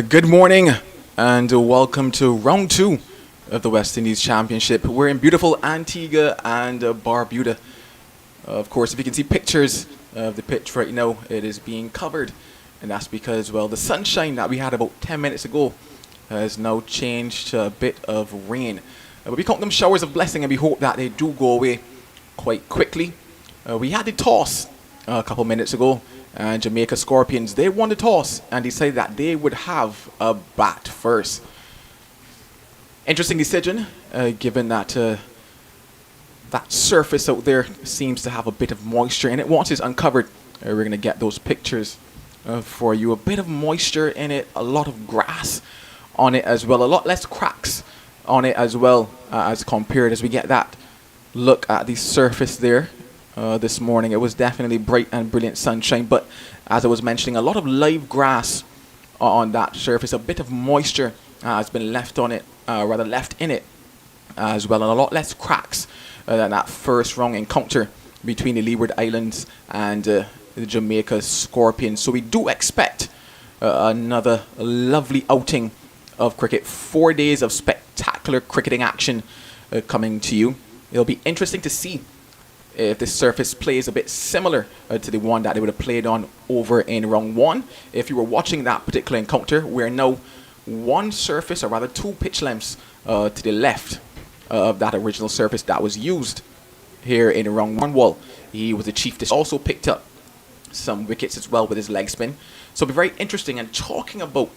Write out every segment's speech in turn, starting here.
Good morning and welcome to round two of the West Indies Championship. We're in beautiful Antigua and Barbuda. Of course, if you can see pictures of the pitch right now, it is being covered. And that's because, well, the sunshine that we had about 10 minutes ago has now changed to a bit of rain. But we count them showers of blessing and we hope that they do go away quite quickly. We had the toss a couple minutes ago. And Jamaica Scorpions, they won the toss and decided that they would have a bat first. Interesting decision, given that that surface out there seems to have a bit of moisture in it. Once it's uncovered, we're going to get those pictures for you. A bit of moisture in it, a lot of grass on it as well, a lot less cracks on it as well as compared as we get that look at the surface there. This morning it was definitely bright and brilliant sunshine, but as I was mentioning, a lot of live grass on that surface. A bit of moisture has been left on it, left in it as well, and a lot less cracks than that first round encounter between the Leeward Islands and the Jamaica Scorpions. So we do expect another lovely outing of cricket. 4 days of spectacular cricketing action coming to you. It'll be interesting to see if this surface plays a bit similar to the one that they would have played on over in round one. If you were watching that particular encounter, we're now one surface, or rather two pitch lengths to the left of that original surface that was used here in round one. Well, he was the chief. This also picked up some wickets as well with his leg spin. So it'll be very interesting. And talking about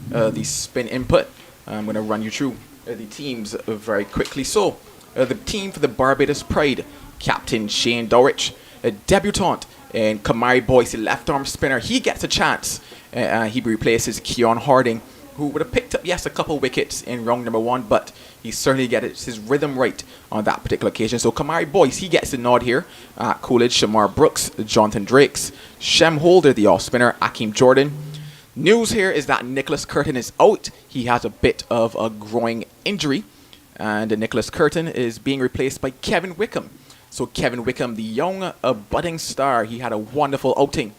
the spin input, I'm going to run you through the teams very quickly. So the team for the Barbados Pride: Captain Shane Dowrich, a debutant in Kamari Boyce, the left arm spinner. He gets a chance. He replaces Keon Harding, who would have picked up, yes, a couple wickets in round number one, but he certainly gets his rhythm right on that particular occasion. So Kamari Boyce, he gets the nod here. Coolidge, Shamar Brooks, Jonathan Drakes, Shem Holder, the off spinner, Akeem Jordan. News here is that Nicholas Curtin is out. He has a bit of a growing injury, and Nicholas Curtin is being replaced by Kevin Wickham. So Kevin Wickham, the young budding star, he had a wonderful outing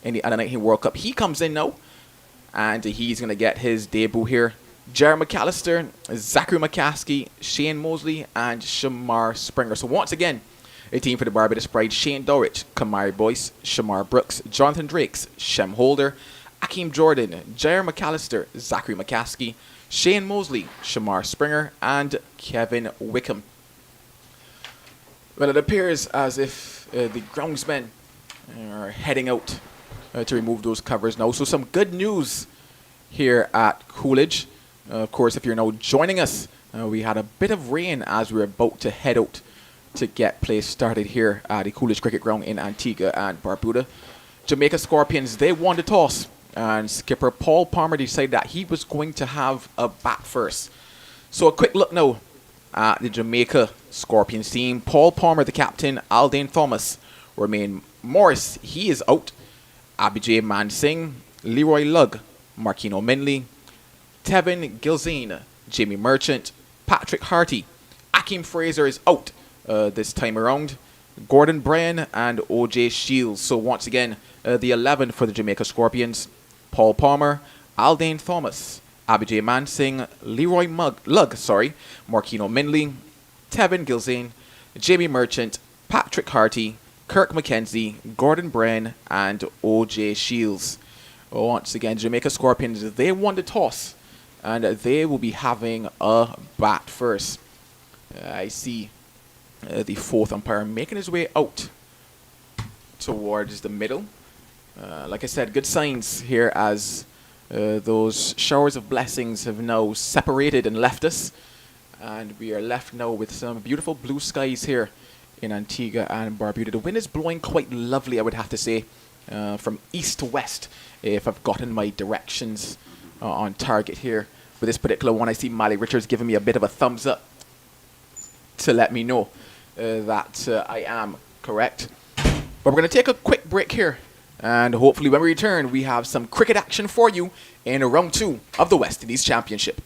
in the Under-19 World Cup. He comes in now, and he's going to get his debut here. Jerry McAllister, Zachary McCaskey, Shane Mosley, and Shamar Springer. So once again, a team for the Barbados Pride: Shane Dowrich, Kamari Boyce, Shamar Brooks, Jonathan Drakes, Shem Holder, Akeem Jordan, Jerry McAllister, Zachary McCaskey, Shane Mosley, Shamar Springer, and Kevin Wickham. Well, it appears as if the groundsmen are heading out to remove those covers now. So some good news here at Coolidge. Of course, if you're now joining us, we had a bit of rain as we were about to head out to get play started here at the Coolidge Cricket Ground in Antigua and Barbuda. Jamaica Scorpions, they won the toss, and skipper Paul Palmer decided that he was going to have a bat first. So a quick look now at the Jamaica Scorpions team. Paul Palmer, the captain. Aldane Thomas, Romain Morris, he is out. Abhijay Mansingh, Leroy Lugg, Marquino Minley, Tevin Gilzane, Jamie Merchant, Patrick Harty. Akeem Fraser is out this time around. Gordon Bryan and OJ Shields. So once again, the 11 for the Jamaica Scorpions: Paul Palmer, Aldane Thomas, Abhijay Mansingh, Leroy Lugg, Marquino Minley, Tevin Gilzane, Jamie Merchant, Patrick Harty, Kirk McKenzie, Gordon Bryan, and OJ Shields. Once again, Jamaica Scorpions, they won the toss, and they will be having a bat first. I see the fourth umpire making his way out towards the middle. Like I said, good signs here as those showers of blessings have now separated and left us, and we are left now with some beautiful blue skies here in Antigua and Barbuda. The wind is blowing quite lovely, I would have to say, from east to west, if I've gotten my directions on target here. With this particular one, I see Mally Richards giving me a bit of a thumbs up to let me know that I am correct. But we're going to take a quick break here, and hopefully when we return, we have some cricket action for you in round two of the West Indies Championship.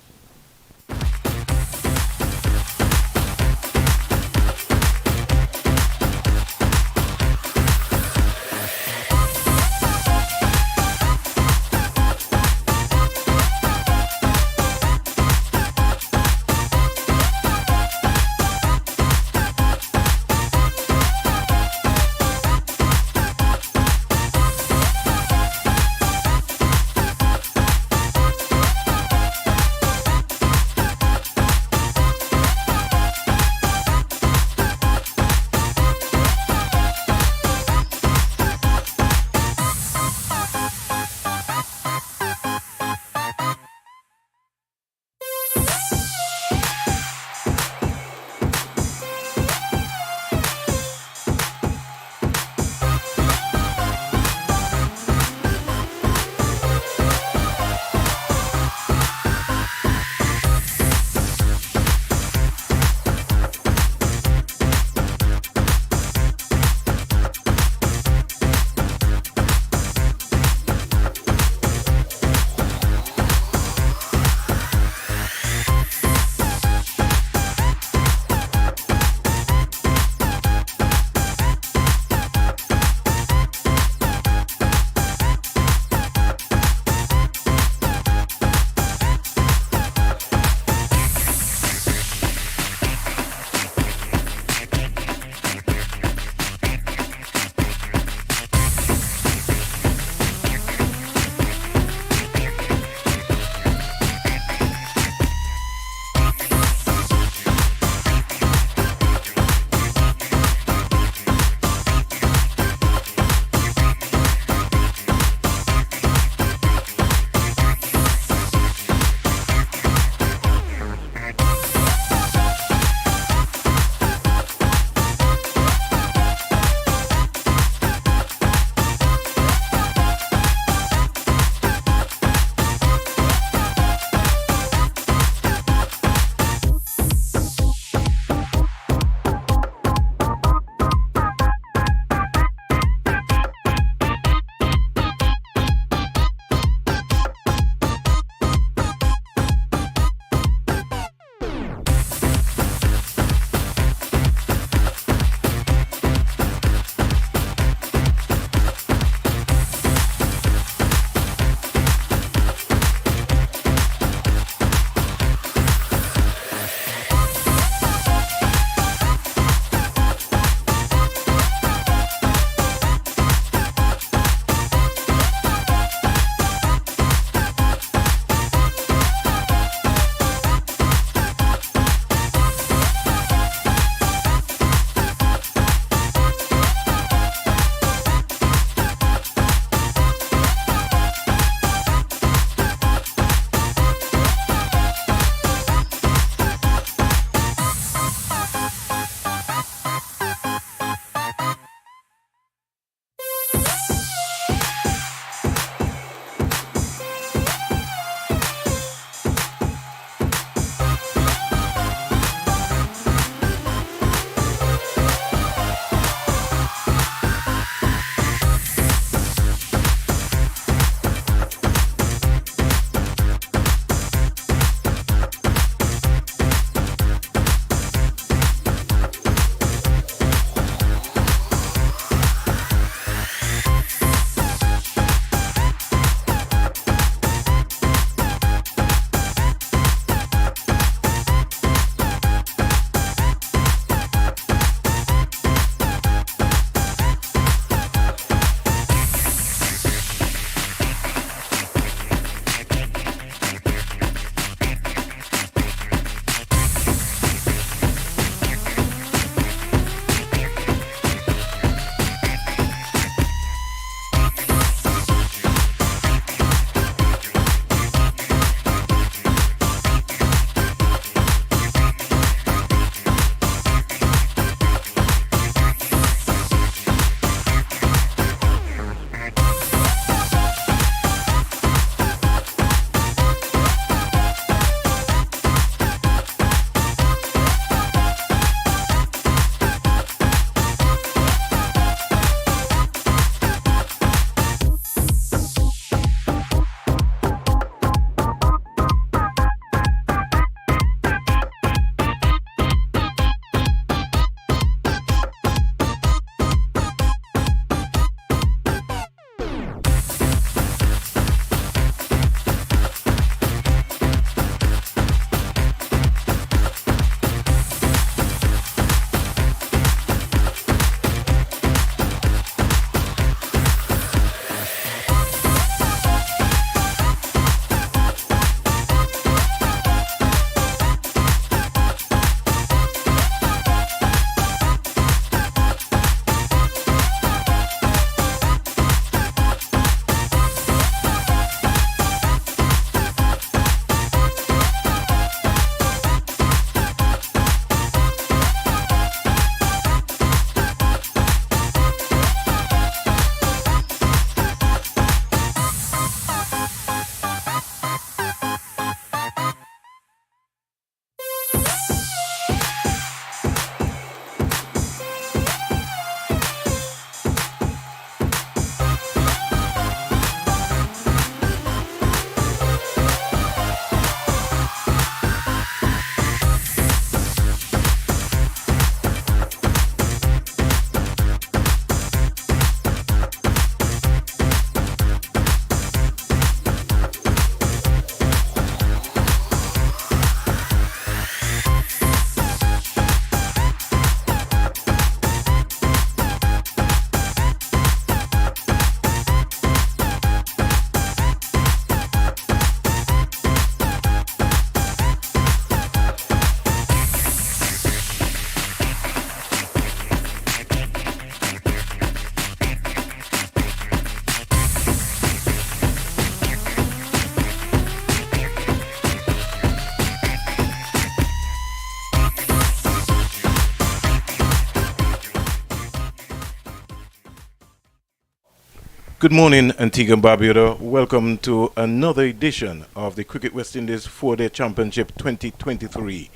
Good morning, Antigua and Barbuda. Welcome to another edition of the Cricket West Indies 4-Day Championship 2023.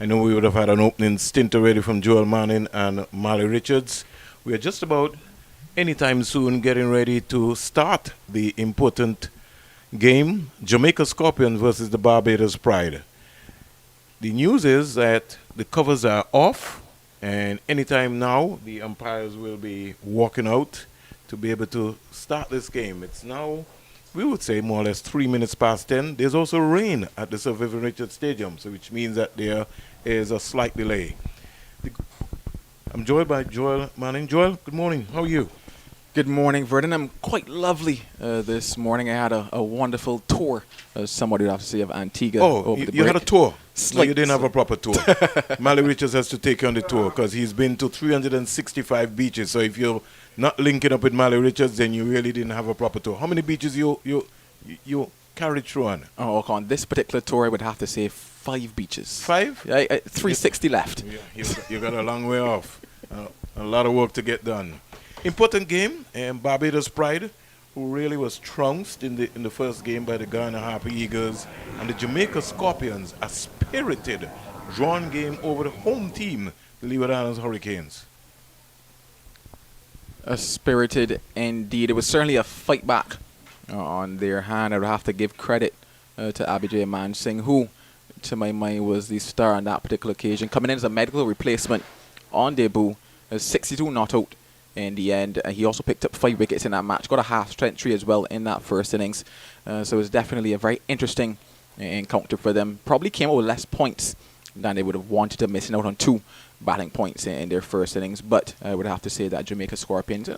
I know we would have had an opening stint already from Joel Manning and Marley Richards. We are just about anytime soon getting ready to start the important game, Jamaica Scorpions versus the Barbados Pride. The news is that the covers are off, and anytime now the umpires will be walking out to be able to start this game. It's now, we would say, more or less 3 minutes past 10. There's also rain at the Sir Vivian Richards Stadium, so which means that there is a slight delay. I'm joined by Joel Manning. Joel, good morning. How are you? Good morning, Verdon. I'm quite lovely this morning. I had a wonderful tour, somebody would have to say, of Antigua. Oh, you had a tour? No, you didn't have a proper tour. Marley Richards has to take you on the tour because he's been to 365 beaches. So if you're not linking up with Marley Richards, then you really didn't have a proper tour. How many beaches you carried through on? Oh, okay. On this particular tour, I would have to say 5 beaches. 5? 360 left. Yeah, you got a long way off. A lot of work to get done. Important game, Barbados Pride, who really was trounced in the first game by the Ghana Harper Eagles, and the Jamaica Scorpions, a spirited, drawn game over the home team, the Leeward Islands Hurricanes. A spirited indeed. It was certainly a fight back on their hand. I would have to give credit to Abhijay Man Singh, who, to my mind, was the star on that particular occasion, coming in as a medical replacement on debut, 62 not out. In the end, he also picked up 5 wickets in that match, got a half century as well in that first innings. So it was definitely a very interesting encounter for them. Probably came out with less points than they would have wanted to, missing out on 2 batting points in their first innings. But I would have to say that Jamaica Scorpions,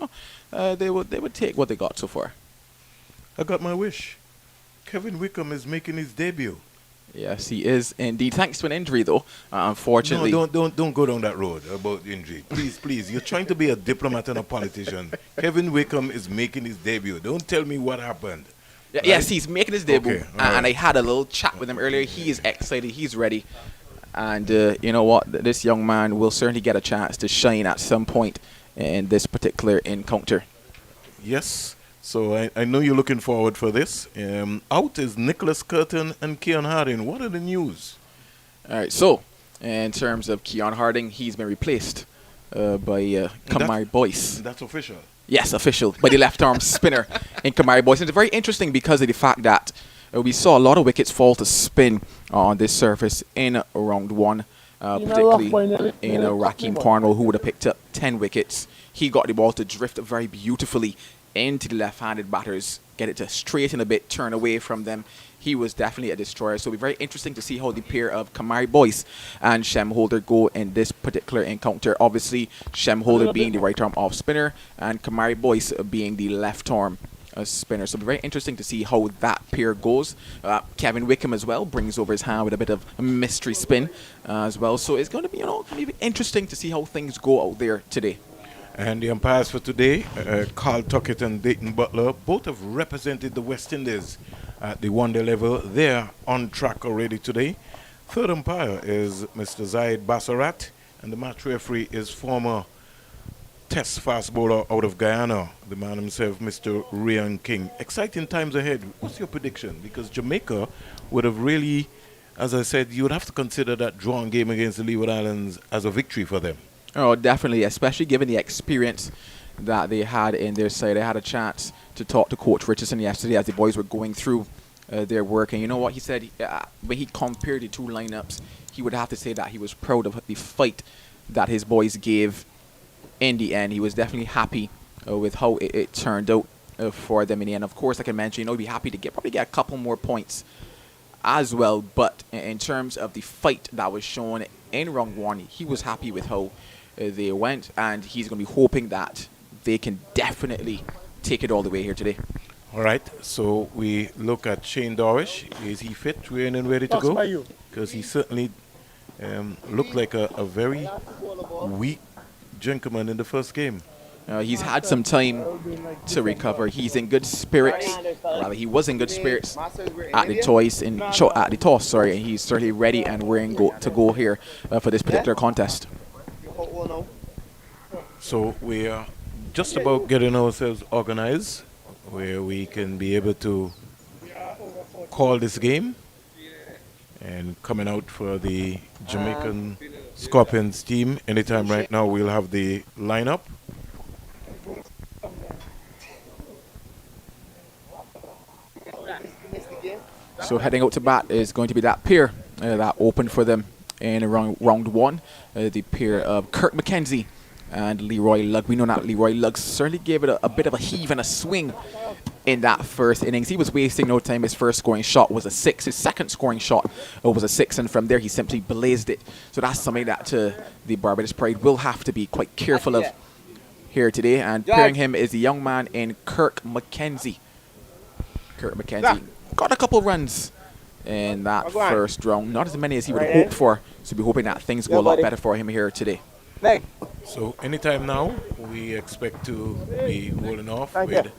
they would take what they got so far. I got my wish. Kevin Wickham is making his debut. Yes, he is indeed. Thanks to an injury, though, unfortunately. No, don't go down that road about injury. Please. You're trying to be a diplomat and a politician. Kevin Wickham is making his debut. Don't tell me what happened. Right? Yes, he's making his debut. Okay, and I had a little chat with him earlier. He is excited. He's ready. And you know what? This young man will certainly get a chance to shine at some point in this particular encounter. Yes. So I know you're looking forward for this. Out is Nicholas Curtin and Keon Harding. What are the news? All right, so in terms of Keon Harding, he's been replaced by Kamari Boyce. That's official? Yes, official, by the left-arm spinner in Kamari Boyce. And it's very interesting because of the fact that we saw a lot of wickets fall to spin on this surface in round 1, particularly in Rakeem Cornwall, who would have picked up 10 wickets. He got the ball to drift very beautifully into the left-handed batters, get it to straighten a bit, turn away from them. He was definitely a destroyer. So it'll be very interesting to see how the pair of Kamari Boyce and Shem Holder go in this particular encounter. Obviously, Shem Holder being the right-arm off-spinner and Kamari Boyce being the left-arm spinner. So it'll be very interesting to see how that pair goes. Kevin Wickham as well brings over his hand with a bit of a mystery spin as well. So it's going to be, maybe interesting to see how things go out there today. And the umpires for today, Carl Tuckett and Dayton Butler, both have represented the West Indies at the one-day level. They're on track already today. Third umpire is Mr. Zaid Bassarat, and the match referee is former Test fast bowler out of Guyana, the man himself, Mr. Ryan King. Exciting times ahead. What's your prediction? Because Jamaica would have really, as I said, you would have to consider that drawn game against the Leeward Islands as a victory for them. Oh, definitely, especially given the experience that they had in their side. I had a chance to talk to Coach Richardson yesterday as the boys were going through their work. And you know what he said? When he compared the 2 lineups, he would have to say that he was proud of the fight that his boys gave in the end. He was definitely happy with how it turned out for them in the end. Of course, like I mentioned, he'd be happy to probably get a couple more points as well. But in terms of the fight that was shown in round 1, he was happy with how they went, and he's going to be hoping that they can definitely take it all the way here today. All right, so we look at Shane Dorish. Is he fit, trained, and ready to go? Because he certainly looked like a very weak gentleman in the first game. He's had some time to recover. He's in good spirits. Rather, he was in good spirits at the toss, and he's certainly ready and raring to go here for this particular contest. So we are just about getting ourselves organized where we can be able to call this game. And coming out for the Jamaican Scorpions team anytime right now, we'll have the lineup. So heading out to bat is going to be that pair that opened for them in round one, the pair of Kirk McKenzie and Leroy Lugg. We know that Leroy Lugg certainly gave it a bit of a heave and a swing in that first innings. He was wasting no time. His first scoring shot was a 6. His second scoring shot was a 6, and from there he simply blazed it. So that's something that the Barbados Pride will have to be quite careful of here today. And pairing him is the young man in Kirk McKenzie. Kirk McKenzie got a couple runs in that first round. Not as many as he would have hoped for. So we're hoping that things go a lot better for him here today. So anytime now, we expect to be rolling off with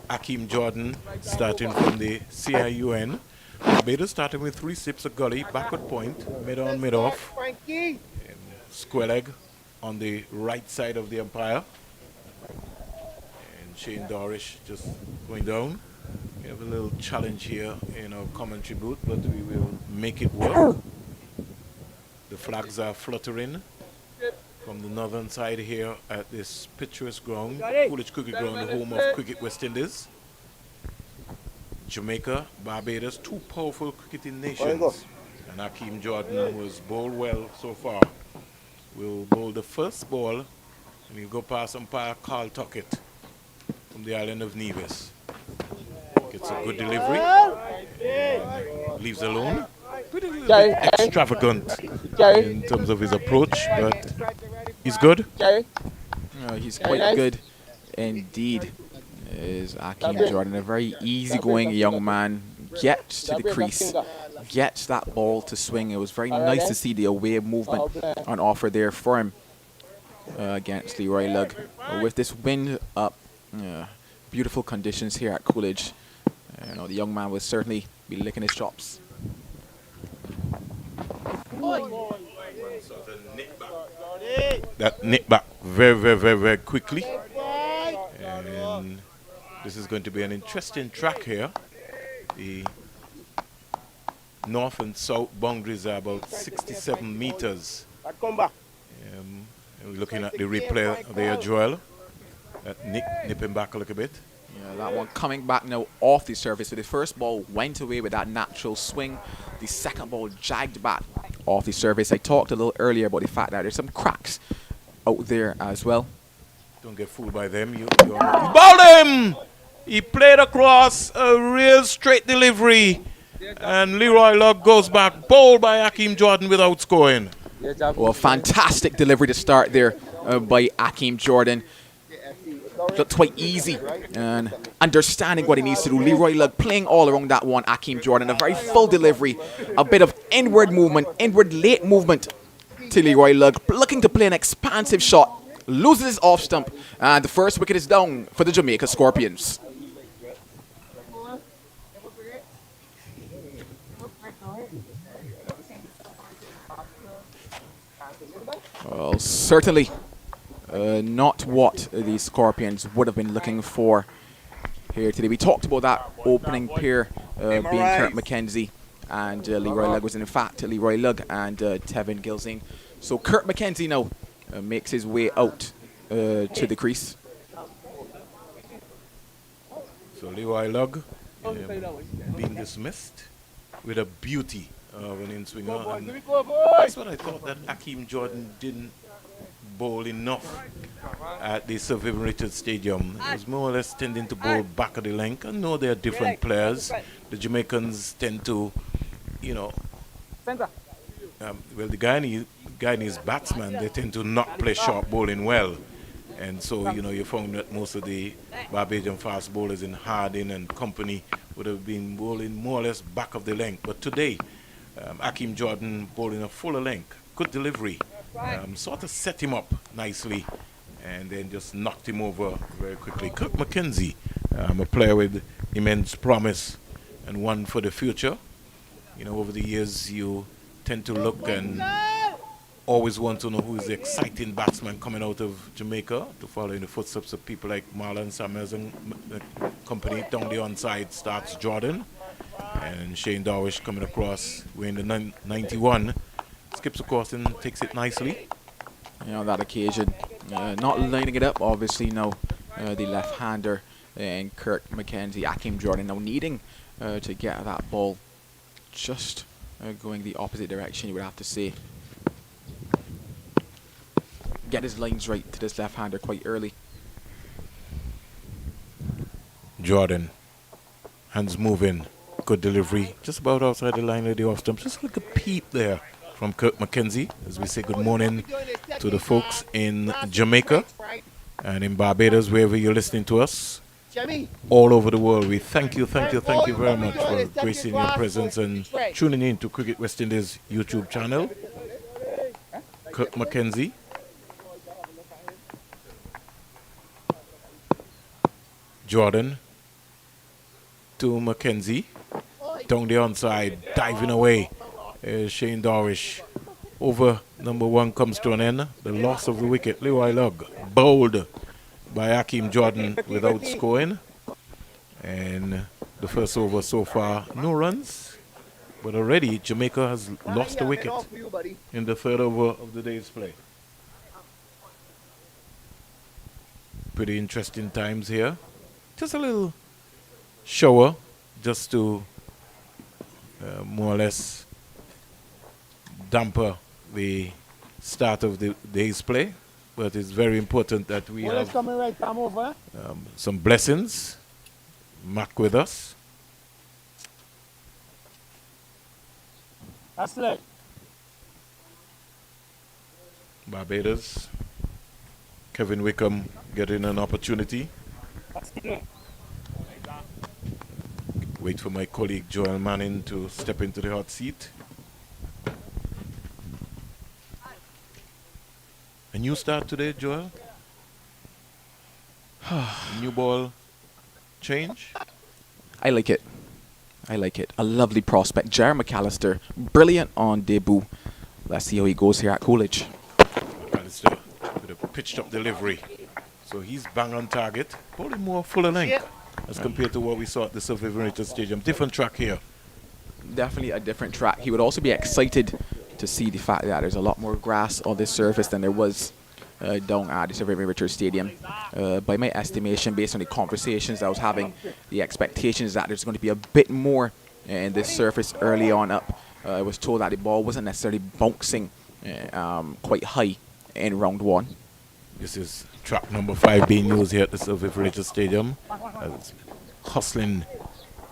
Akeem Jordan starting from the CIUN. Barbados starting with 3 sips of gully, backward point, mid on, mid off. Square leg on the right side of the umpire. And Shane Dorish just going down. We have a little challenge here in our commentary booth, but we will make it work. The flags are fluttering from the northern side here at this picturesque ground, Coolidge Cricket Ground, the home of Cricket West Indies. Jamaica, Barbados, 2 powerful cricketing nations. And Akeem Jordan, who has bowled well so far, will bowl the first ball, and he'll go past umpire Carl Tuckett from the island of Nevis. Gets a good delivery, and leaves alone. Pretty little bit extravagant in terms of his approach, but he's good. He's quite good indeed. Is Akeem Jordan, a very easygoing young man, gets to the crease, gets that ball to swing. It was very nice to see the away movement on offer there for him against Leroy Lugg. With this wind up, beautiful conditions here at Coolidge. The young man will certainly be licking his chops. That nip back very, very, very, very quickly. And this is going to be an interesting track here. The north and south boundaries are about 67 meters. And we're looking at the replay there, Joel. That nipping back a little bit. Yeah, that one coming back now off the surface. So the first ball went away with that natural swing. The second ball jagged back off the surface. I talked a little earlier about the fact that there's some cracks out there as well. Don't get fooled by them. You bowled him! He played across a real straight delivery. And Leroy Lugg goes back, bowled by Akeem Jordan without scoring. Well, fantastic delivery to start there by Akeem Jordan. Looked quite easy and understanding what he needs to do. Leroy Lugg playing all around that one. Akeem Jordan, a very full delivery, a bit of inward movement, inward late movement to Leroy Lugg, looking to play an expansive shot, loses his off stump, and the first wicket is down for the Jamaica Scorpions. Well, certainly not what the Scorpions would have been looking for here today. We talked about that opening pair being Kirk McKenzie and Leroy Lugg. Was in fact Leroy Lugg and Tevin Gilzine. So Kirk McKenzie now makes his way out to the crease. So Leroy Lugg being dismissed with a beauty of an in-swinger. And that's what I thought, that Akeem Jordan didn't bowl enough at the Sir Vivian Richards Stadium. It was more or less tending to bowl back of the length. I know they are different players. The Jamaicans tend to, well, the Guyanese batsmen, they tend to not play sharp bowling well. And so, you found that most of the Barbadian fast bowlers in Harding and company would have been bowling more or less back of the length. But today, Akeem Jordan bowling a fuller length. Good delivery. Sort of set him up nicely and then just knocked him over very quickly. Kirk McKenzie, a player with immense promise and one for the future. Over the years you tend to look and always want to know who is the exciting batsman coming out of Jamaica to follow in the footsteps of people like Marlon Samuels and company. Down the onside starts Jordan. And Shane Darwish coming across, wearing the 91. Skips across and takes it nicely. On that occasion, not lining it up, obviously, no. The left-hander and Kirk McKenzie, Akeem Jordan now needing to get that ball just going the opposite direction, you would have to say. Get his lines right to this left-hander quite early. Jordan, hands moving, good delivery, just about outside the line of the off stump. Just like a peep there from Kirk McKenzie as we say good morning to the folks in Jamaica and in Barbados, wherever you're listening to us. All over the world, we thank you very much for gracing your presence and tuning in to Cricket West Indies YouTube channel. Kirk McKenzie. Jordan to McKenzie. Down the onside, diving away. Shane Darwish. Over number 1 comes to an end. The loss of the wicket. Leroy Lugg bowled by Akeem Jordan without scoring. And the first over so far, no runs. But already Jamaica has lost a wicket in the third over of the day's play. Pretty interesting times here. Just a little shower just to more or less damper the start of the day's play. But it's very important that we have some blessings. Mac with us. That's it. Barbados. Kevin Wickham getting an opportunity. Wait for my colleague Joel Manning to step into the hot seat. A new start today, Joel? New ball change? I like it. I like it. A lovely prospect. Jar McAllister, brilliant on debut. Let's see how he goes here at Coolidge. McAllister with a pitched up delivery. So he's bang on target. Probably more fuller length as compared to what we saw at the Survivor Rated Stadium. Different track here. Definitely a different track. He would also be excited to see the fact that there's a lot more grass on this surface than there was down at the Survivor Richards Stadium. By my estimation, based on the conversations I was having, the expectation is that there's going to be a bit more in this surface early on up. I was told that the ball wasn't necessarily bouncing quite high in round 1. This is track number 5 being used here at the Survivor Rated Stadium. It's hustling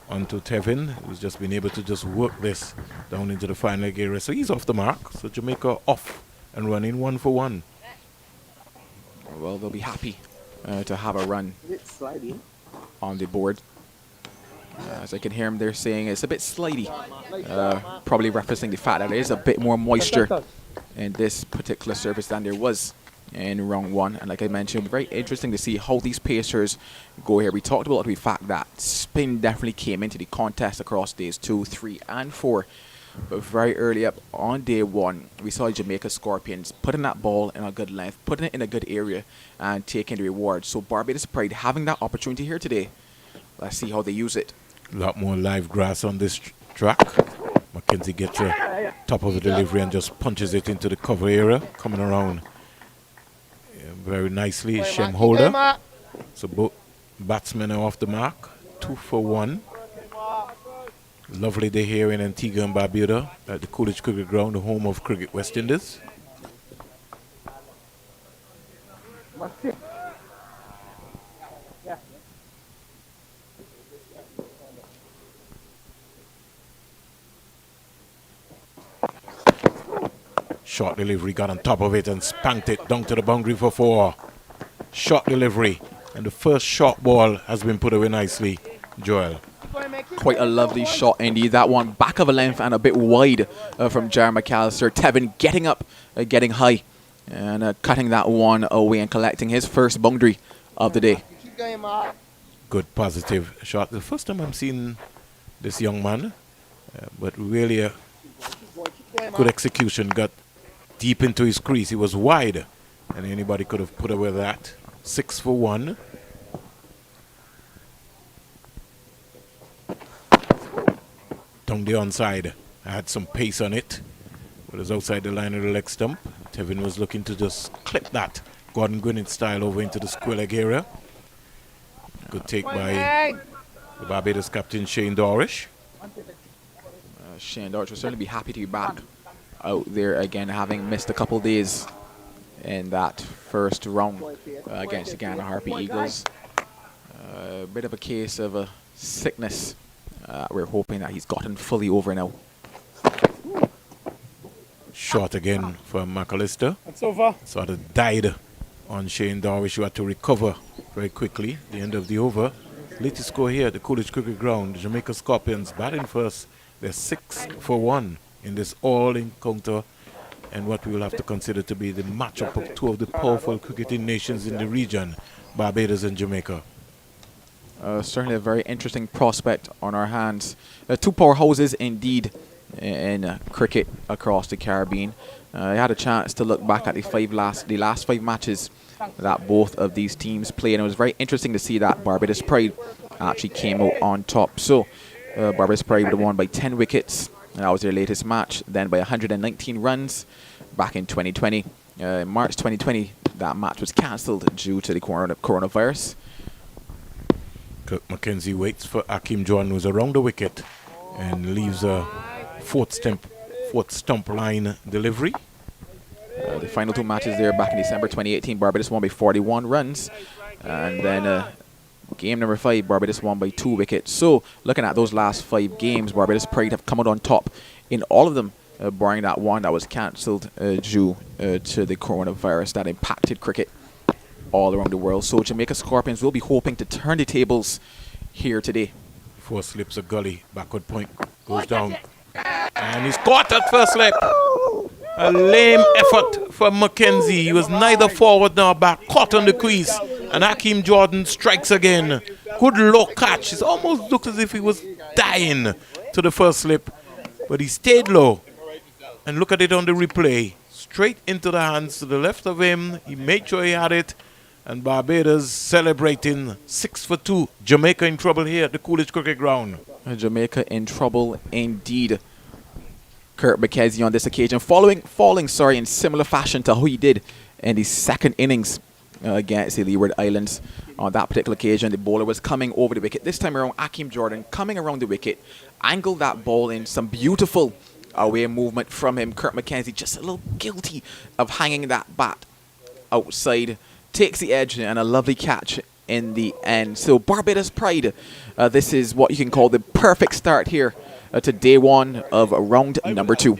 onto Tevin, who's just been able to just work this down into the final area. So he's off the mark. So Jamaica off and running 1 for 1. Well, they'll be happy to have a run on the board. As I can hear them, they're saying it's a bit slidey. Probably referencing the fact that there is a bit more moisture in this particular surface than there was in round 1. And like I mentioned, very interesting to see how these pacers go here. We talked about the fact that spin definitely came into the contest across days 2, 3, and 4. But very early up on day 1, we saw Jamaica Scorpions putting that ball in a good length, putting it in a good area, and taking the reward. So Barbados Pride having that opportunity here today. Let's see how they use it. A lot more live grass on this track. McKenzie gets the top of the delivery and just punches it into the cover area, coming around very nicely. Shem Holder. So both batsmen are off the mark. 2 for 1. Lovely day here in Antigua and Barbuda at the Coolidge Cricket Ground, the home of Cricket West Indies. Short delivery, got on top of it and spanked it down to the boundary for 4. Short delivery, and the first short ball has been put away nicely. Joel. Quite a lovely shot indeed. That one back of a length and a bit wide from Jar McAllister. Tevin getting up, getting high, and cutting that one away and collecting his first boundary of the day. Good positive shot. The first time I'm seeing this young man, but really a good execution. Got deep into his crease. He was wide, and anybody could have put away that. 6 for 1. Down the onside. I had some pace on it. But it was outside the line of the leg stump. Tevin was looking to just clip that Gordon Gwinnett style over into the square leg area. Good take by the Barbados captain Shane Dorish. Shane Dorish will certainly be happy to be back out there again, having missed a couple days in that first round against the Guyana Harpy Eagles. A bit of a case of a sickness. We're hoping that he's gotten fully over now. Short again for McAllister. That's over. Sort of died on Shane Dorish, who had to recover very quickly. The end of the over. Latest score here at the Coolidge Cricket Ground. The Jamaica Scorpions batting first. They're 6 for 1 in this all-encounter, and what we will have to consider to be the matchup of two of the powerful cricketing nations in the region, Barbados and Jamaica. Certainly a very interesting prospect on our hands. Two powerhouses indeed in cricket across the Caribbean. I had a chance to look back at the last 5 matches that both of these teams played, and it was very interesting to see that Barbados Pride actually came out on top. So Barbados Pride would have won by 10 wickets. That was their latest match. Then by 119 runs back in 2020. In March 2020, that match was cancelled due to the coronavirus. Kirk McKenzie waits for Akeem Jordan, who's around the wicket, and leaves a fourth stump line delivery. The final 2 matches there back in December 2018, Barbados won by 41 runs. And then game number 5, Barbados won by 2 wickets. So looking at those last 5 games, Barbados Pride have come out on top in all of them, barring that one that was cancelled due to the coronavirus that impacted cricket all around the world. So Jamaica Scorpions will be hoping to turn the tables here today. 4 slips a gully, backward point, goes down. And he's caught at first slip. A lame effort from McKenzie. He was neither forward nor back, caught on the crease. And Akeem Jordan strikes again. Good low catch. It almost looked as if he was dying to the first slip. But he stayed low. And look at it on the replay. Straight into the hands to the left of him. He made sure he had it. And Barbados celebrating 6 for 2. Jamaica in trouble here at the Coolidge Cricket Ground. Jamaica in trouble indeed. Kirk McKenzie on this occasion, falling in similar fashion to how he did in the second innings against the Leeward Islands. On that particular occasion, the bowler was coming over the wicket. This time around, Akeem Jordan coming around the wicket, angled that ball in, some beautiful away movement from him. Kirk McKenzie just a little guilty of hanging that bat outside. Takes the edge and a lovely catch in the end. So Barbados Pride, this is what you can call the perfect start here to day 1 of round number 2.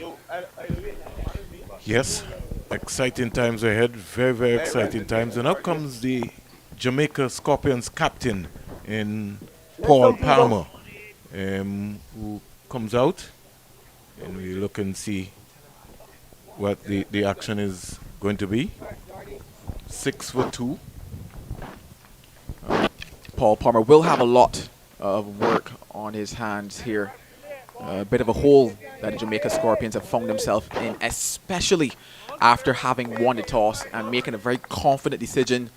Yes, exciting times ahead, very, very exciting times. And up comes the Jamaica Scorpions captain in Paul Palmer, who comes out, and we look and see what the action is going to be. 6 for 2. Paul Palmer will have a lot of work on his hands here. A bit of a hole that the Jamaica Scorpions have found themselves in, especially after having won the toss and making a very confident decision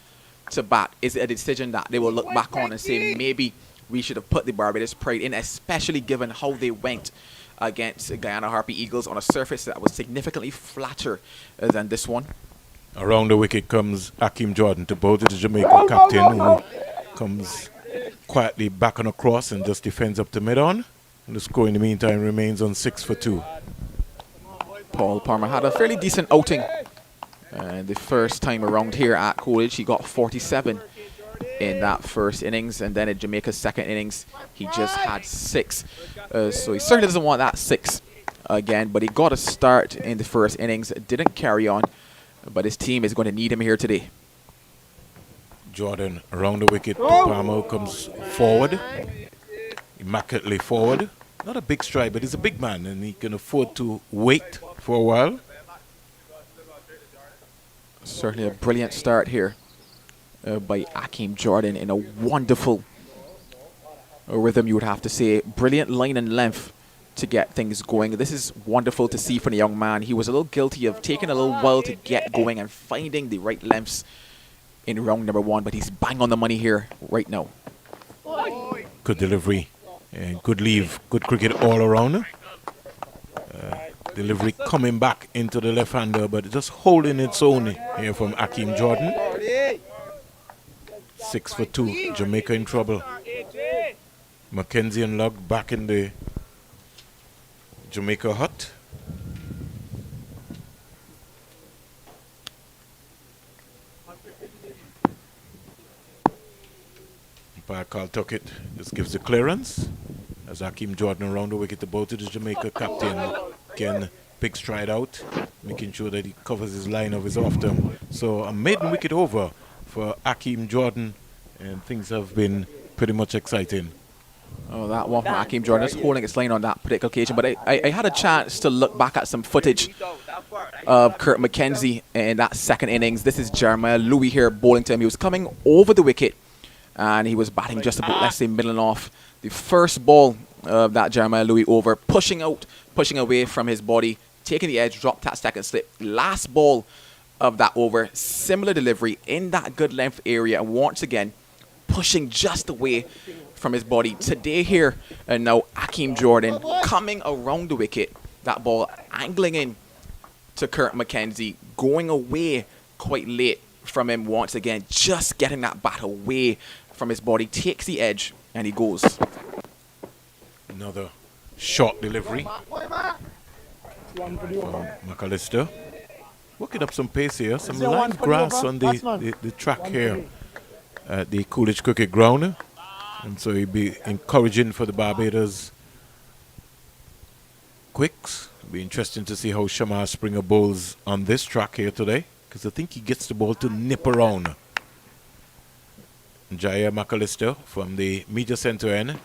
to bat. Is it a decision that they will look back on and say, maybe we should have put the Barbados Pride in, especially given how they went against the Guyana Harpy Eagles on a surface that was significantly flatter than this one? Around the wicket comes Akeem Jordan to bowl to the Jamaica captain, who comes quietly back on across and just defends up to mid-on. And the score in the meantime remains on 6 for 2. Paul Palmer had a fairly decent outing the first time around here at Coolidge. He got 47 in that first innings, and then in Jamaica's second innings he just had 6. So he certainly doesn't want that 6 again, but he got a start in the first innings. It didn't carry on, but his team is going to need him here today. Jordan around the wicket. Palmer comes forward, immaculately forward. Not a big stride, but he's a big man and he can afford to wait for a while. Certainly a brilliant start here by Akeem Jordan in a wonderful rhythm, you would have to say. Brilliant line and length to get things going. This is wonderful to see from the young man. He was a little guilty of taking a little while to get going and finding the right lengths in round number 1, but he's bang on the money here right now. Good delivery and good leave. Good cricket all around. Delivery coming back into the left-hander, but just holding its own here from Hakeem Jordan. 6 for 2. Jamaica in trouble. Mackenzie and Lug back in the Jamaica hut. Umpire Carl Tuckett just gives the clearance as Hakeem Jordan around the wicket. The ball to the Jamaica captain. Again, big stride out, making sure that he covers his line of his off-term. So a maiden wicket over for Hakeem Jordan, and things have been pretty much exciting. Oh, that one from Hakeem Jordan is holding its line on that particular occasion. But I had a chance to look back at some footage of Kurt McKenzie in that second innings. This is Jeremiah Louis here bowling to him. He was coming over the wicket, and he was batting just about, let's say, middling off. The first ball of that Jeremiah Louis over, pushing away from his body, taking the edge, dropped that second slip. Last ball of that over, similar delivery in that good length area, and once again, pushing just away from his body. Today here, and now Hakeem Jordan coming around the wicket. That ball angling in to Kurt McKenzie, going away quite late from him once again, just getting that bat away from his body, takes the edge, and he goes. Another short delivery from McAllister. Working up some pace here, some live grass on the track here at the Coolidge Cricket Ground. And so he'll be encouraging for the Barbados quicks. It'll be interesting to see how Shamar Springer bowls on this track here today, because I think he gets the ball to nip around. Jaya McAllister from the media center end.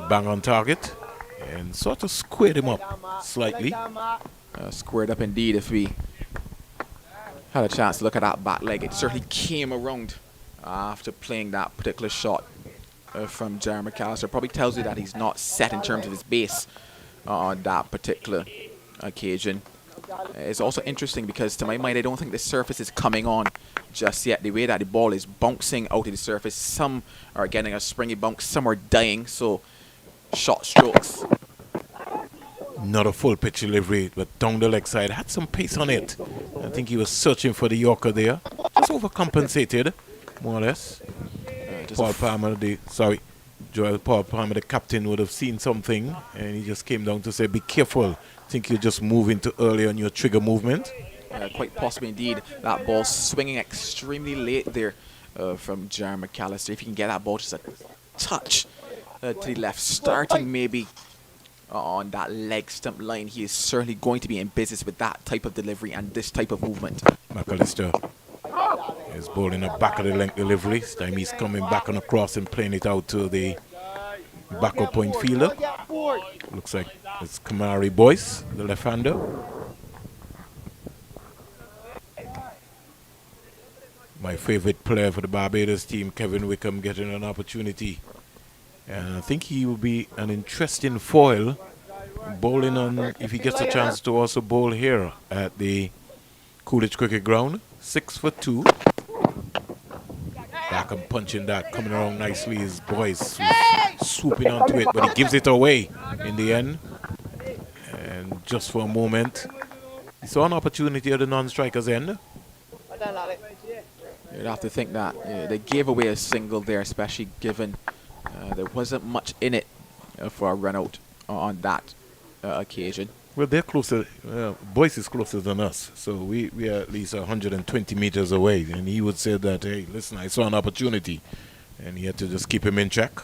Bang on target and sort of squared him up slightly. Squared up indeed. If we had a chance to look at that back leg, it certainly came around after playing that particular shot from Jeremy McAllister. Probably tells you that he's not set in terms of his base on that particular occasion. It's also interesting because, to my mind, I don't think the surface is coming on just yet. The way that the ball is bouncing out of the surface, some are getting a springy bounce, some are dying, so short strokes. Not a full pitch delivery, but down the leg side, had some pace on it. I think he was searching for the Yorker there. Just overcompensated, more or less. Paul Palmer, Paul Palmer, the captain, would have seen something, and he just came down to say, be careful. I think you're just moving too early on your trigger movement. Quite possibly indeed. That ball swinging extremely late there from Jeremy McAllister. If you can get that ball just a touch to the left, starting maybe on that leg stump line, he is certainly going to be in business with that type of delivery and this type of movement. McAllister is bowling a back of the length delivery. This time he's coming back on across and playing it out to the backup point fielder. Looks like it's Kamari Boyce, the left-hander. My favorite player for the Barbados team, Kevin Wickham, getting an opportunity. And I think he will be an interesting foil bowling on, if he gets a chance to also bowl here at the Coolidge Cricket Ground. 6 for 2. Back and punching that, coming around nicely. His Boyce swooping onto it, but he gives it away in the end. And just for a moment, he saw an opportunity at the non-striker's end. You'd have to think that they gave away a single there, especially given there wasn't much in it for a run out on that occasion. Well, they're closer. Boyce is closer than us, so we are at least 120 meters away. And he would say that, hey, listen, I saw an opportunity, and he had to just keep him in check.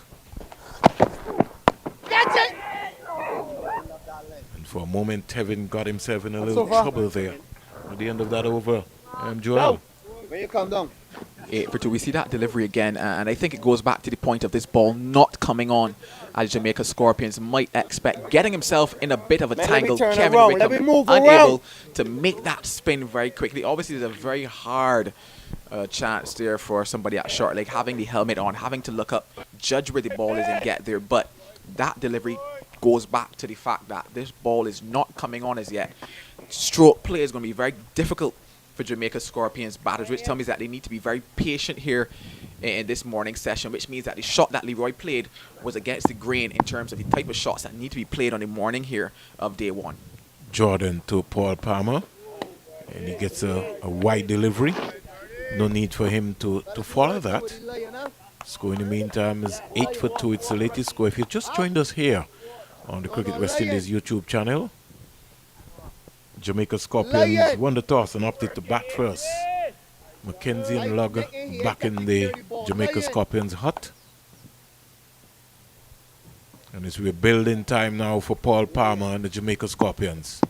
And for a moment, Tevin got himself in a little trouble there at the end of that over. Joel. When you come down. 8 for 2. We see that delivery again, and I think it goes back to the point of this ball not coming on, as Jamaica Scorpions might expect. Getting himself in a bit of a tangle, Kevin Wickham unable to make that spin very quickly. Obviously, there's a very hard chance there for somebody at short leg, having the helmet on, having to look up, judge where the ball is and get there. But that delivery goes back to the fact that this ball is not coming on as yet. Stroke play is going to be very difficult for Jamaica Scorpions batters, which tells me that they need to be very patient here in this morning session, which means that the shot that Leroy played was against the grain in terms of the type of shots that need to be played on the morning here of day one. Jordan to Paul Palmer, and he gets a wide delivery. No need for him to follow that. Score in the meantime is 8 for 2. It's the latest score. If you just joined us here on the Cricket West Indies YouTube channel, Jamaica Scorpions won the toss and opted to bat first. Mackenzie and Lugg back in the Jamaica Scorpions hut. And it's rebuilding time now for Paul Palmer and the Jamaica Scorpions.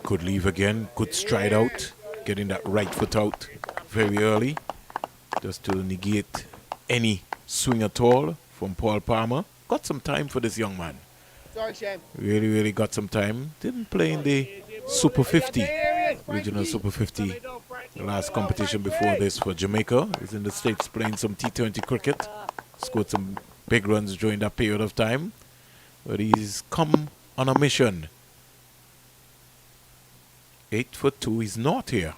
Good leave again, good stride out, getting that right foot out very early, just to negate any swing at all from Paul Palmer. Got some time for this young man. Sorry, Shane. Really got some time. Didn't play in the Super 50, Regional Super 50, the last competition before this for Jamaica. He's in the States playing some T20 cricket. Scored some big runs during that period of time. But he's come on a mission. 8 for 2, he's not here.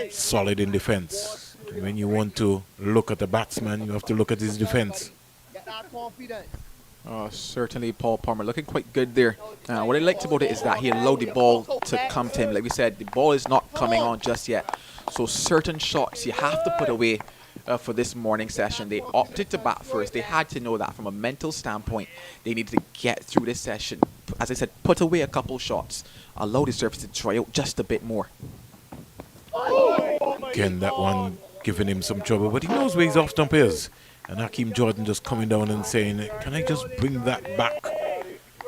Solid in defense. When you want to look at the batsman, you have to look at his defense. Certainly Paul Palmer looking quite good there. What I liked about it is that he allowed the ball to come to him. Like we said, the ball is not coming on just yet. So certain shots you have to put away for this morning session. They opted to bat first. They had to know that from a mental standpoint, they needed to get through this session. As I said, put away a couple shots. Allow the surface to dry out just a bit more. Again, that one giving him some trouble, but he knows where his off stump is. And Hakeem Jordan just coming down and saying, can I just bring that back?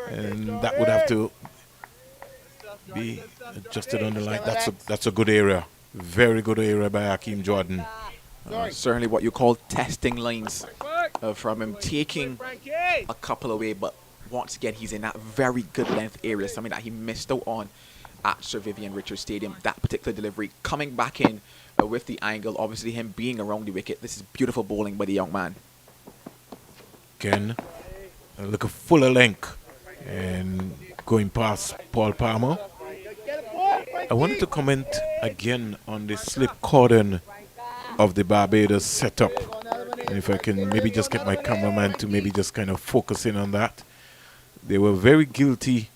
And that would have to be adjusted on the line. That's a good area. Very good area by Hakeem Jordan. Certainly what you call testing lines from him, taking a couple away, but once again, he's in that very good length area, something that he missed out on at Sir Vivian Richards Stadium. That particular delivery coming back in with the angle, obviously him being around the wicket. This is beautiful bowling by the young man. Again, look a fuller length and going past Paul Palmer. I wanted to comment again on the slip cordon of the Barbados setup. And if I can maybe just get my cameraman to maybe just kind of focus in on that. They were very guilty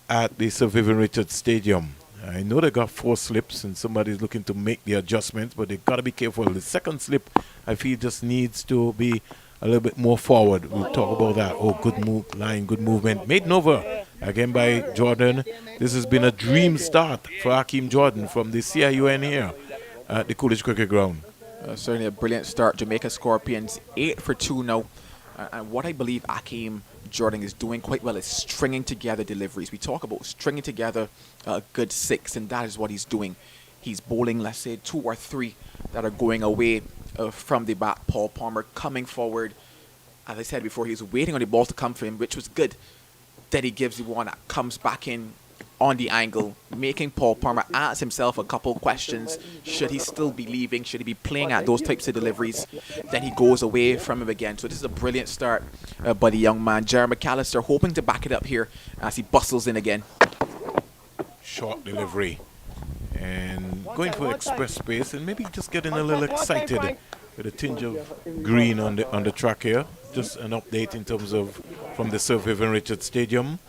at the Sir Vivian Richards Stadium. I know they got 4 slips and somebody's looking to make the adjustments, but they've got to be careful. The second slip, I feel, just needs to be a little bit more forward. We'll talk about that. Oh, good move, line, good movement. Made over again by Jordan. This has been a dream start for Hakeem Jordan from the CIUN here at the Coolidge Cricket Ground. Certainly a brilliant start. Jamaica Scorpions 8 for 2 now. And what I believe Hakeem Jordan is doing quite well is stringing together deliveries. We talk about stringing together a good 6, and that is what he's doing. He's bowling, let's say, 2 or 3 that are going away from the bat. Paul Palmer coming forward. As I said before, he was waiting on the ball to come for him, which was good. Then he gives the one that comes back in on the angle, making Paul Palmer ask himself a couple questions. Should he still be leaving? Should he be playing at those types of deliveries? Then he goes away from him again. So this is a brilliant start by the young man. Jeremy McAllister hoping to back it up here as he bustles in again. Short delivery. And going for express space and maybe just getting a little excited with a tinge of green on the track here. Just an update in terms of from the Sir Vivian Richards Stadium.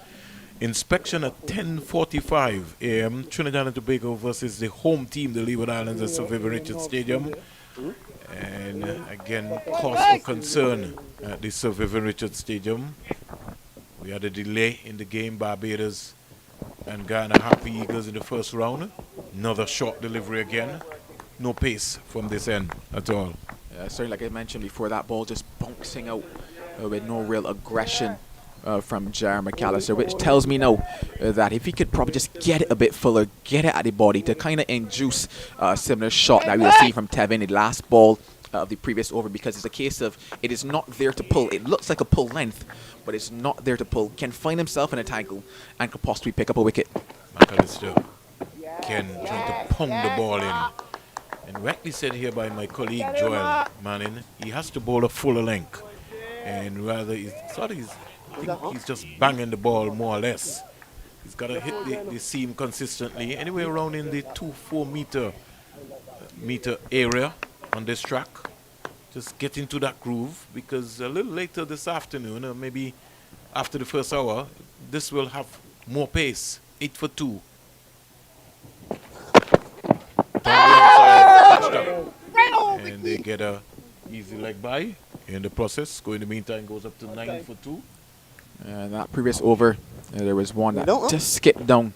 Inspection at 10:45 a.m. Trinidad and Tobago versus the home team, the Leeward Islands at Sir Vivian Richards Stadium. And again, cause for concern at the Sir Vivian Richards Stadium. We had a delay in the game. Barbados and Ghana Happy Eagles in the first round. Another short delivery again. No pace from this end at all. Certainly, like I mentioned before, that ball just bouncing out with no real aggression from Jeremy McAllister, which tells me now that if he could probably just get it a bit fuller, get it at the body to kind of induce a similar shot that we will see from Tevin, the last ball of the previous over, because it's a case of it is not there to pull. It looks like a pull length, but it's not there to pull. Can find himself in a tangle and could possibly pick up a wicket. McAllister Ken trying to pound the ball in. And rightly said here by my colleague Joel Manning, he has to bowl a fuller length. And rather, I think he's just banging the ball more or less. He's got to hit the seam consistently, anywhere around in the 2-4 meter area on this track. Just get into that groove, because a little later this afternoon, or maybe after the first hour, this will have more pace. 8 for 2. And they get a easy leg by in the process. Go in the meantime, goes up to 9 for 2. That previous over, there was one that just skipped down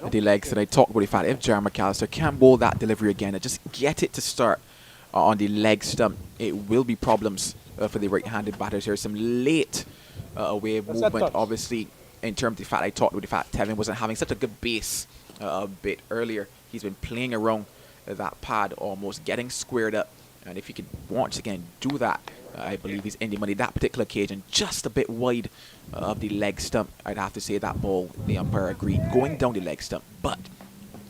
the legs that I talked about. The fact if Jerry McAllister can bowl that delivery again and just get it to start on the leg stump, it will be problems for the right-handed batters here. Some late wave movement, obviously, in terms of the fact I talked about the fact Tevin wasn't having such a good base a bit earlier. He's been playing around that pad, almost getting squared up. And if he could once again do that, I believe he's in the money. That particular occasion, just a bit wide of the leg stump. I'd have to say that ball, the umpire agreed, going down the leg stump. But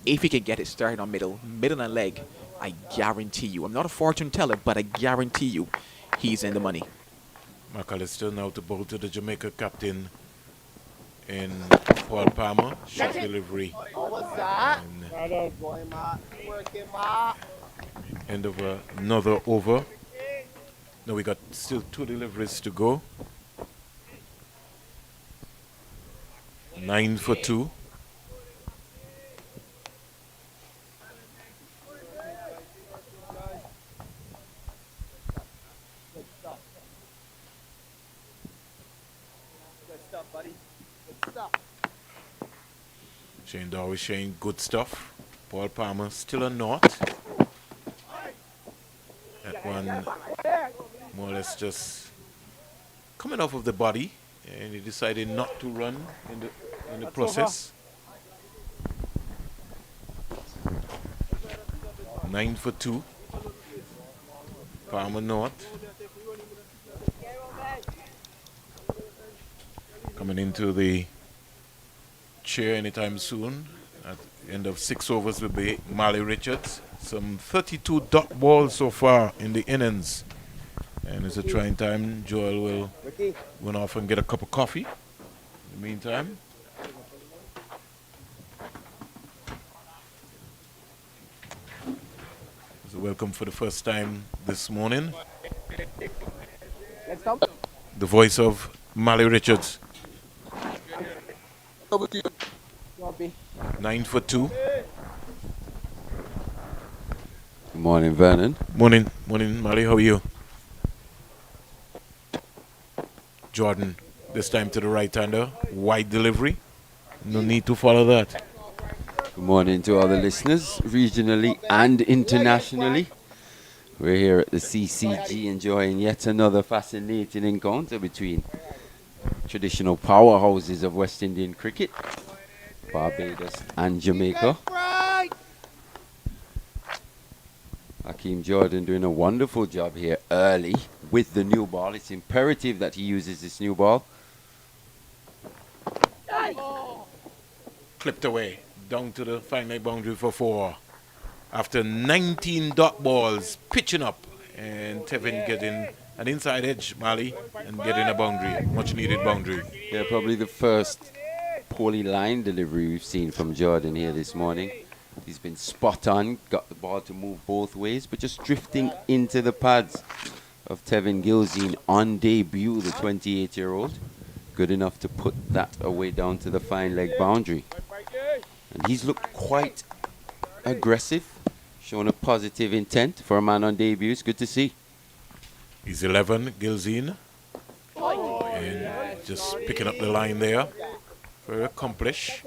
if he can get it started on middle and leg, I guarantee you, I'm not a fortune teller, but I guarantee you, he's in the money. McAllister now to bowl to the Jamaica captain in Paul Palmer. Short delivery. End of another over. Now we got still 2 deliveries to go. 9 for 2. Shane Darwish saying good stuff. Paul Palmer still a naught. That one more or less just coming off of the body, and he decided not to run in the process. 9 for 2. Palmer naught. Coming into the chair anytime soon. At the end of 6 overs will be Marley Richards. Some 32 dot balls so far in the innings. And it's a trying time. Joel will run off and get a cup of coffee in the meantime. So welcome for the first time this morning. The voice of Marley Richards. 9 for 2. Good morning, Vernon. Morning, Marley. How are you? Jordan, this time to the right-hander. Wide delivery. No need to follow that. Good morning to all the listeners, regionally and internationally. We're here at the CCG enjoying yet another fascinating encounter between traditional powerhouses of West Indian cricket, Barbados and Jamaica. Hakeem Jordan doing a wonderful job here early with the new ball. It's imperative that he uses this new ball. Clipped away, down to the fine leg boundary for 4. After 19 dot balls, pitching up, and Tevin getting an inside edge, Marley, and getting a boundary, much needed boundary. Yeah, probably the first poorly line delivery we've seen from Jordan here this morning. He's been spot on, got the ball to move both ways, but just drifting into the pads of Tevin Gilzean on debut, the 28-year-old. Good enough to put that away down to the fine leg boundary. And he's looked quite aggressive, showing a positive intent for a man on debut. It's good to see. He's 11, Gilzean. And just picking up the line there. Very accomplished.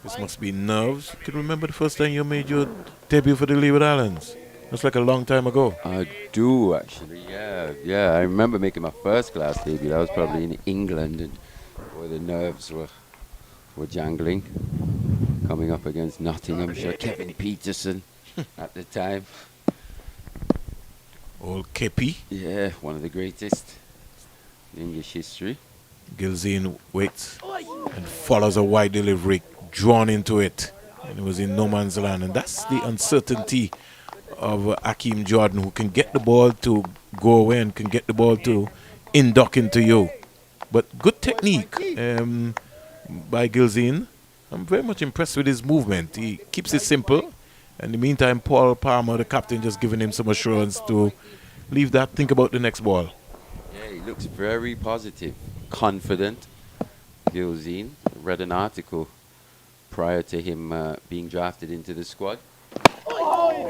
This must be nerves. Can you remember the first time you made your debut for the Leeward Islands? That's like a long time ago. I do, actually, yeah. I remember making my first class debut. That was probably in England, and where the nerves were jangling. Coming up against Nottinghamshire, Kevin Peterson at the time. Old Kepi. Yeah, one of the greatest in English history. Gilzean waits and follows a wide delivery, drawn into it. and it was in no man's land. And that's the uncertainty of Hakeem Jordan, who can get the ball to go away and can get the ball to induck into you. But good technique by Gilzine. I'm very much impressed with his movement. He keeps it simple. In the meantime, Paul Palmer, the captain, just giving him some assurance to leave that, think about the next ball. Yeah, he looks very positive, confident. Gilzine, read an article prior to him being drafted into the squad.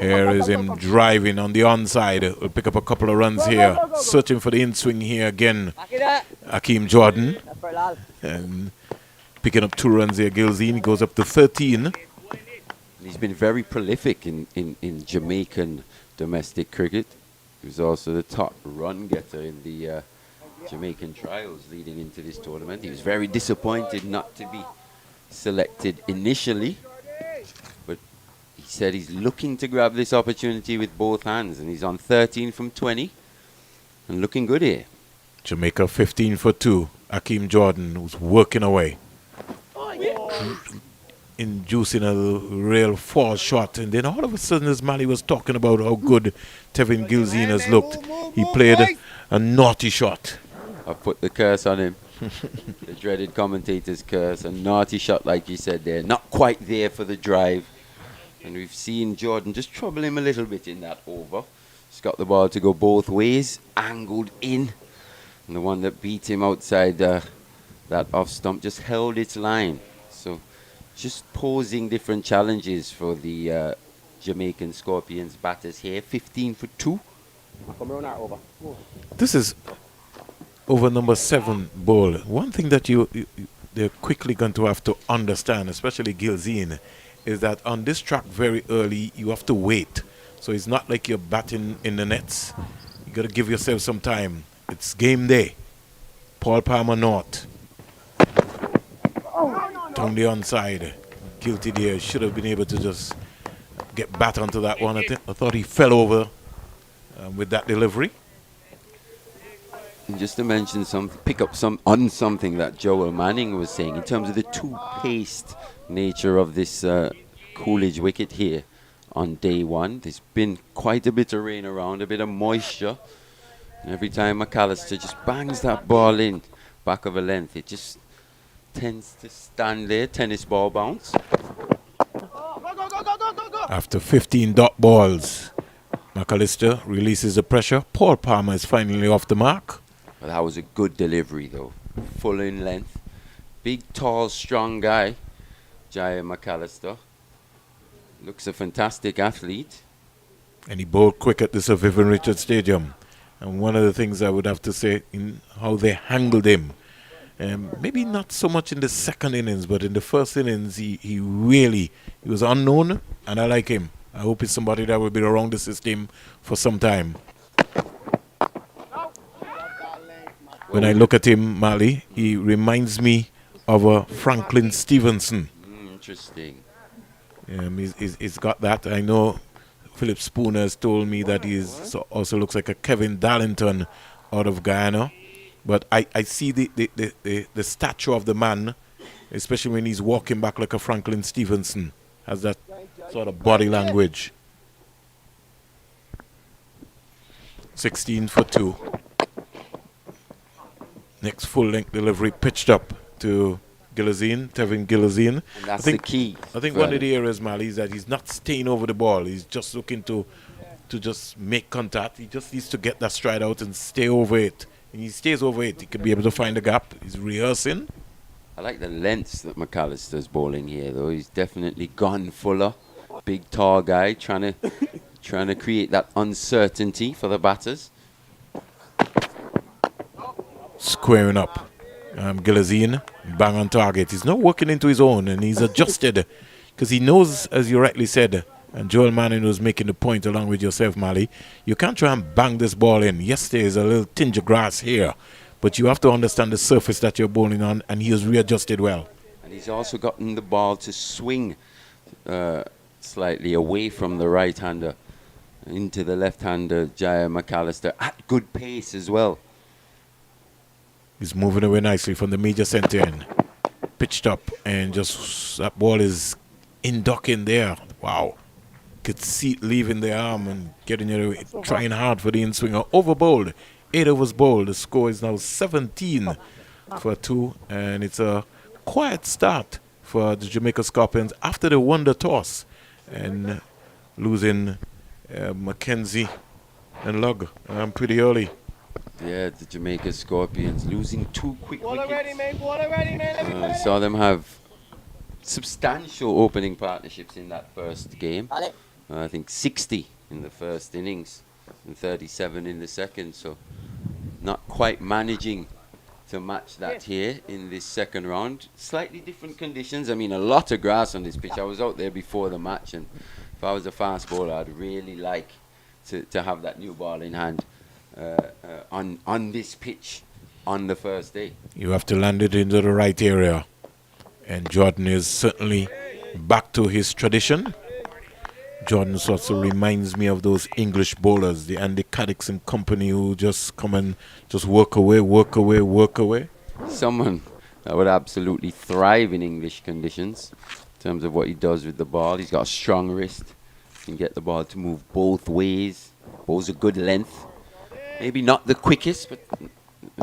Here is him driving on the onside. Will pick up a couple of runs here. Searching for the in-swing here again. Hakeem Jordan. And picking up 2 runs here. Gilzine goes up to 13. He's been very prolific in Jamaican domestic cricket. He was also the top run getter in the Jamaican trials leading into this tournament. He was very disappointed not to be selected initially, but he said he's looking to grab this opportunity with both hands, and he's on 13 from 20 and looking good here. Jamaica 15 for 2. Hakeem Jordan, who's working away, inducing a real fall shot, and then all of a sudden, as Mali was talking about how good Tevin Gilzine has looked, he played a naughty shot. I put the curse on him. The dreaded commentator's curse. A naughty shot, like you said there. Not quite there for the drive. And we've seen Jordan just trouble him a little bit in that over. He's got the ball to go both ways. Angled in. And the one that beat him outside that off stump just held its line. So just posing different challenges for the Jamaican Scorpions batters here. 15 for 2. This is over number 7 ball. One thing that they're quickly going to have to understand, especially Gilzine, is that on this track very early, you have to wait. So it's not like you're batting in the nets. You got to give yourself some time. It's game day. Paul Palmer not. On the onside. Guilty there. Should have been able to just get bat onto that one. I thought he fell over with that delivery. And just to mention pick up on something that Joel Manning was saying in terms of the two-paced nature of this Coolidge wicket here on day 1. There's been quite a bit of rain around, a bit of moisture. And every time McAllister just bangs that ball in back of a length, it just tends to stand there, tennis ball bounce. After 15 dot balls, McAllister releases the pressure. Paul Palmer is finally off the mark. Well, that was a good delivery, though. Full in length. Big, tall, strong guy, Jaya McAllister. Looks a fantastic athlete. And he bowled quick at the Sir Vivian Richards Stadium. And one of the things I would have to say in how they handled him, maybe not so much in the second innings, but in the first innings, he was unknown, and I like him. I hope it's somebody that will be around the system for some time. When I look at him, Mali, he reminds me of a Franklin Stevenson. Interesting. He's got that. I know Philip Spooner has told me that he also looks like a Kevin Darlington out of Guyana. But I see the stature of the man, especially when he's walking back like a Franklin Stevenson, has that sort of body language. 16 for 2. Next full-length delivery pitched up to Gilzine, Tevin Gilzine. And that's the key. I think one of the areas, Mali, is that he's not staying over the ball. He's just looking to just make contact. He just needs to get that stride out and stay over it. And he stays over it, he could be able to find the gap. He's rehearsing. I like the lengths that McAllister's bowling here, though. He's definitely gone fuller. Big, tall guy, trying to create that uncertainty for the batters. Squaring up. Gilzine, bang on target. He's not working into his own, and he's adjusted because he knows, as you rightly said, and Joel Manning was making the point along with yourself, Mali, you can't try and bang this ball in. Yes, there is a little tinge of grass here, but you have to understand the surface that you're bowling on, and he has readjusted well. And he's also gotten the ball to swing slightly away from the right-hander into the left-hander, Jaya McAllister, at good pace as well. He's moving away nicely from the major centre end. Pitched up, and just that ball is in ducking there. Wow. Could see it leaving the arm and getting it, trying hard for the in-swinger. Over bowled. 8 overs bowled. The score is now 17 for 2. And it's a quiet start for the Jamaica Scorpions after they won the toss and losing Mackenzie and Lug pretty early. Yeah, the Jamaica Scorpions losing 2 quick wickets. We saw them have substantial opening partnerships in that first game. I think 60 in the first innings and 37 in the second. So not quite managing to match that here in this second round. Slightly different conditions. I mean, a lot of grass on this pitch. I was out there before the match, and if I was a fast bowler, I'd really like to have that new ball in hand on this pitch on the first day. You have to land it into the right area. And Jordan is certainly back to his tradition. Jordan sort of reminds me of those English bowlers, the Andy Caddicks and company, who just come and just work away. Someone that would absolutely thrive in English conditions in terms of what he does with the ball. He's got a strong wrist. He can get the ball to move both ways. Bowls a good length. Maybe not the quickest, but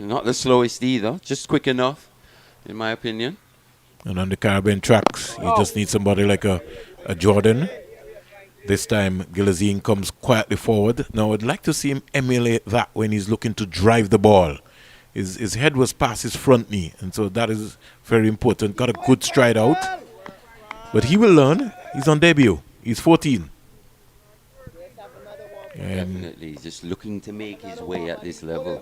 not the slowest either. Just quick enough, in my opinion. And on the Caribbean tracks, you just need somebody like a Jordan. This time, Gilazine comes quietly forward. Now, I'd like to see him emulate that when he's looking to drive the ball. His head was past his front knee, and so that is very important. Got a good stride out. But he will learn. He's on debut. He's 14. And definitely, he's just looking to make his way at this level.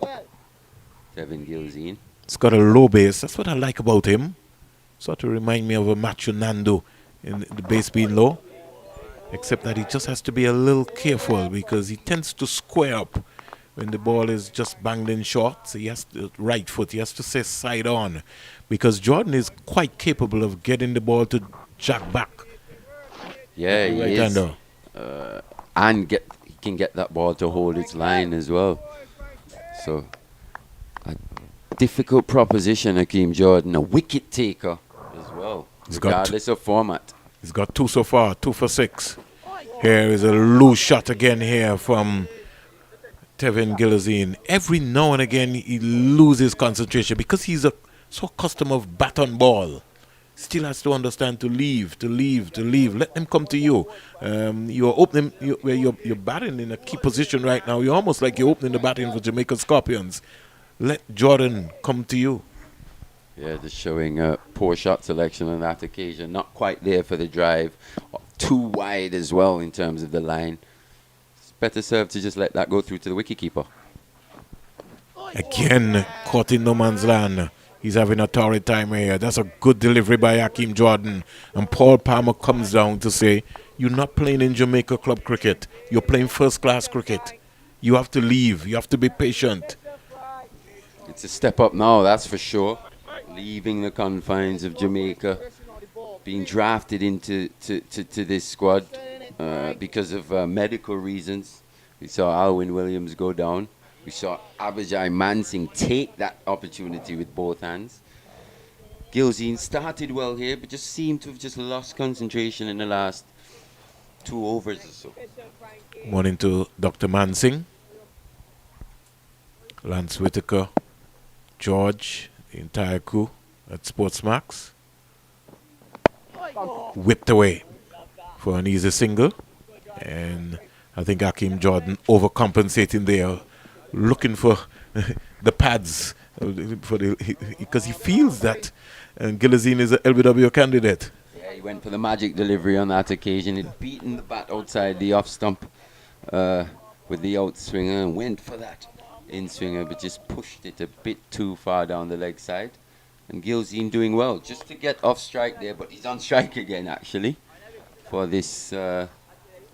Kevin Gilazine. It's got a low base. That's what I like about him. Sort of remind me of a Macho Nando in the base being low. Except that he just has to be a little careful because he tends to square up when the ball is just banged in short. So he has to, right foot, he has to say side on. Because Jordan is quite capable of getting the ball to jack back. Yeah, he right is. hander. And he can get that ball to hold its line as well. So, a difficult proposition, Hakeem Jordan. A wicket taker as well, regardless of format. He's got 2 so far, 2 for 6. Here is a loose shot again here from Tevin Gilazine. Every now and again he loses concentration because he's so accustomed of bat on ball. Still has to understand to leave. Let them come to you. You're opening, you're batting in a key position right now. You're almost like you're opening the batting for Jamaica Scorpions. Let Jordan come to you. Yeah, just showing poor shot selection on that occasion. Not quite there for the drive. Too wide as well in terms of the line. It's better served to just let that go through to the wicketkeeper. Again, caught in no man's land. He's having a torrid time here. That's a good delivery by Hakeem Jordan. And Paul Palmer comes down to say, you're not playing in Jamaica club cricket. You're playing first-class cricket. You have to leave. You have to be patient. It's a step up now, that's for sure. Leaving the confines of Jamaica, being drafted into to this squad because of medical reasons. We saw Alwyn Williams go down. We saw Abijay Mansingh take that opportunity with both hands. Gilazine started well here, but just seemed to have just lost concentration in the last 2 overs or so. Morning to Dr. Mansingh, Lance Whitaker, George, the entire crew at Sportsmax. Whipped away for an easy single. And I think Hakeem Jordan overcompensating there, looking for the pads because he feels that Gilazine is an LBW candidate. Yeah, he went for the magic delivery on that occasion. He'd beaten the bat outside the off stump with the outswinger and went for that in-swinger, but just pushed it a bit too far down the leg side. And Gilazine doing well, just to get off strike there, but he's on strike again actually for this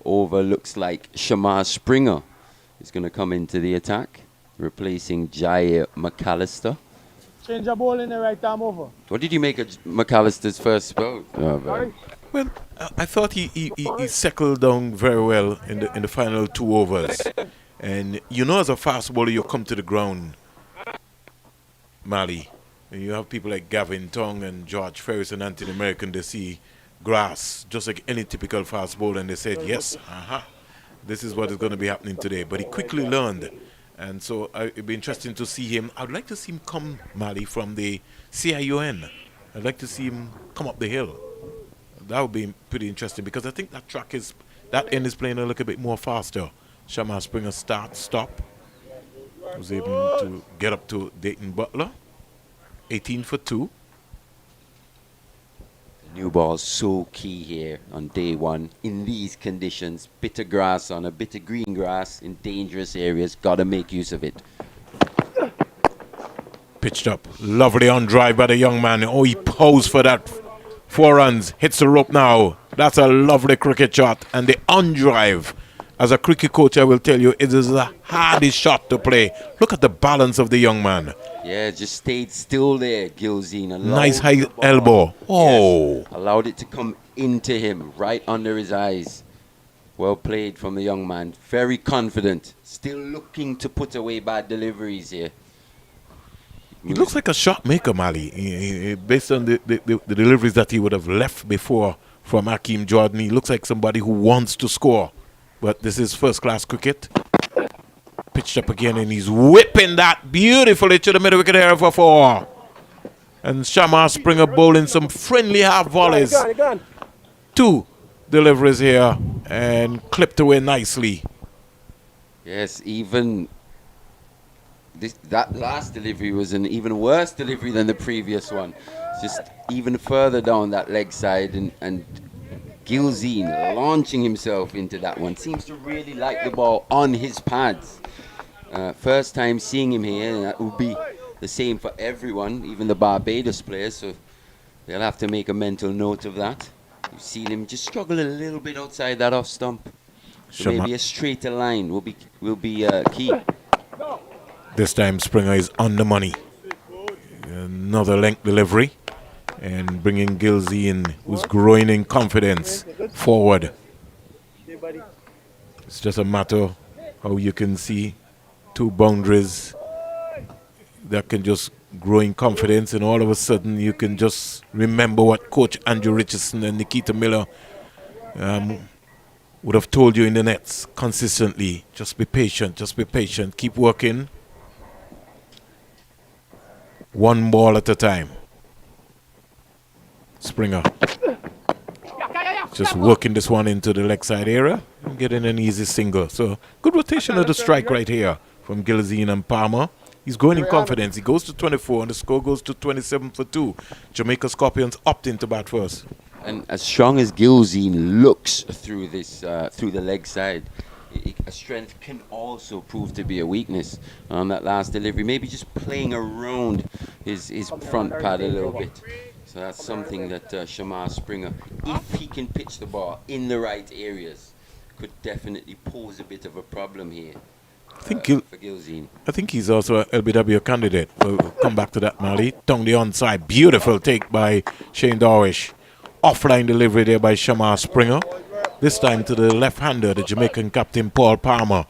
over. Looks like Shamar Springer is going to come into the attack, replacing Jair McAllister. Change the ball in the right arm over. What did you make of McAllister's first spell? Well, I thought he settled down very well in the final 2 overs. And you know, as a fast bowler, you come to the ground, Mali. And you have people like Gavin Tong and George Ferris and Anthony American. They see grass, just like any typical fast bowler, and they said, yes, this is what is going to be happening today. But he quickly learned, and so it'd be interesting to see him. I'd like to see him come, Mali, from the CIUN. I'd like to see him come up the hill. That would be pretty interesting because I think that end is playing a little bit more faster. Shamar Springer stop. Was able to get up to Dayton Butler. 18 for 2. The new ball's so key here on day one. In these conditions, bit of grass on a bit of green grass in dangerous areas. Got to make use of it. Pitched up. Lovely on drive by the young man. Oh, he posed for that. 4 runs. Hits the rope now. That's a lovely cricket shot. And the on drive. As a cricket coach, I will tell you, it is the hardest shot to play. Look at the balance of the young man. Yeah, just stayed still there, Gilzine. Nice high elbow. Oh. Yes, allowed it to come into him, right under his eyes. Well played from the young man. Very confident. Still looking to put away bad deliveries here. He looks like a shot maker, Mali. Based on the deliveries that he would have left before from Hakeem Jordan, he looks like somebody who wants to score. But this is first-class cricket. Pitched up again, and he's whipping that beautifully to the middle wicket area for 4. And Shamar Springer bowling some friendly half volleys. 2 deliveries here, and clipped away nicely. Yes, even that last delivery was an even worse delivery than the previous one. Just even further down that leg side, and Gilzine launching himself into that one. Seems to really like the ball on his pads. First time seeing him here, and that will be the same for everyone, even the Barbados players, so they'll have to make a mental note of that. You've seen him just struggle a little bit outside that off stump. So maybe a straighter line will be key. This time Springer is on the money. Another length delivery. And bringing Gilzine, who's growing in confidence, forward. It's just a matter how you can see 2 boundaries that can just grow in confidence, and all of a sudden you can just remember what Coach Andrew Richardson and Nikita Miller would have told you in the nets consistently. Just be patient, keep working. 1 ball at a time. Springer just working this one into the leg side area and getting an easy single. So good rotation of the strike right here from Gilzine and Palmer. He's going in confidence. He goes to 24 and the score goes to 27 for 2. Jamaica Scorpions opt into bat first. And as strong as Gilzine looks through this through the leg side, a strength can also prove to be a weakness on that last delivery. Maybe just playing around his front pad a little bit. So that's something that Shamar Springer, if he can pitch the ball in the right areas, could definitely pose a bit of a problem here for Gilzine. I think he's also an LBW candidate. We'll come back to that, Mali. Tongue the onside. Beautiful take by Shane Darwish. Offline delivery there by Shamar Springer. This time to the left-hander, the Jamaican captain Paul Palmer.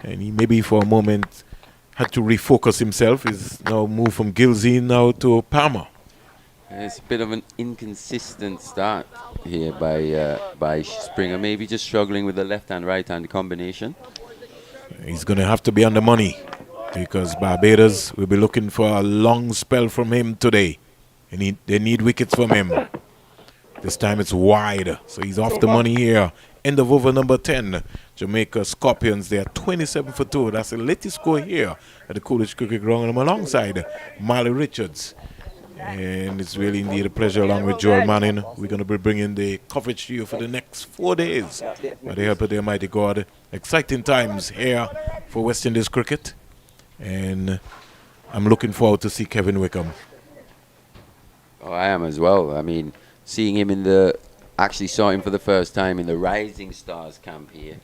And he maybe for a moment had to refocus himself. He's now moved from Gilzine now to Palmer. It's a bit of an inconsistent start here by Springer. Maybe just struggling with the left-hand, right-hand combination. He's going to have to be on the money because Barbados will be looking for a long spell from him today. They need wickets from him. This time it's wide, so he's off the money here. End of over number 10. Jamaica Scorpions, they are 27 for 2. That's the latest score here at the Coolidge Cricket Ground. I'm alongside Marley Richards. And it's really indeed a pleasure along with Joel Manning. We're going to be bringing the coverage to you for the next 4 days. By the help of the Almighty God. Exciting times here for West Indies cricket. And I'm looking forward to see Kevin Wickham. Oh, I am as well. I mean, seeing him actually saw him for the first time in the Rising Stars camp here.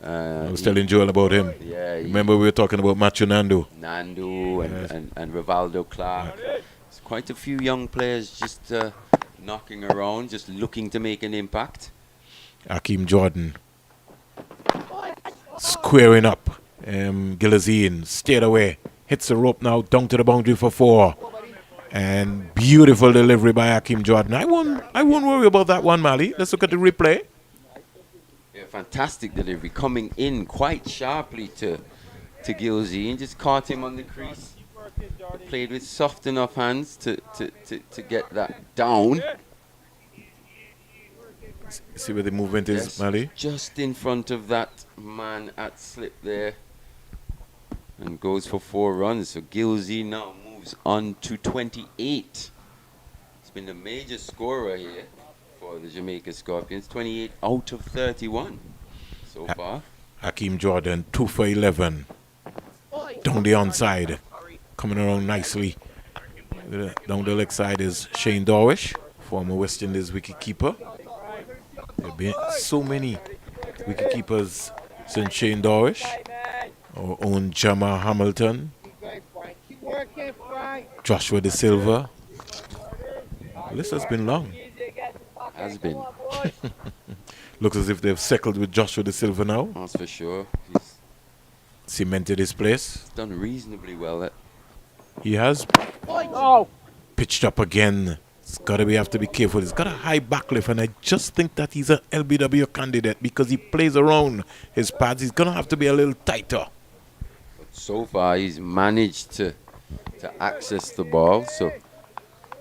I was telling Joel about him. Yeah. Remember we were talking about Matthew Nandu. And Rivaldo Clark. Quite a few young players just knocking around, just looking to make an impact. Hakeem Jordan squaring up. Gilzine stayed away. Hits the rope now, down to the boundary for 4. And beautiful delivery by Hakeem Jordan. I won't worry about that one, Mali. Let's look at the replay. Yeah, fantastic delivery, coming in quite sharply to Gilsey and just caught him on the crease. Played with soft enough hands to get that down. See where the movement is, Yes, Mali? just in front of that man at slip there. And goes for 4 runs. So Gilsey now moves on to 28. He's been a major scorer here for the Jamaica Scorpions. 28 out of 31 so far. Hakeem Jordan, 2 for 11. Down the onside. Coming around nicely. Down the leg side is Shane Darwish, former West Indies wicketkeeper. There have been so many wicketkeepers since Shane Darwish. Our own Jamal Hamilton. Joshua De Silva. The list has been long. Has been. Looks as if they've settled with Joshua De Silva now. That's for sure. He's Cemented his place. done reasonably well. He has pitched up again. Have to be careful. He's got a high backlift, and I just think that he's an LBW candidate because he plays around his pads. He's gonna have to be a little tighter. So far, he's managed to access the ball. So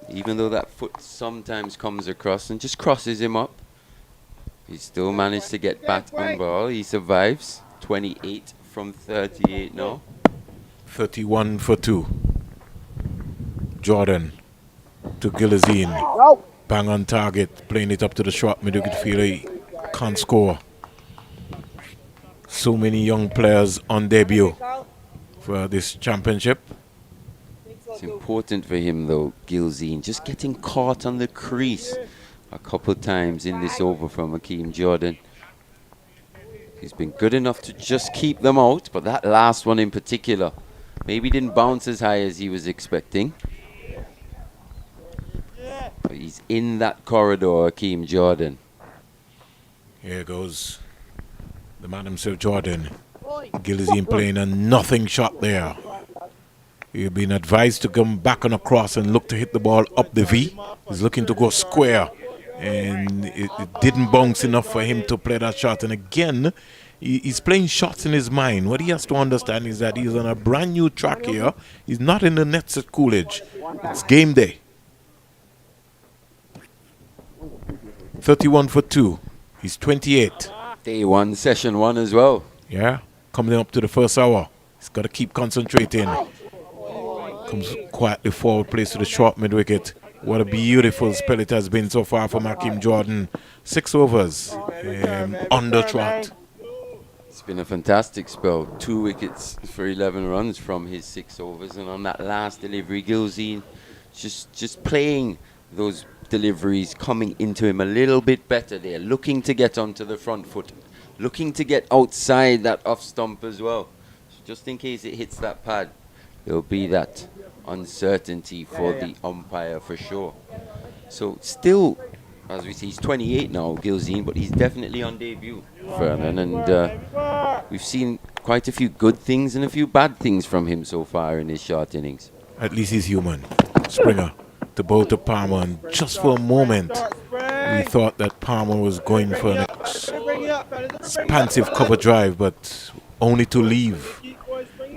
even though that foot sometimes comes across and just crosses him up, he still managed to get bat on ball. He survives. 28 from 38 now. 31 for 2. Jordan to Gilazine. Bang on target. Playing it up to the short mid wicket fielder. He can't score. So many young players on debut for this championship. It's important for him, though, Gilzine, just getting caught on the crease a couple times in this over from Hakeem Jordan. He's been good enough to just keep them out, but that last one in particular maybe didn't bounce as high as he was expecting. But he's in that corridor, Hakeem Jordan. Here goes the man himself, Jordan. Gilazine playing a nothing shot there. He's been advised to come back on a cross and look to hit the ball up the V. He's looking to go square, and it didn't bounce enough for him to play that shot. And again, he's playing shots in his mind. What he has to understand is that he's on a brand new track here. He's not in the nets at Coolidge. It's game day. 31 for 2. He's 28. Day 1, session 1 as well. Yeah, coming up to the first hour. He's got to keep concentrating. Comes quietly forward, plays to the short mid wicket. What a beautiful spell it has been so far from Hakeem Jordan. 6 overs on the trot. It's been a fantastic spell. 2 wickets for 11 runs from his 6 overs. And on that last delivery, Gilzine just playing those deliveries, coming into him a little bit better there. Looking to get onto the front foot. Looking to get outside that off stump as well. So just in case it hits that pad, there'll be that uncertainty for the umpire for sure. So still, as we see, he's 28 now, Gilzine, but he's definitely on debut, Vernon. And we've seen quite a few good things and a few bad things from him so far in his short innings. At least he's human. Springer to bowl to Palmer, and just for a moment we thought that Palmer was going for an expansive cover drive, but only to leave.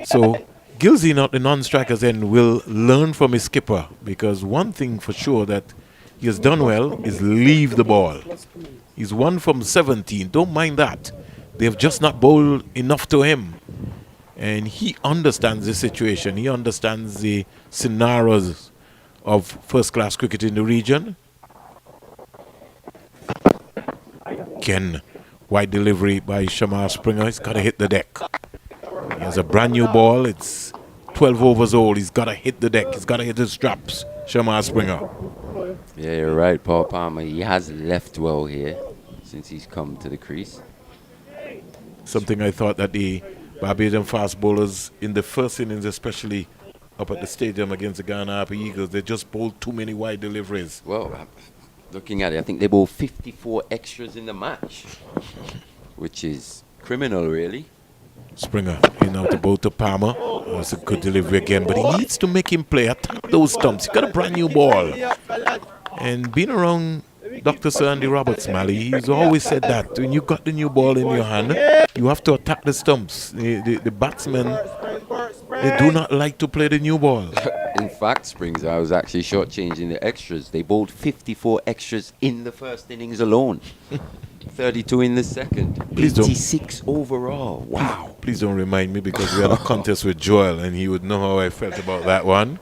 So Gilsey, not the non-strikers, then will learn from his skipper, because one thing for sure that he has done well is leave the ball. He's 1 from 17. Don't mind that. They've just not bowled enough to him. And he understands the situation. He understands the scenarios of first-class cricket in the region. Again, wide delivery by Shamar Springer. He's got to hit the deck. He has a brand new ball. It's 12 overs old. He's got to hit the deck. He's got to hit his straps. Shamar Springer. Yeah, you're right, Paul Palmer. He has left well here since he's come to the crease. Something I thought that the Barbadian fast bowlers in the first innings, especially up at the stadium against the Ghana Happy Eagles, they just bowled too many wide deliveries. Well, looking at it, I think they bowled 54 extras in the match, which is criminal, really. Springer in out about to Palmer. That's a good delivery again, but he needs to make him play. Attack those stumps. He got a brand new ball. And being around Dr. Sir Andy Roberts, Mally, he's always said that when you got the new ball in your hand, you have to attack the stumps. The batsmen, they do not like to play the new ball. In fact, Springs, I was actually shortchanging the extras. They bowled 54 extras in the first innings alone. 32 in the second. Please don't. 86 overall. Wow. Please don't remind me, because we had a contest with Joel and he would know how I felt about that one.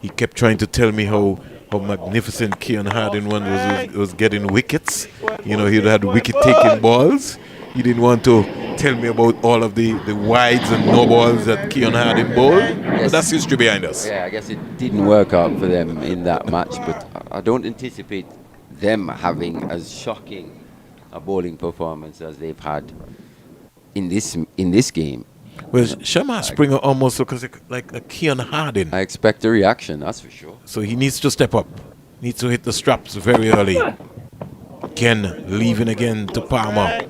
He kept trying to tell me how magnificent Kean Harding was getting wickets. You know, he had wicket-taking balls. He didn't want to tell me about all of the wides and no balls that Kean Harding bowled. Yes. But that's history behind us. Yeah, I guess it didn't work out for them in that match, but I don't anticipate them having as shocking a bowling performance as they've had in this game. Well, Shamar Springer almost looks like a Kean Harding. I expect a reaction, that's for sure. So he needs to step up. Needs to hit the straps very early. Again, leaving again to Palmer.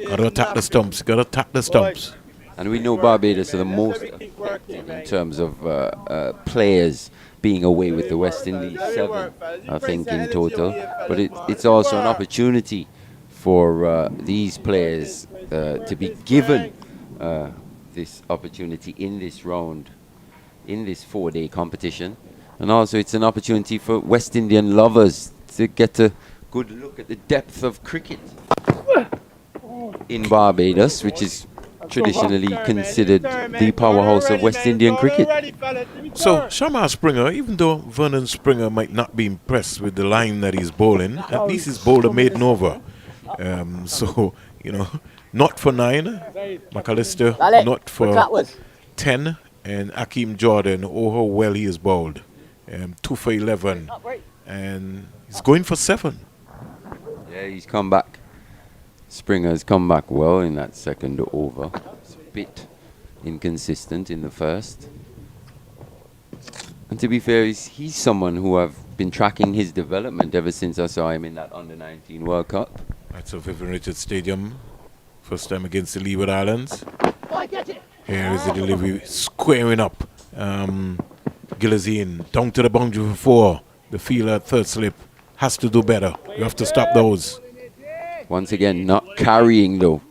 Got to attack the stumps. Got to attack the stumps. And we know Barbados are the most affected in terms of players being away with the West Indies, 7, I think, in total. But it's also an opportunity for these players to be given this opportunity in this round, in this 4-day competition. And also it's an opportunity for West Indian lovers to get a good look at the depth of cricket in Barbados, which is traditionally considered the powerhouse of West Indian cricket. So, Shamar Springer, even though Vernon Springer might not be impressed with the line that he's bowling, at least he's bowled a maiden over. So, you know, not for 9, McAllister, not for 10, and Akeem Jordan, oh how well he is bowled. 2 for 11, and he's going for 7. Yeah, he's come back. Springer's come back well in that second over. It's a bit inconsistent in the first. And to be fair, he's someone who I've been tracking his development ever since I saw him in that Under-19 World Cup. That's at Vivian Richards Stadium. First time against the Leeward Islands. Here is the delivery, squaring up. Gilazine down to the boundary for 4. The fielder at third slip has to do better. You have to stop those. Once again, not carrying though.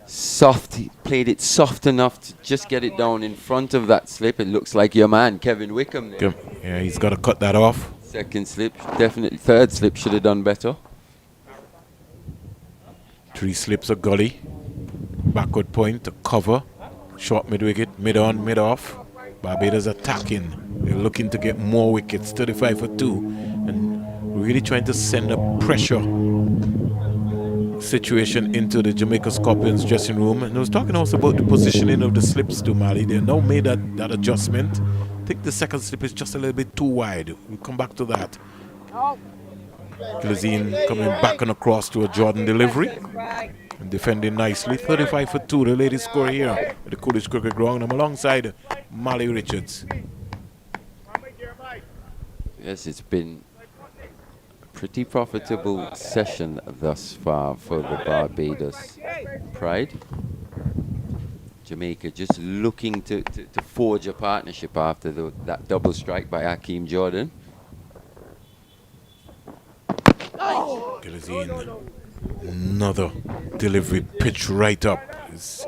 Soft, he played it soft enough to just get it down in front of that slip. It looks like your man, Kevin Wickham there. Yeah, he's got to cut that off. Second slip, definitely. Third slip should have done better. 3 slips of gully. Backward point to cover. Short mid-wicket, mid-on, mid-off. Barbados attacking. They're looking to get more wickets, 35 for 2. And really trying to send a pressure situation into the Jamaica Scorpions dressing room. And I was talking also about the positioning of the slips to Mali. They now made that adjustment. I think the second slip is just a little bit too wide. We'll come back to that. Gilazine coming back and across to a Jordan delivery. And defending nicely. 35 for 2, the latest score here at the Coolidge Cricket Ground. I'm alongside Mali Richards. Yes, it's been a pretty profitable session thus far for the Barbados Pride. Jamaica just looking to forge a partnership after that double strike by Akeem Jordan. Gilazine, another delivery pitch right up. His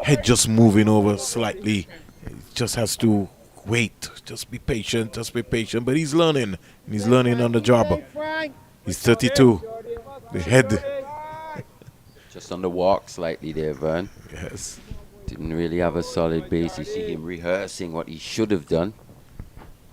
head just moving over slightly. He just has to wait. Just be patient. But he's learning. And he's learning on the job. He's 32. The head. Just on the walk slightly there, Vern. Yes. Didn't really have a solid base. You see him rehearsing what he should have done.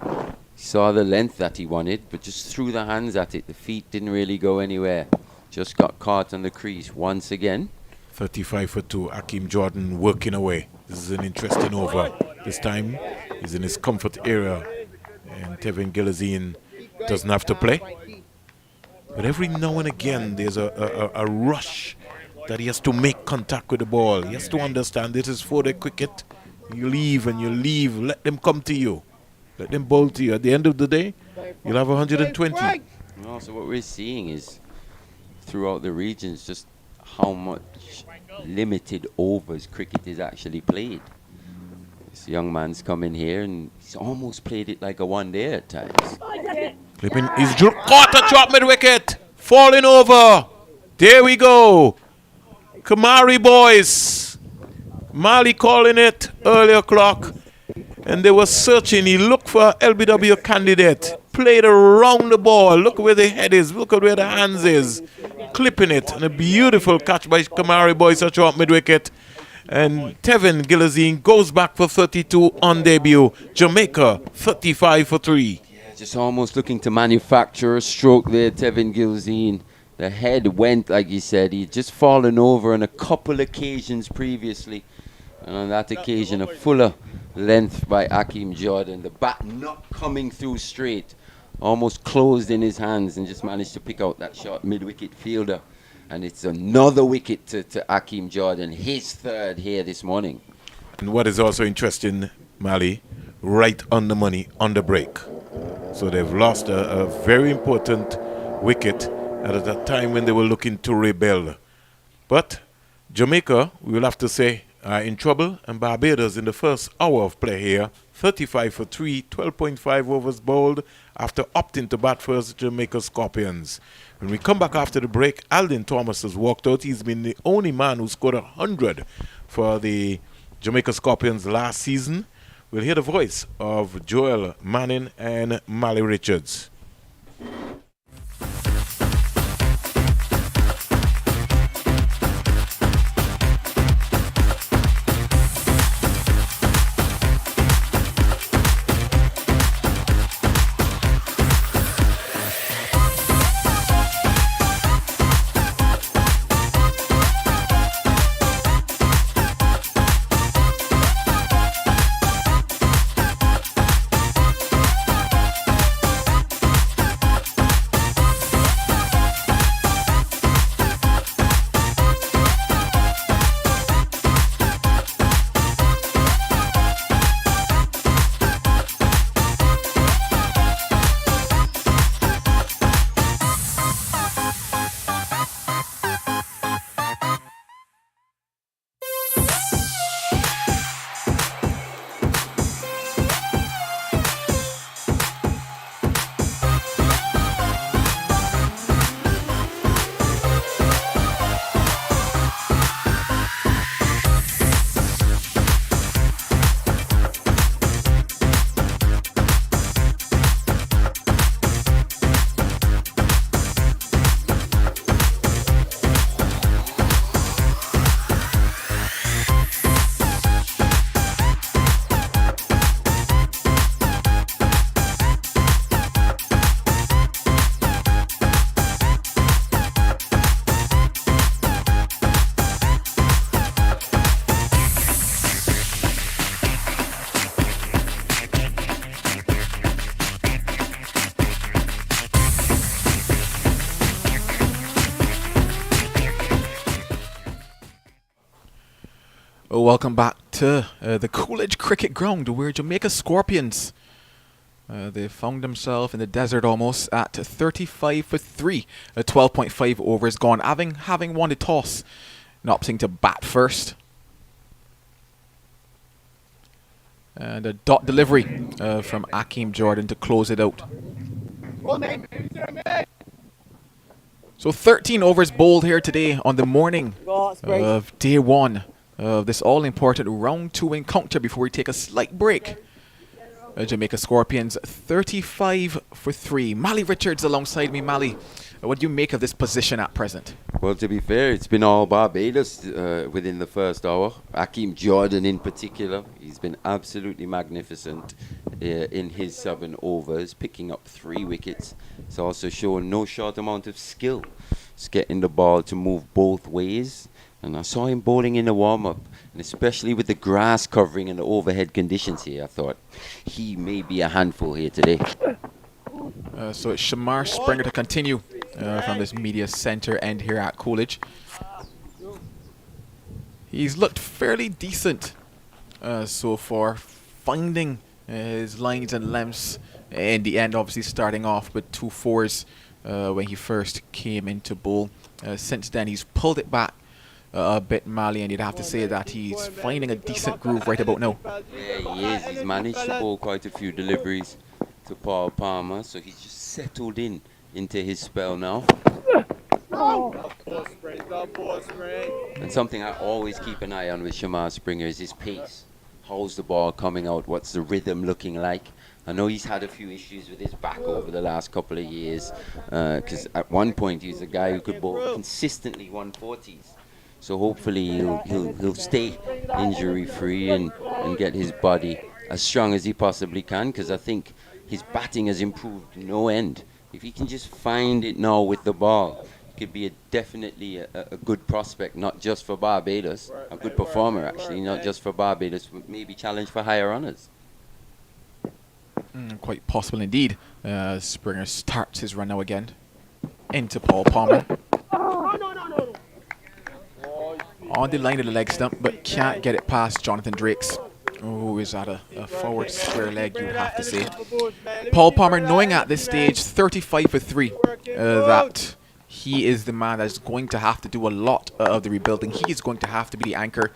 He saw the length that he wanted, but just threw the hands at it. The feet didn't really go anywhere. Just got caught on the crease once again. 35 for 2. Akeem Jordan working away. This is an interesting over. This time he's in his comfort area. And Tevin Gilazine doesn't have to play. But every now and again there's a rush that he has to make contact with the ball. He has to understand this is 4-day cricket. You leave and you leave. Let them come to you. Let them bowl to you. At the end of the day, you'll have 120. So what we're seeing is throughout the regions just how much limited overs cricket is actually played. This young man's come in here and he's almost played it like a one-day at times. Clipping is caught a drop mid wicket. Falling over. There we go. Kamari boys. Mali calling it early o'clock. And they were searching. He looked for LBW candidate. Played around the ball. Look where the head is. Look at where the hands is. Clipping it. And a beautiful catch by Kamari boys a drop mid wicket. And Tevin Gilazine goes back for 32 on debut. Jamaica 35 for 3. Just almost looking to manufacture a stroke there, Tevin Gilzine. The head went, like he said. He'd just fallen over on a couple occasions previously. And on that occasion, a fuller length by Akeem Jordan. The bat not coming through straight. Almost closed in his hands and just managed to pick out that short mid-wicket fielder. And it's another wicket to Akeem Jordan, his third here this morning. And what is also interesting, Mali, right on the money on the break. So they've lost a very important wicket at a time when they were looking to rebuild. But Jamaica, we will have to say, are in trouble. And Barbados in the first hour of play here, 35 for 3, 12.5 overs bowled after opting to bat first Jamaica Scorpions. When we come back after the break, Alden Thomas has walked out. He's been the only man who scored 100 for the Jamaica Scorpions last season. We'll hear the voice of Joel Manning and Mali Richards. Welcome back to the Coolidge Cricket Ground, where Jamaica Scorpions, they found themselves in the desert almost at 35 for 3, 12.5 overs gone, having won the toss and opting to bat first. And a dot delivery from Akeem Jordan to close it out. So 13 overs bowled here today on the morning of day one of this all-important round 2 encounter before we take a slight break. Jamaica Scorpions 35 for 3. Mali Richards alongside me. Mali, what do you make of this position at present? Well, to be fair, it's been all Barbados within the first hour. Akeem Jordan in particular, he's been absolutely magnificent in his 7 overs, picking up 3 wickets. He's also shown no short amount of skill. He's getting the ball to move both ways. And I saw him bowling in the warm-up, and especially with the grass covering and the overhead conditions here, I thought he may be a handful here today. So it's Shamar Springer to continue from this media center end here at Coolidge. He's looked fairly decent so far, finding his lines and lengths in the end, obviously starting off with 2 4s when he first came into bowl. Since then, he's pulled it back a bit, Mali, and you'd have to say that he's finding a decent groove right about now. Yeah, he is. He's managed to bowl quite a few deliveries to Paul Palmer, so he's just settled into his spell now. And something I always keep an eye on with Shamar Springer is his pace. How's the ball coming out? What's the rhythm looking like? I know he's had a few issues with his back over the last couple of years, because at one point he was a guy who could bowl consistently 140s. So hopefully he'll stay injury free and get his body as strong as he possibly can, because I think his batting has improved no end. If he can just find it now with the ball, he could be definitely a good prospect, not just for Barbados, a good performer actually, not just for Barbados, but maybe challenge for higher honours. Quite possible indeed. Springer starts his run now again into Paul Palmer. On the line of the leg stump, but can't get it past Jonathan Drakes. Oh, is that a forward square leg, you'd have to say. Paul Palmer knowing at this stage, 35 for 3, that he is the man that's going to have to do a lot of the rebuilding. He is going to have to be the anchor,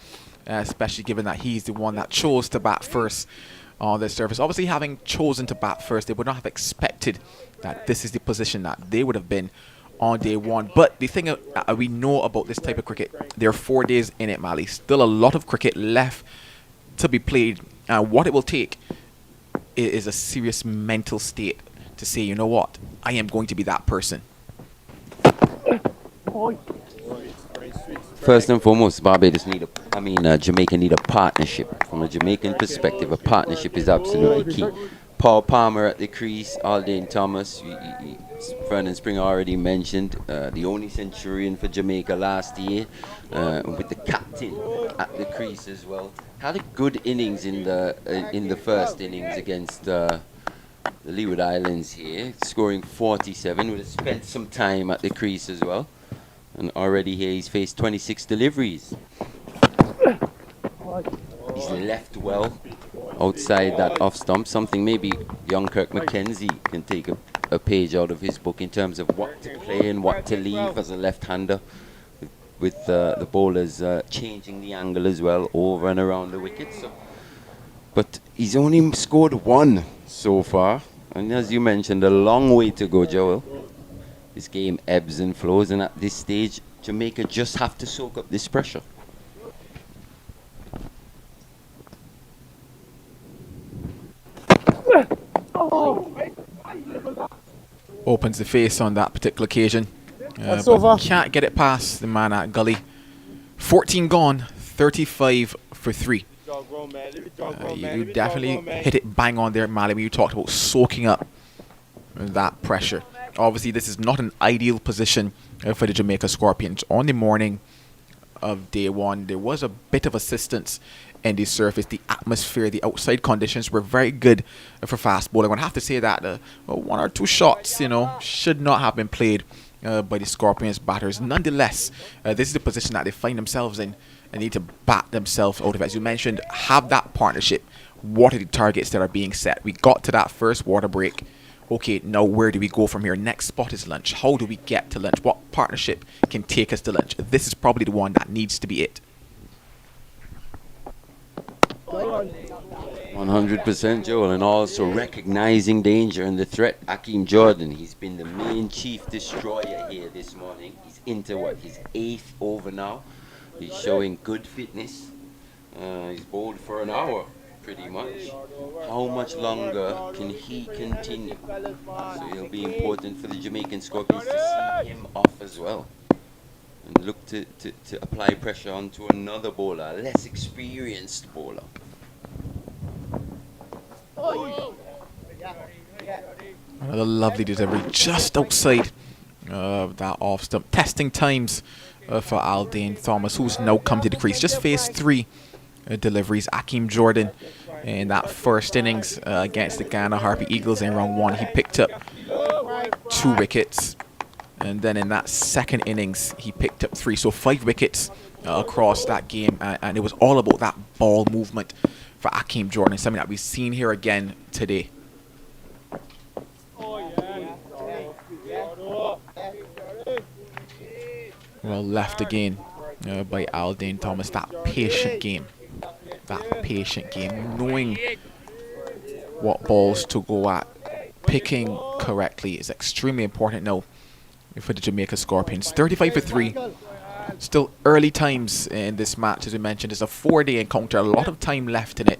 especially given that he's the one that chose to bat first on this surface. Obviously, having chosen to bat first, they would not have expected that this is the position that they would have been on day one. But the thing we know about this type of cricket, there are 4 days in it, Mali. Still a lot of cricket left to be played. What it will take is a serious mental state to say, you know what, I am going to be that person. First and foremost, Jamaica need a partnership. From a Jamaican perspective, a partnership is absolutely key. Paul Palmer at the crease, Aldane Thomas, Vernon Springer already mentioned, the only centurion for Jamaica last year, with the captain at the crease as well. Had a good innings in the first innings against the Leeward Islands here, scoring 47. Would have spent some time at the crease as well. And already here he's faced 26 deliveries. He's left well outside that off stump, something maybe young Kirk McKenzie can take a page out of his book in terms of what to play and what to leave as a left-hander, with the bowlers changing the angle as well over and around the wicket. So, but he's only scored 1 so far, and as you mentioned, a long way to go, Joel. This game ebbs and flows, and at this stage, Jamaica just have to soak up this pressure. Opens the face on that particular occasion. But can't get it past the man at gully. 14 gone, 35 for 3. You definitely hit it bang on there, Mali, when you talked about soaking up that pressure. Obviously, this is not an ideal position for the Jamaica Scorpions. On the morning of day one, there was a bit of assistance in the surface. The atmosphere, the outside conditions were very good for fast bowling. I would have to say that 1 or 2 shots, should not have been played by the Scorpions batters. Nonetheless, this is the position that they find themselves in and need to bat themselves out of it. As you mentioned, have that partnership. What are the targets that are being set? We got to that first water break. Okay, now where do we go from here? Next spot is lunch. How do we get to lunch? What partnership can take us to lunch? This is probably the one that needs to be it. 100%, Joel, and also recognizing danger and the threat. Akeem Jordan, he's been the main chief destroyer here this morning. He's into his 8th over now. He's showing good fitness. He's bowled for an hour, pretty much. How much longer can he continue? So it'll be important for the Jamaican Scorpions to see him off as well, and look to apply pressure onto another bowler, a less experienced bowler. Another lovely delivery just outside that off stump. Testing times for Aldane Thomas, who's now come to the crease. Just faced 3 deliveries. Akeem Jordan in that first innings against the Ghana Harpy Eagles in round 1, he picked up 2 wickets. And then in that second innings, he picked up 3. So 5 wickets across that game. And it was all about that ball movement for Akeem Jordan, something that we've seen here again today. Well, left again by Aldane Thomas. That patient game. That patient game. Knowing what balls to go at. Picking correctly is extremely important now for the Jamaica Scorpions. 35 for 3. Still early times in this match, as we mentioned. It's a 4-day encounter. A lot of time left in it.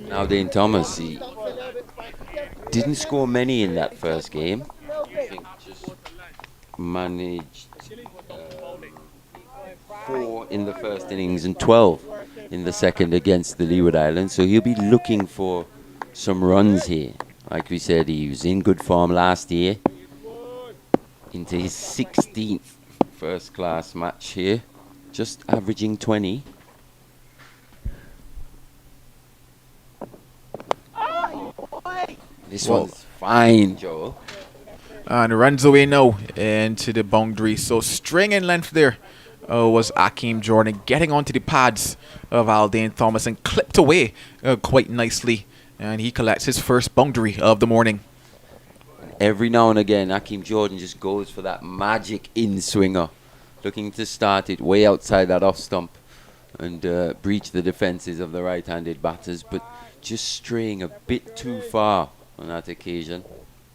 Now Dane Thomas, he didn't score many in that first game. I think just managed 4 in the first innings and 12 in the second against the Leeward Islands. So he'll be looking for some runs here. Like we said, he was in good form last year. Into his 16th first class match here. Just averaging 20. This one's fine, Joel. And runs away now into the boundary. So string in length there was Akeem Jordan getting onto the pads of Aldane Thomas and clipped away quite nicely. And he collects his first boundary of the morning. Every now and again, Akeem Jordan just goes for that magic in-swinger. Looking to start it way outside that off stump and breach the defenses of the right-handed batters. But just straying a bit too far on that occasion.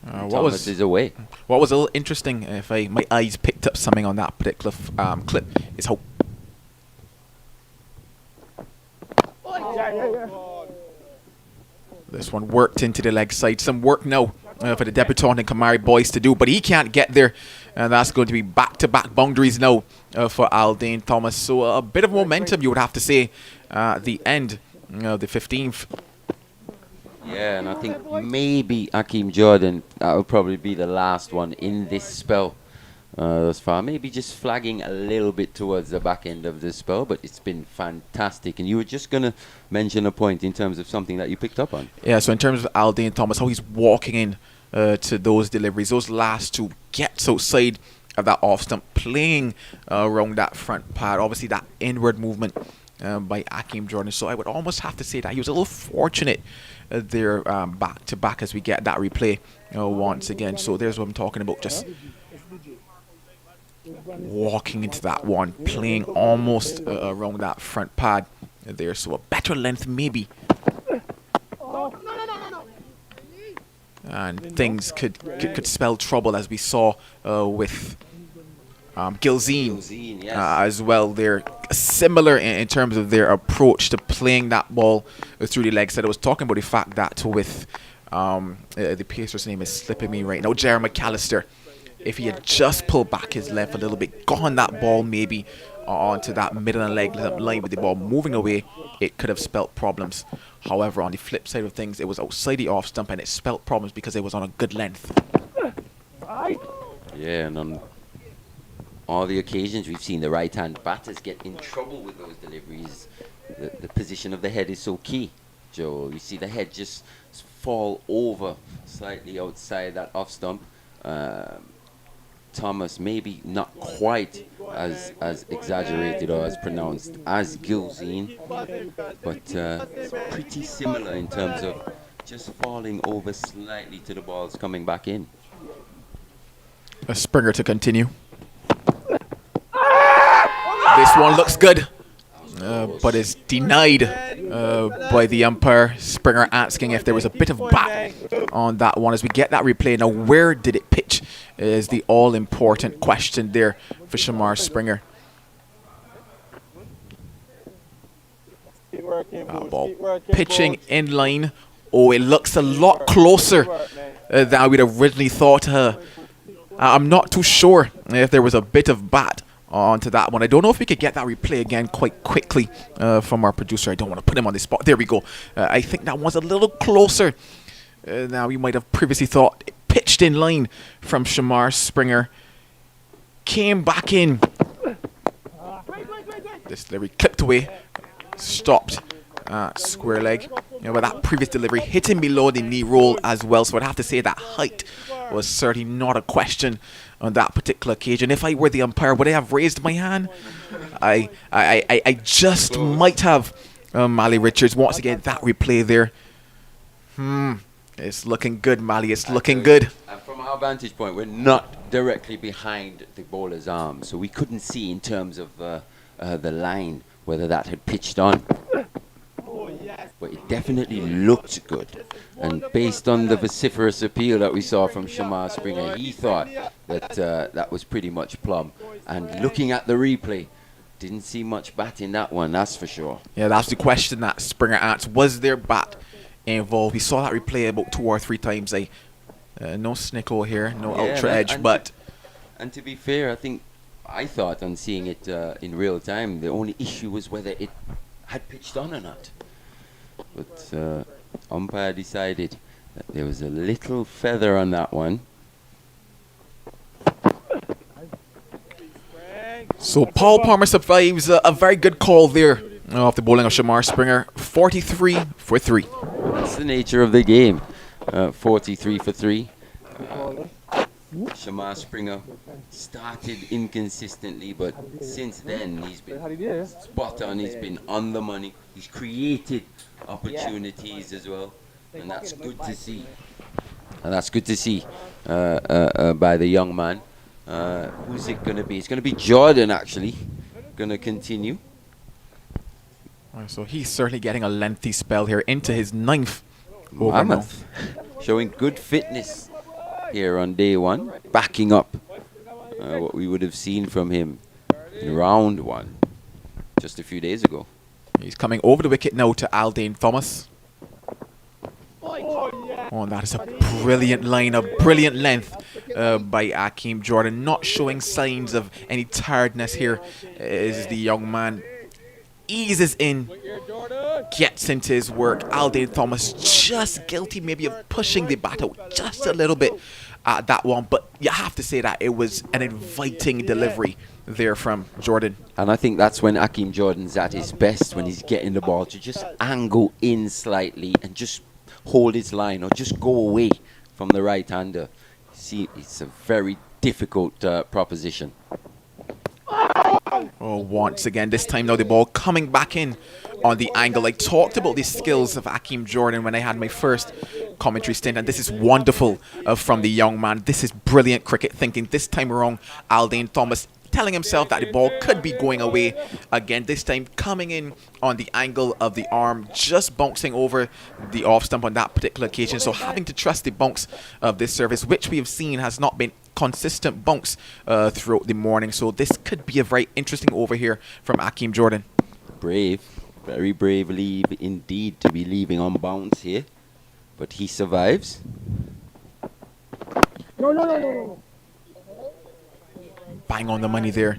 Thomas is away. What was a little interesting, if my eyes picked up something on that particular clip, is how this one worked into the leg side. Some work now for the debutant and Kamari boys to do, but he can't get there, and that's going to be back-to-back boundaries now for Aldane Thomas. So a bit of momentum, you would have to say, at the end of the 15th. Yeah, and I think maybe Akeem Jordan, that will probably be the last one in this spell thus far. Maybe just flagging a little bit towards the back end of the spell, but it's been fantastic. And you were just going to mention a point in terms of something that you picked up on. Yeah, so in terms of Aldane Thomas, how he's walking in to those deliveries, those last two gets outside of that off stump, playing around that front pad. Obviously, that inward movement by Akeem Jordan. So I would almost have to say that he was a little fortunate there back to back as we get that replay once again. So there's what I'm talking about, just walking into that one, playing almost around that front pad there. So a better length maybe. And things could spell trouble, as we saw with Gilzine yes. As well. They're similar in terms of their approach to playing that ball through the legs. I was talking about the fact that with the Pacer's name is slipping me right now, Jerry McAllister, if he had just pulled back his left a little bit, gone that ball maybe onto that middle and leg line with the ball moving away, it could have spelt problems. However, on the flip side of things, it was outside the off stump and it spelt problems because it was on a good length. Yeah, and on all the occasions we've seen the right-hand batters get in trouble with those deliveries. The position of the head is so key, Joel. You see the head just fall over slightly outside that off stump. Thomas maybe not quite as exaggerated or as pronounced as Gilzine, but pretty similar in terms of just falling over slightly to the balls coming back in. A Springer to continue. This one looks good, but is denied by the umpire. Springer asking if there was a bit of bat on that one as we get that replay. Now, where did it pitch is the all-important question there for Shamar Springer. Ball pitching in line. Oh, it looks a lot closer than we'd originally thought. I'm not too sure if there was a bit of bat onto that one. I don't know if we could get that replay again quite quickly from our producer. I don't want to put him on the spot. There we go. I think that was a little closer than we might have previously thought. It pitched in line from Shamar Springer. Came back in. This delivery clipped away. Stopped. Square leg. But that previous delivery hit him below the knee roll as well. So I'd have to say that height was certainly not a question on that particular occasion. If I were the umpire, would I have raised my hand? I just might have. Mally Richards, once again, that replay there. It's looking good, Mali. It's looking good. And from our vantage point, we're not directly behind the bowler's arm, so we couldn't see in terms of the line whether that had pitched on. But it definitely looked good. And based on the vociferous appeal that we saw from Shamar Springer, he thought that that was pretty much plumb. And looking at the replay, didn't see much bat in that one, that's for sure. Yeah, that's the question that Springer asked. Was there bat involved? We saw that replay about 2 or 3 times. No snickle here, no ultra edge, but... And to be fair, I thought on seeing it in real time, the only issue was whether it had pitched on or not. But umpire decided that there was a little feather on that one. So Paul Palmer survives a very good call there off the bowling of Shamar Springer. 43 for 3. That's the nature of the game. 43 for 3. Shamar Springer started inconsistently, but since then he's been spot on. He's been on the money. He's created opportunities as well, and that's good to see. And that's good to see by the young man. Who's it going to be? It's going to be Jordan, actually. Going to continue. So he's certainly getting a lengthy spell here into his 9th over now. Mammoth, showing good fitness here on day 1, backing up what we would have seen from him in round 1 just a few days ago. He's coming over the wicket now to Aldane Thomas. Oh, that is a brilliant line, a brilliant length by Akeem Jordan. Not showing signs of any tiredness here is the young man. Eases in, gets into his work. Aldane Thomas just guilty maybe of pushing the bat out just a little bit at that one, but you have to say that it was an inviting delivery there from Jordan. And I think that's when Akeem Jordan's at his best, when he's getting the ball to just angle in slightly and just hold his line or just go away from the right-hander. See, it's a very difficult proposition. Oh, once again, this time now the ball coming back in on the angle. I talked about the skills of Akeem Jordan when I had my first commentary stint, and this is wonderful from the young man. This is brilliant cricket thinking. This time around, Aldane Thomas telling himself that the ball could be going away again. This time coming in on the angle of the arm, just bouncing over the off stump on that particular occasion. So having to trust the bounce of this service, which we have seen has not been consistent bounce throughout the morning. So this could be a very interesting over here from Akeem Jordan. Brave, very brave leave indeed to be leaving on bounce here, but he survives. No. Bang on the money there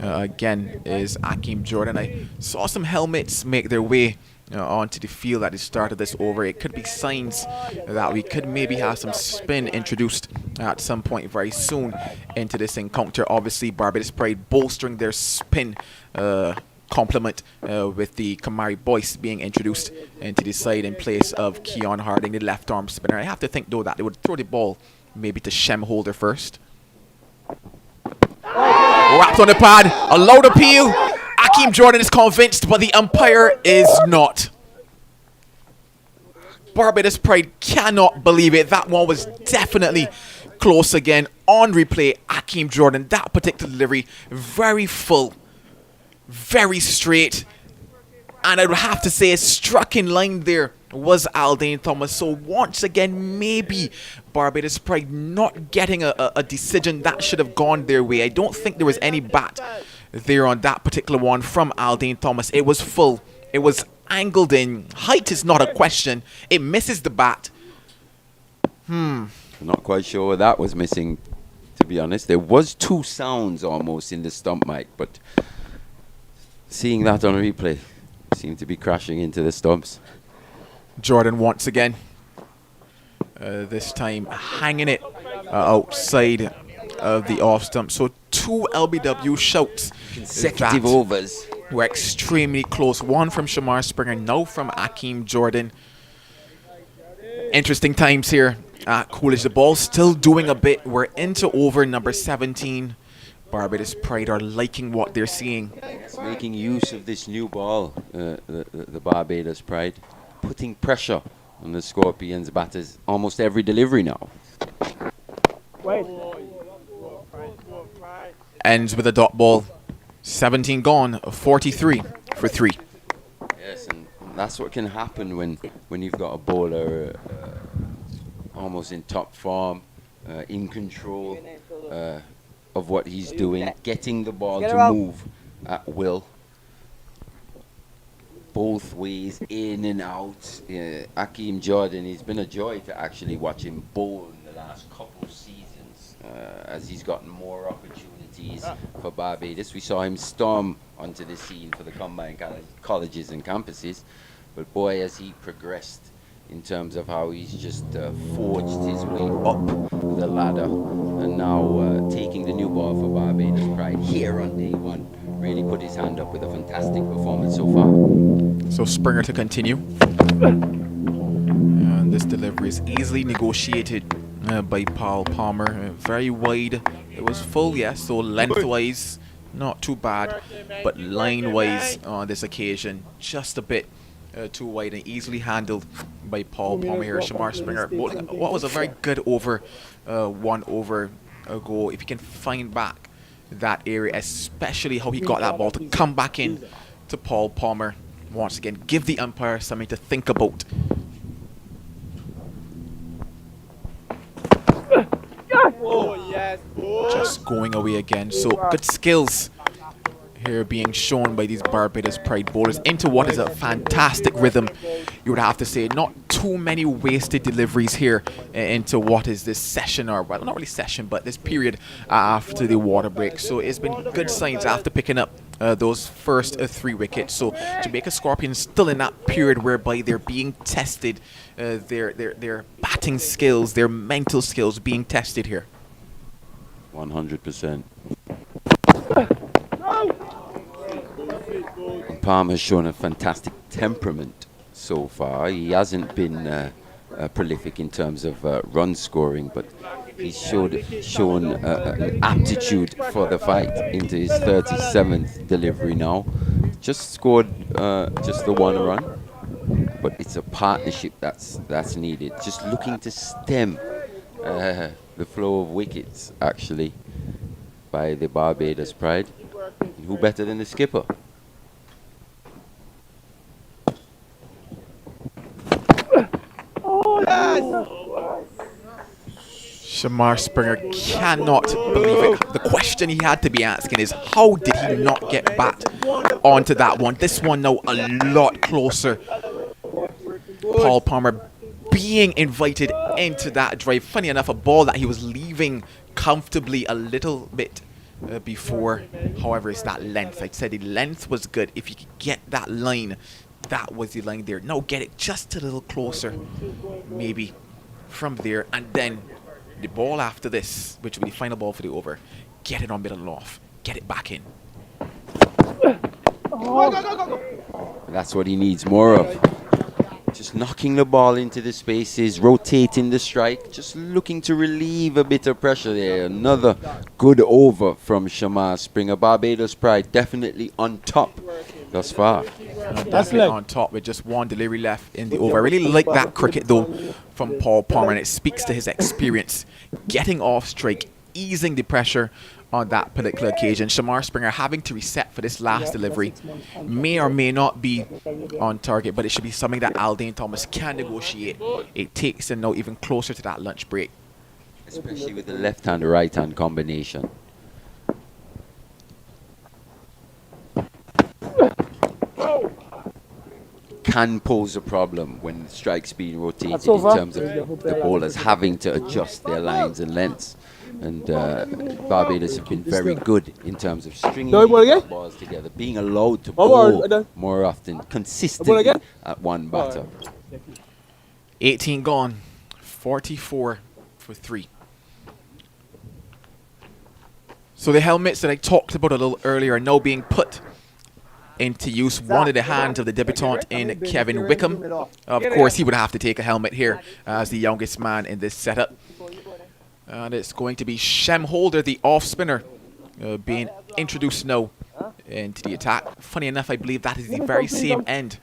again is Akeem Jordan. I saw some helmets make their way onto the field at the start of this over. It could be signs that we could maybe have some spin introduced at some point very soon into this encounter. Obviously, Barbados Pride bolstering their spin complement with the Kamari Boyce being introduced into the side in place of Keon Harding, the left arm spinner. I have to think though that they would throw the ball maybe to Shem Holder first. Wrapped on the pad, a loud appeal. Akeem Jordan is convinced, but the umpire is not. Barbados Pride cannot believe it. That one was definitely close again. On replay, Akeem Jordan, that particular delivery, very full, very straight. And I would have to say, struck in line there was Aldane Thomas. So once again, maybe Barbados Pride not getting a decision that should have gone their way. I don't think there was any bat there on that particular one from Aldane Thomas. It was full. It was angled in. Height is not a question. It misses the bat. Not quite sure what that was missing, to be honest. There was 2 sounds almost in the stump mic, but seeing that on replay seemed to be crashing into the stumps. Jordan once again. This time hanging it outside of the off stump. So 2 LBW shouts. Consecutive overs. Were extremely close. One from Shamar Springer, now from Akeem Jordan. Interesting times here at Coolidge. The ball still doing a bit. We're into over number 17. Barbados Pride are liking what they're seeing. It's making use of this new ball, the Barbados Pride, putting pressure And the Scorpions batters almost every delivery now. Wait. Ends with a dot ball. 17 gone, 43 for 3. Yes, and that's what can happen when you've got a bowler almost in top form, in control of what he's doing, getting the ball to move at will. Both ways, in and out. Akeem Jordan, it's been a joy to actually watch him bowl in the last couple of seasons as he's gotten more opportunities for Barbados. We saw him storm onto the scene for the combined colleges and campuses, but boy, has he progressed in terms of how he's just forged his way up the ladder, and now taking the new ball for Barbados Pride here on day one. Really put his hand up with a fantastic performance so far. So Springer to continue. And this delivery is easily negotiated by Paul Palmer. Very wide. It was full, yes, so lengthwise, not too bad. But line-wise on this occasion, just a bit too wide and easily handled by Paul Palmer here. Shamar Springer bowling what was a very good over, 1 over ago. If you can find back that area, especially how he got that ball to come back in to Paul Palmer. Once again, give the umpire something to think about. Oh, yes. Just going away again. So good skills here being shown by these Barbados Pride bowlers into what is a fantastic rhythm, you would have to say. Not too many wasted deliveries here into what is this session, or well, not really session, but this period after the water break. So it's been good signs after picking up those first 3 wickets. So Jamaica Scorpions still in that period whereby they're being tested, their batting skills, their mental skills being tested here. 100%. Palm has shown a fantastic temperament so far. He hasn't been prolific in terms of run scoring, but he's shown an aptitude for the fight into his 37th delivery now. Just scored just the 1 run, but it's a partnership that's needed. Just looking to stem the flow of wickets, actually, by the Barbados Pride. And who better than the skipper? Shamar Springer cannot believe it. The question he had to be asking is, how did he not get back onto that one? This one now a lot closer. Paul Palmer being invited into that drive. Funny enough, a ball that he was leaving comfortably a little bit before. However, it's that length. I said the length was good. If you could get that line, that was the line there. Now get it just a little closer, maybe from there, and then the ball after this, which will be the final ball for the over, get it on middle off, get it back in. That's what he needs more of. Just knocking the ball into the spaces, rotating the strike, just looking to relieve a bit of pressure there. Another good over from Shamar Springer. Barbados Pride definitely on top thus far. Definitely on top with just 1 delivery left in the over. I really like that cricket though from Paul Palmer, and it speaks to his experience getting off strike, easing the pressure on that particular occasion. Shamar Springer having to reset for this last delivery. May or may not be on target, but it should be something that Aldane Thomas can negotiate. It takes him now even closer to that lunch break. Especially with the left-hand or right-hand combination. Can pose a problem when the strike's being rotated in terms of the bowlers having to adjust their lines and lengths. And Barbados have been very good in terms of stringing these balls together, being allowed to bowl more often, consistently at one batter. 18 gone, 44 for 3. So the helmets that I talked about a little earlier are now being put into use. One in the hands of the debutant in Kevin Wickham. Of course, he would have to take a helmet here as the youngest man in this setup. And it's going to be Shem Holder, the off spinner, being introduced now into the attack. Funny enough, I believe that is the very same end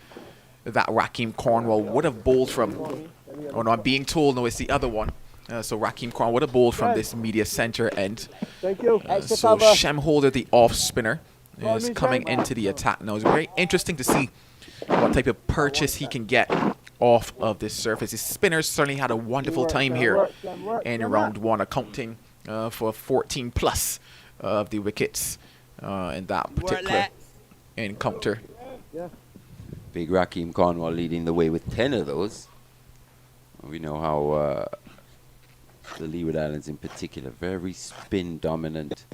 that Raheem Cornwall would have bowled from. Oh no, I'm being told no, it's the other one. So Raheem Cornwall would have bowled from this media center end. Thank you. So Shem Holder, the off spinner, is coming into the attack now. It's very interesting to see what type of purchase he can get off of this surface. His spinners certainly had a wonderful time here in round one, accounting for 14 plus of the wickets in that particular encounter. Big Raheem Cornwall leading the way with 10 of those. We know how the Leeward Islands in particular, very spin dominant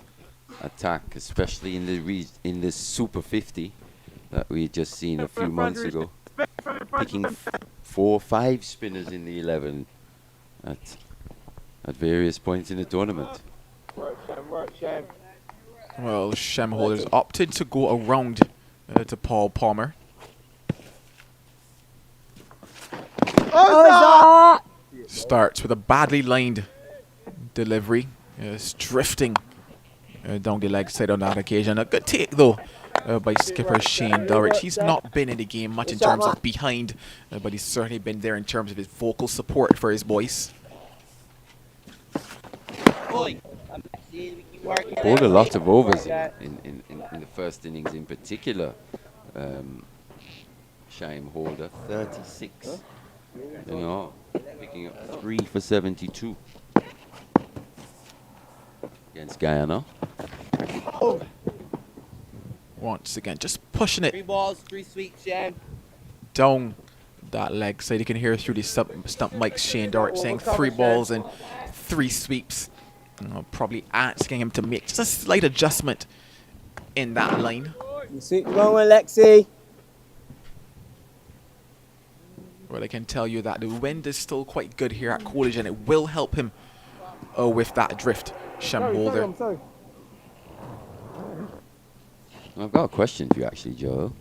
attack, especially in the Super 50 that we had just seen a few months ago. Picking 4 or 5 spinners in the 11 at various points in the tournament. Well, Shem Holder's opted to go around to Paul Palmer. Starts with a badly lined delivery. Is drifting down the leg side on that occasion. A good take though by skipper Shane Dulwich. He's not been in the game much in terms of behind, but he's certainly been there in terms of his vocal support for his boys. Bowled a lot of overs in the first innings in particular. Shame Holder, 36. You know, picking up 3 for 72 against Guyana. Once again, just pushing it 3 balls, 3 sweeps, Shane. down that leg side. You can hear through the stump mic Shane Dart saying 3 balls and 3 sweeps. Probably asking him to make just a slight adjustment in that line. Sweep going, Lexi. Well, I can tell you that the wind is still quite good here at Coolidge, and it will help him with that drift, Shem Holder. I've got a question for you actually, Joe.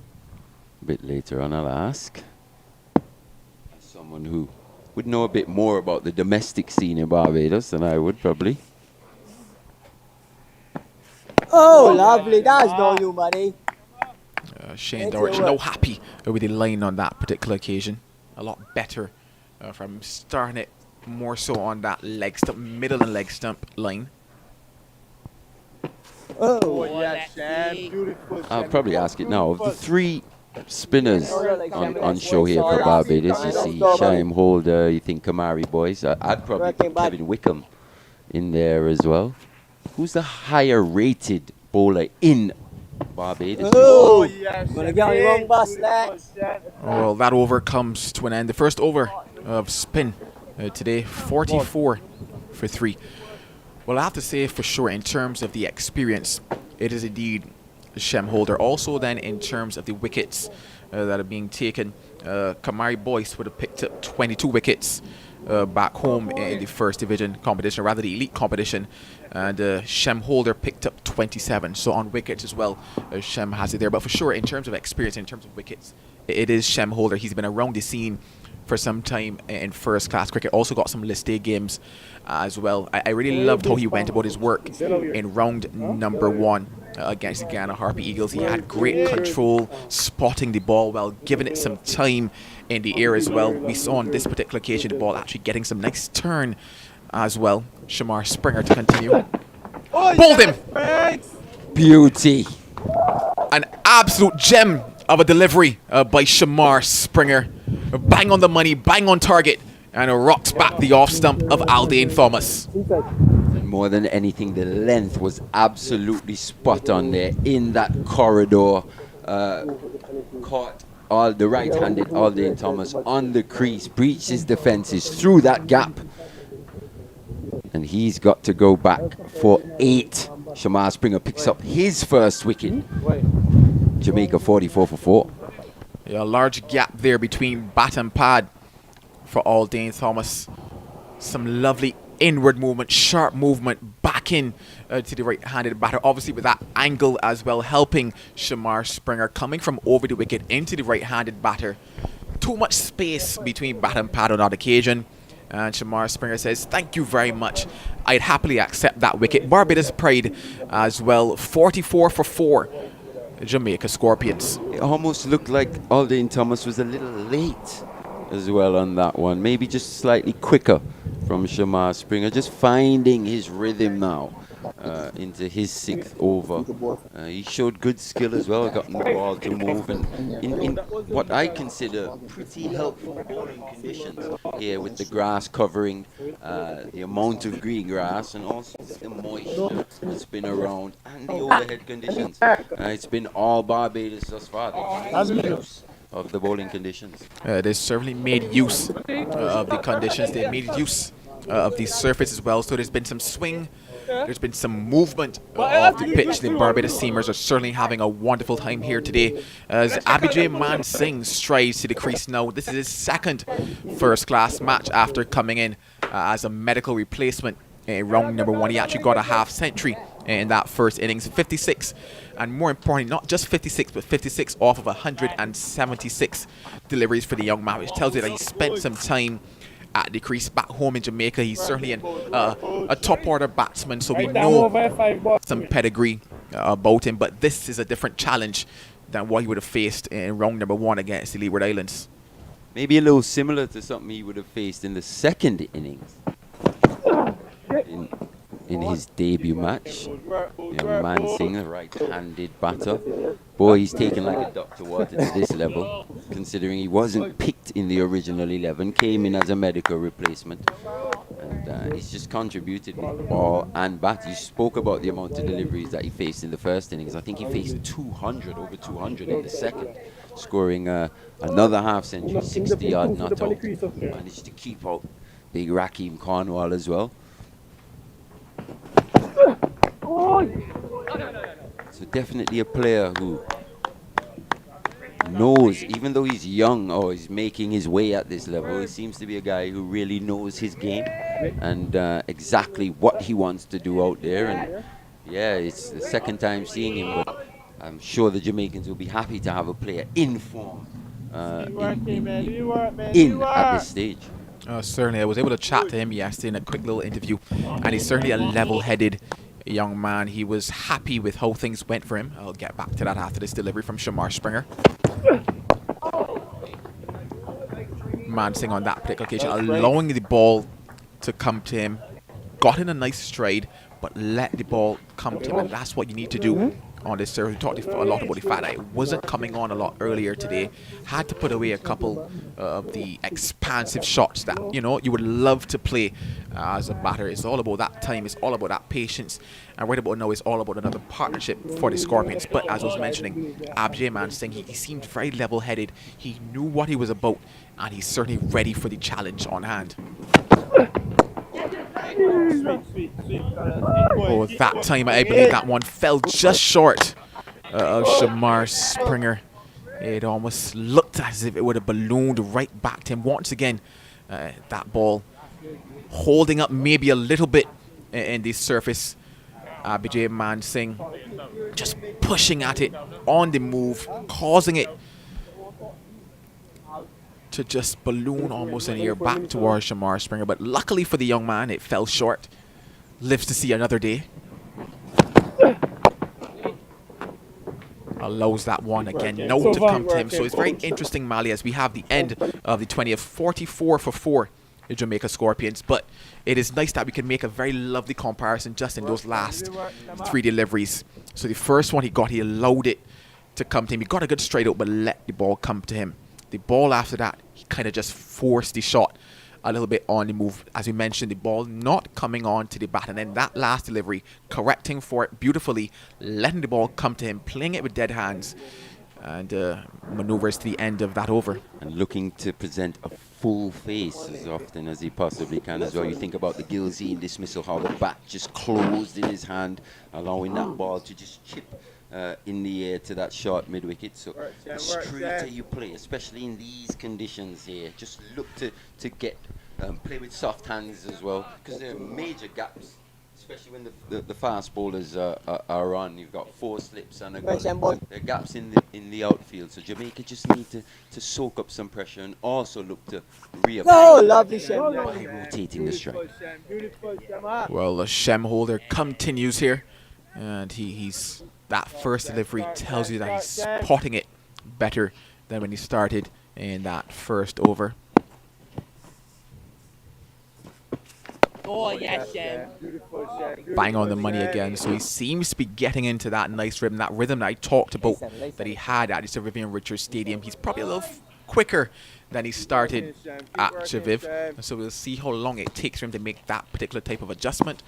A bit later on I'll ask. As someone who would know a bit more about the domestic scene in Barbados than I would probably. Oh, lovely. That's no you, buddy. Shane Dulwich no happy with the line on that particular occasion. A lot better from starting it more so on that leg stump, middle and leg stump line. Oh, yes, Shane. Beautiful. I'll probably ask it now. Of the 3 spinners on show here for Barbados, you see Shaim Holder, you think Kamari boys. I'd probably put Kevin Wickham in there as well. Who's the higher rated bowler in Barbados? Oh, yes. Gonna get on your wrong bus, Lex. Well, that over comes to an end. The first over of spin today, 44 for 3. Well, I have to say for sure, in terms of the experience, it is indeed Shem Holder. Also then, in terms of the wickets that are being taken, Kamari Boyce would have picked up 22 wickets back home in the first division competition, rather the elite competition. And Shem Holder picked up 27. So on wickets as well, Shem has it there. But for sure, in terms of experience, in terms of wickets, it is Shem Holder. He's been around the scene for some time in first class cricket. Also got some list day games as well. I really loved how he went about his work in round number 1 against the Guyana Harpy Eagles. He had great control, spotting the ball well, giving it some time in the air as well. We saw on this particular occasion the ball actually getting some nice turn as well. Shamar Springer to continue. Bowled him! Beauty. An absolute gem of a delivery by Shamar Springer. Bang on the money, bang on target, and rocks back the off stump of Aldane Thomas. More than anything, the length was absolutely spot on there in that corridor. Caught all the right-handed Aldane Thomas on the crease, breached his defenses through that gap. And he's got to go back for 8. Shamar Springer picks up his first wicket. Jamaica 44 for 4. Yeah, a large gap there between bat and pad for Aldane Thomas. Some lovely inward movement, sharp movement back in to the right-handed batter. Obviously with that angle as well, helping Shamar Springer coming from over the wicket into the right-handed batter. Too much space between bat and pad on that occasion. And Shamar Springer says, thank you very much. I'd happily accept that wicket. Barbados pride as well, 44 for 4 Jamaica Scorpions. It almost looked like Alden Thomas was a little late as well on that one. Maybe just slightly quicker from Shamar Springer. Just finding his rhythm now into his 6th over. He showed good skill as well, got the ball to move, and in what I consider pretty helpful bowling conditions here, with the grass covering the amount of green grass and also the moisture that's been around, and the overhead conditions. It's been all Barbados thus far. They've made use of the bowling conditions. They certainly made use of the conditions. They made use of the surface as well. So there's been some swing. There's been some movement off the pitch. The Barbados Seamers are certainly having a wonderful time here today as Abhijay Man Singh strides to the crease now. This is his 2nd first-class match after coming in as a medical replacement in round number 1. He actually got a half century in that first innings, 56. And more importantly, not just 56, but 56 off of 176 deliveries for the young man, which tells you that he spent some time at the crease back home in Jamaica. He's certainly a top-order batsman, so we know some pedigree about him. But this is a different challenge than what he would have faced in round number 1 against the Leeward Islands. Maybe a little similar to something he would have faced in the 2nd innings. In his debut match, young Man Singh, a right-handed batter. Boy, he's taken like a duck to water to this level, considering he wasn't picked in the original 11, came in as a medical replacement, and he's just contributed with ball and bat. You spoke about the amount of deliveries that he faced in the first innings. I think he faced 200, over 200 in the 2nd, scoring another half century, 60-yard not out. Managed to keep out big Rakeem Cornwall as well. So definitely a player who knows, even though he's young or he's making his way at this level, he seems to be a guy who really knows his game and exactly what he wants to do out there. And yeah, it's the 2nd time seeing him, but I'm sure the Jamaicans will be happy to have a player in form in at this stage. Certainly, I was able to chat to him yesterday in a quick little interview, and he's certainly a level-headed young man. He was happy with how things went for him. I'll get back to that after this delivery from Shamar Springer. Man Singh on that particular occasion, allowing the ball to come to him. Got in a nice stride, but let the ball come to him, and that's what you need to do on this service. We talked a lot about the fact that it wasn't coming on a lot earlier today. Had to put away a couple of the expansive shots that you would love to play as a batter. It's all about that time. It's all about that patience. And right about now, it's all about another partnership for the Scorpions. But as I was mentioning, Abhijay Man Singh, he seemed very level-headed. He knew what he was about, and he's certainly ready for the challenge on hand. Oh, that time I believe that one fell just short of Shamar Springer. It almost looked as if it would have ballooned right back to him. Once again, that ball holding up maybe a little bit in the surface. Abhijay Man Singh just pushing at it on the move, causing it to just balloon almost in the air back towards Shamar Springer. But luckily for the young man, it fell short. Lives to see another day. Allows that one again now to come to him. So it's very interesting, Mali, as we have the end of the 20th, 44 for 4, the Jamaica Scorpions. But it is nice that we can make a very lovely comparison just in those last 3 deliveries. So the first one he allowed it to come to him. He got a good straight out, but let the ball come to him. The ball after that, he kind of just forced the shot a little bit on the move. As we mentioned, the ball not coming on to the bat. And then that last delivery, correcting for it beautifully, letting the ball come to him, playing it with dead hands, and maneuvers to the end of that over. And looking to present a full face as often as he possibly can as well. You think about the Gilzine dismissal, how the bat just closed in his hand, allowing that ball to just chip in the air to that short mid-wicket. So the straighter you play, especially in these conditions here, just look to get play with soft hands as well, because there are major gaps, especially when the fast bowlers are on. You've got 4 slips and there are gaps in the outfield. So Jamaica just need to soak up some pressure and also look to reapply by rotating the strike. Well, the Shem holder continues here, and he's that first delivery tells you that he's spotting it better than when he started in that first over. Oh, yes, Shem. Bang on the money again, so he seems to be getting into that nice rhythm, that rhythm that I talked about that he had at the Sir Vivian Richards Stadium. He's probably a little quicker than he started at Shaviv, so we'll see how long it takes for him to make that particular type of adjustment.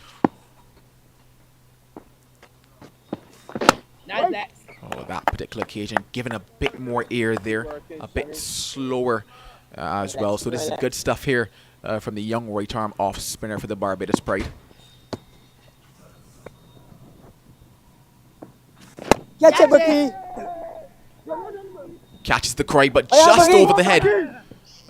Oh, that particular occasion, given a bit more air there, a bit slower as well. So this is good stuff here from the young right arm off spinner for the Barbados Pride. Catch it, Bucky. Catches the cry, but just over the head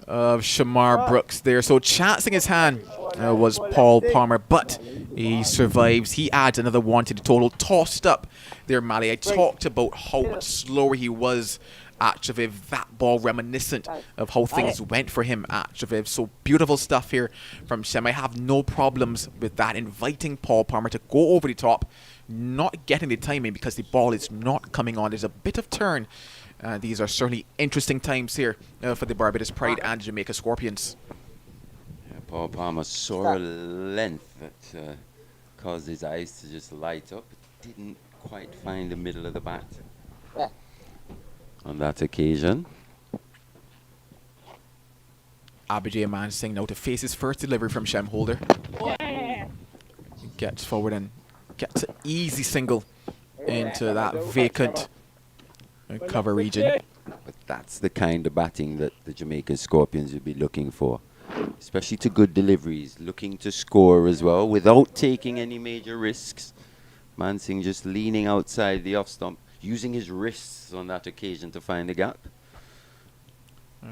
of Shamar Brooks there. So chancing his hand was Paul Palmer, but he survives. He adds another one to the total. Tossed up there, Mali. I talked about how much slower he was at Shaviv. That ball reminiscent of how things went for him at Shaviv. So beautiful stuff here from Shem. I have no problems with that. Inviting Paul Palmer to go over the top, not getting the timing because the ball is not coming on. There's a bit of turn. These are certainly interesting times here for the Barbados Pride and Jamaica Scorpions. Yeah, Paul Palmer saw a length that caused his eyes to just light up. Didn't quite find the middle of the bat on that occasion. Abijay Mansingh now to face his first delivery from Shem Holder. Gets forward and gets an easy single into that vacant cover region. But that's the kind of batting that the Jamaican Scorpions would be looking for, especially to good deliveries, looking to score as well without taking any major risks. Mansingh just leaning outside the off stump, using his wrists on that occasion to find the gap.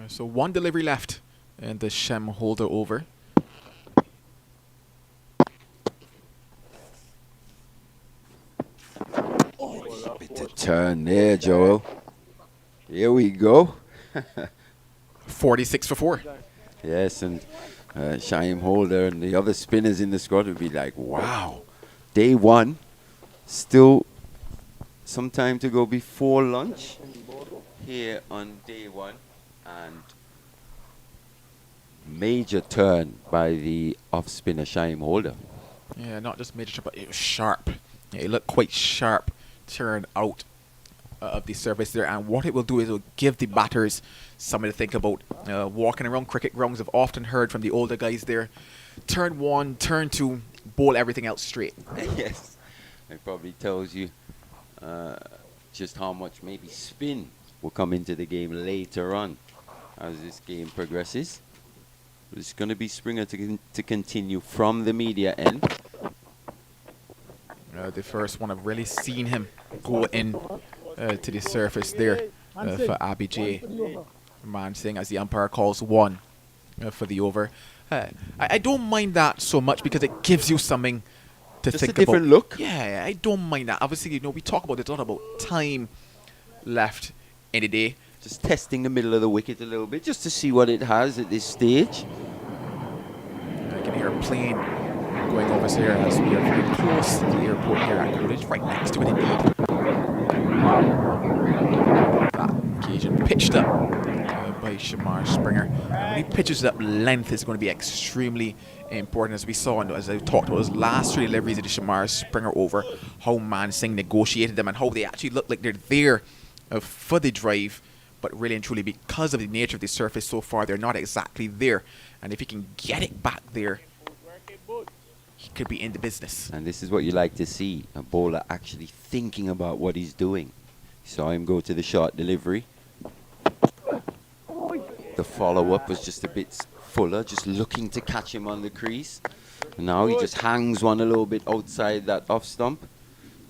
So one delivery left in the Shem Holder over. Bit of turn there, Joel. Here we go. 46 for 4. Yes, and Shaim Holder and the other spinners in the squad would be like, wow. Day one, still some time to go before lunch here on day one. And major turn by the off spinner Shaim Holder. Yeah, not just major, but it was sharp. Yeah, it looked quite sharp turn out of the surface there, and what it will do is it will give the batters something to think about. Walking around cricket grounds, I've often heard from the older guys there, turn one, turn two, bowl everything else straight. Yes, it probably tells you just how much maybe spin will come into the game later on as this game progresses. It's going to be Springer to continue from the media end. The first one I've really seen him go in to the surface there for Abijay Mansingh as the umpire calls one for the over. I don't mind that so much because it gives you something to just think a different about. look. Yeah, I don't mind that. Obviously, you know, we talk about it a lot about time left in the day. Just testing the middle of the wicket a little bit just to see what it has at this stage. I can hear a plane going over here as we are very close to the airport here at Coolidge, right next to it indeed. That occasion pitched up by Shamar Springer. When he pitches it up, length is going to be extremely important, as we saw and as I talked about those last three deliveries of the Shamar Springer over, how Mansingh negotiated them and how they actually look like they're there for the drive, but really and truly because of the nature of the surface so far, they're not exactly there. And if he can get it back there, he could be in the business. And this is what you like to see, a bowler actually thinking about what he's doing. You saw him go to the short delivery. The follow-up was just a bit fuller, just looking to catch him on the crease. And now he just hangs one a little bit outside that off stump.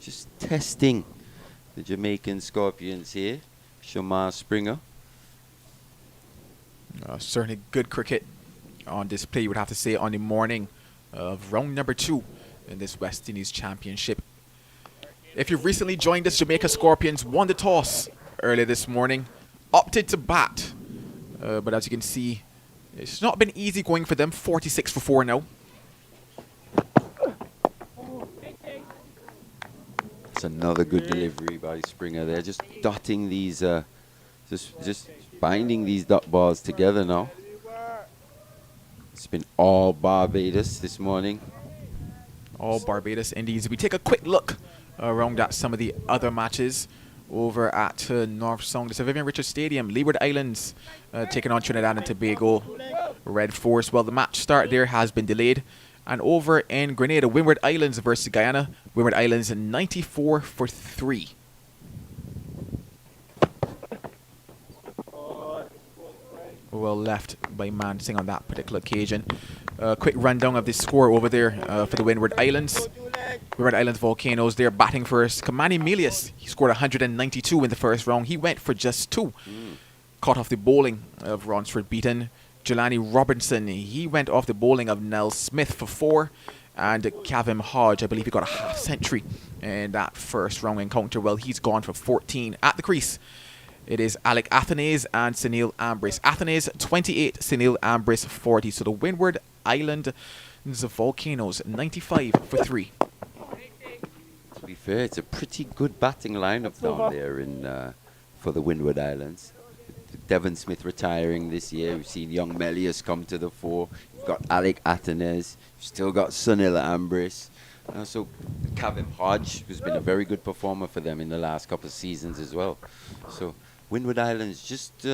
Just testing the Jamaican Scorpions here. Shamar Springer. Certainly good cricket on display, you would have to say, on the morning of round number 2 in this West Indies Championship. If you've recently joined us, Jamaica Scorpions won the toss earlier this morning, opted to bat, but as you can see, it's not been easy going for them. 46 for 4 now. It's another good delivery by Springer there. Just dotting these, just binding these dot balls together now. It's been all Barbados this morning. All Barbados Indies. We take a quick look around at some of the other matches over at North Song, the Sir Vivian Richards Stadium. Leeward Islands taking on Trinidad and Tobago. Red Force. Well, the match start there has been delayed. And over in Grenada, Windward Islands versus Guyana. Windward Islands 94-3. Well left by Mansing on that particular occasion. Quick rundown of the score over there for the Windward Islands. Windward Islands Volcanoes, they're batting first. Kamani Melius, he scored 192 in the first round. He went for just 2. Caught off the bowling of Ronsford Beaton. Jelani Robinson, he went off the bowling of Nell Smith for 4. And Kavim Hodge, I believe he got a half century in that first round encounter. Well, he's gone for 14 at the crease. It is Alec Athanase and Sunil Ambrice. Athanase 28, Sunil Ambrice 40. So the Windward Islands Volcanoes 95-3. To be fair, it's a pretty good batting lineup down there in for the Windward Islands. Devon Smith retiring this year. We've seen young Melius come to the fore. You've got Alec Athanase. You've still got Sunil Ambrice. Also, Kavim Hodge, who's been a very good performer for them in the last couple of seasons as well. So Windward Islands just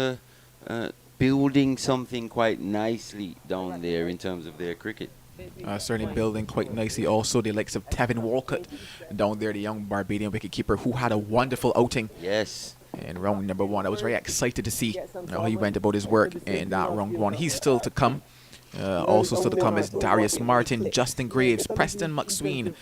building something quite nicely down there in terms of their cricket. Certainly building quite nicely. Also, the likes of Tevin Walcott down there, the young Barbadian wicketkeeper who had a wonderful outing. Yes. In round number 1. I was very excited to see how he went about his work in that round 1. He's still to come. Also still to come is Darius Martin, Justin Graves, Preston McSween,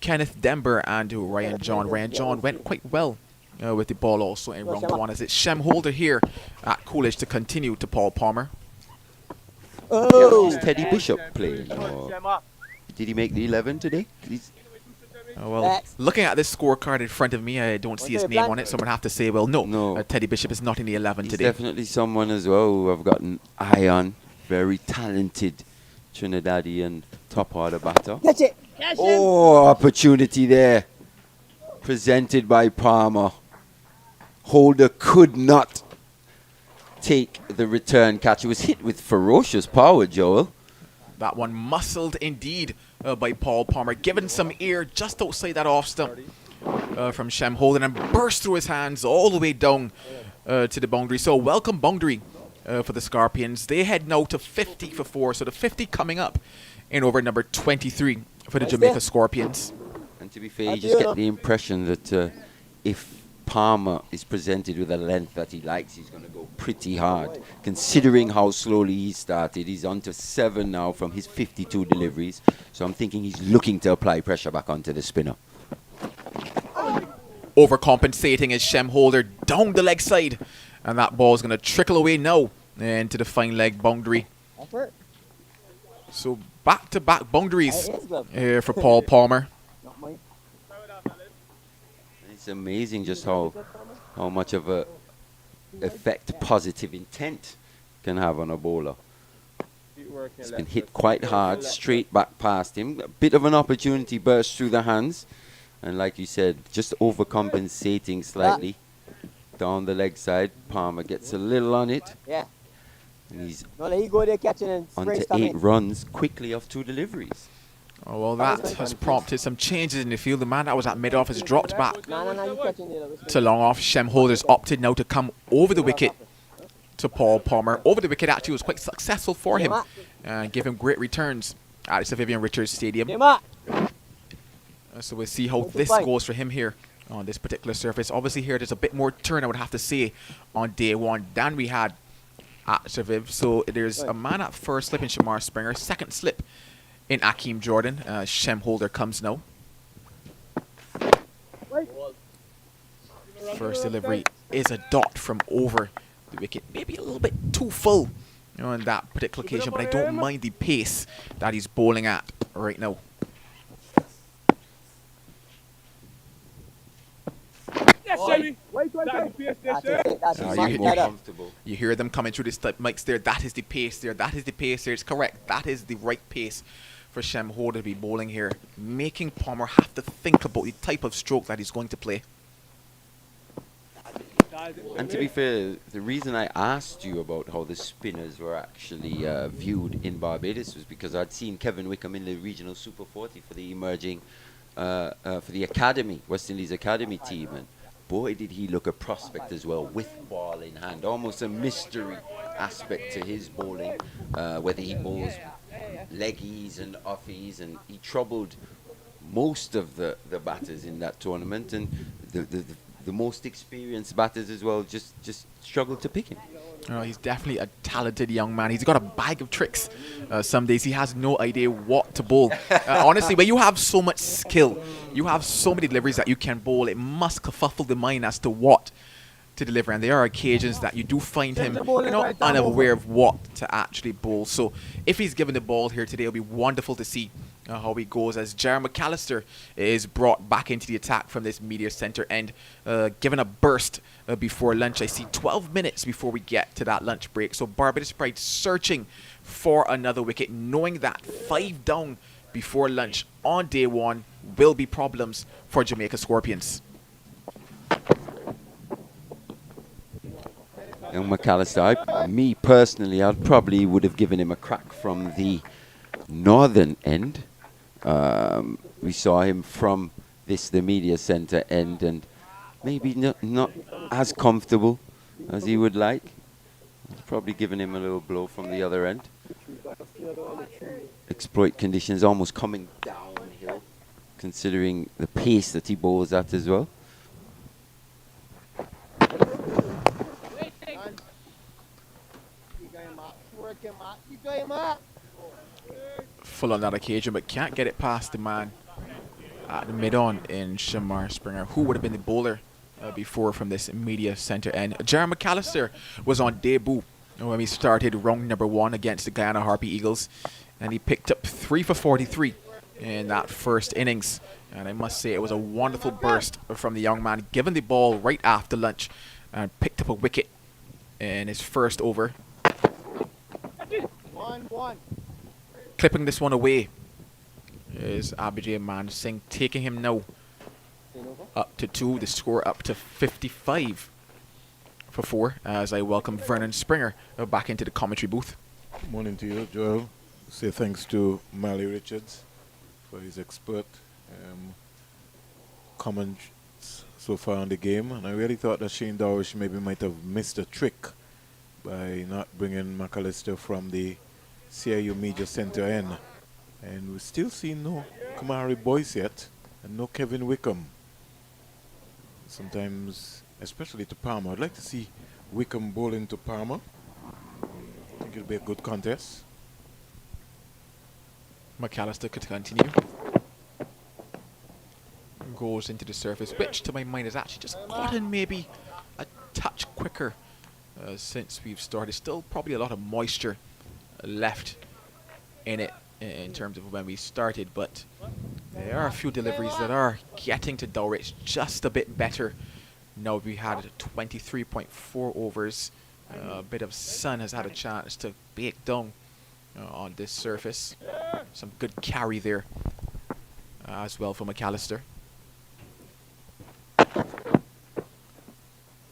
Kenneth Denver, and Ryan John. Ryan John went quite well with the ball also in round 1 as it's Shem Holder here at Coolidge to continue to Paul Palmer. Is Teddy Bishop playing? Or did he make the 11 today? Well, looking at this scorecard in front of me, I don't see his name on it, so I'm going to have to say, well, no. Teddy Bishop is not in the 11 He's today. Definitely someone as well who I've got an eye on. Very talented Trinidadian top order batter. Catch it. Oh, opportunity there. Presented by Palmer. Holder could not take the return catch. It was hit with ferocious power, Joel. That one muscled indeed by Paul Palmer, given some air just outside that off stump from Shem Holden and burst through his hands all the way down to the boundary. So welcome boundary for the Scorpions. They head now to 50 for 4. So the 50 coming up in over number 23 for the Jamaica Scorpions. And to be fair, you just get the impression that if Palmer is presented with a length that he likes, he's going to go pretty hard. Considering how slowly he started, he's on to 7 now from his 52 deliveries. So I'm thinking he's looking to apply pressure back onto the spinner. Overcompensating is Shem Holder down the leg side. And that ball is going to trickle away now into the fine leg boundary. So back-to-back boundaries here for Paul Palmer. It's amazing just how much of a effect positive intent can have on a bowler. It's been hit quite hard, straight back past him. A bit of an opportunity burst through the hands. And like you said, just overcompensating slightly down the leg side. Palmer gets a little on it. Yeah. And he's on to 8 runs quickly off 2 deliveries. Oh, well, that has prompted some changes in the field. The man that was at mid-off has dropped back to long off. Shem Holder's opted now to come over the wicket to Paul Palmer. Over the wicket actually was quite successful for him and gave him great returns at the Sir Vivian Richards Stadium. So we'll see how this goes for him here on this particular surface. Obviously here there's a bit more turn, I would have to say, on day 1 than we had at Sir Viv. So there's a man at first slip in Shamar Springer, second slip in Akeem Jordan. Shem Holder comes now. First delivery is a dot from over the wicket. Maybe a little bit too full on that particular occasion, but I don't mind the pace that he's bowling at right now. Wait. That's it. That's Ah, it. you He's hit- more you- comfortable. You hear them coming through the mics there. That is the pace there. That is the pace there. It's correct. That is the right pace for Shem Ho to be bowling here. Making Palmer have to think about the type of stroke that he's going to play. And to be fair, the reason I asked you about how the spinners were actually viewed in Barbados was because I'd seen Kevin Wickham in the regional Super 40 for the emerging, for the academy, West Indies academy team, and boy did he look a prospect as well with ball in hand. Almost a mystery aspect to his bowling, whether he bowls leggies and offies, and he troubled most of the batters in that tournament, and the most experienced batters as well just struggled to pick him. He's definitely a talented young man. He's got a bag of tricks. Some days he has no idea what to bowl. Honestly, when you have so much skill, you have so many deliveries that you can bowl, it must kerfuffle the mind as to what to deliver. And there are occasions that you do find him, unaware of what to actually bowl. So if he's given the ball here today, it'll be wonderful to see how he goes as Jerry McAllister is brought back into the attack from this media centre end, given a burst before lunch. I see 12 minutes before we get to that lunch break. So Barbados Pride searching for another wicket, knowing that 5 down before lunch on day 1 will be problems for Jamaica Scorpions. Young McAllister, me personally, I probably would have given him a crack from the northern end. We saw him from the media centre end, and maybe not as comfortable as he would like. Probably given him a little blow from the other end. Exploit conditions almost coming downhill, considering the pace that he bowls at as well. Full on that occasion, but can't get it past the man at the mid-on in Shamar Springer, who would have been the bowler before from this media centre end. Jerry McAllister was on debut when we started round number 1 against the Guyana Harpy Eagles, and he picked up 3 for 43 in that first innings. And I must say it was a wonderful burst from the young man, given the ball right after lunch, and picked up a wicket in his first over. 1-1. Clipping this one away is Abhijay Man Singh, taking him now up to 2, the score up to 55 for 4, as I welcome Vernon Springer back into the commentary booth. Morning to you, Joel. Say thanks to Mally Richards for his expert comments so far on the game. And I really thought that Shane Darwish maybe might have missed a trick by not bringing McAllister from the CIU Media Centre end. And we still see no Kamari Boyce yet, and no Kevin Wickham. Sometimes, especially to Palmer, I'd like to see Wickham bowling to Palmer. I think it'll be a good contest. McAllister could continue. Goes into the surface, which to my mind has actually just gotten maybe a touch quicker since we've started. Still probably a lot of moisture left in it in terms of when we started, but there are a few deliveries that are getting to Dulwich just a bit better. Now we had 23.4 overs. A bit of sun has had a chance to bake down on this surface. Some good carry there as well for McAllister.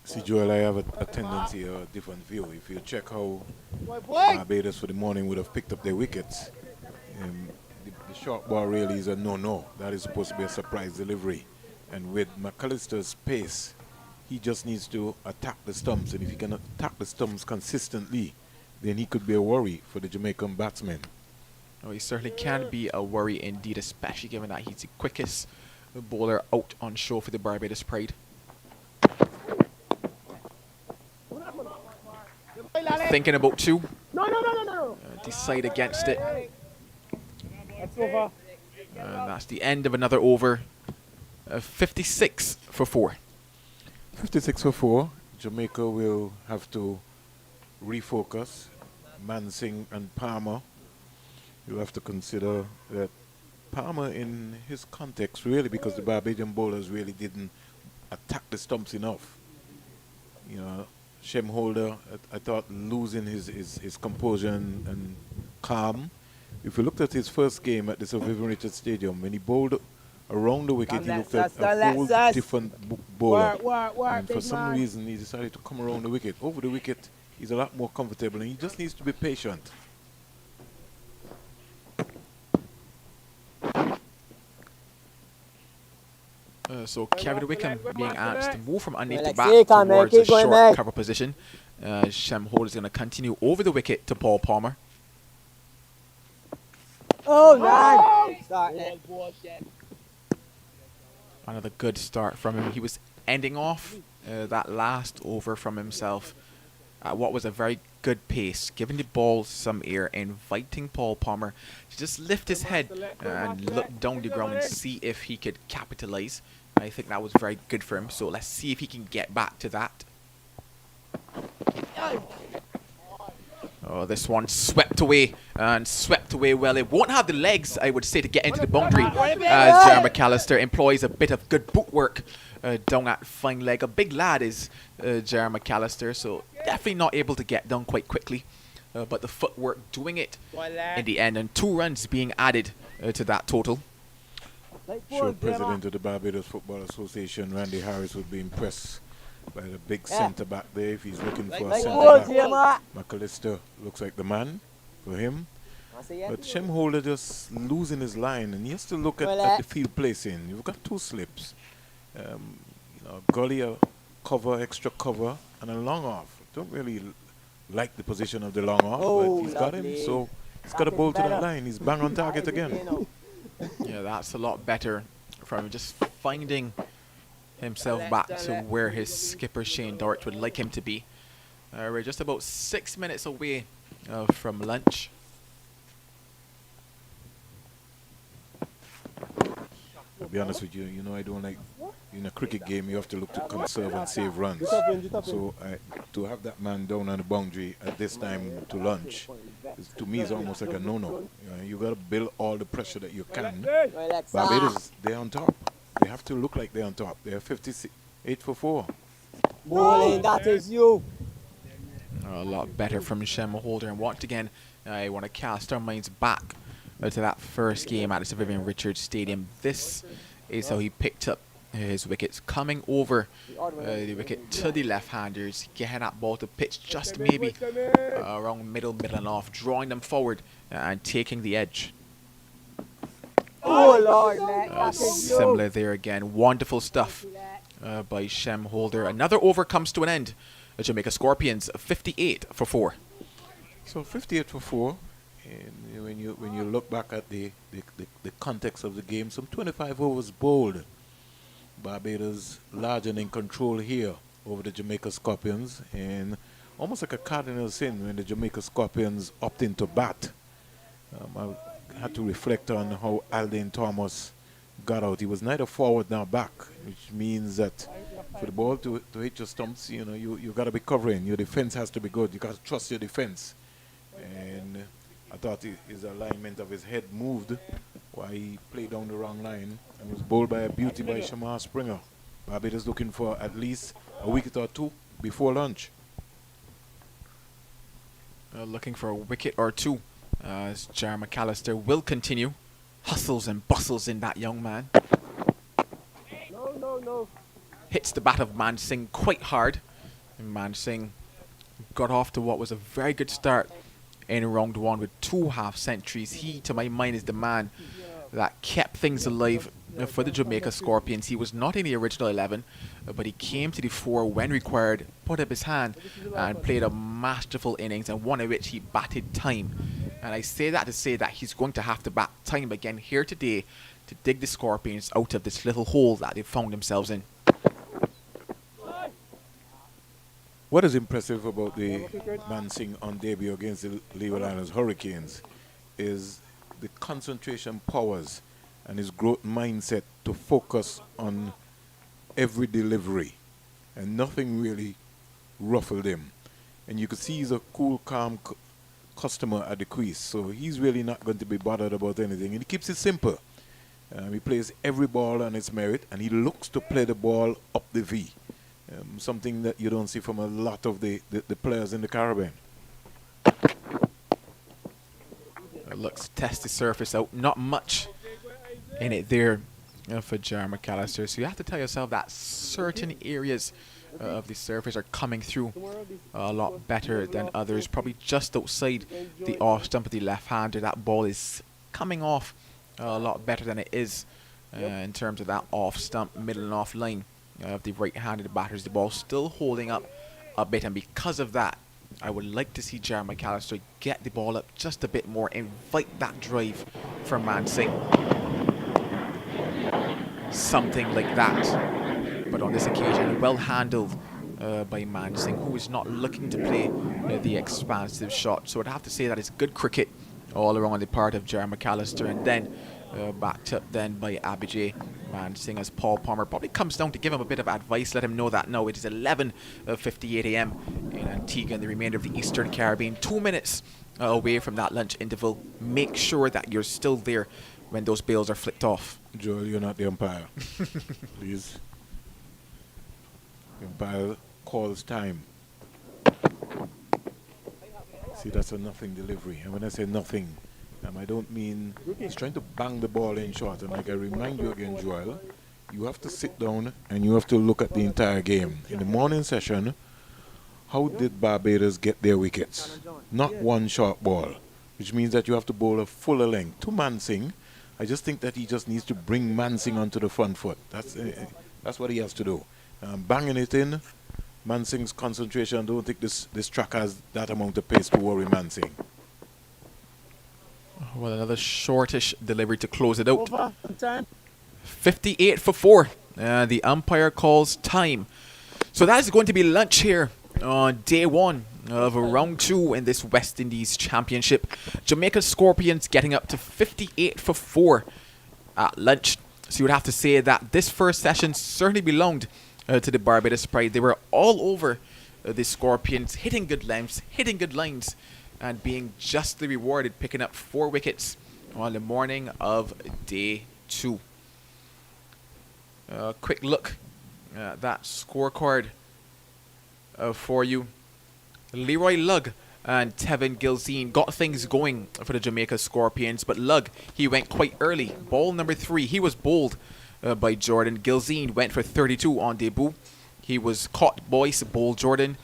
See, Joel, I have a tendency, a different view. If you check how Barbados for the morning would have picked up their wickets, the short ball really is a no-no. That is supposed to be a surprise delivery. And with McAllister's pace, he just needs to attack the stumps. And if he can attack the stumps consistently, then he could be a worry for the Jamaican batsmen. Oh, he certainly can be a worry indeed, especially given that he's the quickest bowler out on show for the Barbados Pride. Thinking about 2. Decide against it. That's over. And that's the end of another over. 56 for 4. 56 for 4. Jamaica will have to refocus. Mansing and Palmer. You'll have to consider that Palmer in his context, really, because the Barbadian bowlers really didn't attack the stumps enough. You know, Shem Holder, I thought losing his composure and calm. If you looked at his first game at the Sir Vivian Richards Stadium, when he bowled around the wicket, he looked at a whole different bowler. And for some reason, he decided to come around the wicket. Over the wicket, he's a lot more comfortable, and he just needs to be patient. So Kevin Wickham being asked to move from underneath the Relax, bat man. towards Keep a going, short man. cover position. Shem Holder is going to continue over the wicket to Paul Palmer. Oh, man. Start it. Another good start from him. He was ending off that last over from himself at what was a very good pace, giving the ball some air, inviting Paul Palmer to just lift his head and look down the ground and see if he could capitalize. I think that was very good for him, so let's see if he can get back to that. Oh, this one swept away and swept away well. It won't have the legs, I would say, to get into the boundary as Jeremy McAllister employs a bit of good boot work down that fine leg. A big lad is Jeremy McAllister, so definitely not able to get down quite quickly. But the footwork doing it in the end, and 2 runs being added to that total. Sure, President of the Barbados Football Association, Randy Harris, would be impressed by the big centre back there. If he's looking for a centre back, McAllister looks like the man for him. But Shem Holder just losing his line, and he has to look at the field placing. You've got 2 slips, you know, gully, a cover, extra cover, and a long off. Don't really like the position of the long off, but he's got him, so he's got a bowl to that line. He's bang on target again. Yeah, that's a lot better from just finding himself back to where his skipper Shane Dortch would like him to be. We're just about 6 minutes away from lunch. To be honest with you, you know, I don't like, in a cricket game, you have to look to conserve and save runs. So to have that man down on the boundary at this time to lunch, to me is almost like a no-no. You got to build all the pressure that you can. Barbados, they're on top. They have to look like they're on top. They're 58 for 4. Bowling, that is you. A lot better from Shem Holder. And once again, I want to cast our minds back to that first game at the Sir Vivian Richards Stadium. This is how he picked up his wickets, coming over the wicket to the left-handers, getting that ball to pitch just maybe around middle and off, drawing them forward and taking the edge. Oh, Lord, man. Similar there again. Wonderful stuff by Shem Holder. Another over comes to an end. The Jamaica Scorpions 58 for 4. So 58 for 4. And when you look back at the context of the game, some 25 overs bowled. Barbados large and in control here over the Jamaica Scorpions, and almost like a cardinal sin when the Jamaica Scorpions opt into bat. I had to reflect on how Aldane Thomas got out. He was neither forward nor back, which means that for the ball to hit your stumps, you know, you got to be covering. Your defense has to be good. You got to trust your defense. And I thought his alignment of his head moved while he played down the wrong line and was bowled by a beauty by Shamar Springer. Barbados looking for at least a wicket or 2 before lunch. Looking for a wicket or 2 as Jar McAllister will continue. Hustles and bustles in that young man. No. Hits the bat of Man Singh quite hard. And Man Singh got off to what was a very good start in round 1 with 2 half centuries. He, to my mind, is the man that kept things alive for the Jamaica Scorpions. He was not in the original 11, but he came to the fore when required, put up his hand, and played a masterful innings, and one in which he batted time. And I say that to say that he's going to have to bat time again here today to dig the Scorpions out of this little hole that they found themselves in. What is impressive about the Man Singh on debut against the Leeward Islands Hurricanes is the concentration powers and his growth mindset to focus on every delivery, and nothing really ruffled him. And you could see he's a cool, calm customer at the crease, so he's really not going to be bothered about anything, and he keeps it simple. He plays every ball on its merit, and he looks to play the ball up the V. Something that you don't see from a lot of the players in the Caribbean. Looks test the surface out. Not much in it there for Jar McAllister. So you have to tell yourself that certain areas of the surface are coming through a lot better than others. Probably just outside the off stump of the left-hander, that ball is coming off a lot better than it is in terms of that off stump, middle and off line of the right-handed batters. The ball still holding up a bit, and because of that, I would like to see Jar McAllister get the ball up just a bit more, invite that drive from Mansingh. Something like that. But on this occasion, well handled by Mansingh, who is not looking to play the expansive shot. So I'd have to say that it's good cricket all around on the part of Jar McAllister, and then backed up then by Abhijay Mansingh, as Paul Palmer probably comes down to give him a bit of advice, let him know that no, it is 11:58 a.m. in Antigua and the remainder of the Eastern Caribbean, 2 minutes away from that lunch interval. Make sure that you're still there when those bails are flicked off. Joel, you're not the umpire. Please. The umpire calls time. See, that's a nothing delivery. And when I say nothing, I don't mean he's trying to bang the ball in short. And like I remind you again, Joel, you have to sit down and you have to look at the entire game. In the morning session, how did Barbados get their wickets? Not one short ball, which means that you have to bowl a fuller length. To Mansingh, I just think that he just needs to bring Mansingh onto the front foot. That's what he has to do. Banging it in, Mansingh's concentration, I don't think this track has that amount of pace to worry Mansingh. Well, another shortish delivery to close it out. Over. Time. 58 for 4. The umpire calls time. So that is going to be lunch here on day 1 of round 2 in this West Indies Championship. Jamaica Scorpions getting up to 58 for 4 at lunch. So you would have to say that this first session certainly belonged to the Barbados Pride. They were all over the Scorpions, hitting good lengths, hitting good lines, and being justly rewarded, picking up 4 wickets on the morning of day 2. Quick look at that scorecard for you. Leroy Lugg and Tevin Gilzine got things going for the Jamaica Scorpions, but Lugg, he went quite early. Ball number 3, he was bowled by Jordan. Gilzine went for 32 on debut. He was caught Boyce, bowled Jordan.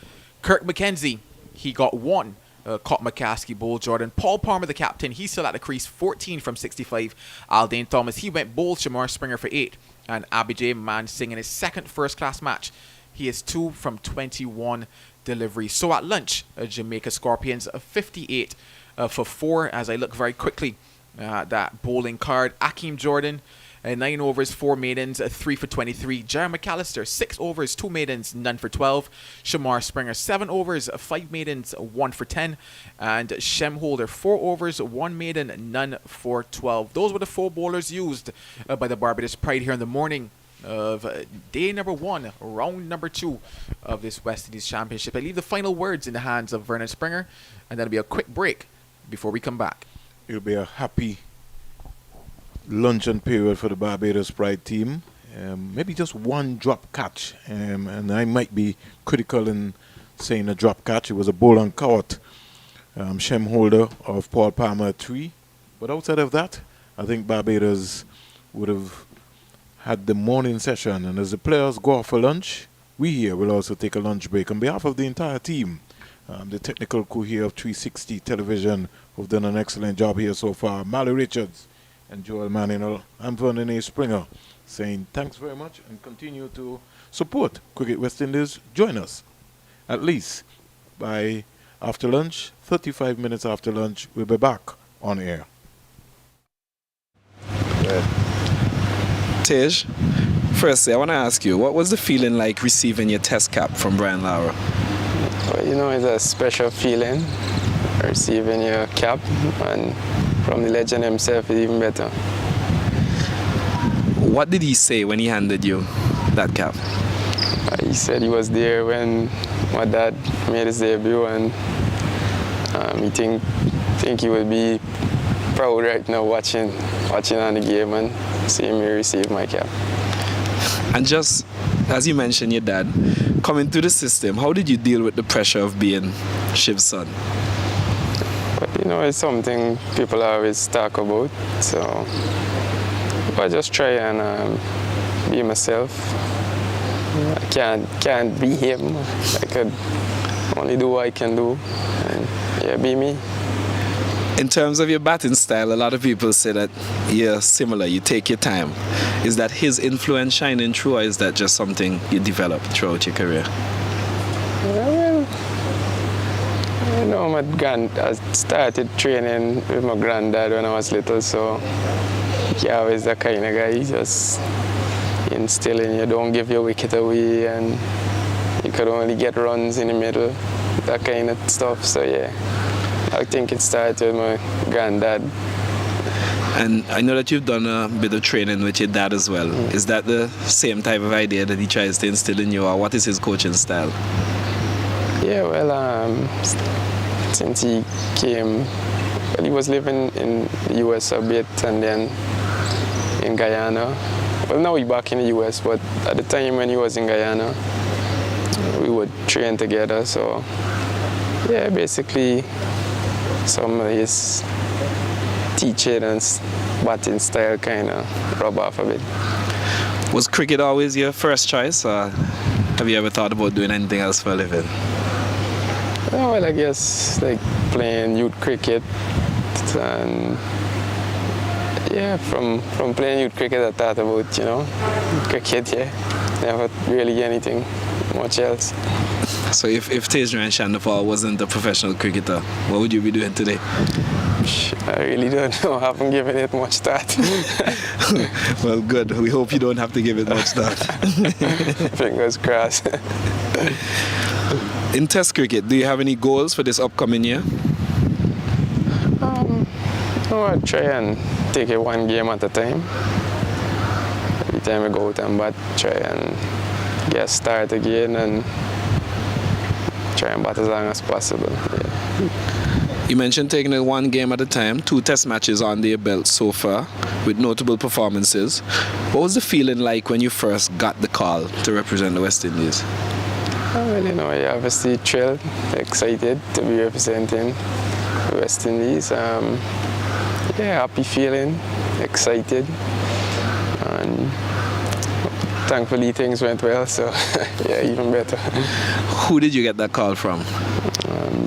Kirk McKenzie, he got 1. Caught McCaskey, bowled Jordan. Paul Palmer, the captain, he's still at the crease, 14 from 65. Aldane Thomas, he went bowled Shamar Springer for 8. And Abhijay Mansingh in his second first-class match, he is 2 from 21 deliveries. So at lunch, Jamaica Scorpions 58 for 4. As I look very quickly at that bowling card, Akeem Jordan, 9 overs, 4 maidens, 3 for 23. Jar McAllister, 6 overs, 2 maidens, none for 12. Shamar Springer, 7 overs, 5 maidens, 1 for 10. And Shem Holder, 4 overs, 1 maiden, none for 12. Those were the 4 bowlers used by the Barbados Pride here in the morning of day number 1, round number 2 of this West Indies Championship. I leave the final words in the hands of Vernon Springer, and that'll be a quick break before we come back. It'll be a happy luncheon period for the Barbados Pride team. Maybe just one drop catch, and I might be critical in saying a drop catch. It was a bowl and caught. Shem Holder of Paul Palmer 3. But outside of that, I think Barbados would have had the morning session, and as the players go off for lunch, we here will also take a lunch break. On behalf of the entire team, the technical crew here of 360 Television, who've done an excellent job here so far, Mally Richards and Joel Manning, I'm Vernon A. Springer, saying thanks very much and continue to support Cricket West Indies. Join us at least by after lunch, 35 minutes after lunch, we'll be back on air. Tej, firstly, I want to ask you, what was the feeling like receiving your test cap from Brian Lara? Well, you know, it's a special feeling receiving your cap, and from the legend himself, it's even better. What did he say when he handed you that cap? He said he was there when my dad made his debut, and he think he would be proud right now watching watching on the game and seeing me receive my cap. And just as you mentioned your dad, coming through the system, how did you deal with the pressure of being Shiv's son? But it's something people always talk about. So I just try and be myself. I can't be him. I could only do what I can do and be me. In terms of your batting style, a lot of people say that you're similar, you take your time. Is that his influence shining through, or is that just something you developed throughout your career? Well, I started training with my granddad when I was little, so he always the kind of guy, he just instilling you, don't give your wicket away, and you could only get runs in the middle, that kind of stuff. So yeah, I think it started with my granddad. And I know that you've done a bit of training with your dad as well. Is that the same type of idea that he tries to instill in you, or what is his coaching style? Yeah, well, since he came, he was living in the US a bit and then in Guyana. Well, now he's back in the US, but at the time when he was in Guyana, we would train together. So, yeah, basically, some of his teaching and batting style kind of rub off a bit. Was cricket always your first choice, or have you ever thought about doing anything else for a living? Oh, well, I guess like playing youth cricket, and yeah, from playing youth cricket I thought about, cricket, yeah. Never really anything much else. So if Tejran Shandapal wasn't a professional cricketer, what would you be doing today? I really don't know. I haven't given it much thought. Well, good. We hope you don't have to give it much thought. Fingers crossed. In Test cricket, do you have any goals for this upcoming year? I try and take it one game at a time. Every time I go out and bat, try and get start again and try and bat as long as possible. Yeah. You mentioned taking it one game at a time, 2 test matches under your belt so far with notable performances. What was the feeling like when you first got the call to represent the West Indies? Well, I obviously thrilled, excited to be representing the West Indies. Happy feeling, excited, and thankfully things went well, so yeah, even better. Who did you get that call from?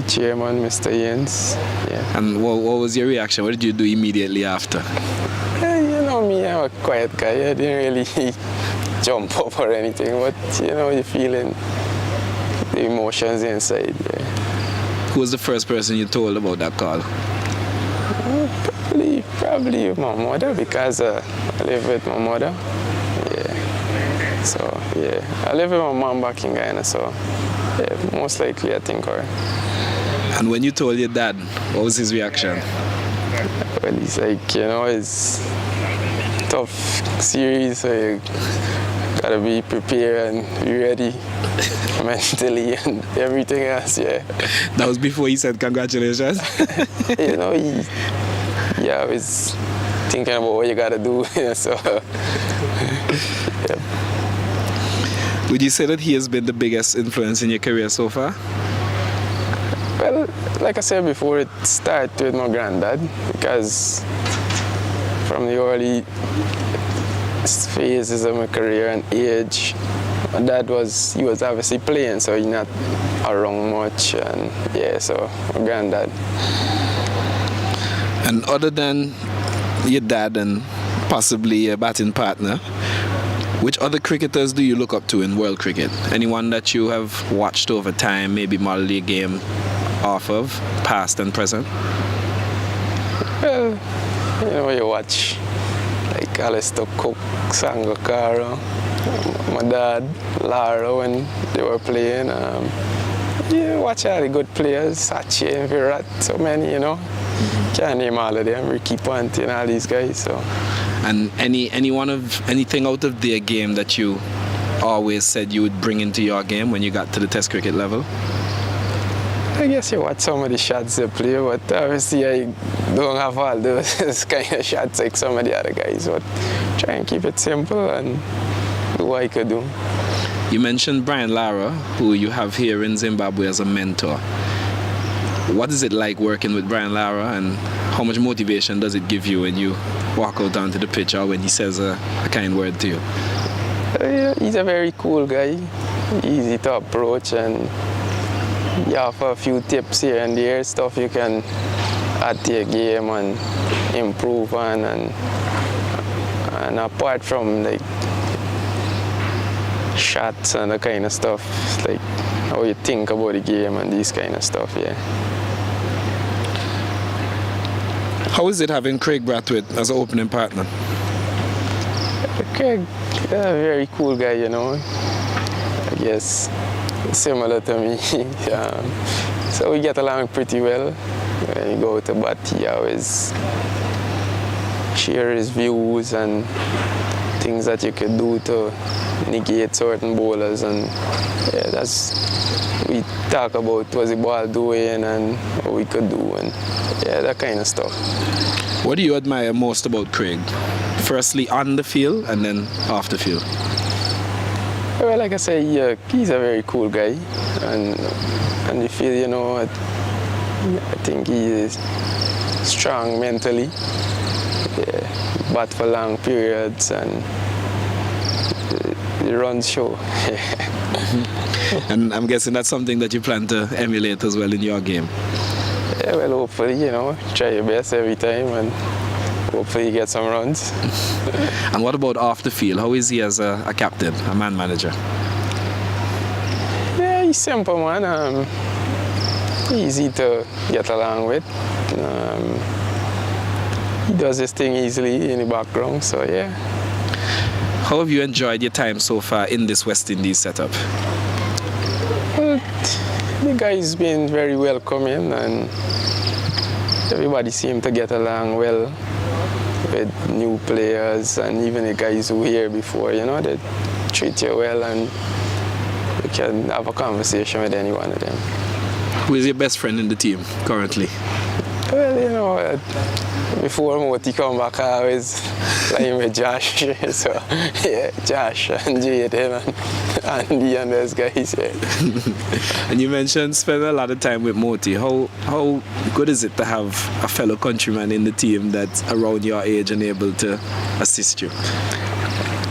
Chairman, Mr. Yens. Yeah. And what was your reaction? What did you do immediately after? You know me, I'm a quiet guy. I didn't really jump up or anything, but you're feeling the emotions inside. Yeah. Who was the first person you told about that call? Probably my mother, because I live with my mother. Yeah. So yeah, I live with my mom back in Guyana, so yeah, most likely I think her. And when you told your dad, what was his reaction? Well, he's like, it's tough series, so you gotta be prepared and be ready mentally and everything else, yeah. That was before he said congratulations? He always thinking about what you gotta do, so yeah. Would you say that he has been the biggest influence in your career so far? Well, like I said before, it started with my granddad, because from the early phases of my career and age, my dad was obviously playing, so he's not around much, and yeah, so my granddad. And other than your dad and possibly a batting partner, which other cricketers do you look up to in world cricket? Anyone that you have watched over time, maybe model your game off of, past and present? Well, you watch like Alistair Cook, Sangakkara, my dad, Lara when they were playing. You watch all the good players, Sachin, Virat, so many, Can't name all of them, Ricky Ponting and all these guys. So. And anything out of their game that you always said you would bring into your game when you got to the Test cricket level? I guess you watch some of the shots they play, but obviously I don't have all those kind of shots like some of the other guys. But try and keep it simple and do what I could do. You mentioned Brian Lara, who you have here in Zimbabwe as a mentor. What is it like working with Brian Lara, and how much motivation does it give you when you walk out onto the pitch or when he says a kind word to you? He's a very cool guy, easy to approach, and you offer a few tips here and there, stuff you can add to your game and improve on. And apart from like shots and the kind of stuff, like how you think about the game and these kind of stuff, yeah. How is it having Craig Brathwaite as an opening partner? Craig, a very cool guy, you know. I guess similar to me. So we get along pretty well. When you go to bat, he always share his views and things that you could do to negate certain bowlers, and yeah, we talk about what the ball doing and what we could do, and yeah, that kind of stuff. What do you admire most about Craig? Firstly on the field and then off the field? Well, like I say, yeah, he's a very cool guy, and you feel, you know, I think he is strong mentally, yeah, bat for long periods, and he runs show. And I'm guessing that's something that you plan to emulate as well in your game. Yeah, well, hopefully, you know, try your best every time and hopefully get some runs. And what about off the field? How is he as a captain, a man manager? Yeah, he's simple, man. Easy to get along with. He does his thing easily in the background, so yeah. How have you enjoyed your time so far in this West Indies setup? Well, the guys been very welcoming, and everybody seemed to get along well with new players, and even the guys who were here before, you know, they treat you well, and you can have a conversation with any one of them. Who is your best friend in the team currently? Well, you know, before Moti come back, I always playing with Josh. So, yeah, Josh and Jaden and Andy and those guys. Yeah. And you mentioned spending a lot of time with Moti. How good is it to have a fellow countryman in the team that's around your age and able to assist you?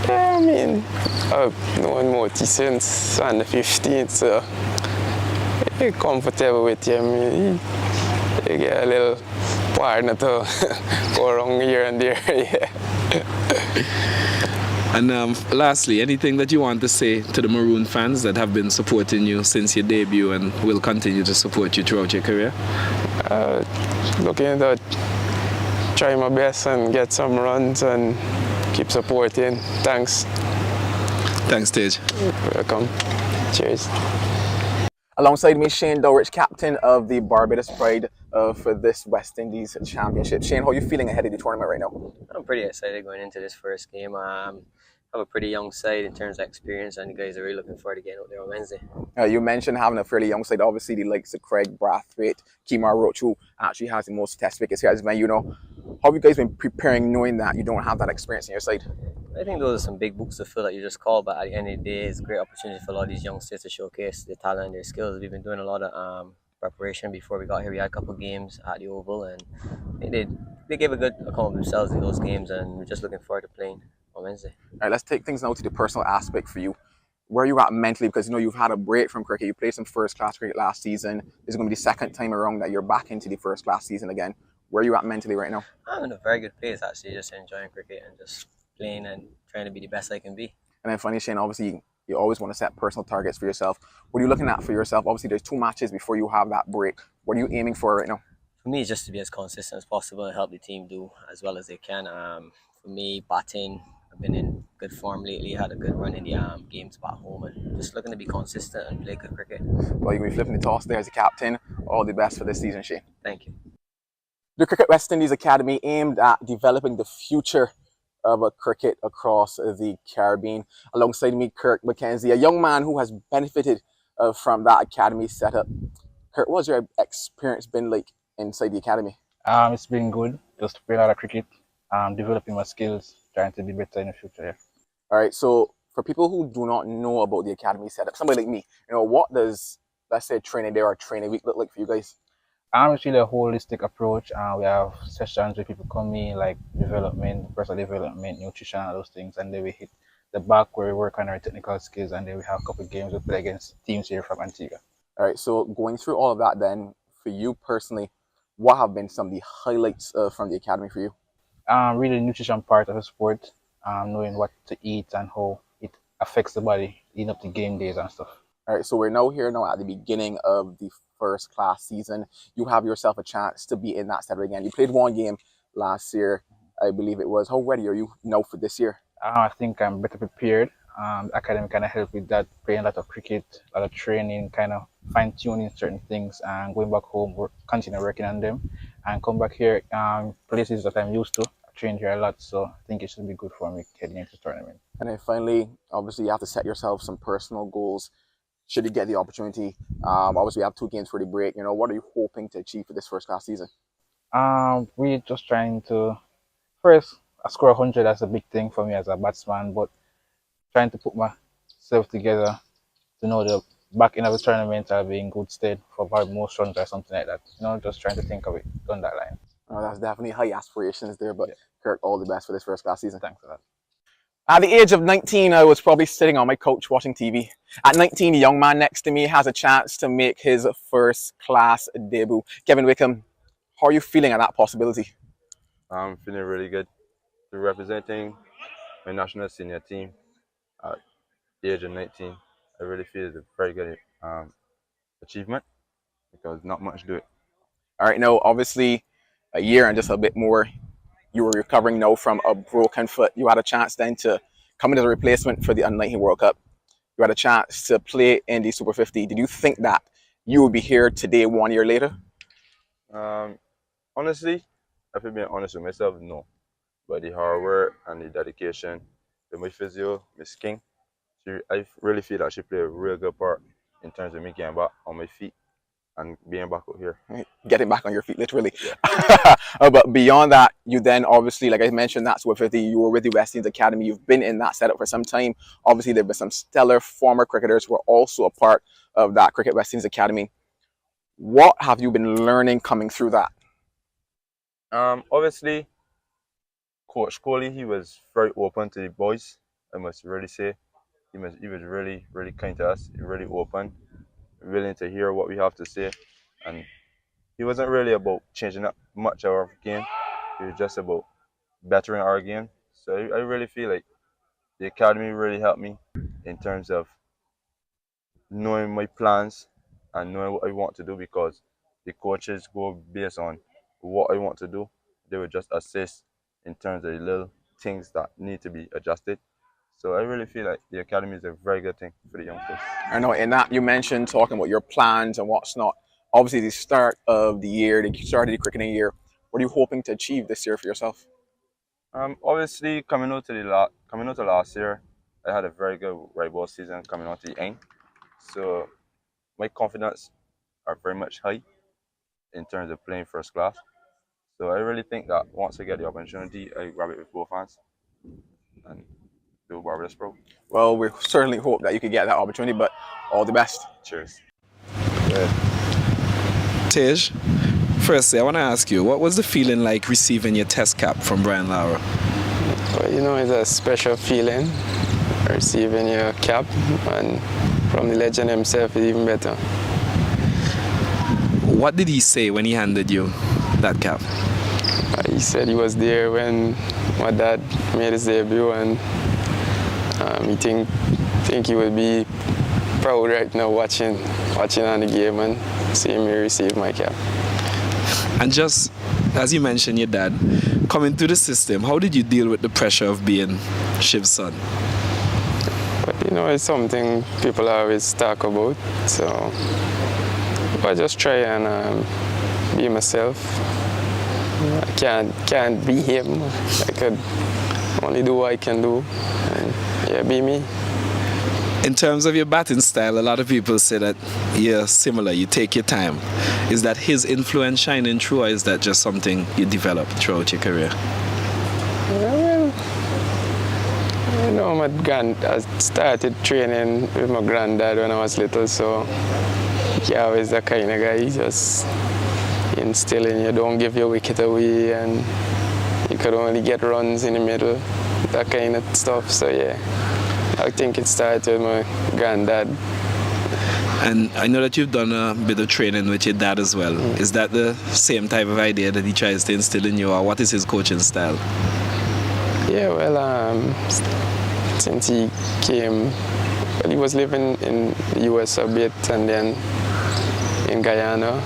Yeah, I mean, I've known Moti since under 15, so I'm comfortable with him. You get a little partner to go around here and there. Yeah. And lastly, anything that you want to say to the Maroon fans that have been supporting you since your debut and will continue to support you throughout your career? Looking to try my best and get some runs and keep supporting. Thanks. Thanks, Tej. Welcome. Cheers. Alongside me, Shane Dowrich, captain of the Barbados Pride for this West Indies Championship. Shane, how are you feeling ahead of the tournament right now? I'm pretty excited going into this first game. I have a pretty young side in terms of experience, and the guys are really looking forward to getting out there on Wednesday. You mentioned having a fairly young side. Obviously, the likes of Craig Brathwaite, Kemar Roach, who actually has the most test wickets here as well. You know, how have you guys been preparing knowing that you don't have that experience in your side? I think those are some big books to fill that you just called, but at the end of the day, it's a great opportunity for a lot of these youngsters to showcase their talent and their skills. We've been doing a lot of preparation before we got here. We had a couple of games at the Oval, and I think they gave a good account of themselves in those games, and we're just looking forward to playing on Wednesday. All right, let's take things now to the personal aspect for you. Where are you at mentally? Because, you know, you've had a break from cricket. You played some first-class cricket last season. This is going to be the second time around that you're back into the first-class season again. Where are you at mentally right now? I'm in a very good place, actually, just enjoying cricket and just playing and trying to be the best I can be. And then finally, Shane, obviously, you always want to set personal targets for yourself. What are you looking at for yourself? Obviously, there's 2 matches before you have that break. What are you aiming for right now? For me, it's just to be as consistent as possible and help the team do as well as they can. For me, batting, I've been in good form lately. Had a good run in the games back home, and just looking to be consistent and play good cricket. Well, you're going to be flipping the toss there as a captain. All the best for this season, Shane. Thank you. The Cricket West Indies Academy aimed at developing the future of cricket across the Caribbean. Alongside me, Kirk McKenzie, a young man who has benefited from that academy setup. Kurt, what's your experience been like inside the academy? It's been good. Just playing a lot of cricket, developing my skills, trying to be better in the future. Yeah. All right, so for people who do not know about the academy setup, somebody like me, what does, let's say, training day or training week look like for you guys? It's really a holistic approach. We have sessions where people come in, like development, personal development, nutrition, and those things, and then we hit the back where we work on our technical skills, and then we have a couple of games we play against teams here from Antigua. All right, so going through all of that then, for you personally, what have been some of the highlights from the academy for you? Really the nutrition part of the sport, knowing what to eat and how it affects the body leading up to game days and stuff. All right, so we're now here at the beginning of the first class season. You have yourself a chance to be in that setup again. You played one game last year, I believe it was. How ready are you now for this year? I think I'm better prepared. The academy kind of helped with that, playing a lot of cricket, a lot of training, kind of fine-tuning certain things, and going back home, continue working on them, and come back here, places that I'm used to. I trained here a lot, so I think it should be good for me heading into the tournament. And then finally, obviously, you have to set yourself some personal goals should you get the opportunity. Obviously, we have 2 games for the break. What are you hoping to achieve for this first class season? We're just trying to, first, I score 100. That's a big thing for me as a batsman, but trying to put myself together to know the back end of the tournament I'll be in good stead for about most runs or something like that. Just trying to think of it on that line. Oh, that's definitely high aspirations there, but yeah. Kirk, all the best for this first class season. Thanks for that. At the age of 19, I was probably sitting on my couch watching TV. At 19, the young man next to me has a chance to make his first class debut. Kevin Wickham, how are you feeling at that possibility? I'm feeling really good. Representing my national senior team at the age of 19, I really feel it's a very good achievement because not much do it. All right, now obviously a year and just a bit more, you were recovering now from a broken foot. You had a chance then to come in as a replacement for the Under-19 World Cup. You had a chance to play in the Super 50. Did you think that you would be here today 1 year later? Honestly, if I'm being honest with myself, no. But the hard work and the dedication with my physio, Miss King, I really feel that she played a real good part in terms of me getting back on my feet and being back out here. Right. Getting back on your feet, literally. Yeah. But beyond that, you then obviously, like I mentioned, that's Super 50. You were with the West Indies Academy. You've been in that setup for some time. Obviously, there have been some stellar former cricketers who are also a part of that Cricket West Indies Academy. What have you been learning coming through that? Obviously, Coach Coley, he was very open to the boys, I must really say. He was really, really kind to us, really open, willing to hear what we have to say. And he wasn't really about changing up much of our game. He was just about bettering our game. So I really feel like the academy really helped me in terms of knowing my plans and knowing what I want to do, because the coaches go based on what I want to do. They would just assist in terms of the little things that need to be adjusted. So I really feel like the academy is a very good thing for the youngsters. I know in that you mentioned talking about your plans and what's not. Obviously, the start of the year, the start of the cricketing year, what are you hoping to achieve this year for yourself? Obviously, coming out to last year, I had a very good right ball season coming out to the end. So my confidence are very much high in terms of playing first class. So I really think that once I get the opportunity, I grab it with both hands and do Barbados Pro. Well, we certainly hope that you could get that opportunity, but all the best. Cheers. Tej, firstly, I want to ask you, what was the feeling like receiving your test cap from Brian Lara? Well, it's a special feeling, receiving your cap, and from the legend himself, it's even better. What did he say when he handed you that cap? He said he was there when my dad made his debut, and he think he would be proud right now watching on the game and seeing me receive my cap. And just as you mentioned your dad, coming through the system, how did you deal with the pressure of being Shiv's son? But it's something people always talk about, so I just try and be myself. I can't be him. I could only do what I can do, and be me. In terms of your batting style, a lot of people say that you're similar, you take your time. Is that his influence shining through, or is that just something you developed throughout your career? Well, I started training with my granddad when I was little, so he always the kind of guy, he just instilling you, don't give your wicket away, and you could only get runs in the middle, that kind of stuff. So yeah, I think it started with my granddad. And I know that you've done a bit of training with your dad as well. Is that the same type of idea that he tries to instill in you, or what is his coaching style? Yeah, well, since he came, well, he was living in the US a bit, and then in Guyana.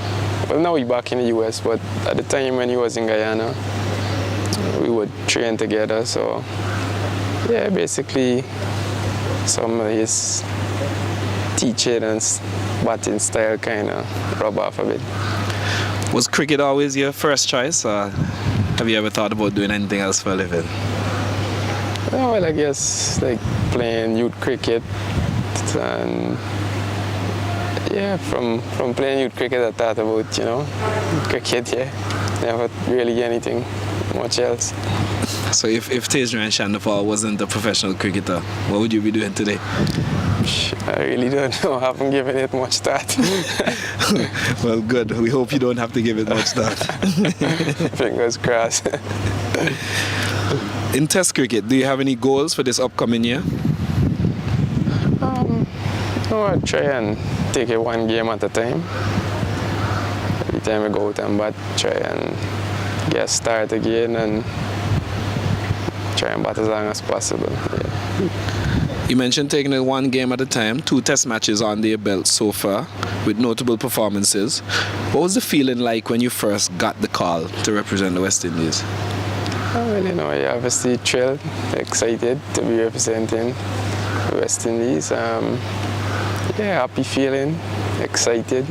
Well, now he's back in the US, but at the time when he was in Guyana, we would train together. So yeah, basically some of his teaching and batting style kind of rub off a bit. Was cricket always your first choice, or have you ever thought about doing anything else for a living? Oh, well, I guess like playing youth cricket, and yeah, from playing youth cricket I thought about, cricket, yeah. Never really anything much else. So if Tejran Shandafal wasn't a professional cricketer, what would you be doing today? I really don't know. I haven't given it much thought. Well, good. We hope you don't have to give it much thought. Fingers crossed. In Test cricket, do you have any goals for this upcoming year? No, I try and take it one game at a time. Every time I go out and bat, try and get start again and try and bat as long as possible. Yeah. You mentioned taking it one game at a time, 2 test matches on your belt so far, with notable performances. What was the feeling like when you first got the call to represent the West Indies? Well, you're obviously thrilled, excited to be representing the West Indies. Yeah, happy feeling, excited,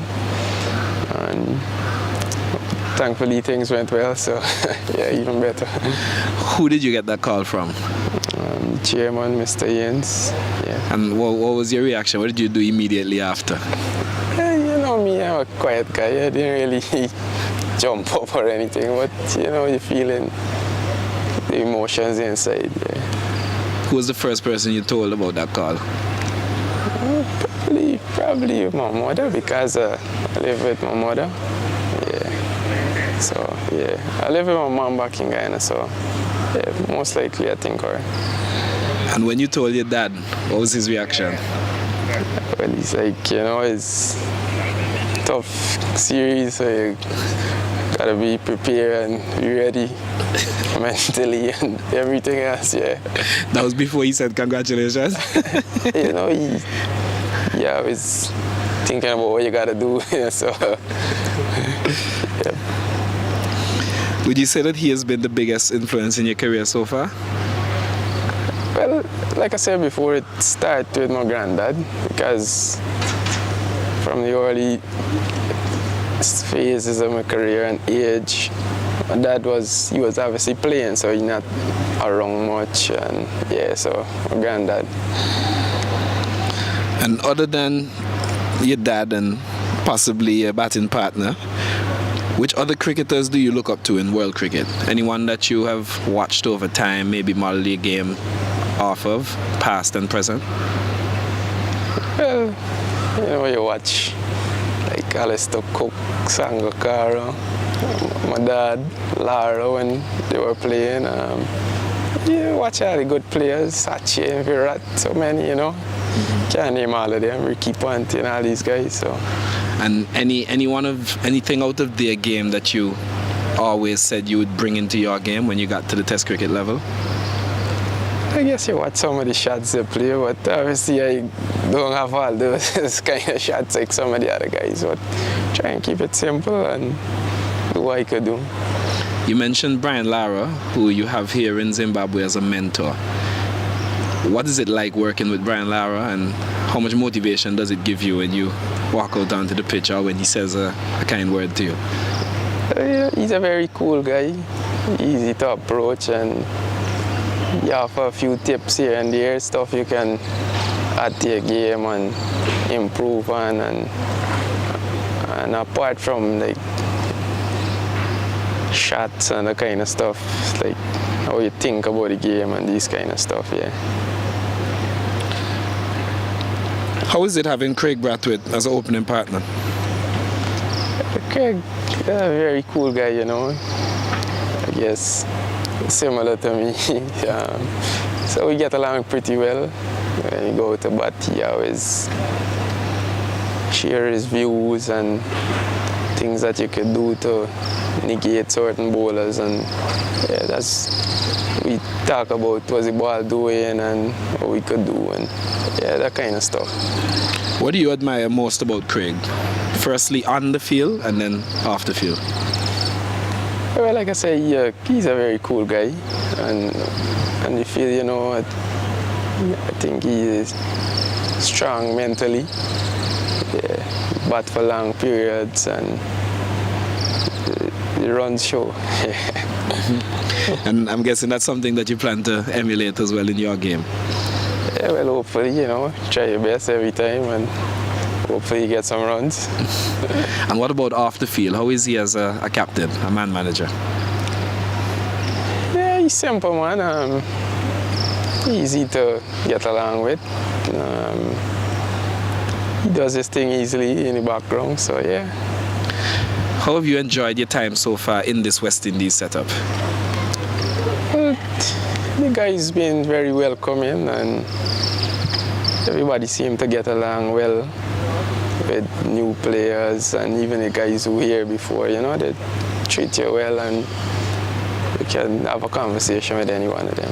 and thankfully things went well, so yeah, even better. Who did you get that call from? Chairman, Mr. Yens. Yeah. And what was your reaction? What did you do immediately after? You know me, I'm a quiet guy. I didn't really jump up or anything, but you're feeling the emotions inside. Yeah. Who was the first person you told about that call? Probably my mother, because I live with my mother. Yeah. So yeah, I live with my mom back in Guyana, so yeah, most likely I think her. And when you told your dad, what was his reaction? Well, he's like, it's tough series, so you gotta be prepared and be ready mentally and everything else, yeah. That was before he said congratulations? He was thinking about what you gotta do, so yeah. Would you say that he has been the biggest influence in your career so far? Well, like I said before, it started with my granddad, because from the early phases of my career and age, my dad was obviously playing, so he's not around much, and yeah, so my granddad. And other than your dad and possibly your batting partner, which other cricketers do you look up to in world cricket? Anyone that you have watched over time, maybe modeled your game off of, past and present? Well, you watch like Alistair Cook, Sangakkara, my dad, Lara when they were playing. You watch all the good players, Sachin, Virat, so many, Can't name all of them, Ricky Ponting and all these guys. So. And anything out of their game that you always said you would bring into your game when you got to the Test cricket level? I guess you watch some of the shots they play, but obviously I don't have all those kind of shots like some of the other guys. But try and keep it simple and do what I could do. You mentioned Brian Lara, who you have here in Zimbabwe as a mentor. What is it like working with Brian Lara, and how much motivation does it give you when you walk out onto the pitch or when he says a kind word to you? Yeah, he's a very cool guy, easy to approach, and you offer a few tips here and there, stuff you can at their game and improve on, and apart from like shots and the kind of stuff, like how you think about the game and these kind of stuff, yeah. How is it having Craig Brathwaite as an opening partner? Craig, a very cool guy, you know. I guess similar to me. So we get along pretty well. When you go to bat, he always share his views and things that you could do to negate certain bowlers, and yeah, that's we talk about what's the ball doing and what we could do, and yeah, that kind of stuff. What do you admire most about Craig? Firstly on the field and then off the field? Well, like I say, yeah, he's a very cool guy, and you feel, you know, I think he is strong mentally. Yeah, bat for long periods and the runs show. And I'm guessing that's something that you plan to emulate as well in your game. Yeah, well, hopefully, you know, try your best every time and hopefully you get some runs. And what about off the field? How is he as a captain, a man manager? Yeah, he's simple, man. Easy to get along with. He does his thing easily in the background, so yeah. How have you enjoyed your time so far in this West Indies setup? Well, the guys been very welcoming and everybody seemed to get along well with new players, and even the guys who were here before, you know, they treat you well and you can have a conversation with any one of them.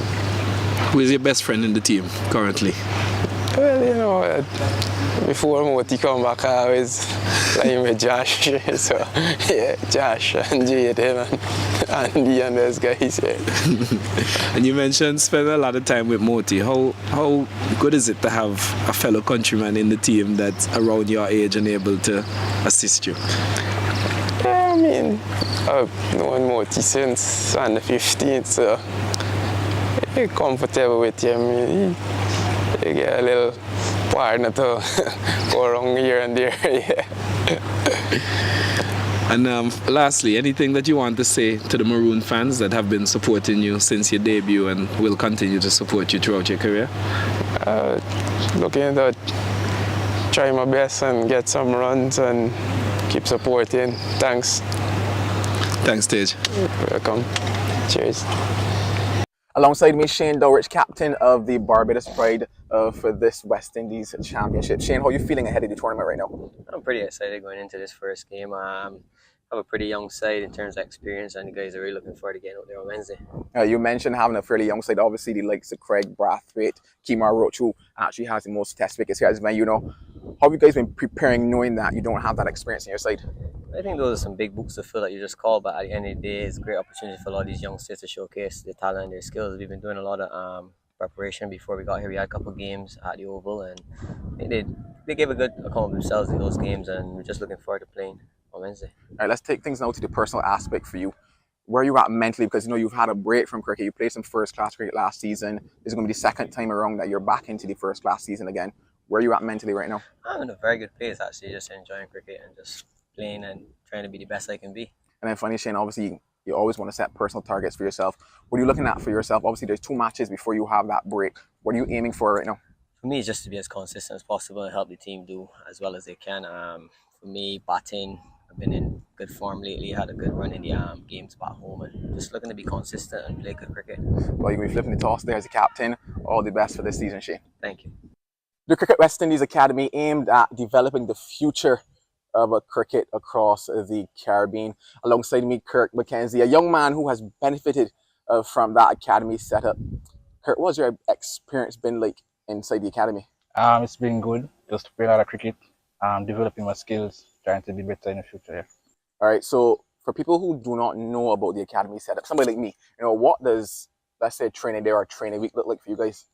Who is your best friend in the team currently? Well, you know, before Moti come back, I always playing with Josh. So, yeah, Josh and Jaden and Andy and those guys. Yeah. And you mentioned spending a lot of time with Moti. How good is it to have a fellow countryman in the team that's around your age and able to assist you? Yeah, I mean, I've known Moti since under 15, so I'm comfortable with him. You get a little partner to go around here and there. Yeah. And lastly, anything that you want to say to the Maroon fans that have been supporting you since your debut and will continue to support you throughout your career? Looking to try my best and get some runs and keep supporting. Thanks. Thanks, Tej. Welcome. Cheers. Alongside me, Shane Dowrich, captain of the Barbados Pride for this West Indies Championship. Shane, how are you feeling ahead of the tournament right now? I'm pretty excited going into this first game. I have a pretty young side in terms of experience, and the guys are really looking forward to getting out there on Wednesday. You mentioned having a fairly young side. Obviously, the likes of Craig Brathwaite, Kemar Roach, who actually has the most test wickets here as well. You know, how have you guys been preparing knowing that you don't have that experience in your side? I think those are some big books to fill that you just called, but at the end of the day, it's a great opportunity for a lot of these youngsters to showcase their talent and their skills. We've been doing a lot of preparation before we got here. We had a couple of games at the Oval, and they gave a good account of themselves in those games, and we're just looking forward to playing on Wednesday. All right, let's take things now to the personal aspect for you. Where are you at mentally? Because you know you've had a break from cricket. You played some first-class cricket last season. This is going to be the second time around that you're back into the first-class season again. Where are you at mentally right now? I'm in a very good place, actually, just enjoying cricket and just playing and trying to be the best I can be. And then funny, Shane, obviously you always want to set personal targets for yourself. What are you looking at for yourself? Obviously there's 2 matches before you have that break. What are you aiming for right now? For me, it's just to be as consistent as possible and help the team do as well as they can. For me, batting, I've been in good form lately. Had a good run in the games back home, and just looking to be consistent and play good cricket. Well, you're going to be flipping the toss there as a captain. All the best for this season, Shane. Thank you. The Cricket West Indies Academy aimed at developing the future of cricket across the Caribbean. Alongside me, Kirk McKenzie, a young man who has benefited from that academy setup. Kirk, what's your experience been like inside the academy? It's been good. Just playing a lot of cricket, developing my skills, trying to be better in the future. Yeah. All right, so for people who do not know about the academy setup, somebody like me, you know, what does, let's say, training day or training week look like for you guys?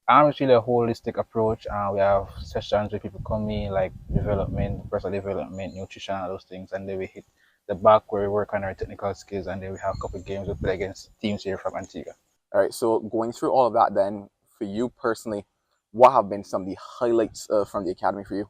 It's really a holistic approach. We have sessions where people come in, like development, personal development, nutrition, and those things, and then we hit the back where we work on our technical skills, and then we have a couple of games we play against teams here from Antigua. All right, so going through all of that then, for you personally, what have been some of the highlights from the academy for you?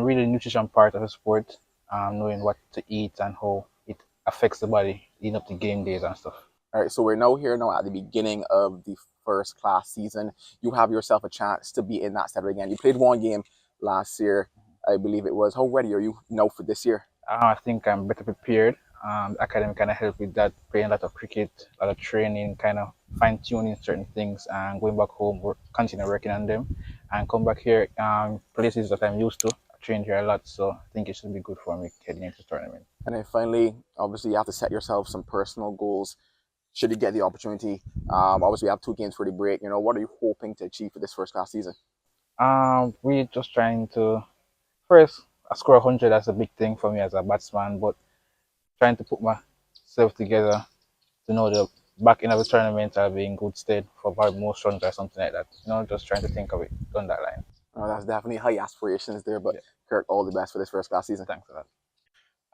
Really, the nutrition part of the sport, knowing what to eat and how it affects the body leading up to game days and stuff. All right, so we're now here now at the beginning of the first class season. You have yourself a chance to be in that setup again. You played one game last year, I believe it was. How ready are you now for this year? I think I'm better prepared. The academy kind of helped with that, playing a lot of cricket, a lot of training, kind of fine-tuning certain things, and going back home, continue working on them, and come back here, places that I'm used to. I trained here a lot, so I think it should be good for me heading into the tournament. And then finally, obviously, you have to set yourself some personal goals should you get the opportunity. Obviously, we have 2 games for the break. You know, what are you hoping to achieve for this first class season? We're just trying to, first, I score 100. That's a big thing for me as a batsman, but trying to put myself together to know the back end of the tournament I'll be in good stead for most runs or something like that. You know, just trying to think of it on that line. That's definitely high aspirations there, but yeah. Kirk, all the best for this first class season. Thanks for that.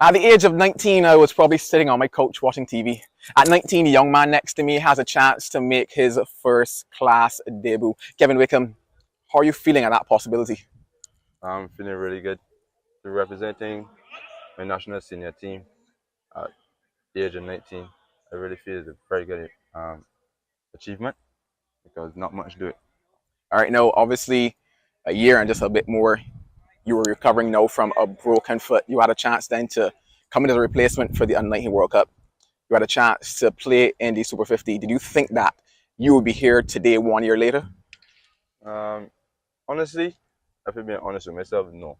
At the age of 19, I was probably sitting on my couch watching TV. At 19, a young man next to me has a chance to make his first class debut. Kevin Wickham, how are you feeling at that possibility? I'm feeling really good. Representing my national senior team at the age of 19, I really feel it's a very good achievement because not much do it. All right, now obviously a year and just a bit more, you were recovering now from a broken foot. You had a chance then to come in as a replacement for the Under-19 World Cup. You had a chance to play in the Super 50. Did you think that you would be here today 1 year later? Honestly, if I'm being honest with myself, no.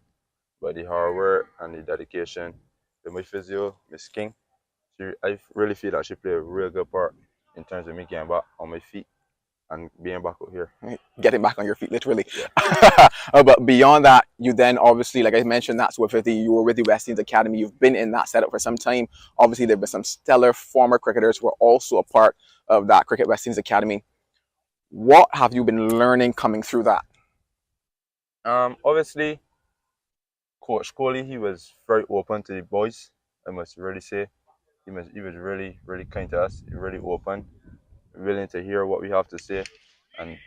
But the hard work and the dedication with my physio, Miss King, I really feel that she played a real good part in terms of me getting back on my feet and being back out here. Getting back on your feet, literally. Yeah. But beyond that, you then obviously, like I mentioned, that's Super 50. You were with the West Indies Academy. You've been in that setup for some time. Obviously, there have been some stellar former cricketers who are also a part of that Cricket West Indies Academy. What have you been learning coming through that? Obviously, Coach Coley, he was very open to the boys, I must really say. He was really, really kind to us, really open, willing to hear what we have to say. And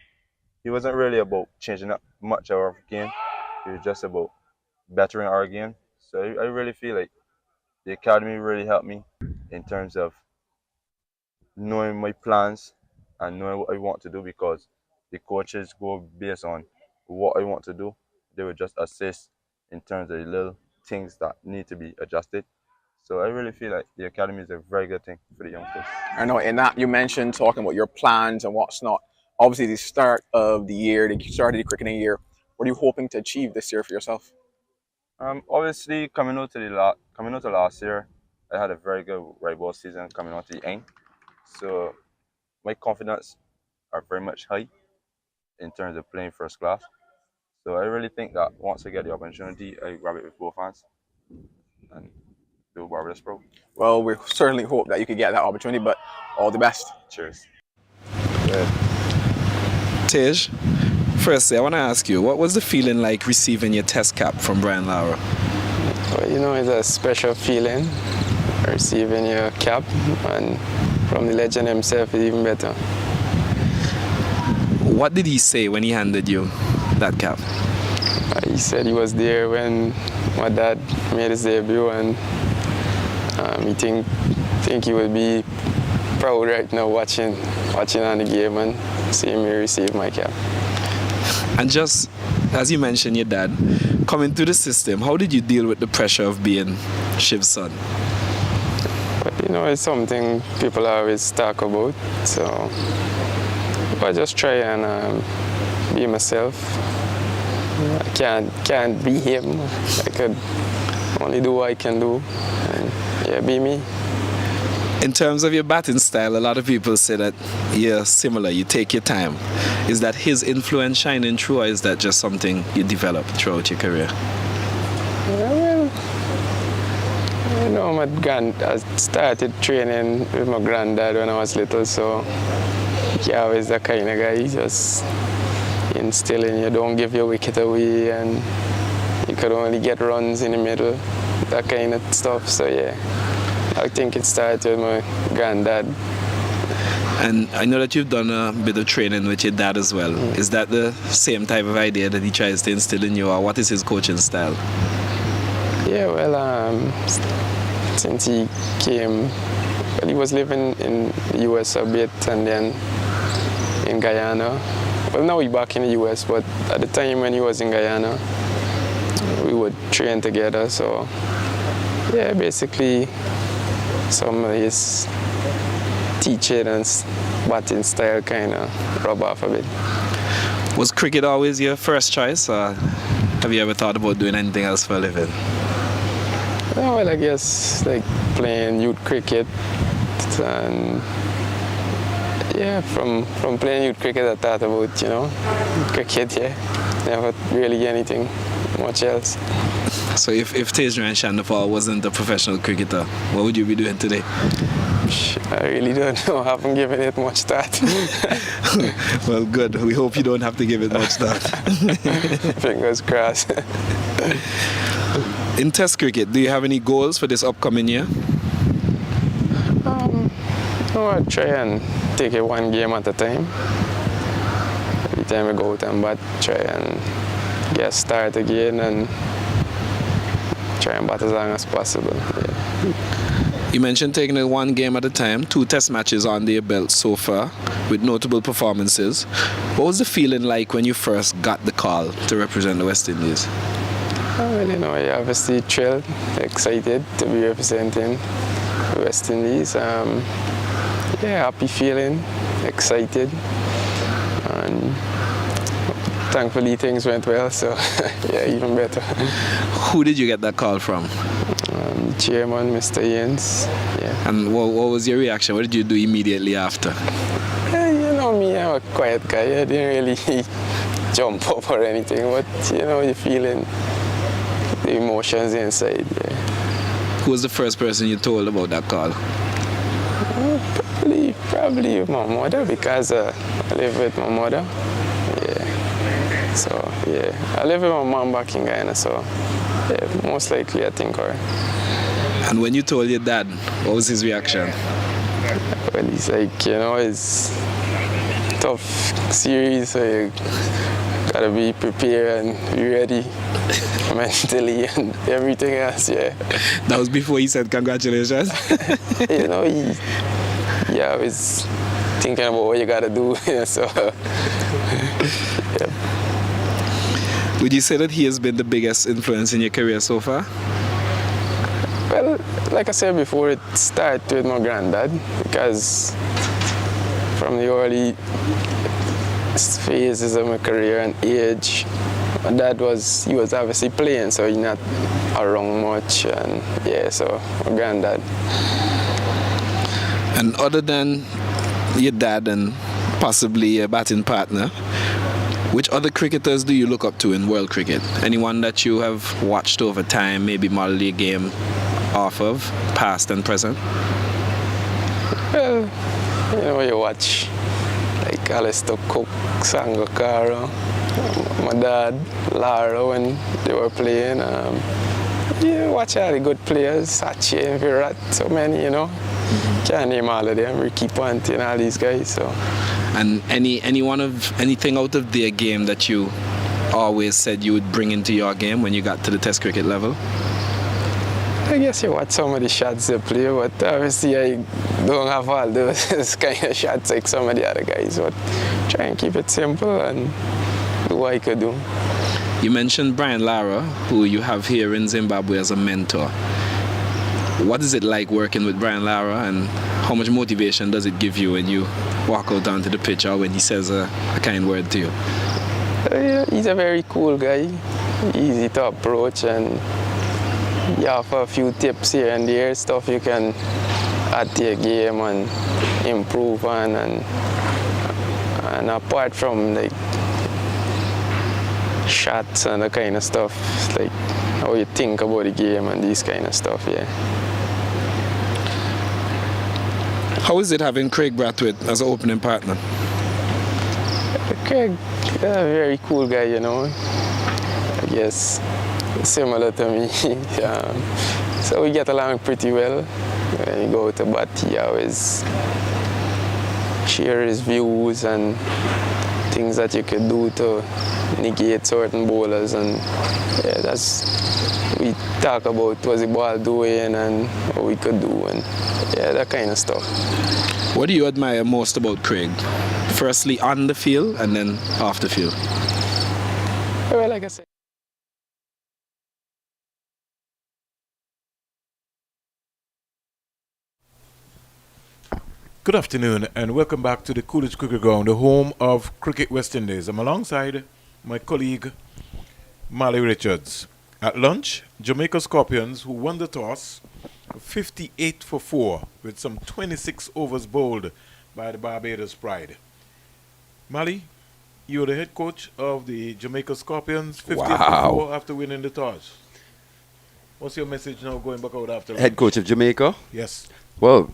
he wasn't really about changing up much of our game. He was just about bettering our game. So I really feel like the academy really helped me in terms of knowing my plans and knowing what I want to do, because the coaches go based on what I want to do. They would just assist in terms of the little things that need to be adjusted. So I really feel like the academy is a very good thing for the youngsters. I know in that you mentioned talking about your plans and what's not. Obviously, the start of the year, the start of the cricketing year, what are you hoping to achieve this year for yourself? Obviously, coming out to last year, I had a very good right ball season coming out to the end. So my confidence are very much high in terms of playing first class. So I really think that once I get the opportunity, I grab it with both hands and do Barbados Pro. Well, we certainly hope that you can get that opportunity, but all the best. Cheers. Tej, firstly, I want to ask you, what was the feeling like receiving your test cap from Brian Lara? Well, you know, it's a special feeling, receiving your cap, and from the legend himself, it's even better. What did he say when he handed you that cap? He said he was there when my dad made his debut, and he think he would be proud right now watching on the game and seeing me receive my cap. And just as you mentioned your dad, coming through the system, how did you deal with the pressure of being Shiv's son? But, you know, it's something people always talk about, so I just try and be myself. I can't be him. I could only do what I can do, and yeah, be me. In terms of your batting style, a lot of people say that you're similar, you take your time. Is that his influence shining through, or is that just something you developed throughout your career? Well, you know, I started training with my granddad when I was little, so he always the kind of guy, he just instilling you, don't give your wicket away, and you could only get runs in the middle, that kind of stuff. So yeah, I think it started with my granddad. And I know that you've done a bit of training with your dad as well. Is that the same type of idea that he tries to instill in you, or what is his coaching style? Yeah, well, since he came, well, he was living in the US a bit and then in Guyana. Well, now he's back in the US, but at the time when he was in Guyana, we would train together. So, yeah, basically, some of his teaching and batting style kind of rub off a bit. Was cricket always your first choice, or have you ever thought about doing anything else for a living? Oh, well, I guess like playing youth cricket, and yeah, from playing youth cricket I thought about, you know, cricket, yeah. Never really anything much else. So if Tejran Shandafal wasn't a professional cricketer, what would you be doing today? I really don't know. I haven't given it much thought. Well, good. We hope you don't have to give it much thought. Fingers crossed. In Test cricket, do you have any goals for this upcoming year? No, I try and take it one game at a time. Every time I go out and bat, try and get start again and try and bat as long as possible. Yeah. You mentioned taking it one game at a time, 2 test matches on your belt so far, with notable performances. What was the feeling like when you first got the call to represent the West Indies? Well, you know, I obviously thrilled, excited to be representing the West Indies. Yeah, happy feeling, excited, and thankfully things went well, so yeah, even better. Who did you get that call from? Chairman, Mr. Yens. Yeah. And what was your reaction? What did you do immediately after? You know me, I'm a quiet guy. I didn't really jump up or anything, but you know, you're feeling the emotions inside. Yeah. Who was the first person you told about that call? Probably my mother, because I live with my mother. Yeah. So yeah, I live with my mom back in Guyana, so yeah, most likely I think her. And when you told your dad, what was his reaction? Well, he's like, you know, it's tough series, so you gotta be prepared and be ready mentally and everything else, yeah. That was before he said congratulations? You know, I was thinking about what you gotta do, so yeah. Would you say that he has been the biggest influence in your career so far? Well, like I said before, it started with my granddad, because from the early phases of my career and age, my dad was obviously playing, so he's not around much, and yeah, so my granddad. And other than your dad and possibly a batting partner, which other cricketers do you look up to in world cricket? Anyone that you have watched over time, maybe modeled your game off of, past and present? Well, you know, you watch like Alistair Cook, Sangakkara, my dad, Lara when they were playing. You watch all the good players, Sachin, Virat, so many, you know. Can't name all of them, Ricky Ponting and all these guys. So. And anything out of their game that you always said you would bring into your game when you got to the Test cricket level? I guess you watch some of the shots they play, but obviously I don't have all those kind of shots like some of the other guys. But try and keep it simple and do what I could do. You mentioned Brian Lara, who you have here in Zimbabwe as a mentor. What is it like working with Brian Lara, and how much motivation does it give you when you walk out onto the pitch or when he says a kind word to you? Yeah, he's a very cool guy, easy to approach, and you have a few tips here and there, stuff you can add to your game and improve on, and apart from like shots and the kind of stuff, like how you think about the game and these kind of stuff, yeah. How is it having Craig Brathwaite as an opening partner? Craig, a very cool guy, you know. I guess similar to me. So we get along pretty well. When you go to bat, he always share his views and things that you could do to negate certain bowlers, and yeah, that's we talk about was the ball doing and what we could do, and yeah, that kind of stuff. What do you admire most about Craig? Firstly on the field and then off the field. Well, like I said. Good afternoon and welcome back to the Coolidge Cricket Ground, the home of Cricket West Indies. I'm alongside my colleague Mali Richards. At lunch, Jamaica Scorpions, who won the toss, 58 for 4 with some 26 overs bowled by the Barbados Pride. Mali, you're the head coach of the Jamaica Scorpions, 58 for 4 after winning the toss. What's your message now going back out after lunch? Head coach of Jamaica? Yes. Well,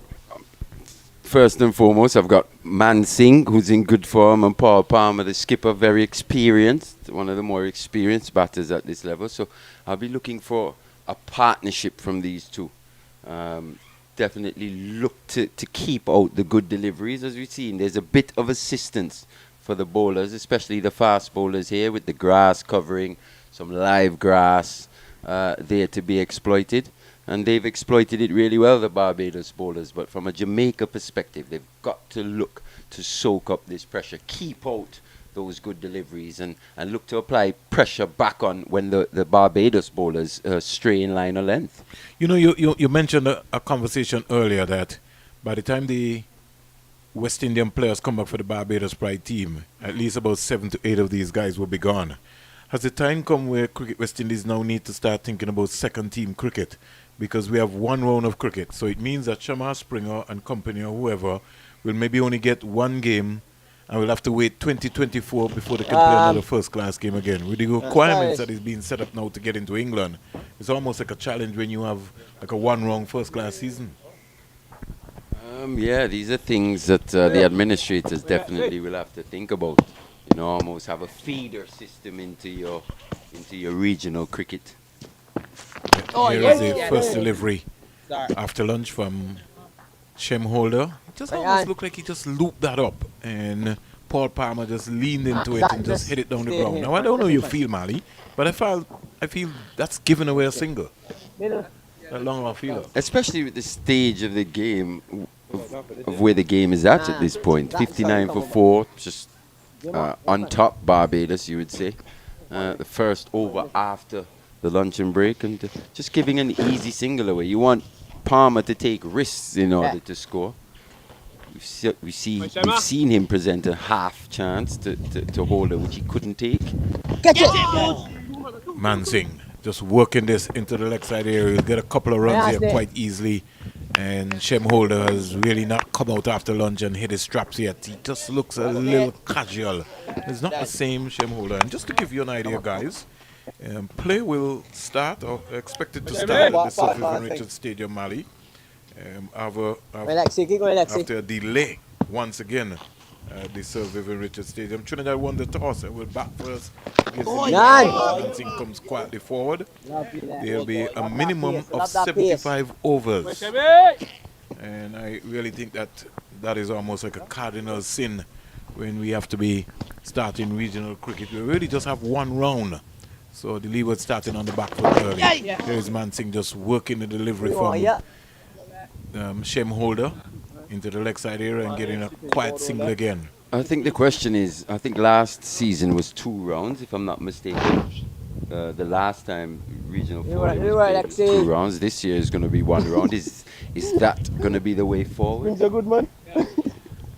first and foremost, I've got Man Singh, who's in good form, and Paul Palmer, the skipper, very experienced, one of the more experienced batters at this level. So I'll be looking for a partnership from these two. Definitely look to keep out the good deliveries. As we've seen, there's a bit of assistance for the bowlers, especially the fast bowlers here, with the grass covering, some live grass there to be exploited. And they've exploited it really well, the Barbados bowlers. But from a Jamaica perspective, they've got to look to soak up this pressure, keep out those good deliveries, and look to apply pressure back on when the Barbados bowlers stray in line of length. You know, you mentioned a conversation earlier that by the time the West Indian players come back for the Barbados Pride team, at least about 7 to 8 of these guys will be gone. Has the time come where Cricket West Indies now need to start thinking about second team cricket? Because we have one round of cricket. So it means that Shamar Springer and company or whoever will maybe only get one game, and we'll have to wait 2024 before they can play another first-class game again. With the requirements that is being set up now to get into England, it's almost like a challenge when you have like a one-round first-class season. Yeah, these are things that the administrators definitely will have to think about. You know, almost have a feeder system into your regional cricket. Here is the first delivery after lunch from Shem Holder. It just almost looked like he just looped that up, and Paul Palmer just leaned into it and just hit it down the ground. Now I don't know how you feel, Mali, but I feel that's giving away a single. That long off fielder. Especially with the stage of the game, of where the game is at this point. 59 for 4, just on top Barbados, you would say. The first over after the luncheon break, and just giving an easy single away. You want Palmer to take risks in order to score. We've seen him present a half chance to Holder, which he couldn't take. Man Singh just working this into the leg side area. He'll get a couple of runs here quite easily. And Shem Holder has really not come out after lunch and hit his straps yet. He just looks a little casual. It's not the same Shem Holder. And just to give you an idea, guys, play will start, or expected to start, at the Sir Vivian Richards Stadium, Mali. After a delay, once again, the Sir Vivian Richards Stadium. Trinidad won the toss and will back first. Singh comes quietly forward. There will be a minimum of 75 overs. And I really think that is almost like a cardinal sin when we have to be starting regional cricket. We really just have one round. So the leeward starting on the back foot early. There is Man Singh just working the delivery from Shem Holder into the leg side area and getting a quiet single again. I think the question is, I think last season was 2 rounds, if I'm not mistaken. The last time regional four was 2 rounds. This year is going to be 1 round. Is that going to be the way forward?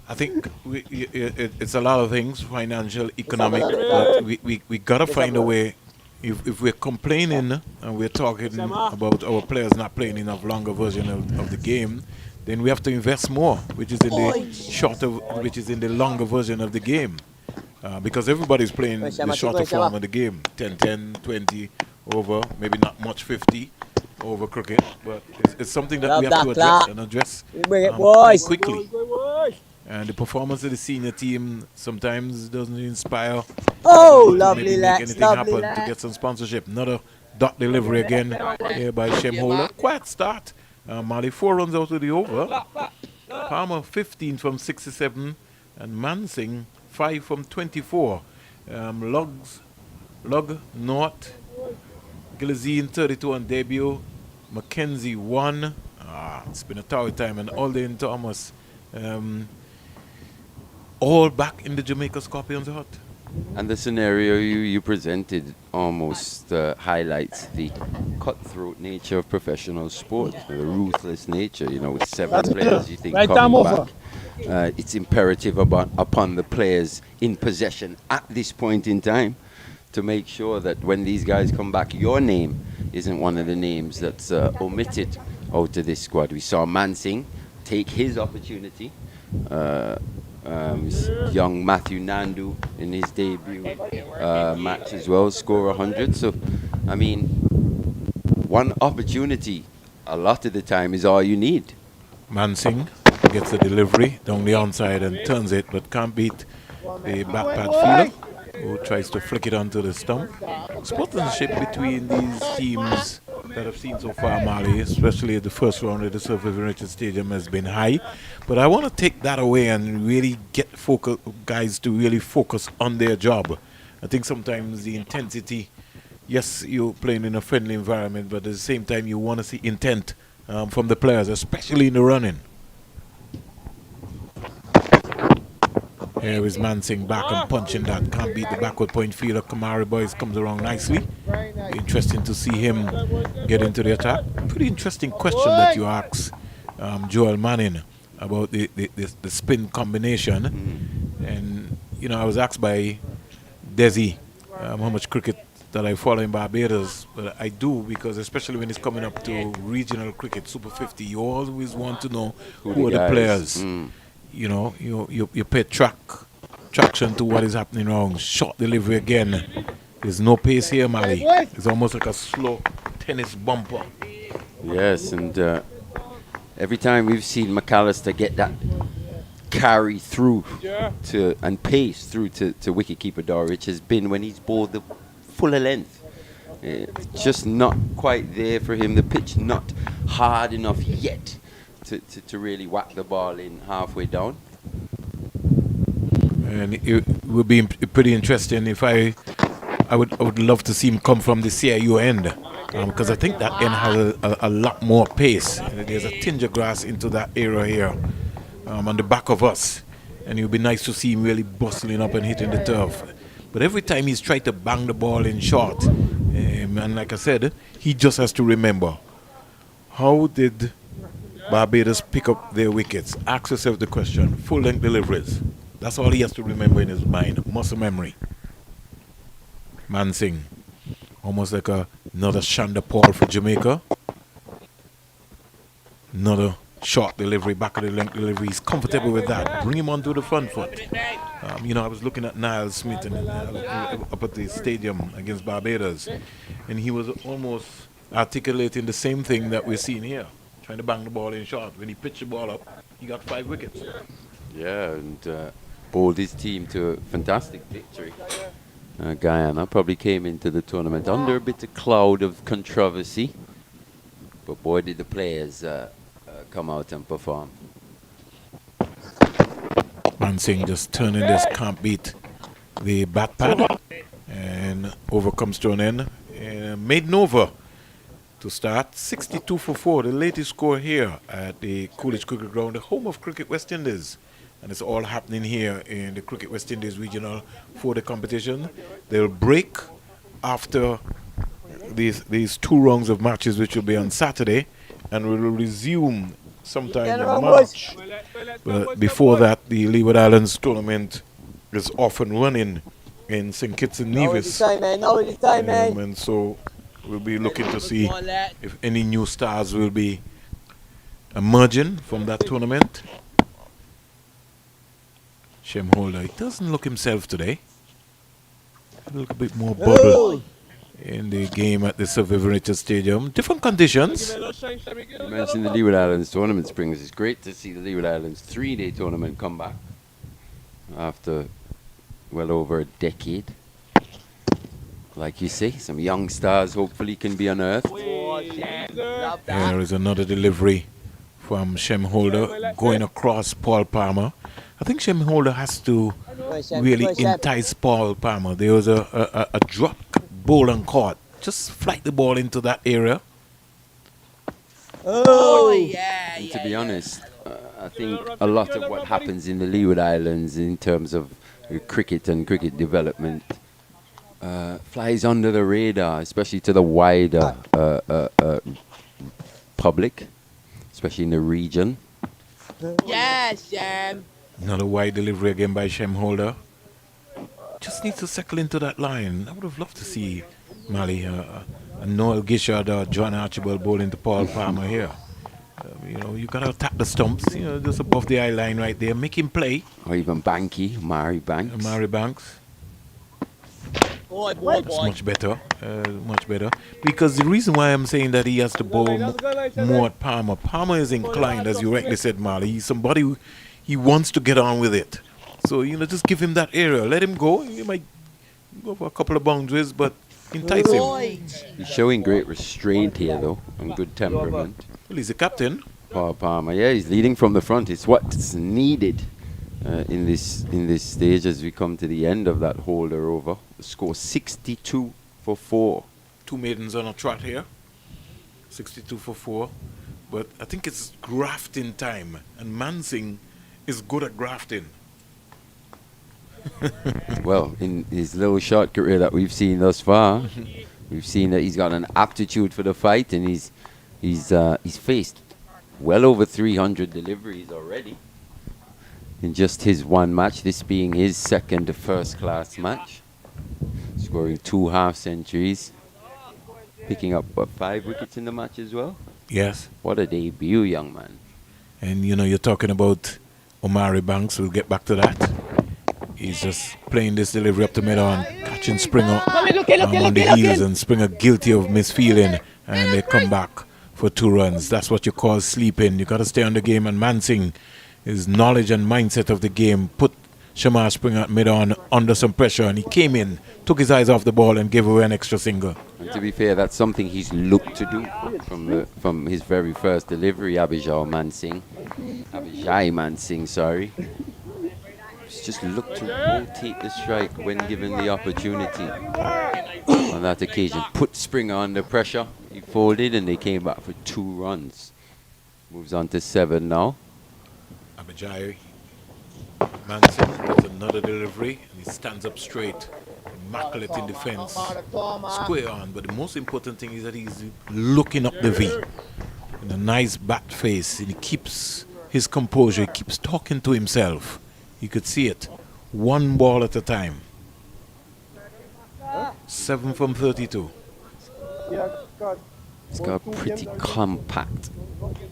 I think it's a lot of things, financial, economic. But we got to find a way. If we're complaining and we're talking about our players not playing enough longer version of the game, then we have to invest more, which is in the longer version of the game. Because everybody's playing the shorter form of the game. 10, 20 over, maybe not much 50 over cricket. But it's something that we have to address quickly. And the performance of the senior team sometimes doesn't inspire. Lovely, make anything happen to get some sponsorship. Another dot delivery again here by Shem Holder. Quiet start. Mali 4 runs out of the over. Palmer 15 from 67, and Mansing 5 from 24. Lug North, Gilazine 32 on debut, Mackenzie 1. It's been a tough time, and Alden Thomas all back in the Jamaica Scorpions hut. And the scenario you presented almost highlights the cutthroat nature of professional sport, the ruthless nature. With 7 players, you think coming back, it's imperative upon the players in possession at this point in time to make sure that when these guys come back, your name isn't one of the names that's omitted out of this squad. We saw Mansing take his opportunity. Young Matthew Nandu in his debut match as well, score 100. So, one opportunity a lot of the time is all you need. Mansing gets the delivery down the onside and turns it, but can't beat the back pad fielder, who tries to flick it onto the stump. Sportsmanship between these teams that I've seen so far, Mali, especially at the first round of the Sir Vivian Richards Stadium, has been high. But I want to take that away and really get guys to really focus on their job. I think sometimes the intensity, yes, you're playing in a friendly environment, but at the same time you want to see intent from the players, especially in the running. Here is Mansing back and punching that. Can't beat the backward point fielder. Kamari Boys comes around nicely. Interesting to see him get into the attack. Pretty interesting question that you asked Joel Manning about the spin combination. And, I was asked by Desi how much cricket that I follow in Barbados. But I do, because especially when it's coming up to regional cricket, Super 50, you always want to know who are the players. You pay traction to what is happening wrong. Short delivery again. There's no pace here, Mali. It's almost like a slow tennis bumper. Yes, and every time we've seen McAllister get that carry through and pace through to wicketkeeper Dorridge has been when he's bowled the fuller length. It's just not quite there for him. The pitch not hard enough yet to really whack the ball in halfway down. And it would be pretty interesting if I would love to see him come from the CIU end, because I think that end has a lot more pace. There's a tinge of grass into that area here on the back of us, and it would be nice to see him really bustling up and hitting the turf. But every time he's tried to bang the ball in short, and like I said, he just has to remember, how did Barbados pick up their wickets? Ask yourself the question. Full-length deliveries. That's all he has to remember in his mind. Muscle memory. Mansing. Almost like another Shanda Paul for Jamaica. Another short delivery, back of the length delivery. He's comfortable with that. Bring him onto the front foot. I was looking at Niall Smith up at the stadium against Barbados, and he was almost articulating the same thing that we're seeing here. Trying to bang the ball in short. When he pitched the ball up, he got 5 wickets. Yeah, and bowled his team to a fantastic victory. Guyana probably came into the tournament under a bit of cloud of controversy, but boy, did the players come out and perform. Mansing just turning this, can't beat the bat pad, and over comes to an end. Maiden over to start, 62 for 4, the latest score here at the Coolidge Cricket Ground, the home of Cricket West Indies. And it's all happening here in the Cricket West Indies Regional 4-day competition. They'll break after these 2 rounds of matches, which will be on Saturday, and will resume sometime in March. But before that, the Leeward Islands tournament is off and running in St. Kitts and Nevis. And so we'll be looking to see if any new stars will be emerging from that tournament. Shem Holder, he doesn't look himself today. A little bit more bubble in the game at the Sir Vivian Richards Stadium. Different conditions. You mentioned the Leeward Islands tournament, Springs. It's great to see the Leeward Islands 3-day tournament come back after well over a decade. Like you say, some young stars hopefully can be unearthed. There is another delivery from Shem Holder going across Paul Palmer. I think Shem Holder has to really entice Paul Palmer. There was a drop ball and caught. Just flight the ball into that area. And to be honest, I think a lot of what happens in the Leeward Islands in terms of cricket and cricket development flies under the radar, especially to the wider public, especially in the region. Yes, Shem. Another wide delivery again by Shem Holder. Just needs to settle into that line. I would have loved to see Mali, Noel Gishard or John Archibald bowling to Paul Palmer here. You got to attack the stumps, just above the eye line right there. Make him play. Or even Banky, Mari Banks. Mari Banks. Boy. It's much better. Because the reason why I'm saying that he has to bowl more at Palmer. Palmer is inclined, as you rightly said, Mali. He's somebody who he wants to get on with it. So, just give him that area. Let him go. He might go for a couple of boundaries, but entice him. He's showing great restraint here, though, and good temperament. Well, he's the captain. Paul Palmer, yeah, he's leading from the front. It's what's needed in this stage as we come to the end of that Holder over. The score 62 for 4. 2 maidens on a trot here. 62 for 4. But I think it's grafting time, and Mansing is good at grafting. Well, in his little short career that we've seen thus far, we've seen that he's got an aptitude for the fight, and he's faced well over 300 deliveries already in just his one match, this being his second first-class match, scoring 2 half-centuries, picking up, 5 wickets in the match as well? Yes. What a debut, young man. And, you're talking about Omari Banks. We'll get back to that. He's just playing this delivery up the middle and catching Springer on the heels, and Springer guilty of misfeeling, and they come back for 2 runs. That's what you call sleeping. You got to stay on the game, and Mansing, his knowledge and mindset of the game, put Shamar Springer at mid-on under some pressure, and he came in, took his eyes off the ball, and gave away an extra single. And to be fair, that's something he's looked to do from his very first delivery, Abhijay Mansing, sorry. He's just looked to rotate the strike when given the opportunity. On that occasion, put Springer under pressure. He folded, and they came back for 2 runs. Moves on to 7 now. Abhijay Mansing does another delivery, and he stands up straight, immaculate in defense, square on. But the most important thing is that he's looking up the V in a nice bat face, and he keeps his composure. He keeps talking to himself. You could see it, 1 ball at a time. 7 from 32. He's got a pretty compact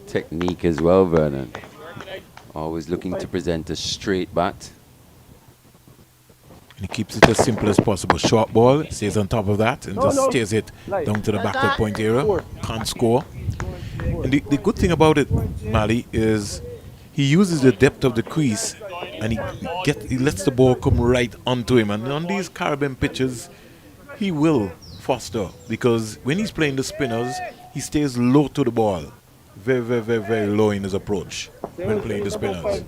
technique as well, Vernon. Always looking to present a straight bat. And he keeps it as simple as possible. Short ball, stays on top of that, and just steers it down to the backward point area. Can't score. And the good thing about it, Mali, is he uses the depth of the crease, and he lets the ball come right onto him. And on these Caribbean pitches, he will foster, because when he's playing the spinners, he stays low to the ball. Very, very, very, very low in his approach when playing the spinners.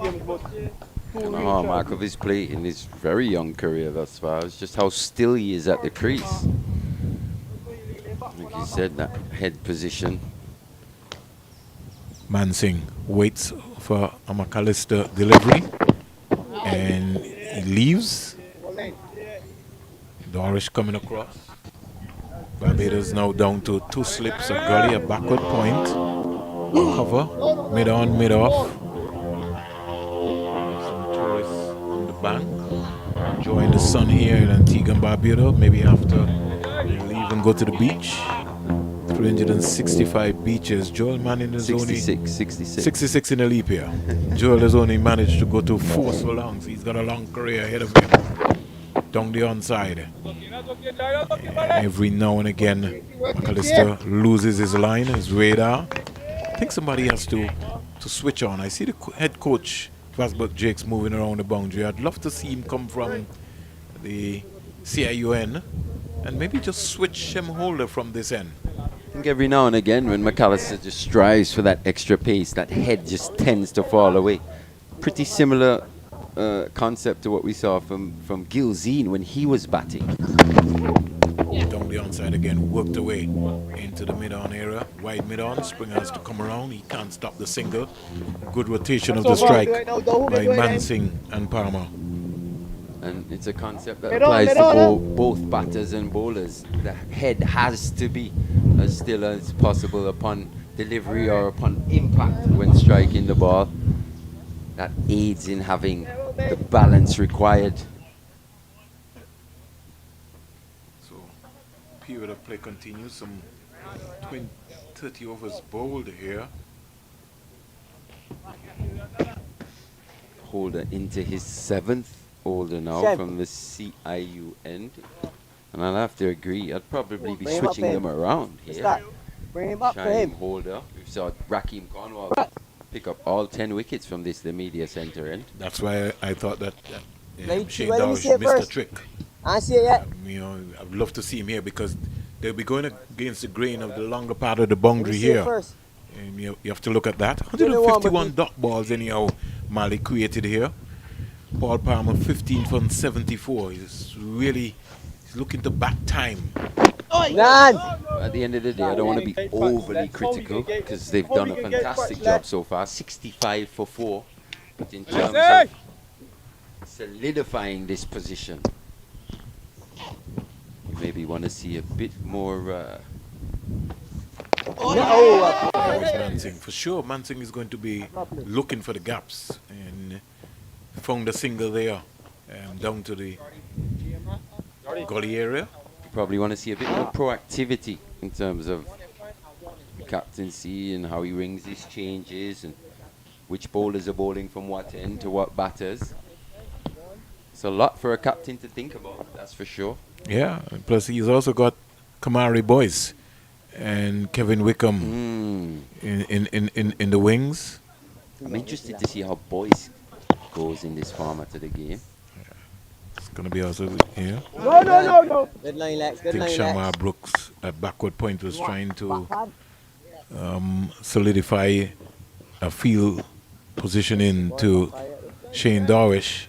And the hallmark of his play in his very young career thus far is just how still he is at the crease. Like you said, that head position. Mansing waits for a McAllister delivery, and he leaves. Dorish coming across. Barbados now down to 2 slips, a gully, a backward point. Cover, mid-on, mid-off. Some tourists on the bank, enjoying the sun here in Antigua and Barbuda. Maybe after they'll even go to the beach. 365 beaches. Joel Manning is 66 in a leap year. Joel has only managed to go to 4 so long, so he's got a long career ahead of him. Down the onside. Every now and again, McAllister loses his line, his radar. I think somebody has to switch on. I see the head coach, Vasbert Jakes, moving around the boundary. I'd love to see him come from the CIUN and maybe just switch Shem Holder from this end. think every now and again when McAllister just strives for that extra pace, that head just tends to fall away. Pretty similar concept to what we saw from Gilzine when he was batting. Down the onside again, worked away into the mid-on area. Wide mid-on, Springer has to come around. He can't stop the single. Good rotation of the strike by Mansing and Palmer. And it's a concept that applies to both batters and bowlers. The head has to be as still as possible upon delivery or upon impact when striking the ball. That aids in having the balance required. So, period of play continues. Some 30 overs bowled here. Holder into his 7th holder now from the CIU end. And I'll have to agree, I'd probably be switching them around here. Bring him up for Shine him. holder. We saw Rakeem Cornwall pick up all 10 wickets from this, the media centre end. That's why I thought that Shane let me Darvish see it missed the first. trick. I see it yet. You know, I'd love to see him here because they'll be going against the grain of the longer part of the boundary See it here. first. And you have to look at that. Give me one, 151 Bucky. dot balls anyhow Mali created here. Paul Palmer 15 from 74. He's looking to back time. None. At the end of the day, I don't want to be overly critical because they've done a fantastic job so far. 65 for 4. But in terms of solidifying this position, you maybe want to see a bit more. Always Mansing. For sure, Mansing is going to be looking for the gaps. And found a single there down to the gully area. Probably want to see a bit more proactivity in terms of captaincy and how he rings his changes and which bowlers are bowling from what end to what batters. It's a lot for a captain to think about, that's for sure. Yeah, and plus he's also got Kamari Boyce and Kevin Wickham in the wings. I'm interested to see how Boyce goes in this format of the game. It's going to be also here. No. Good line, Lex. I Good think line, Shamar Lex. Brooks at backward point was trying to solidify a field positioning to Shane Darvish.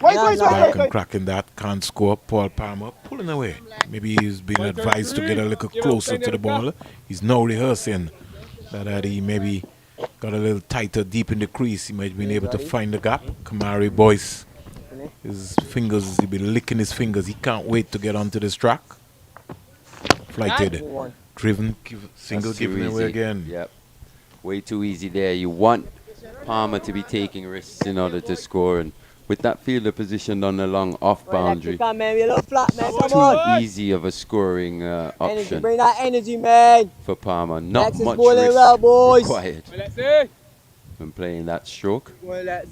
Back and cracking that, can't score. Paul Palmer pulling away. Maybe he's been advised to get a little closer to the ball. He's now rehearsing that he maybe got a little tighter deep in the crease. He might have been able to find the gap. Kamari Boyce, his fingers, he's been licking his fingers. He can't wait to get onto this track. Flighted, driven, single That's too given away easy. again. Yep. Way too easy there. You want Palmer to be taking risks in order to score, and with that fielder positioned on the long off boundary, Come on, man. We're a little flat, man. Come too on. easy of a scoring Energy. option Bring that energy, man. for Palmer. Not Lex is much bowling risk well, boys. required Let's see. when playing that stroke,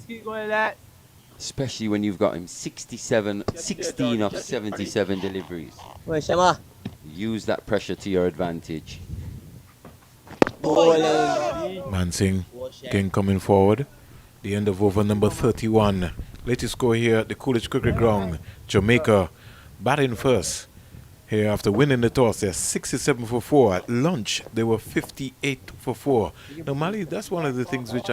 Keep going, Lex. especially when you've got him 16 of 77 deliveries. Wait, Shema. Use that pressure to your advantage. Bowling. Mansing again coming forward. The end of over number 31. Latest score here at the Coolidge Cricket Ground. Jamaica batting first. Here after winning the toss, they're 67 for 4. At lunch, they were 58 for 4. Normally, that's one of the things which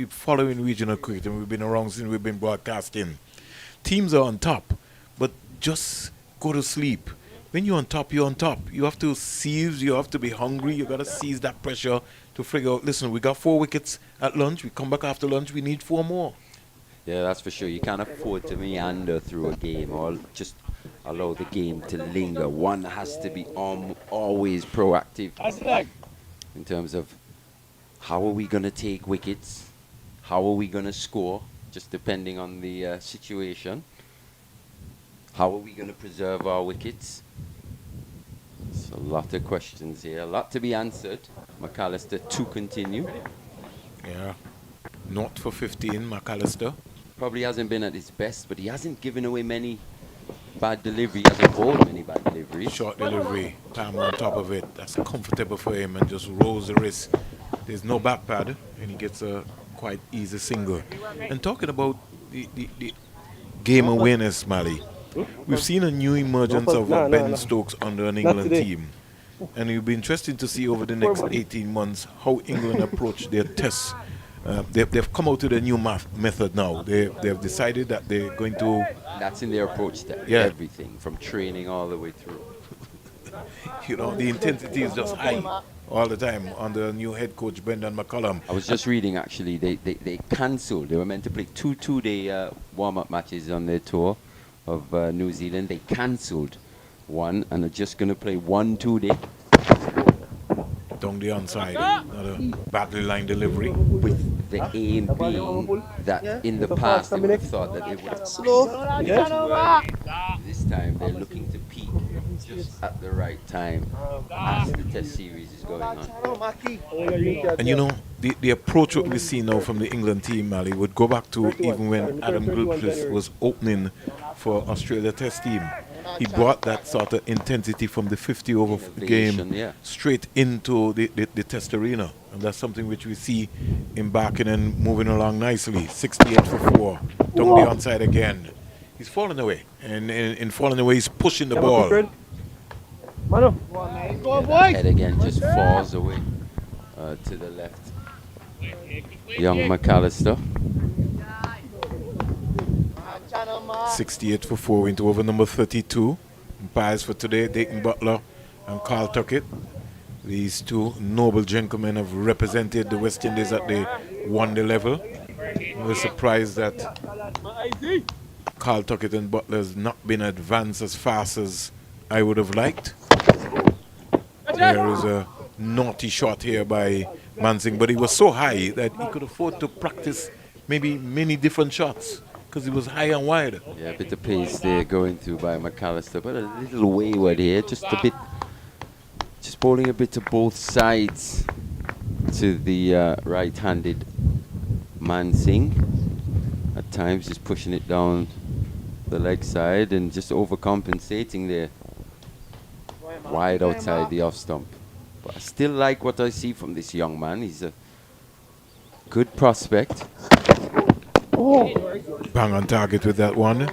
following regional cricket, and we've been around since we've been broadcasting. Teams are on top, but just go to sleep. When you're on top, you're on top. You have to seize, you have to be hungry, you got to seize that pressure to figure out, listen, we got 4 wickets at lunch, we come back after lunch, we need 4 more. Yeah, that's for sure. You can't afford to meander through a game or just allow the game to linger. One has to be always proactive in terms of how are we going to take wickets, how are we going to score, just depending on the situation. How are we going to preserve our wickets? It's a lot of questions here, a lot to be answered. McAllister to continue. Yeah, not for 15, McAllister. Probably hasn't been at his best, but he hasn't given away many bad deliveries. He hasn't bowled many bad deliveries. Short delivery, Palmer on top of it. That's comfortable for him and just rolls the wrist. There's no back pad, and he gets a quite easy single. And talking about the game awareness, Mali. We've seen a new emergence of Ben Stokes under an England team. And it'll be interesting to see over the next 18 months how England approach their tests. They've come out with a new method now. They've decided that they're going to... That's in their approach to everything, from training all the way through. You know, the intensity is just high all the time under new head coach Brendan McCullum. I was just reading, actually, they cancelled. They were meant to play two two-day warm-up matches on their tour of New Zealand. They cancelled one and are just going to play 1 2-day. Down the onside, another battery line delivery. With the aim being that in the past they would have thought that they would have slow. This time they're looking to peak just at the right time as the test series is going on. And you know, the approach what we see now from the England team, Mali, would go back to even when Adam Gilchrist was opening for Australia test team. He brought that sort of intensity from the 50 over game straight into the test arena. And that's something which we see embarking and moving along nicely. 68 for 4. Down the onside again. He's falling away. And in falling away, he's pushing the ball. That head again just falls away to the left. Young McAllister. 68 for 4 into over number 32. Umpires for today, Dayton Butler and Carl Tuckett. These two noble gentlemen have represented the West Indies at the one-day level. We're surprised that Carl Tuckett and Butler has not been advanced as fast as I would have liked. There is a naughty shot here by Mansing, but he was so high that he could afford to practice maybe many different shots, because he was high and wide. Yeah, a bit of pace there going through by McAllister, but a little wayward here, just bowling a bit to both sides to the right-handed Mansing. At times just pushing it down the leg side and just overcompensating there. Wide outside the off stump. But I still like what I see from this young man. He's a good prospect. Bang on target with that one.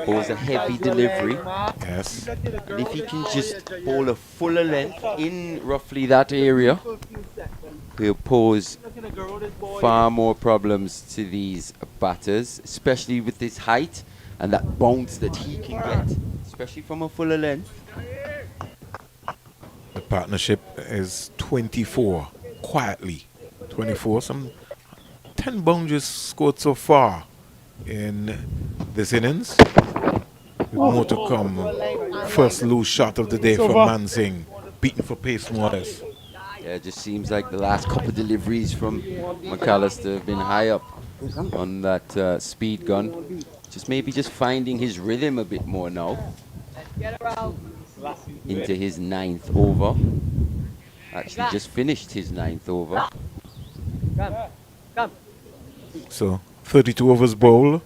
Bowls a heavy delivery. Yes. And if he can just bowl a fuller length in roughly that area, he'll pose far more problems to these batters, especially with this height and that bounce that he can get, especially from a fuller length. The partnership is 24, quietly. 24, some 10 boundaries scored so far in this innings. With more to come. First loose shot of the day from Mansing, beaten for pace more or less. Yeah, it just seems like the last couple of deliveries from McAllister have been high up on that speed gun. Maybe just finding his rhythm a bit more now. Into his 9th over. Actually just finished his 9th over. So 32 overs bowl.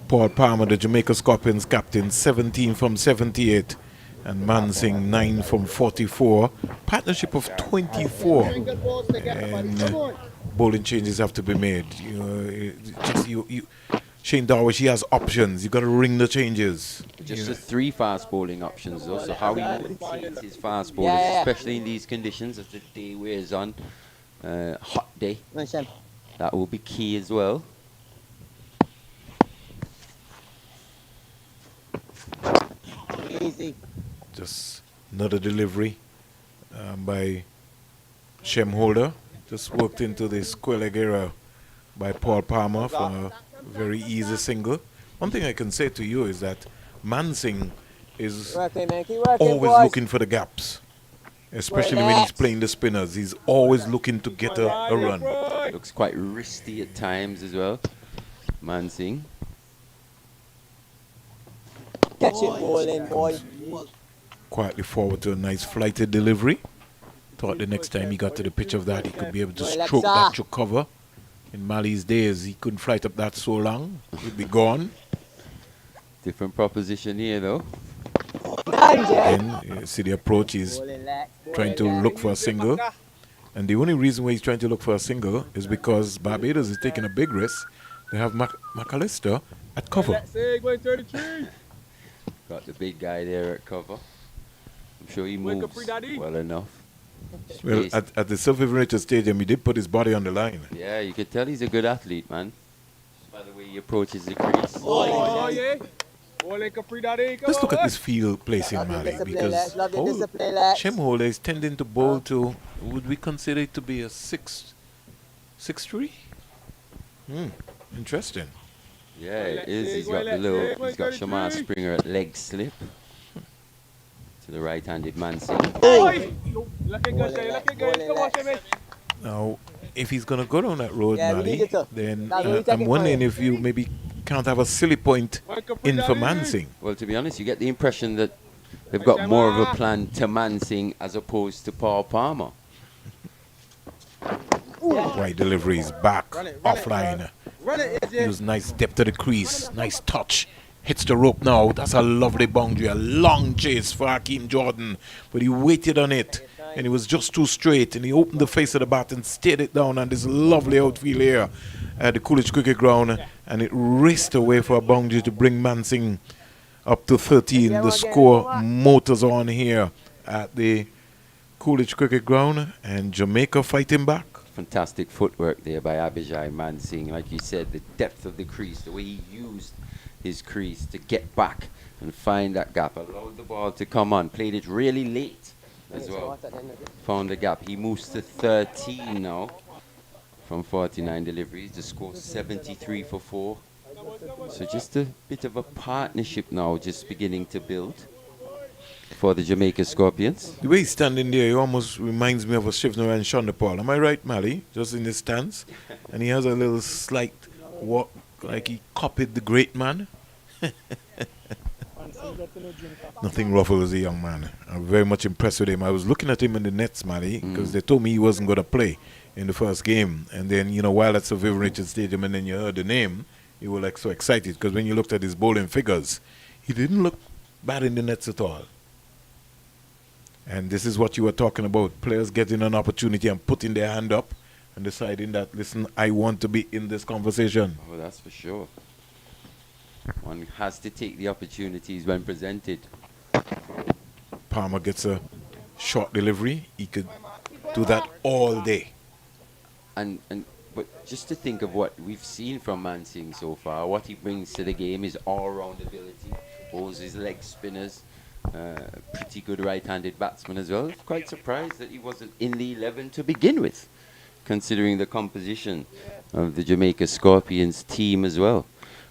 Paul Palmer, the Jamaica Scorpions captain, 17 from 78. And Mansing 9 from 44. Partnership of 24. And bowling changes have to be made. Shane Darwish, he has options. You got to ring the changes. Just the 3 fast bowling options though. So how he maintains his fast bowlers, especially in these conditions as the day wears on, hot day. That will be key as well. Easy. Just another delivery by Shem Holder. Just worked into the square leg era by Paul Palmer for a very easy single. One thing I can say to you is that Mansing is always looking for the gaps, especially when he's playing the spinners. He's always looking to get a run. Looks quite wristy at times as well, Mansing. Catch it, bowling, boy. Quietly forward to a nice flighted delivery. Thought the next time he got to the pitch of that, he could be able to stroke that to cover. In Mali's days, he couldn't flight up that so long. He'd be gone. Different proposition here, though. And you see the approach, he's trying to look for a single. And the only reason why he's trying to look for a single is because Barbados is taking a big risk. They have McAllister at cover. Got the big guy there at cover. I'm sure he moves well enough. Well, at the Survivor Stadium, he did put his body on the line. Yeah, you can tell he's a good athlete, man. Just by the way he approaches the crease. Just look at this field placing, Mali, because Chemhole is tending to bowl to, would we consider it to be a 6-3? Interesting. Yeah, it is. He's got Shamar Springer at leg slip to the right-handed Mansing. Now, if he's going to go down that road, Mali, then I'm wondering if you maybe can't have a silly point in for Mansing. Well, to be honest, you get the impression that they've got more of a plan to Mansing as opposed to Paul Palmer. Right delivery is back, offline. Use nice depth to the crease, nice touch. Hits the rope now. That's a lovely boundary, a long chase for Hakeem Jordan. But he waited on it, and he was just too straight. And he opened the face of the bat and stayed it down on this lovely outfield here at the Coolidge Cricket Ground. And it raced away for a boundary to bring Mansing up to 13. The score motors on here at the Coolidge Cricket Ground, and Jamaica fighting back. Fantastic footwork there by Abhijay Mansing. Like you said, the depth of the crease, the way he used his crease to get back and find that gap. Allowed the ball to come on. Played it really late as well. Found the gap. He moves to 13 now from 49 deliveries. The score 73 for 4. So just a bit of a partnership now just beginning to build for the Jamaica Scorpions. The way he's standing there, he almost reminds me of a Shivner and Shonda. Am I right, Mali? Just in his stance. And he has a little slight walk, like he copied the great man. Nothing ruffles the young man. I'm very much impressed with him. I was looking at him in the nets, Mali, because they told me he wasn't going to play in the first game. And then, you know, while at Survivor Richard Stadium and then you heard the name, you were like so excited, because when you looked at his bowling figures, he didn't look bad in the nets at all. And this is what you were talking about, players getting an opportunity and putting their hand up and deciding that, listen, I want to be in this conversation. Oh, that's for sure. One has to take the opportunities when presented. Palmer gets a short delivery. He could do that all day. But just to think of what we've seen from Mansing so far, what he brings to the game is all-round ability. Bowls his leg spinners. Pretty good right-handed batsman as well. Quite surprised that he wasn't in the 11 to begin with, considering the composition of the Jamaica Scorpions team as well.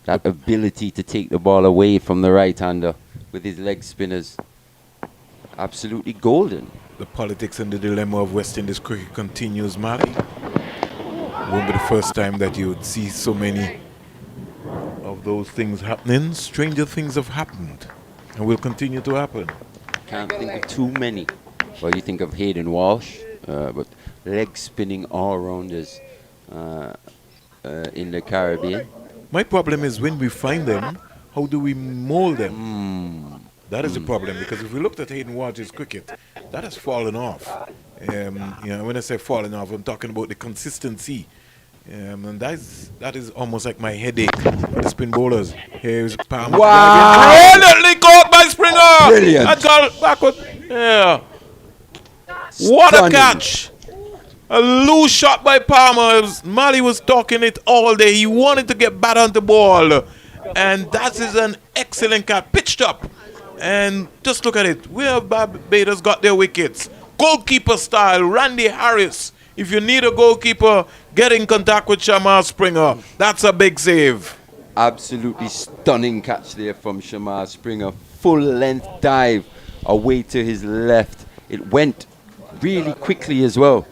That ability to take the ball away from the right-hander with his leg spinners, absolutely golden. The politics and the dilemma of West Indies cricket continues, Mali. It won't be the first time that you would see so many of those things happening. Stranger things have happened and will continue to happen. Can't think of too many. Well, you think of Hayden Walsh, but leg spinning all-rounders in the Caribbean. My problem is when we find them, how do we mold them? That is the problem, because if we looked at Hayden Walsh's cricket, that has fallen off. You know, when I say fallen off, I'm talking about the consistency. And that is almost like my headache for the spin bowlers. Here's Palmer. Wow! Brilliantly caught by Springer! Brilliant. That's all backward. Yeah. What a catch! A loose shot by Palmer. Mali was talking it all day. He wanted to get bat on the ball. And that is an excellent catch. Pitched up. And just look at it. Where have Barbados got their wickets? Goalkeeper style. Randy Harris. If you need a goalkeeper, get in contact with Shamar Springer. That's a big save. Absolutely stunning catch there from Shamar Springer. Full length dive away to his left. It went really quickly as well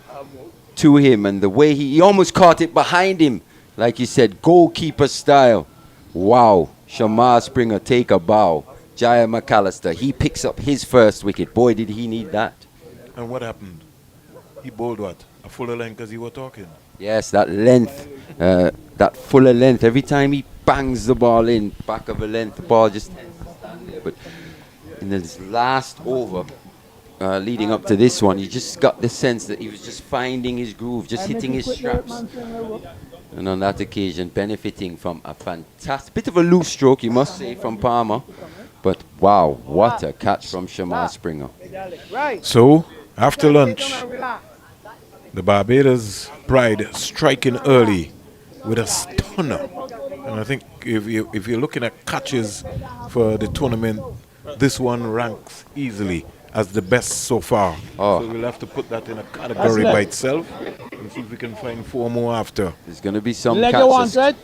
to him, and the way he almost caught it behind him, like you said, goalkeeper style. Wow. Shamar Springer take a bow. Jaya McAllister, he picks up his first wicket. Boy, did he need that. And what happened? He bowled what? A fuller length as he was talking. Yes, that length, that fuller length. Every time he bangs the ball in, back of a length, the ball just tends to stand there. But in this last over, leading up to this one, you just got the sense that he was just finding his groove, just hitting his straps. And on that occasion, benefiting from a fantastic bit of a loose stroke, you must say, from Palmer. But wow, what a catch from Shamar Springer. So, after lunch, the Barbados Pride striking early with a stunner. And I think if you're looking at catches for the tournament, this one ranks easily as the best so far. Oh. So we'll have to put that in a category by itself and see if we can find 4 more after. There's going to be some catches.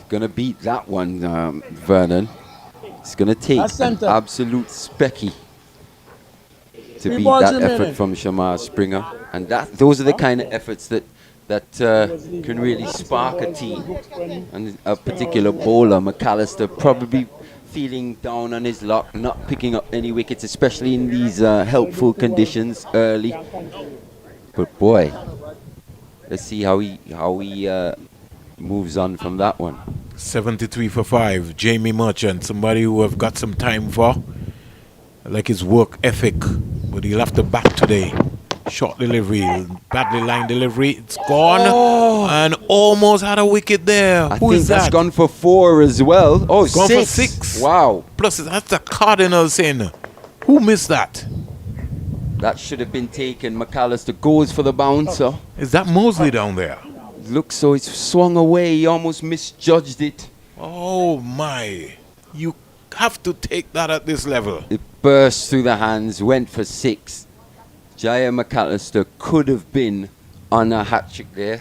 Going to beat that one, Vernon. It's going to take an absolute specky to beat that effort from Shamar Springer. And those are the kind of efforts that can really spark a team. And a particular bowler, McAllister, probably feeling down on his luck, not picking up any wickets, especially in these helpful conditions early. But boy, let's see how he moves on from that one. 73 for 5. Jamie Merchant, somebody who I've got some time for. I like his work ethic, but he'll have to bat today. Short delivery, badly lined delivery. It's gone and almost had a wicket there. I think that's gone for 4 as well. Oh, it's gone for 6. Wow. Plus, that's the Cardinals in. Who missed that? That should have been taken. McAllister goes for the bouncer. Is that Mosley down there? Looks so. It's swung away. He almost misjudged it. Oh my. You have to take that at this level. It burst through the hands, went for 6. Jaya McAllister could have been on a hat-trick there,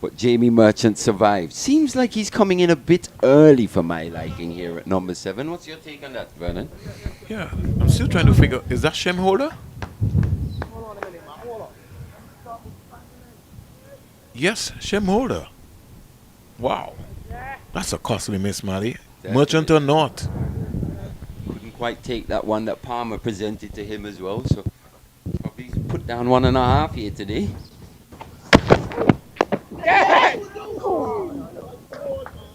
but Jamie Merchant survived. Seems like he's coming in a bit early for my liking here at number 7. What's your take on that, Vernon? Yeah, I'm still trying to figure, is that Shem Holder? Yes, Shem Holder. Wow. That's a costly miss, Mali. Merchant or not. Couldn't quite take that one that Palmer presented to him as well, so probably put down 1.5 here today.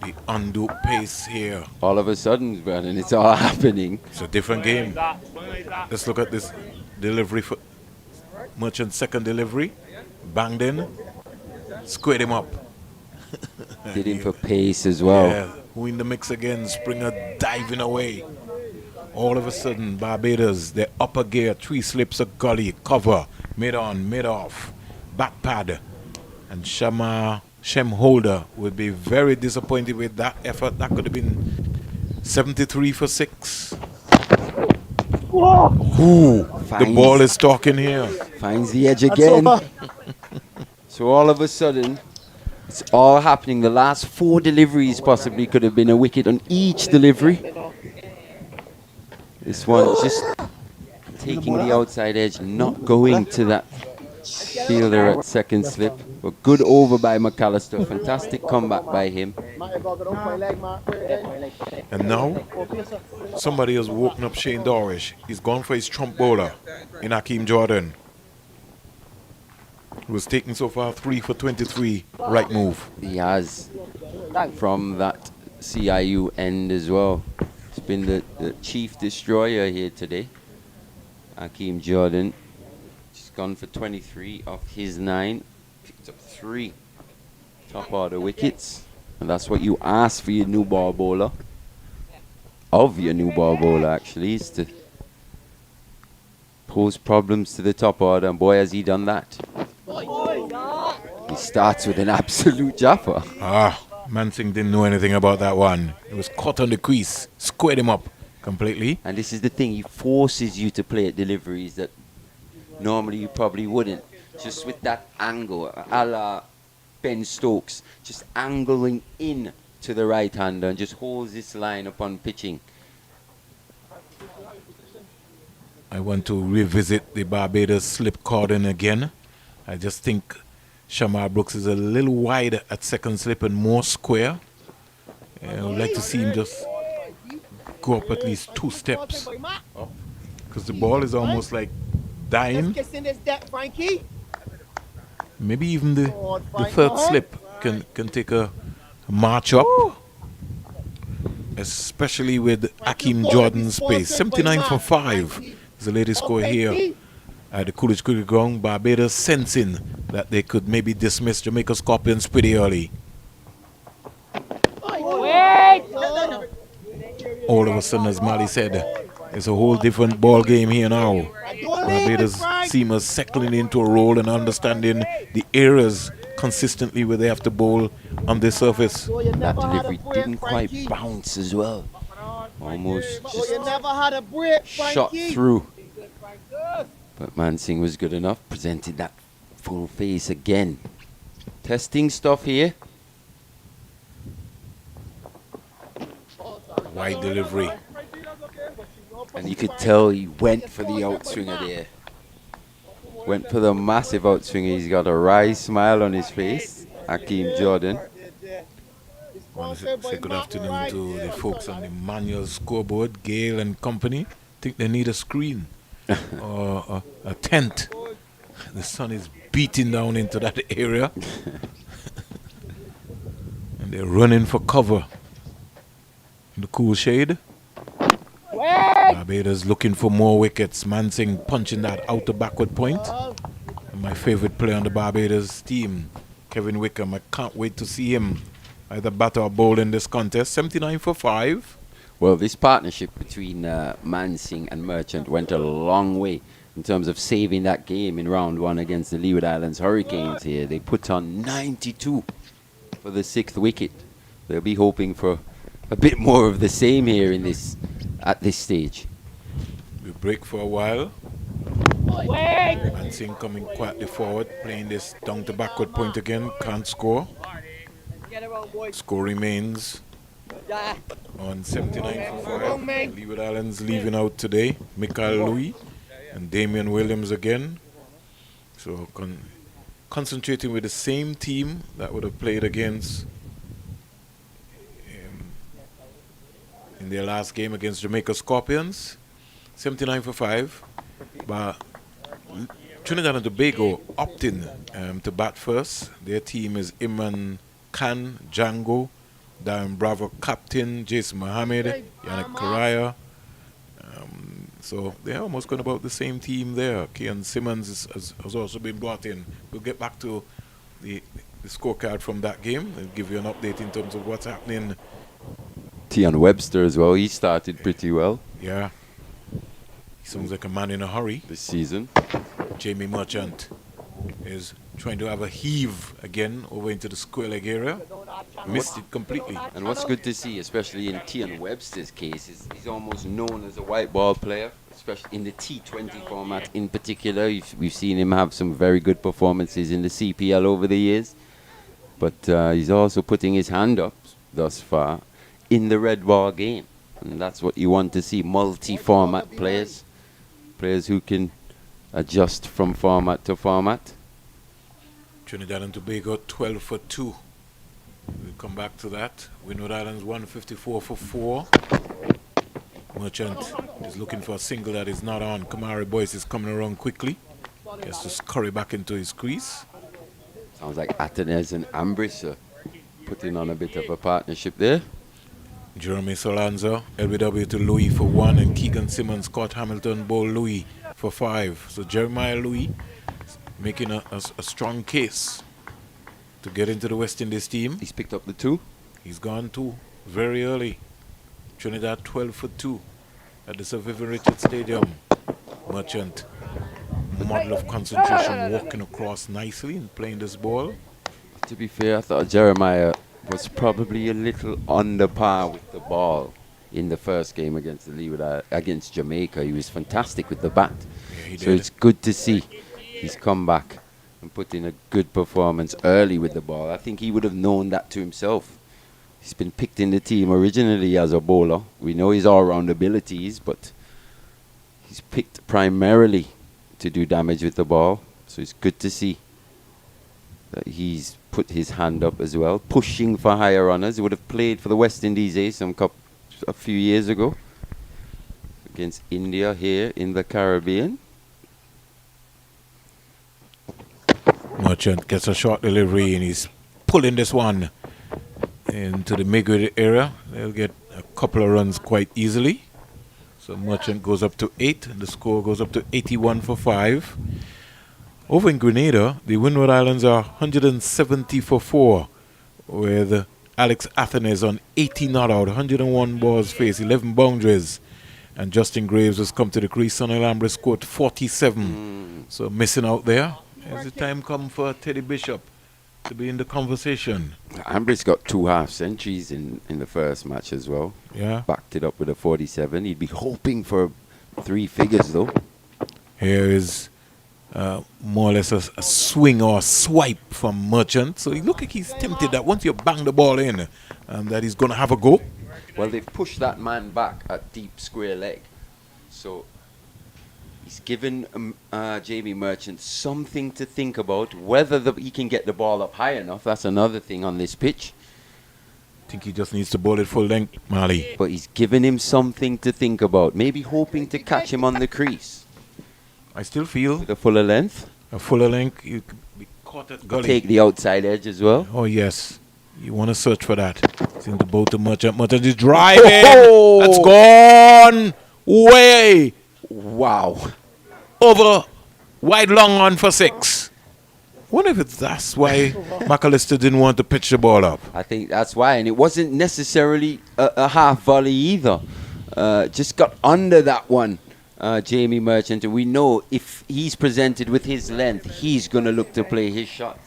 The undo pace here. All of a sudden, Vernon, it's all happening. It's a different game. Let's look at this delivery for Merchant's second delivery. Banged in. Squared him up. Did him for pace as well. Yeah, who in the mix again? Springer diving away. All of a sudden, Barbados, their upper gear, 3 slips, a gully, cover, mid-on, mid-off, back pad. And Shem Holder would be very disappointed with that effort. That could have been 73 for 6. Ooh, the ball is talking here. Finds the edge again. So all of a sudden, it's all happening. The last 4 deliveries possibly could have been a wicket on each delivery. This one just taking the outside edge, not going to that fielder at second slip. But good over by McAllister. Fantastic comeback by him. And now, somebody has woken up Shane Dorish. He's gone for his trump bowler in Hakeem Jordan, who was taking so far 3 for 23. Right move. He has from that CIU end as well. It's been the chief destroyer here today. Hakeem Jordan. Just gone for 23 off his 9. Picked up 3 top order wickets. And that's what you ask for your new ball bowler. Of your new ball bowler, actually, is to pose problems to the top order. And boy, has he done that. He starts with an absolute jaffa. Mansingh didn't know anything about that one. It was caught on the crease, squared him up completely. And this is the thing, he forces you to play at deliveries that normally you probably wouldn't. Just with that angle, a la Ben Stokes, just angling in to the right-hander and just holds this line upon pitching. I want to revisit the Barbados slip cordon again. I just think Shamar Brooks is a little wider at second slip and more square. I would like to see him just go up at least 2 steps. Because the ball is almost like dying. Maybe even the third slip can take a march up. Especially with Hakeem Jordan's pace. 79 for 5 is the latest score here at the Coolidge Cricket Ground. Barbados sensing that they could maybe dismiss Jamaica Scorpions pretty early. All of a sudden, as Mali said, it's a whole different ball game here now. Barbados seem as settling into a role and understanding the areas consistently where they have to bowl on the surface. That delivery didn't quite bounce as well. Almost just shot through. But Mansingh was good enough, presented that full face again. Testing stuff here. Wide delivery. And you could tell he went for the outswinger there. Went for the massive outswinger. He's got a wry smile on his face. Hakeem Jordan. Well, say good afternoon to the folks on the manual scoreboard, Gale and company. Think they need a screen or a tent. The sun is beating down into that area. And they're running for cover in the cool shade. Barbados looking for more wickets. Mansingh punching that outer backward point. And my favorite player on the Barbados team, Kevin Wickham. I can't wait to see him either bat or bowl in this contest. 79 for 5. Well, this partnership between Mansingh and Merchant went a long way in terms of saving that game in round 1 against the Leeward Islands Hurricanes here. They put on 92 for the 6th wicket. They'll be hoping for a bit more of the same here at this stage. We break for a while. Mansingh coming quietly forward, playing this down to backward point again. Can't score. Score remains on 79 for 5. Leeward Islands leaving out today. Michael Louis and Damian Williams again. So concentrating with the same team that would have played against in their last game against Jamaica Scorpions. 79 for 5. But Trinidad and Tobago opting to bat first. Their team is Imran Khan, Django, Darren Bravo captain, Jason Mohammed, Yannick Karaya. So they're almost going about the same team there. Kian Simmons has also been brought in. We'll get back to the scorecard from that game. I'll give you an update in terms of what's happening. Tian Webster as well. He started pretty well. Yeah. He sounds like a man in a hurry. This season. Jamie Merchant is trying to have a heave again over into the square leg area. Missed it completely. And what's good to see, especially in Tian Webster's case, is he's almost known as a white ball player, especially in the T20 format in particular. We've seen him have some very good performances in the CPL over the years. But he's also putting his hand up thus far in the red ball game. And that's what you want to see, multi-format players. Players who can adjust from format to format. Trinidad and Tobago 12 for 2. We'll come back to that. Windward Islands 154 for 4. Merchant is looking for a single that is not on. Kamari Boyce is coming around quickly. He has to scurry back into his crease. Sounds like Atenez and Ambris are putting on a bit of a partnership there. Jeremy Solanza, LBW to Louis for 1, and Keegan Simmons, Scott Hamilton, bowl Louis for 5. So Jeremiah Louis making a strong case to get into the West Indies team. He's picked up the 2. He's gone 2 very early. Trinidad 12 for 2 at the Sir Vivian Richards Stadium. Merchant, model of concentration, walking across nicely and playing this ball. To be fair, I thought Jeremiah was probably a little under par with the ball in the first game against the Leeward, against Jamaica. He was fantastic with the bat. Yeah, he so did. It's good to see he's come back and put in a good performance early with the ball. I think he would have known that to himself. He's been picked in the team originally as a bowler. We know his all-round abilities, but he's picked primarily to do damage with the ball. So it's good to see that he's put his hand up as well, pushing for higher runners. He would have played for the West Indies a few years ago against India here in the Caribbean. Merchant gets a short delivery and he's pulling this one into the mid area. They'll get a couple of runs quite easily. So Merchant goes up to 8 and the score goes up to 81 for 5. Over in Grenada, the Windward Islands are 170 for 4 with Alex Athenes on 80 not out, 101 balls faced, 11 boundaries. And Justin Graves has come to the crease. Sonny Alhambra scored 47. So missing out there. Has the time come for Teddy Bishop to be in the conversation? Ambry's got 2 half centuries in the first match as well. Yeah. Backed it up with a 47. He'd be hoping for 3 figures though. Here is more or less a swing or a swipe from Merchant. So he look like he's tempted that once you bang the ball in, that he's going to have a go. Well, they've pushed that man back at deep square leg. So he's given Jamie Merchant something to think about. Whether he can get the ball up high enough, that's another thing on this pitch. I think he just needs to bowl it full length, Marley. But he's given him something to think about. Maybe hoping to catch him on the crease. I still feel with a fuller length. A fuller length, you could be caught at gully. Take the outside edge as well. Oh, yes. You want to search for that. It's in the boat to Merchant. Merchant is driving. Oh! That's gone. Way. Wow. Over. Wide long on for 6. Wonder if that's why McAllister didn't want to pitch the ball up. I think that's why. And it wasn't necessarily a half volley either. Just got under that one, Jamie Merchant. And we know if he's presented with his length, he's going to look to play his shot.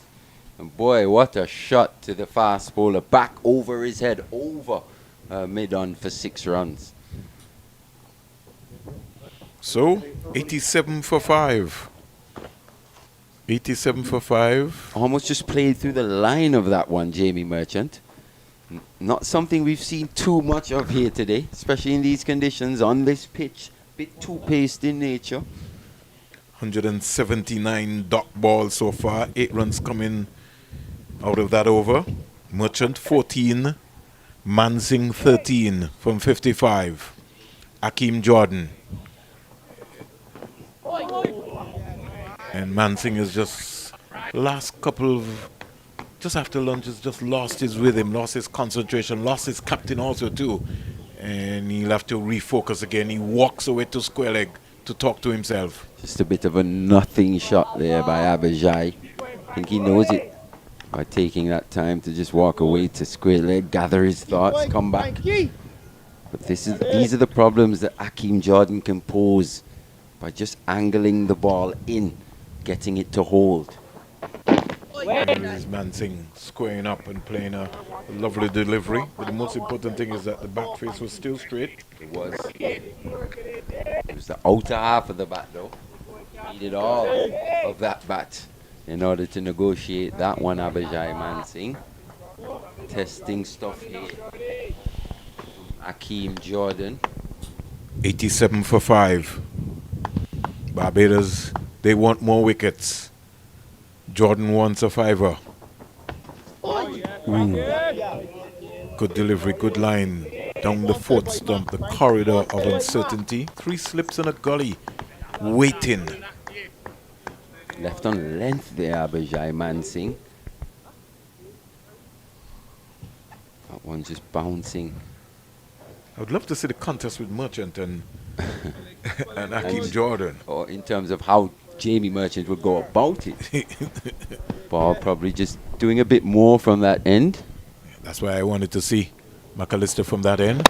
And boy, what a shot to the fast bowler. Back over his head, over mid-on for 6 runs. So, 87 for 5. 87 for 5. Almost just played through the line of that one, Jamie Merchant. Not something we've seen too much of here today, especially in these conditions on this pitch. Bit too paced in nature. 179 dot balls so far. 8 runs coming out of that over. Merchant 14. Mansing 13 from 55. Akeem Jordan. And Mansing is just last couple of, just after lunch, has just lost his rhythm, lost his concentration, lost his captain also too. And he'll have to refocus again. He walks away to square leg to talk to himself. Just a bit of a nothing shot there by Abajai. I think he knows it by taking that time to just walk away to square leg, gather his thoughts, come back. But these are the problems that Akeem Jordan can pose by just angling the ball in, getting it to hold. There is Mansing squaring up and playing a lovely delivery. But the most important thing is that the back face was still straight. It was. It was the outer half of the bat though. Needed all of that bat in order to negotiate that one, Abajai Mansing. Testing stuff here. Akeem Jordan. 87 for 5. Barbados, they want more wickets. Jordan wants a 5er. Good delivery, good line. Down the 4th stump, the corridor of uncertainty. 3 slips and a gully. Waiting. Left on length there, Abajai Mansing. That one just bouncing. I would love to see the contest with Merchant and and Akeem Jordan. Or in terms of how Jamie Merchant would go about it. Ball probably just doing a bit more from that end. That's why I wanted to see McAllister from that end.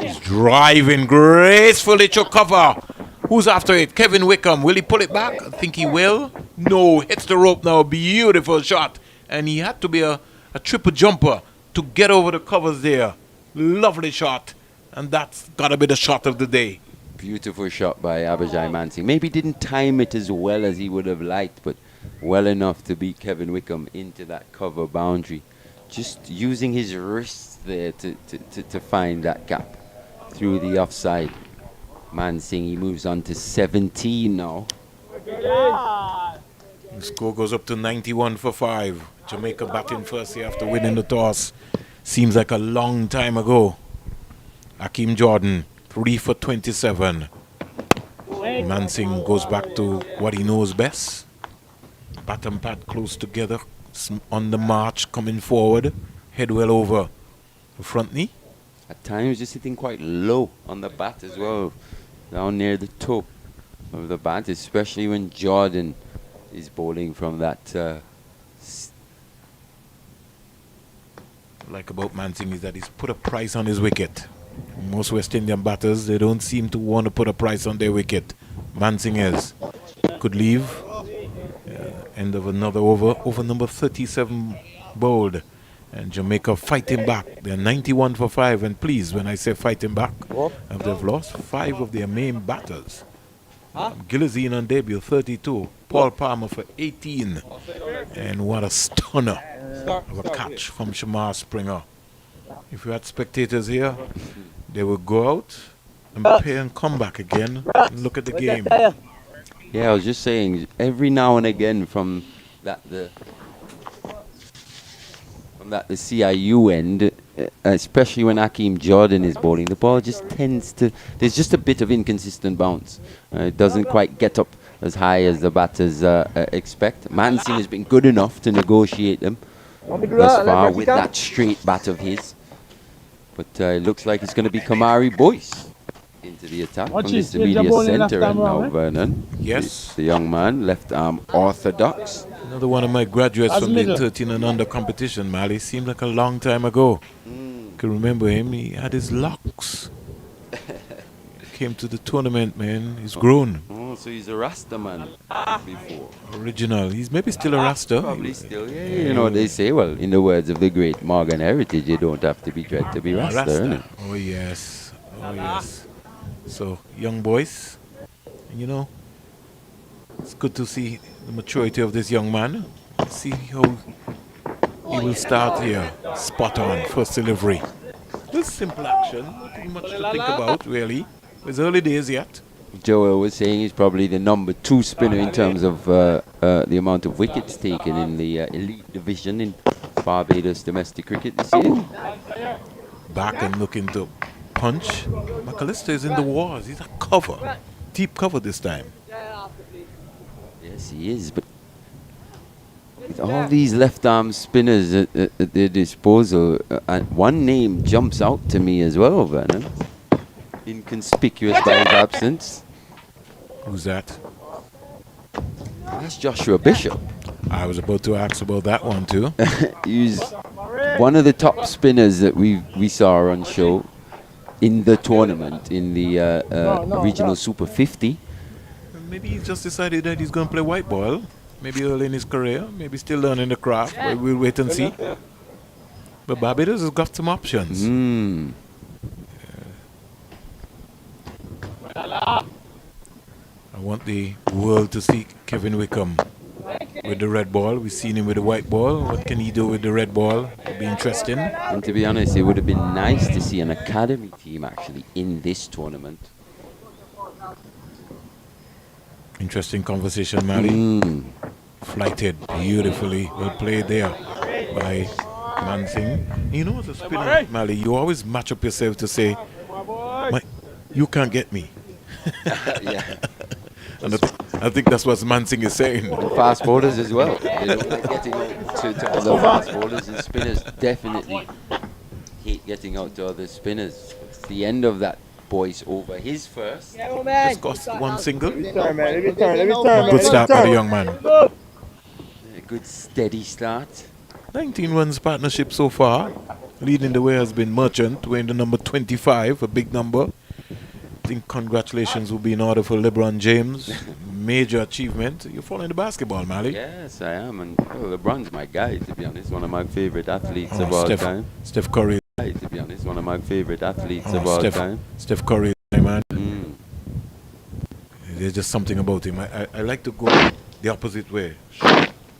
He's driving gracefully to cover. Who's after it? Kevin Wickham. Will he pull it back? I think he will. No, hits the rope now. Beautiful shot. And he had to be a triple jumper to get over the covers there. Lovely shot. And that's got to be the shot of the day. Beautiful shot by Abajai Mansing. Maybe didn't time it as well as he would have liked, but well enough to beat Kevin Wickham into that cover boundary. Just using his wrists there to find that gap through the offside. Mansing, he moves on to 17 now. The score goes up to 91 for 5. Jamaica batting first here after winning the toss. Seems like a long time ago. Akeem Jordan, 3 for 27. Mansing goes back to what he knows best. Bat and pad close together, on the march, coming forward. Head well over the front knee. At times just sitting quite low on the bat as well. Down near the toe of the bat, especially when Jordan is bowling from that like about Mansing is that he's put a price on his wicket. Most West Indian batters, they don't seem to want to put a price on their wicket. Mansing is. Could leave. End of another over number 37 bowled. And Jamaica fighting back. They're 91 for 5. And please, when I say fighting back, they've lost 5 of their main batters. Gillazine on debut, 32. Paul Palmer for 18. And what a stunner of a catch from Shamar Springer. If you had spectators here, they would go out and pay and come back again and look at the game. Yeah, I was just saying, every now and again from the CIU end, especially when Hakeem Jordan is bowling, the ball just tends to, there's just a bit of inconsistent bounce. It doesn't quite get up as high as the batters expect. Mansing has been good enough to negotiate them thus far with that straight bat of his. But it looks like it's going to be Kamari Boyce into the attack from the intermediate centre and now Vernon. Yes. The young man, left arm orthodox. Another one of my graduates from the 13 and under competition, Mali. Seemed like a long time ago. Can remember him. He had his locks. Came to the tournament, man. He's grown. Oh, so he's a Rasta man before. Original. He's maybe still a Rasta. Probably still, yeah. You know what they say? Well, in the words of the great Morgan Heritage, you don't have to be dread to be Rasta, innit? Oh, yes. Oh, yes. So, young boys, you know, it's good to see the maturity of this young man. See how he will start here. Spot on, first delivery. Just simple action, nothing much to think about, really. It's early days yet. Joel was saying he's probably the number 2 spinner in terms of the amount of wickets taken in the elite division in Barbados domestic cricket this year. Back and looking to punch. McAllister is in the wars. He's a cover. Deep cover this time. Yes, he is. But with all these left-arm spinners at their disposal, one name jumps out to me as well, Vernon. Inconspicuous by his absence. Who's that? That's Joshua Bishop. I was about to ask about that one too. He's one of the top spinners that we saw on show in the tournament, in the regional Super 50. Maybe he just decided that he's going to play white ball. Maybe early in his career. Maybe still learning the craft. But we'll wait and see. But Barbados has got some options. I want the world to see Kevin Wickham with the red ball. We've seen him with the white ball. What can he do with the red ball? It'll be interesting. And to be honest, it would have been nice to see an academy team actually in this tournament. Interesting conversation, Mali. Flighted beautifully. Well played there by Mansing. You know, as a spinner, Mali, you always match up yourself to say, you can't get me. Yeah. And I think that's what Mansing is saying. And fast bowlers as well. They don't like getting out to other fast bowlers, and spinners definitely hate getting out to other spinners. It's the end of that Boyce over his first. Just cost one single. Good start by the young man. A good steady start. 19 runs partnership so far. Leading the way has been Merchant, wearing the number 25, a big number. I think congratulations will be in order for LeBron James. Major achievement. You're following the basketball, Mali? Yes, I am. And LeBron's my guy, to be honest. One of my favorite athletes of all time. Steph Curry. To be honest, one of my favorite athletes of all time. Steph Curry, man. There's just something about him. I like to go the opposite way.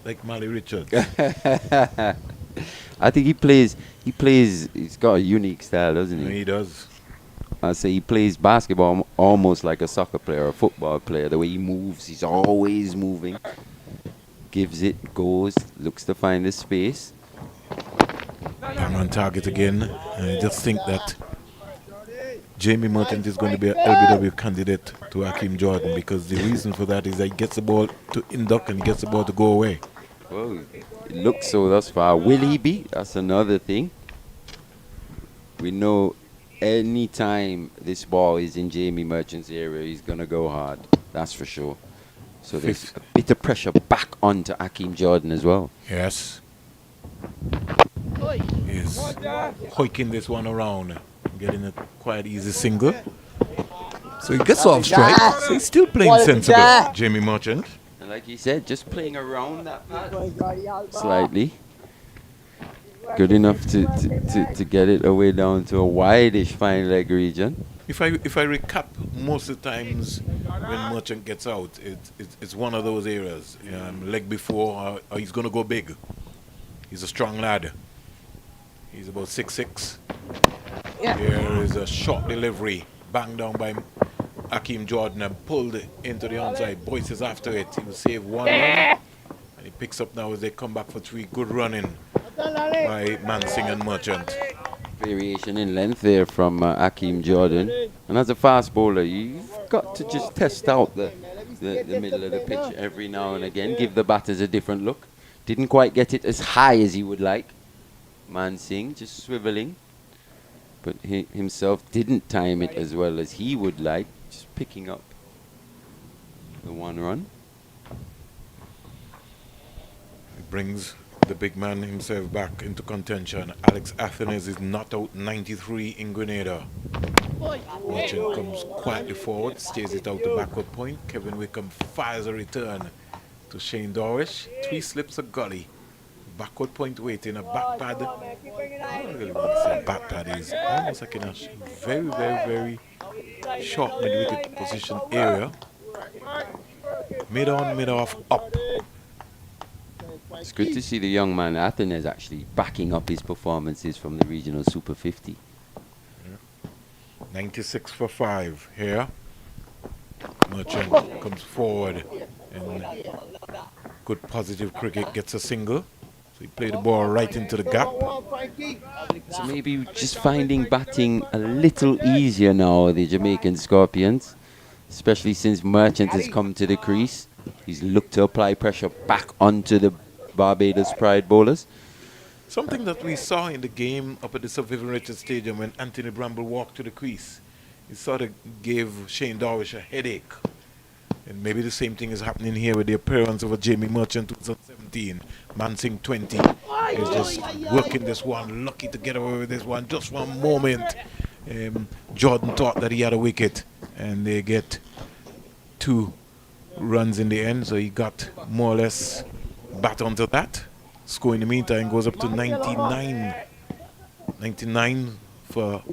Like Mali Richards. I think he plays, he's got a unique style, doesn't he? He does. I say he plays basketball almost like a soccer player or a football player. The way he moves, he's always moving. Gives it, goes, looks to find the space. I'm on target again. I just think that Jamie Merchant is going to be an LBW candidate to Hakeem Jordan, because the reason for that is that he gets the ball to induct and he gets the ball to go away. Well, it looks so thus far. Will he be? That's another thing. We know any time this ball is in Jamie Merchant's area, he's going to go hard. That's for sure. So there's a bit of pressure back onto Hakeem Jordan as well. Yes. He's He's hoiking this one around, getting a quite easy single. So he gets off strike. So he's still playing sensible, Jamie Merchant. And like he said, just playing around that pad slightly. Good enough to get it away down to a wide-ish fine leg region. If I recap, most of the times when Merchant gets out, it's one of those areas. Leg before, or he's going to go big. He's a strong lad. He's about 6'6". Here is a short delivery, banged down by Hakeem Jordan and pulled into the onside. Boyce is after it. He will save one run. And he picks up now as they come back for 3. Good running by Mansing and Merchant. Variation in length there from Hakeem Jordan. And as a fast bowler, you've got to just test out the middle of the pitch every now and again. Give the batters a different look. Didn't quite get it as high as he would like. Mansing just swiveling. But he himself didn't time it as well as he would like. Just picking up the 1 run. It brings the big man himself back into contention. Alex Athens is not out 93 in Grenada. Merchant comes quietly forward, stays it out to backward point. Kevin Wickham fires a return to Shane Dorish. 3 slips a gully. Backward point waiting, a back pad. I don't really want to say back pad is almost like in a very, very, very short mid-wicket position area. Mid on, mid off, up. It's good to see the young man Athens actually backing up his performances from the regional Super 50. 96 for 5 here. Merchant comes forward and good positive cricket, gets a single. So he played the ball right into the gap. So maybe just finding batting a little easier now, the Jamaican Scorpions, especially since Merchant has come to the crease. He's looked to apply pressure back onto the Barbados Pride bowlers. Something that we saw in the game up at the Sir Vivian Richards Stadium when Anthony Bramble walked to the crease, it sort of gave Shane Dorish a headache. And maybe the same thing is happening here with the appearance of a Jamie Merchant 2017. Mansing 20 is just working this one, lucky to get away with this one. Just one moment. Jordan thought that he had a wicket, and they get 2 runs in the end, so he got more or less bat onto that. Score in the meantime goes up to 99. 99 for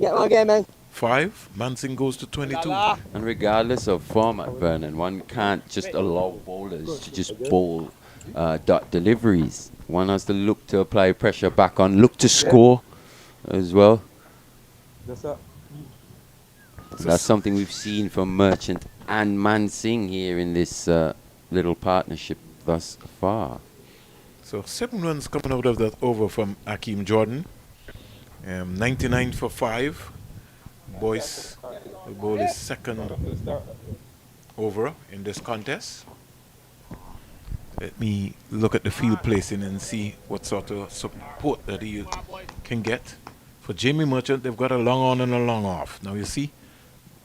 5. Mansing goes to 22. And regardless of format, Vernon, one can't just allow bowlers to just bowl dot deliveries. One has to look to apply pressure back on, look to score as well. That's something we've seen from Merchant and Mansing here in this little partnership thus far. So 7 runs coming out of that over from Hakeem Jordan. 99 for 5. Boyce will bowl his second over in this contest. Let me look at the field placing and see what sort of support that he can get. For Jamie Merchant, they've got a long on and a long off. Now you see,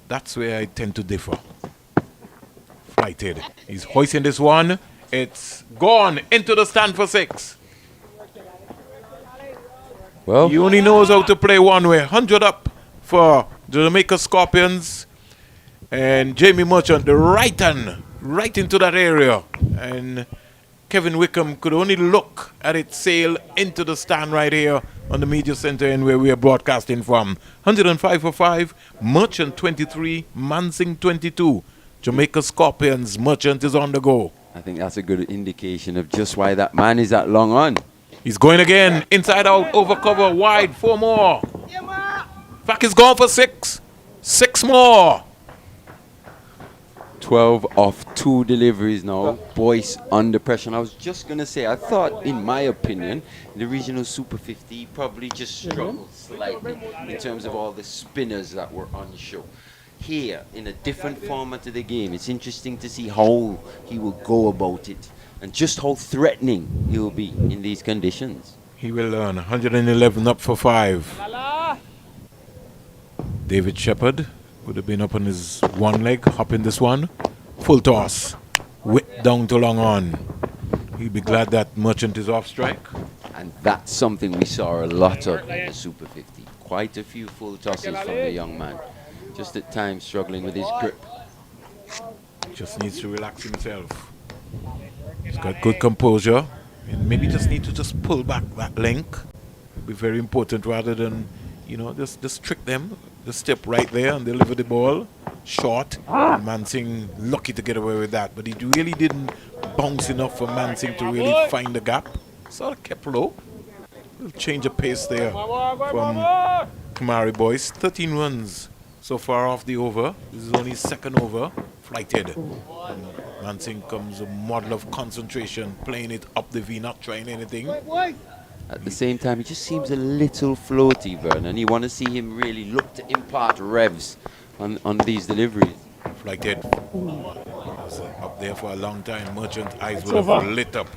that's where I tend to differ. Flighted. He's hoisting this one. It's gone into the stand for 6. Well, he only knows how to play one way. 100 up for the Jamaica Scorpions. And Jamie Merchant, the right hand, right into that area. And Kevin Wickham could only look at it sail into the stand right here on the media center end where we are broadcasting from. 105 for 5, Merchant 23, Mansing 22. Jamaica Scorpions, Merchant is on the go. I think that's a good indication of just why that man is that long on. He's going again, inside out, over cover, wide, 4 more. Fact is gone for 6. 6 more. 12 off 2 deliveries now. Boyce under pressure. And I was just going to say, I thought, in my opinion, the regional Super 50 probably just struggled slightly in terms of all the spinners that were on show. Here, in a different format of the game, it's interesting to see how he will go about it and just how threatening he will be in these conditions. He will learn. 111 up for 5. David Shepherd would have been up on his one leg, hopping this one. Full toss. Whip down to long on. He'll be glad that Merchant is off strike. And that's something we saw a lot of in the Super 50. Quite a few full tosses from the young man. Just at times struggling with his grip. Just needs to relax himself. He's got good composure. And maybe just need to just pull back that link. It'll be very important rather than, just trick them. Just step right there and deliver the ball. Short. And Mansing lucky to get away with that. But he really didn't bounce enough for Mansing to really find the gap. Sort of kept low. Little change of pace there from Kamari boys. 13 runs so far off the over. This is only second over. Flighted. And Mansing comes a model of concentration, playing it up the V, not trying anything. At the same time, he just seems a little floaty, Vernon. You want to see him really look to impart revs on these deliveries. Flighted. Up there for a long time. Merchant eyes would have lit up.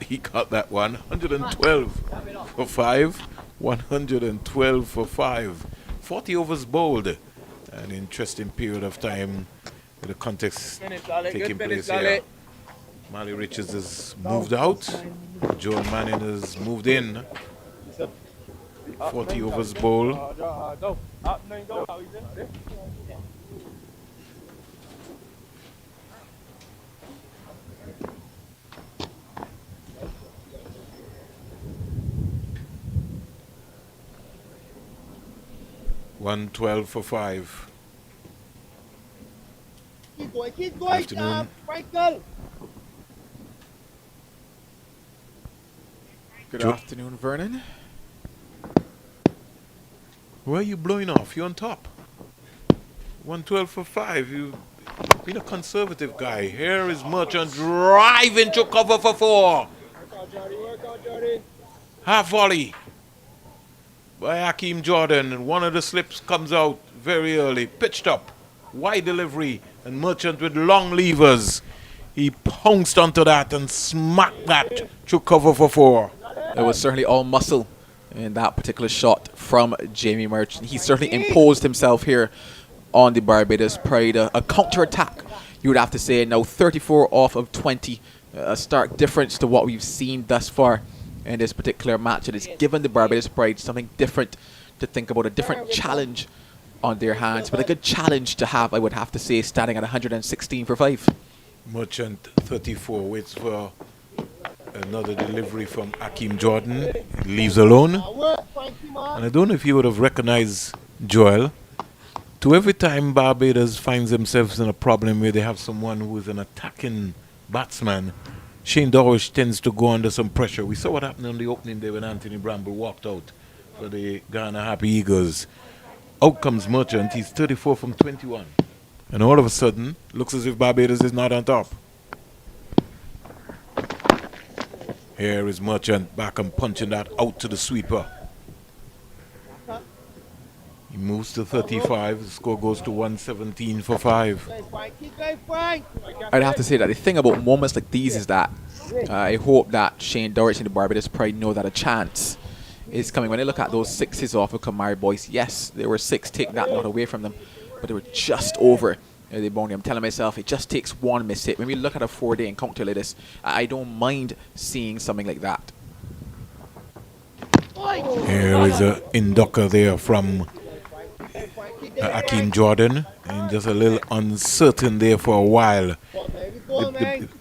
He got that one. 112 for 5. 112 for 5. 40 overs bowled. An interesting period of time with the context taking place here. Marley Richards has moved out. Joel Manning has moved in. 40 overs bowled. One 12 for 5. Keep going, Afternoon. Michael. Good afternoon, Vernon. Where are you blowing off? You're on top. 112 for 5. You've been a conservative guy. Here is Merchant driving to cover for 4. Work out, Jordy. Half volley by Hakeem Jordan. And one of the slips comes out very early. Pitched up. Wide delivery. And Merchant with long levers. He pounced onto that and smacked that to cover for 4. It was certainly all muscle in that particular shot from Jamie Merchant. He certainly imposed himself here on the Barbados Pride. A counter-attack, you would have to say. Now 34 off of 20. A stark difference to what we've seen thus far in this particular match. It has given the Barbados Pride something different to think about, a different challenge on their hands. But a good challenge to have, I would have to say, standing at 116 for 5. Merchant 34 waits for another delivery from Hakeem Jordan. He leaves alone. And I don't know if you would have recognized Joel. To every time Barbados finds themselves in a problem where they have someone who is an attacking batsman, Shane Dorish tends to go under some pressure. We saw what happened on the opening day when Anthony Bramble walked out for the Ghana Happy Eagles. Out comes Merchant. He's 34 from 21. And all of a sudden, looks as if Barbados is not on top. Here is Merchant back and punching that out to the sweeper. He moves to 35. The score goes to 117 for 5. I'd have to say that the thing about moments like these is that I hope that Shane Dorish and the Barbados Pride know that a chance is coming. When they look at those 6s off of Kamari boys, yes, there were 6, take that not away from them, but they were just over the boundary. I'm telling myself, it just takes one miss hit. When we look at a 4-day encounter like this, I don't mind seeing something like that. Here is a inducker there from Hakeem Jordan, and just a little uncertain there for a while.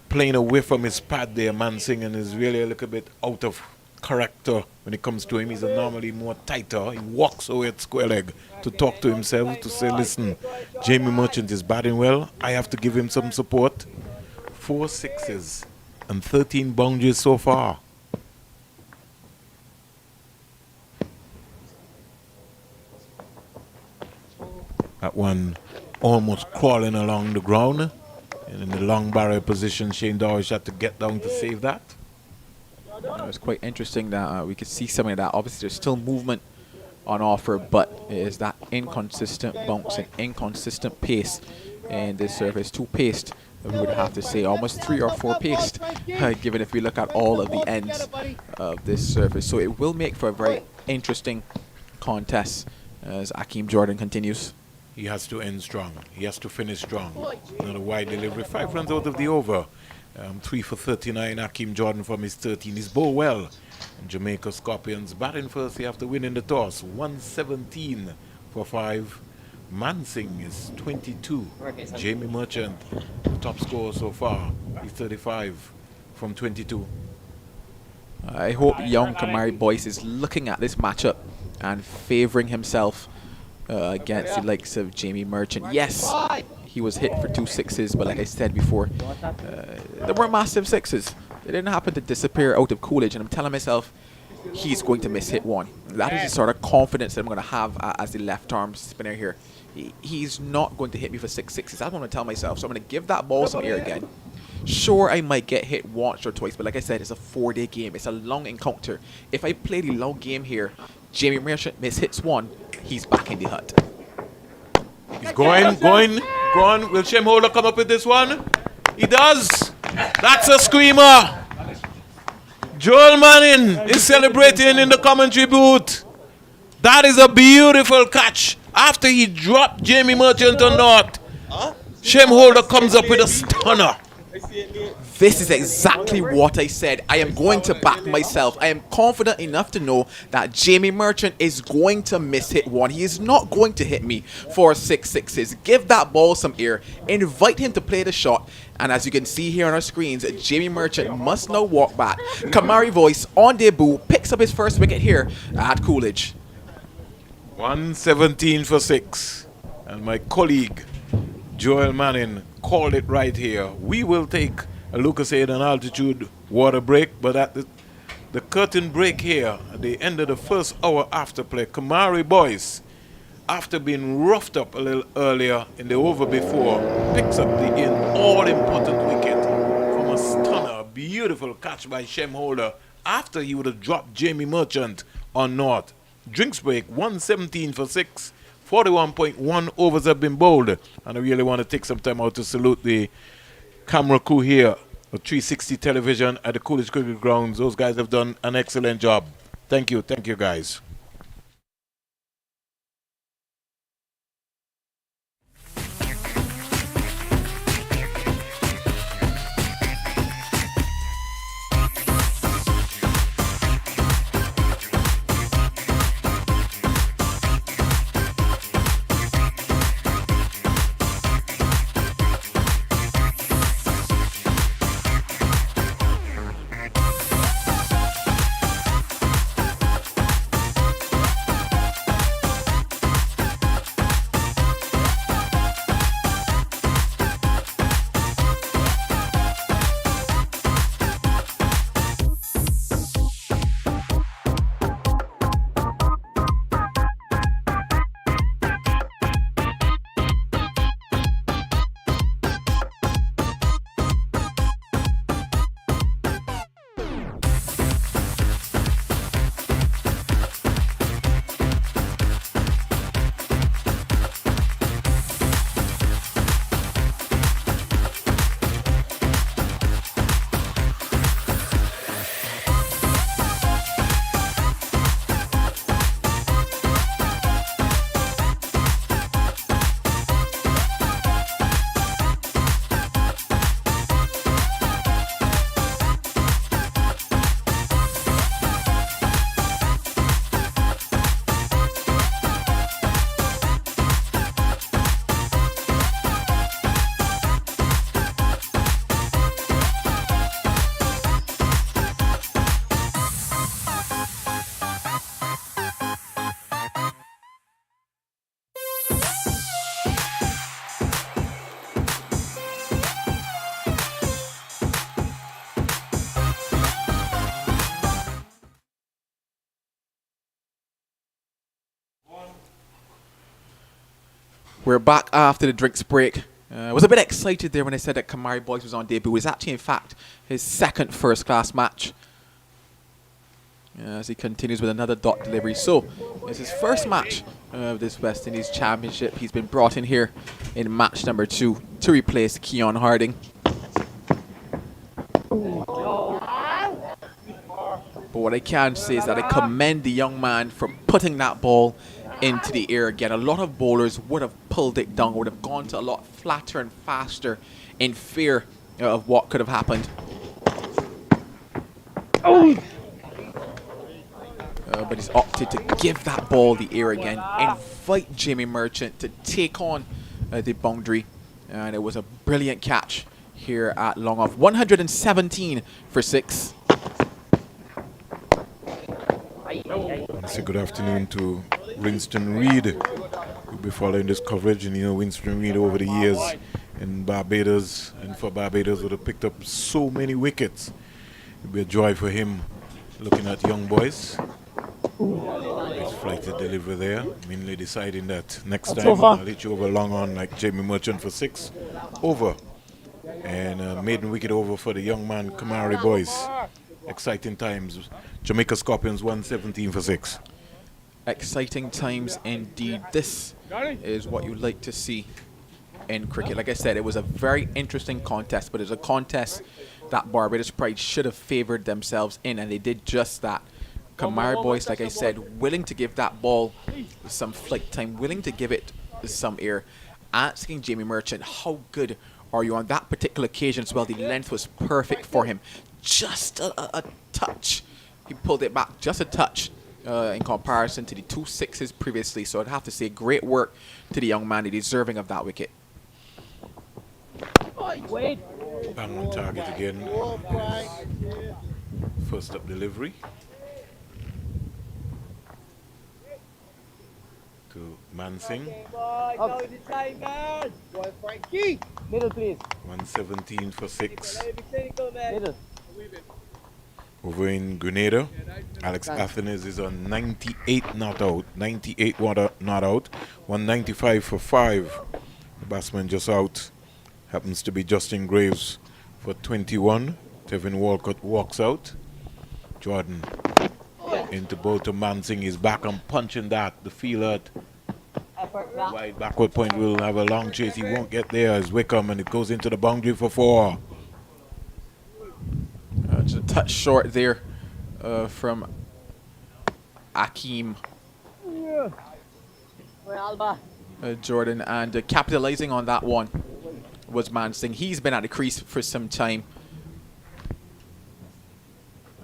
Playing away from his pad there, Mansing, and is really a little bit out of character when it comes to him. He's normally more tighter. He walks away at square leg to talk to himself, to say, listen, Jamie Merchant is batting well. I have to give him some support. 4 6s and 13 boundaries so far. That one almost crawling along the ground. And in the long barrier position, Shane Dorish had to get down to save that. It was quite interesting that we could see something like that. Obviously, there's still movement on offer, but it is that inconsistent bounce and inconsistent pace in this surface. 2 paced, we would have to say, almost 3 or 4 paced, given if we look at all of the ends of this surface. So it will make for a very interesting contest as Hakeem Jordan continues. He has to end strong. He has to finish strong. Another wide delivery. 5 runs out of the over. 3 for 39. Hakeem Jordan from his 13 is Bowell. And Jamaica Scorpions batting first after winning the toss. 117 for 5. Mansing is 22. Jamie Merchant, the top scorer so far. He's 35 from 22. I hope young Kamari Boyce is looking at this matchup and favouring himself against the likes of Jamie Merchant. Yes, he was hit for 2 sixes, but like I said before, they weren't massive sixes. They didn't happen to disappear out of Coolidge, and I'm telling myself he's going to miss hit one. That is the sort of confidence that I'm going to have as the left arm spinner here. He's not going to hit me for 6 sixes. That's what I'm going to tell myself. So I'm going to give that ball some air again. Sure, I might get hit once or twice, but like I said, it's a 4-day game. It's a long encounter. If I play the long game here, Jamie Merchant hits one, he's back in the hut. He's going. Will Shem Holder come up with this one? He does. That's a screamer. Joel Manning is celebrating in the commentary booth. That is a beautiful catch. After he dropped Jamie Merchant on North, Shem Holder comes up with a stunner. This is exactly what I said. I am going to back myself. I am confident enough to know that Jamie Merchant is going to miss hit one. He is not going to hit me for 6 sixes. Give that ball some air. Invite him to play the shot. And as you can see here on our screens, Jamie Merchant must now walk back. Kamari Boyce on debut picks up his first wicket here at Coolidge. 117 for 6. And my colleague, Joel Manning, called it right here. We will take a Lucas Aid and altitude water break, but at the curtain break here, at the end of the first hour after play, Kamari Boyce, after being roughed up a little earlier in the over before, picks up the all-important wicket from a stunner, beautiful catch by Shem Holder after he would have dropped Jamie Merchant on North. Drinks break, 117 for 6. 41.1 overs have been bowled, and I really want to take some time out to salute the camera crew here at 360 television at the Coolidge Cricket Grounds. Those guys have done an excellent job. Thank you guys. We're back after the drinks break. I was a bit excited there when I said that Kamari Boyce was on debut. It was actually, in fact, his second first-class match. As he continues with another dot delivery. So, it's his first match of this West Indies Championship. He's been brought in here in match number 2 to replace Keon Harding. But what I can say is that I commend the young man for putting that ball into the air again. A lot of bowlers would have pulled it down, would have gone to a lot flatter and faster in fear of what could have happened. But he's opted to give that ball the air again, invite Jamie Merchant to take on the boundary, and it was a brilliant catch here at long off. 117 for 6. I say good afternoon to Winston Reed. We'll be following this coverage, and you know Winston Reed over the years in Barbados, and for Barbados would have picked up so many wickets. It'll be a joy for him looking at young boys. Nice flighted delivery there. Mainly deciding that next time I'll hit you over long on like Jamie Merchant for 6. Over. And maiden wicket over for the young man Kamari boys. Exciting times. Jamaica Scorpions 117 for 6. Exciting times indeed. This is what you like to see in cricket. Like I said, it was a very interesting contest, but it was a contest that Barbados Pride should have favoured themselves in, and they did just that. Kamari boys, like I said, willing to give that ball some flight time, willing to give it some air, asking Jamie Merchant, how good are you on that particular occasion as well? The length was perfect for him. Just a touch. He pulled it back just a touch in comparison to the 2 6s previously. So I'd have to say great work to the young man, deserving of that wicket. Bang on target again. First up delivery. To Mansing. Middle, please. 117 for 6. Middle. Over in Grenada, Alex Athens is on 98 not out. 98 not out. 195 for 5. The batsman just out happens to be Justin Graves for 21. Tevin Walcott walks out. Jordan into both to Mansing. He's back and punching that. The fielder wide backward point will have a long chase. He won't get there as Wickham, and it goes into the boundary for 4. Just a touch short there from Akeem Jordan, and capitalizing on that one was Mansing. He's been at the crease for some time,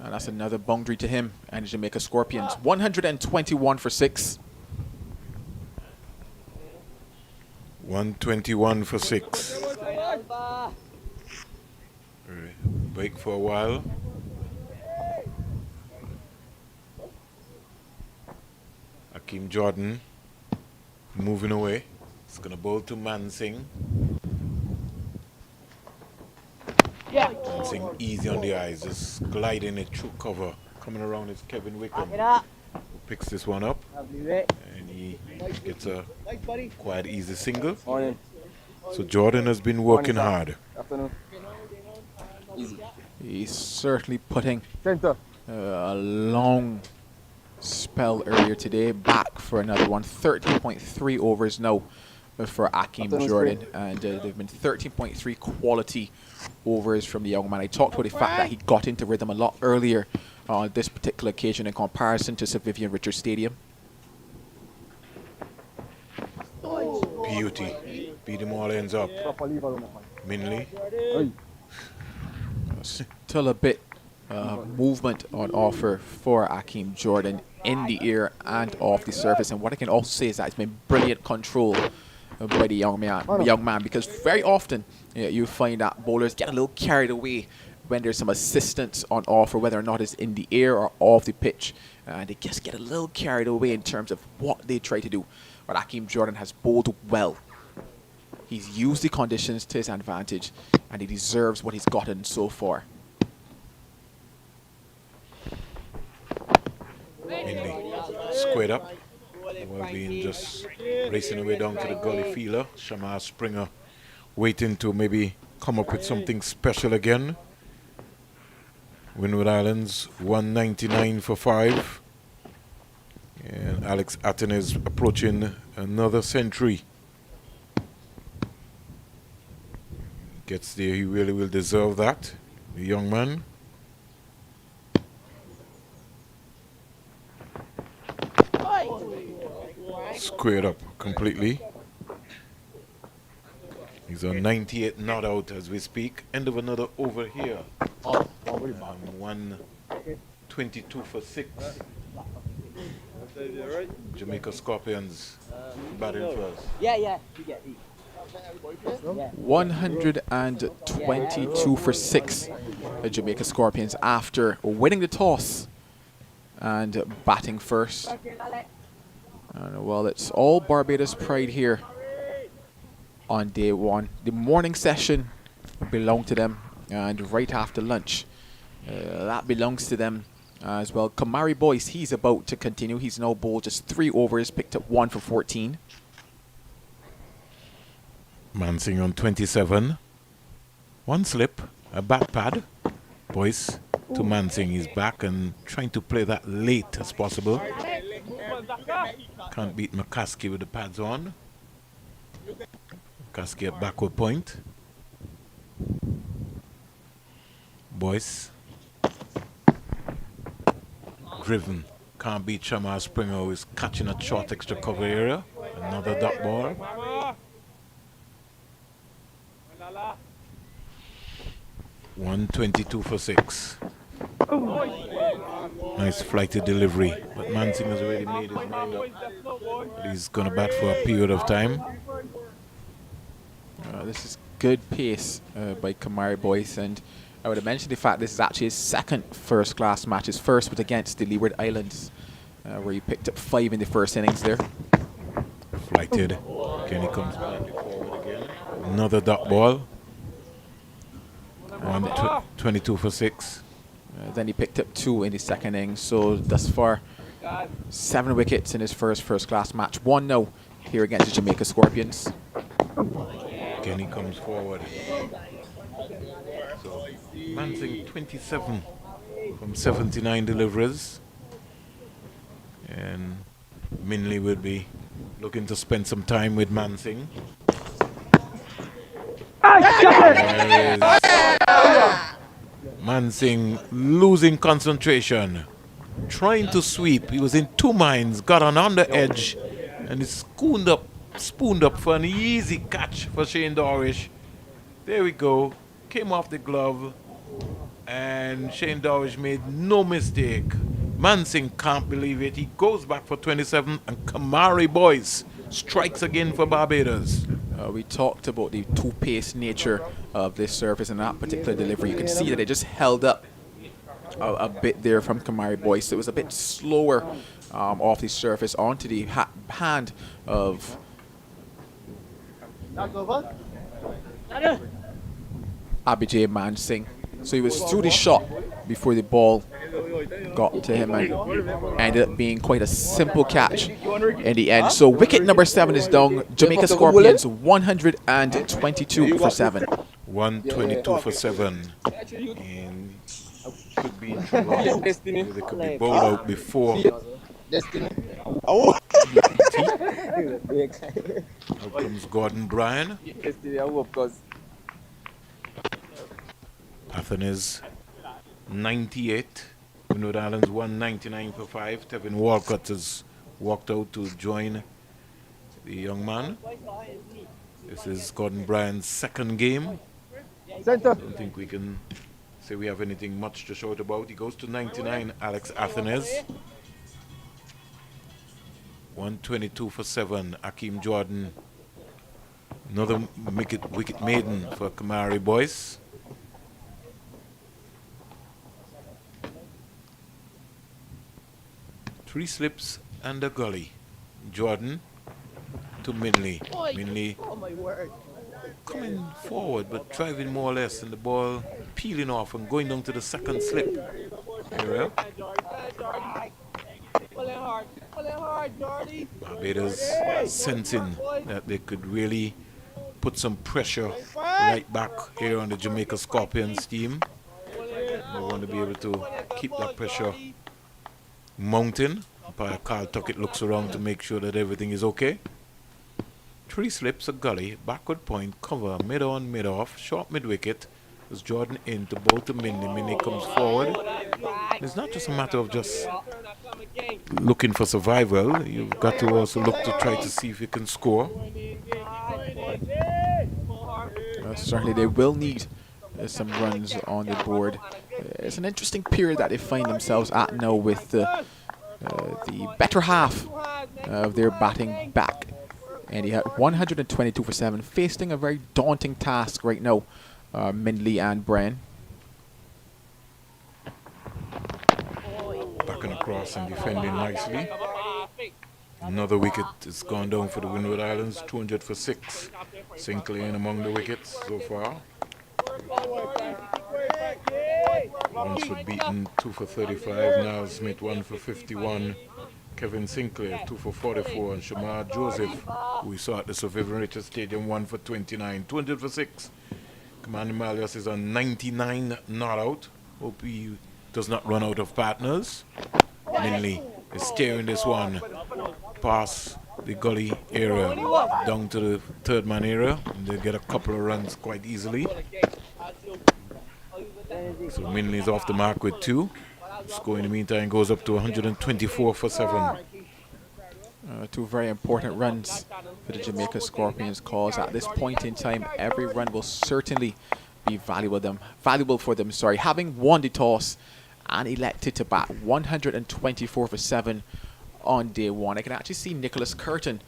and that's another boundary to him and the Jamaica Scorpions. 121 for 6. 121 for 6. Break for a while. Akeem Jordan moving away. It's going to bowl to Mansing. Mansing easy on the eyes, just gliding it through cover. Coming around is Kevin Wickham, who picks this one up. And he gets a quite easy single. So Jordan has been working hard. He's certainly putting a long spell earlier today. Back for another one. 13.3 overs now for Akeem Jordan. And they've been 13.3 quality overs from the young man. I talked about the fact that he got into rhythm a lot earlier on this particular occasion in comparison to Sir Vivian Richards Stadium. Beauty. Beat them all ends up. Minley. Still a bit movement on offer for Akeem Jordan in the air and off the surface. And what I can also say is that it's been brilliant control by the young man, because very often you find that bowlers get a little carried away when there's some assistance on offer, whether or not it's in the air or off the pitch. They just get a little carried away in terms of what they try to do. But Akeem Jordan has bowled well. He's used the conditions to his advantage, and he deserves what he's gotten so far. Minley squared up. While being just racing away down to the gully fielder. Shamar Springer waiting to maybe come up with something special again. Windward Islands 199 for 5. And Alex Atten is approaching another century. Gets there, he really will deserve that. The young man. Squared up completely. He's on 98 not out as we speak. End of another over here. 122 for 6. Jamaica Scorpions batting first. Yeah, yeah. You get 122 for 6. The Jamaica Scorpions after winning the toss and batting first. Well, it's all Barbados pride here on day one. The morning session belonged to them, and right after lunch, that belongs to them as well. Kamari Boyce, he's about to continue. He's now bowled just 3 overs, picked up 1 for 14. Mansing on 27. One slip, a back pad. Boyce to Mansing. He's back and trying to play that late as possible. Can't beat McCaskey with the pads on. McCaskey at backward point. Boyce. Driven. Can't beat Shamar Springer, who is catching a short extra cover area. Another dot ball. $122 for 6. Nice flighty delivery, but Mansing has already made his mind up that he's going to bat for a period of time. This is good pace by Kamari Boyce, and I would have mentioned the fact this is actually his second first-class match. His first was against the Leeward Islands, where he picked up 5 in the first innings there. Flighted. Kenny comes back forward again. Another dot ball. 122 for 6. Then he picked up 2 in the second innings. So thus far, 7 wickets in his first-class match. 1-0 here against the Jamaica Scorpions. Kenny comes forward. So Mansing 27 from 79 deliveries. And Minley will be looking to spend some time with Mansing. There is Mansing losing concentration, trying to sweep. He was in 2 minds, got on the edge, and he spooned up for an easy catch for Shane Dorish. There we go. Came off the glove, and Shane Dorish made no mistake. Mansing can't believe it. He goes back for 27, and Kamari Boyce strikes again for Barbados. We talked about the two-pace nature of this service and that particular delivery. You can see that it just held up a bit there from Kamari Boyce. It was a bit slower off the surface onto the hand of Abhijay Mansing. So he was through the shot before the ball got to him and ended up being quite a simple catch in the end. So wicket number 7 is down. Jamaica Scorpions 122 for 7. 122 for 7. And could be in trouble. They could be bowled out before. Out comes Gordon Bryan. Athens 98. Winwood Islands 199 for 5. Tevin Walcott has walked out to join the young man. This is Gordon Bryan's second game. I don't think we can say we have anything much to shout about. He goes to 99, Alex Athens. 122 for 7, Akeem Jordan. Another wicket maiden for Kamari Boyce. Three slips and a gully. Jordan to Minley. Minley coming forward but driving more or less, and the ball peeling off and going down to the second slip. Here Barbados sensing that they could really put some pressure right back here on the Jamaica Scorpions team. They want to be able to keep that pressure mountain. Umpire Carl Tuckett looks around to make sure that everything is okay. Three slips, a gully, backward point, cover, mid on, mid off, short mid wicket. There's Jordan in to bowl to Minnie. Minnie comes forward. It's not just a matter of just looking for survival. You've got to also look to try to see if you can score. Certainly they will need some runs on the board. It's an interesting period that they find themselves at now with the better half of their batting back. And he had 122 for 7, facing a very daunting task right now, Mindley and Bryan. Backing across and defending nicely. Another wicket is gone down for the Windward Islands, 200 for 6. Sinclair in among the wickets so far. Lunsford beaten, 2 for 35. Niall Smith, 1 for 51. Kevin Sinclair, 2 for 44. And Shamar Joseph, who we saw at the Sir Vivian Richards Stadium, 1 for 29. 200 for 6. Commander Malias is on 99 not out. Hope he does not run out of partners. Minley is steering this one past the gully area down to the third man area, and they get a couple of runs quite easily. So Minley is off the mark with 2. Score in the meantime goes up to 124 for 7. 2 very important runs for the Jamaica Scorpions, cause at this point in time every run will certainly be valuable for them. Having won the toss and elected to bat 124 for 7 on day 1. I can actually see Nicholas Curtin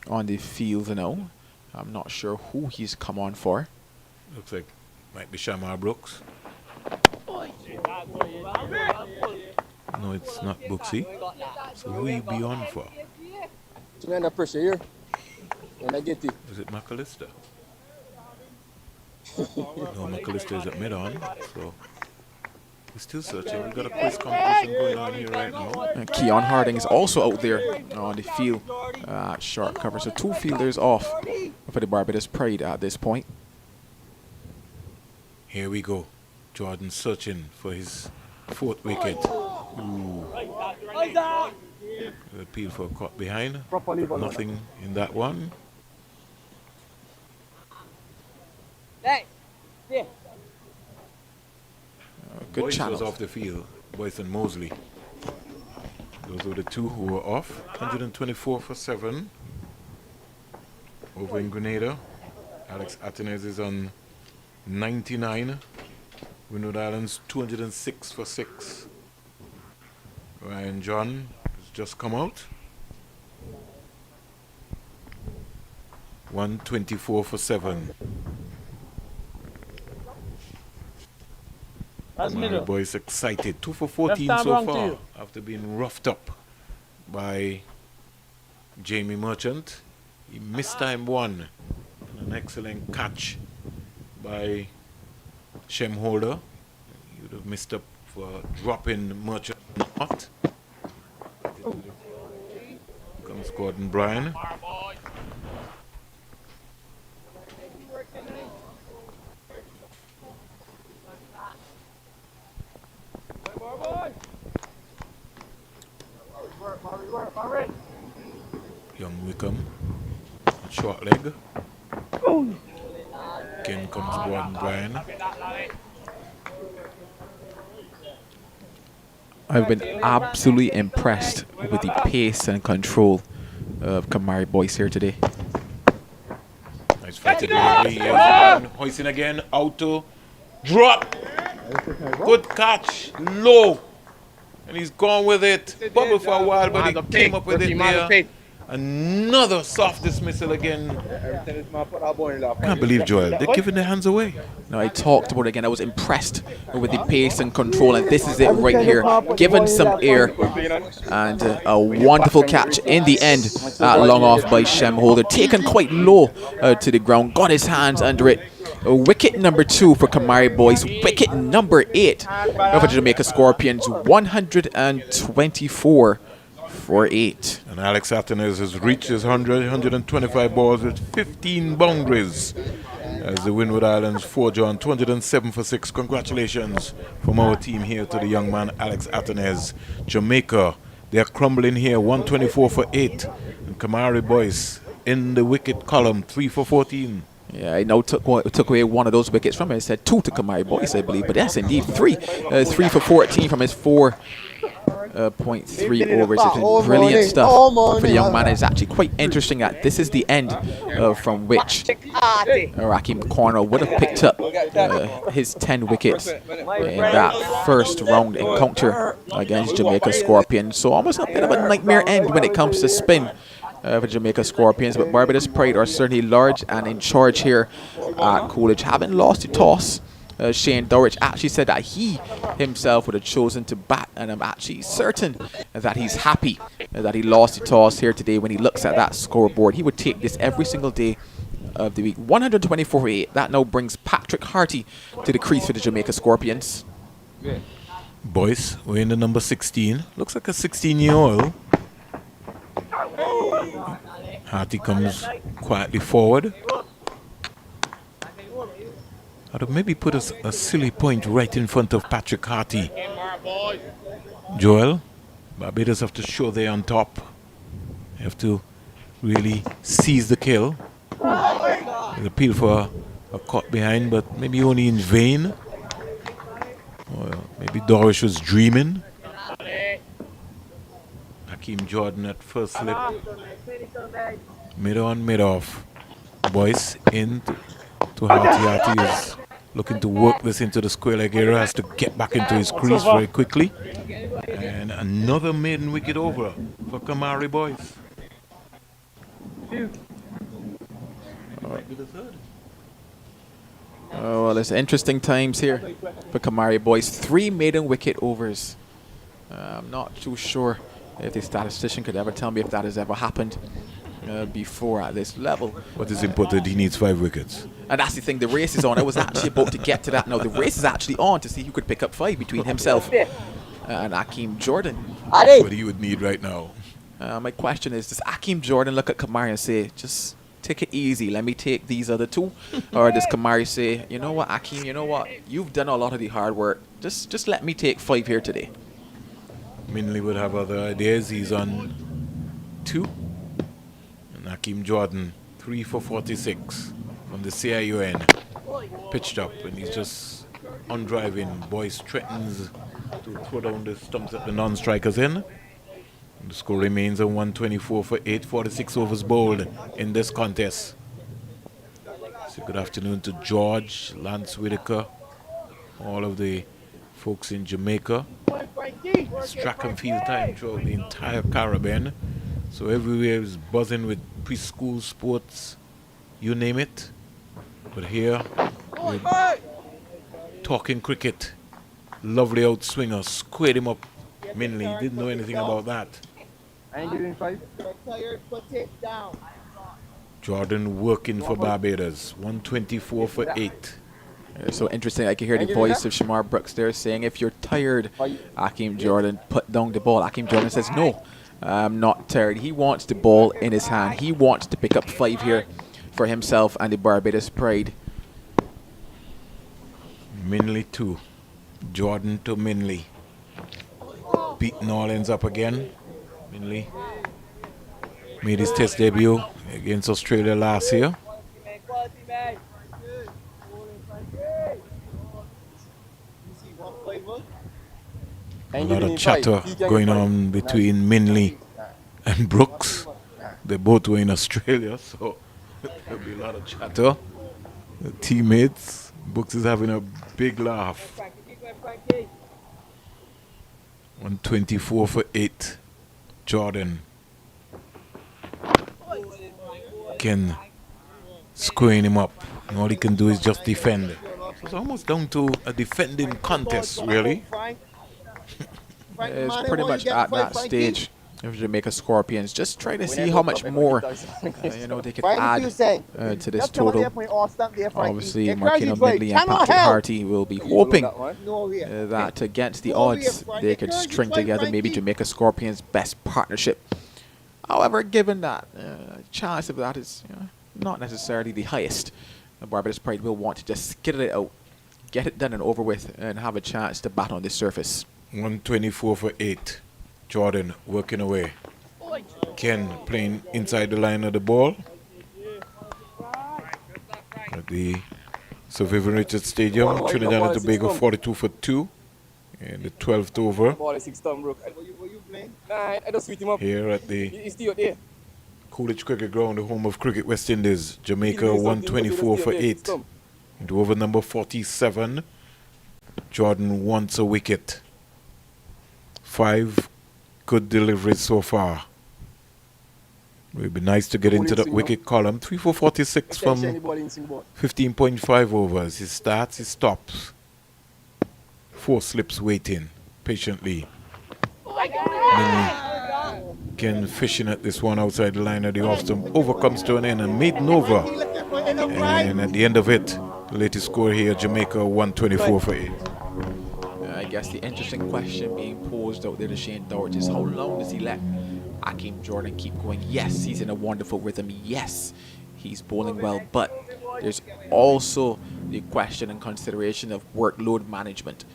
on the field now. I'm not sure who he's come on for. Looks like might be Shamar Brooks. No, it's not Brooksy. So who he be on for? Under pressure here. When I get it. Is it McAllister? No, McAllister is at mid-on, so we're still searching. We've got a quiz competition going on here right now. And Keon Harding is also out there on the field at short cover. So 2 fielders off for the Barbados Pride at this point. Here we go. Jordan searching for his 4th wicket. Ooh. Appeal for a caught behind. But nothing in that one. Good Boyce channel. was off the field. Boyce and Mosley. Those were the 2 who were off. 124 for 7. Over in Grenada. Alex Atenez is on 99. Windward Islands 206 for 6. Ryan John has just come out. 124 for 7. My boys excited. 2 for 14 so far after being roughed up by Jamie Merchant. He missed time 1. An excellent catch by Shem Holder. He would have missed up for dropping Merchant not. Comes Gordon Bryan. Young Wickham, short leg. Again comes Gordon Bryan. I've been absolutely impressed with the pace and control of Kamari Boyce here today. Nice fighting delivery. Hoisting again, out to drop. Good catch, low. And he's gone with it. Bubble for a while, but he came up with it there. Another soft dismissal again. Can't believe, Joel, they're giving their hands away. Now, I talked about it again. I was impressed with the pace and control, and this is it right here. Given some air, and a wonderful catch in the end, long off by Shem Holder. Taken quite low to the ground, got his hands under it. Wicket number 2 for Kamari Boyce. Wicket number 8 for the Jamaica Scorpions. 124 for 8. And Alex Atenez has reached his 125 balls with 15 boundaries as the Windward Islands forge on 207 for 6. Congratulations from our team here to the young man Alex Atenez. Jamaica, they are crumbling here, 124 for 8. And Kamari Boyce in the wicket column, 3 for 14. Yeah, I know took away one of those wickets from him. I said 2 to Kamari Boyce, I believe, but yes, indeed 3. 3 for 14 from his 4 0.3 overs. It's been brilliant stuff for the young man. It's actually quite interesting that this is the end from which Raheem Cornell would have picked up his 10 wickets in that first round encounter against Jamaica Scorpions. So almost a bit of a nightmare end when it comes to spin for Jamaica Scorpions. But Barbados Pride are certainly large and in charge here at Coolidge. Haven't lost the toss. Shane Dowrich actually said that he himself would have chosen to bat, and I'm actually certain that he's happy that he lost the toss here today. When he looks at that scoreboard, he would take this every single day of the week. 124 for 8. That now brings Patrick Harty to the crease for the Jamaica Scorpions. Boys, we're in the number 16. Looks like a 16-year-old. Harty comes quietly forward. I'd have maybe put a silly point right in front of Patrick Harty. Joel, Barbados have to show they're on top. They have to really seize the kill. There's appeal for a caught behind, but maybe only in vain. Or maybe Dorish was dreaming. Hakeem Jordan at first slip. Mid on, mid off. Boyce in to Harty. Harty is looking to work this into the square leg area. Has to get back into his crease very quickly. And another maiden wicket over for Kamari Boyce. Oh, well, it's interesting times here for Kamari Boyce. 3 maiden wicket overs. I'm not too sure if the statistician could ever tell me if that has ever happened before at this level. What is important, he needs 5 wickets. And that's the thing, the race is on. I was actually about to get to that now. The race is actually on to see who could pick up 5 between himself and Hakeem Jordan. That's what he would need right now. My question is, does Hakeem Jordan look at Kamari and say, just take it easy, let me take these other 2? Or does Kamari say, you know what, Hakeem, you know what, you've done a lot of the hard work. Just let me take 5 here today. Minley would have other ideas. He's on 2. And Hakeem Jordan, 3 for 46 from the CIUN. Pitched up, and he's just undriving. Boyce threatens to throw down the stumps at the non-strikers in. The score remains a 124 for 8, 46 overs bowled in this contest. So good afternoon to George, Lance Whitaker, all of the folks in Jamaica. It's track and field time throughout the entire Caribbean. So everywhere is buzzing with preschool sports, you name it. But here, we're talking cricket. Lovely outswinger, squared him up. Minley didn't know anything about that. I ain't giving 5. Jordan working for Barbados, 124 for 8. So interesting, I can hear the voice of Shamar Brooks there saying, if you're tired, Hakeem Jordan, put down the ball. Hakeem Jordan says, no, I'm not tired. He wants the ball in his hand. He wants to pick up 5 here for himself and the Barbados Pride. Minley 2. Jordan to Minley. Beating Orleans up again. Minley made his test debut against Australia last year. A lot of chatter going on between Minley and Brooks. They both were in Australia, so there'll be a lot of chatter. The teammates, Brooks is having a big laugh. 124 for 8. Jordan. Ken squaring him up. And all he can do is just defend. So it's almost down to a defending contest, really. It's pretty much at that stage of Jamaica Scorpions, just trying to see how much more they could add to this total. Obviously, Markino Midley and Patrick Harty will be hoping that against the odds they could string together maybe Jamaica Scorpions' best partnership. However, given that chance of that is not necessarily the highest, Barbados Pride will want to just skittle it out, get it done and over with, and have a chance to bat on this surface. 124 for 8. Jordan working away. Ken playing inside the line of the ball. At the Sir Vivian Richards Stadium, Trinidad and Tobago 42 for 2 in the 12th over Ball is 6 ton broke. Were you playing? Nah, I just sweet him up. here at the He's still out there. Coolidge Cricket Ground, the home of Cricket West Indies. Jamaica He's doing something, 124 for but he 8. just come. Into over number 47. Jordan wants a wicket. 5 good deliveries so far. It would be nice to get into that wicket column. 3 for 46 from 15.5 overs. He starts, he stops. 4 slips waiting patiently. Again, fishing at this one outside the line of the off stump. Over comes to an end and maiden over. And at the end of it, the latest score here, Jamaica 124 for 8. I guess the interesting question being posed out there to Shane Dowart is how long does he let Akeem Jordan keep going? Yes, he's in a wonderful rhythm. Yes, he's bowling well, but there's also the question and consideration of workload management.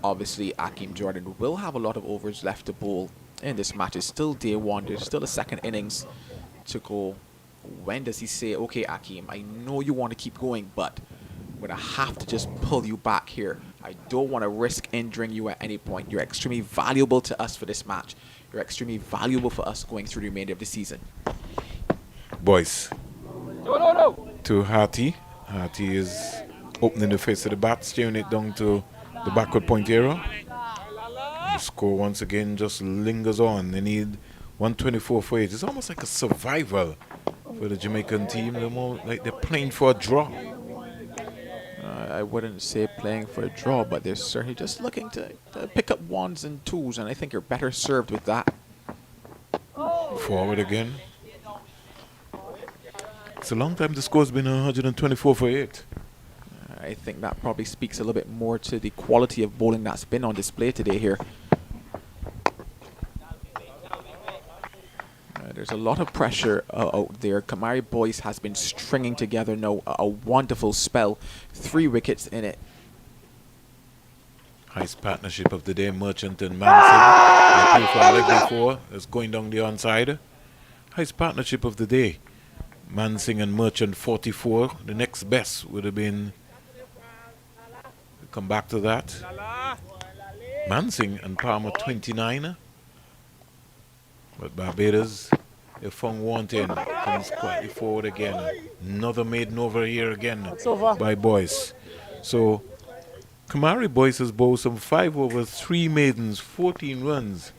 Obviously, Akeem Jordan will have a lot of overs left to bowl in this match. It's still day one. There's still a second innings to go. When does he say, okay, Akeem, I know you want to keep going, but I'm going to have to just pull you back here. I don't want to risk injuring you at any point. You're extremely valuable to us for this match. You're extremely valuable for us going through the remainder of the season. Boys. No. To Harty. Harty is opening the face of the bat, steering it down to the backward point area. The score once again just lingers on. They need 124 for 8. It's almost like a survival for the Jamaican team. They're more like they're playing for a draw. I wouldn't say playing for a draw, but they're certainly just looking to pick up ones and twos, and I think you're better served with that. Forward again. It's a long time the score's been 124 for 8. I think that probably speaks a little bit more to the quality of bowling that's been on display today here. There's a lot of pressure out there. Kamari Boyce has been stringing together now a wonderful spell. 3 wickets in it. Highest partnership of the day, Merchant and Manson. They play for leg before. It's going down the onside. Highest partnership of the day. Mansing and Merchant 44. The next best would have been, we'll come back to that, Mansing and Palmer 29. But Barbados, they found one thing, comes quietly forward again. Another maiden over here again by Boyce. So Kamari Boyce has bowled some 5 overs, 3 maidens, 14 runs,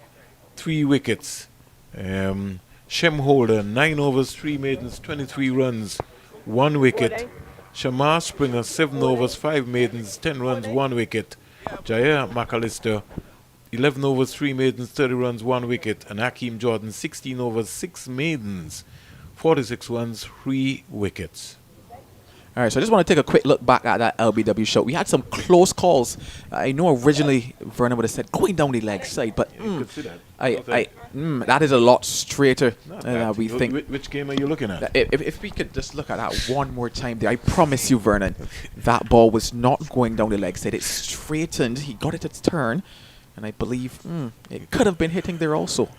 3 wickets. Shem Holder, 9 overs, 3 maidens, 23 runs, 1 wicket. Shamar Springer, 7 overs, 5 maidens, 10 runs, 1 wicket. Jair McAllister, 11 overs, 3 maidens, 30 runs, 1 wicket. And Akeem Jordan, 16 overs, 6 maidens, 46 runs, 3 wickets. All right, so I just want to take a quick look back at that LBW show. We had some close calls. I know originally Vernon would have said going down the leg side, but You could see that. that is a lot straighter than we think. Which game are you looking at? If we could just look at that one more time there, I promise you, Vernon, that ball was not going down the leg side. It straightened. He got it to turn, and I believe it could have been hitting there also.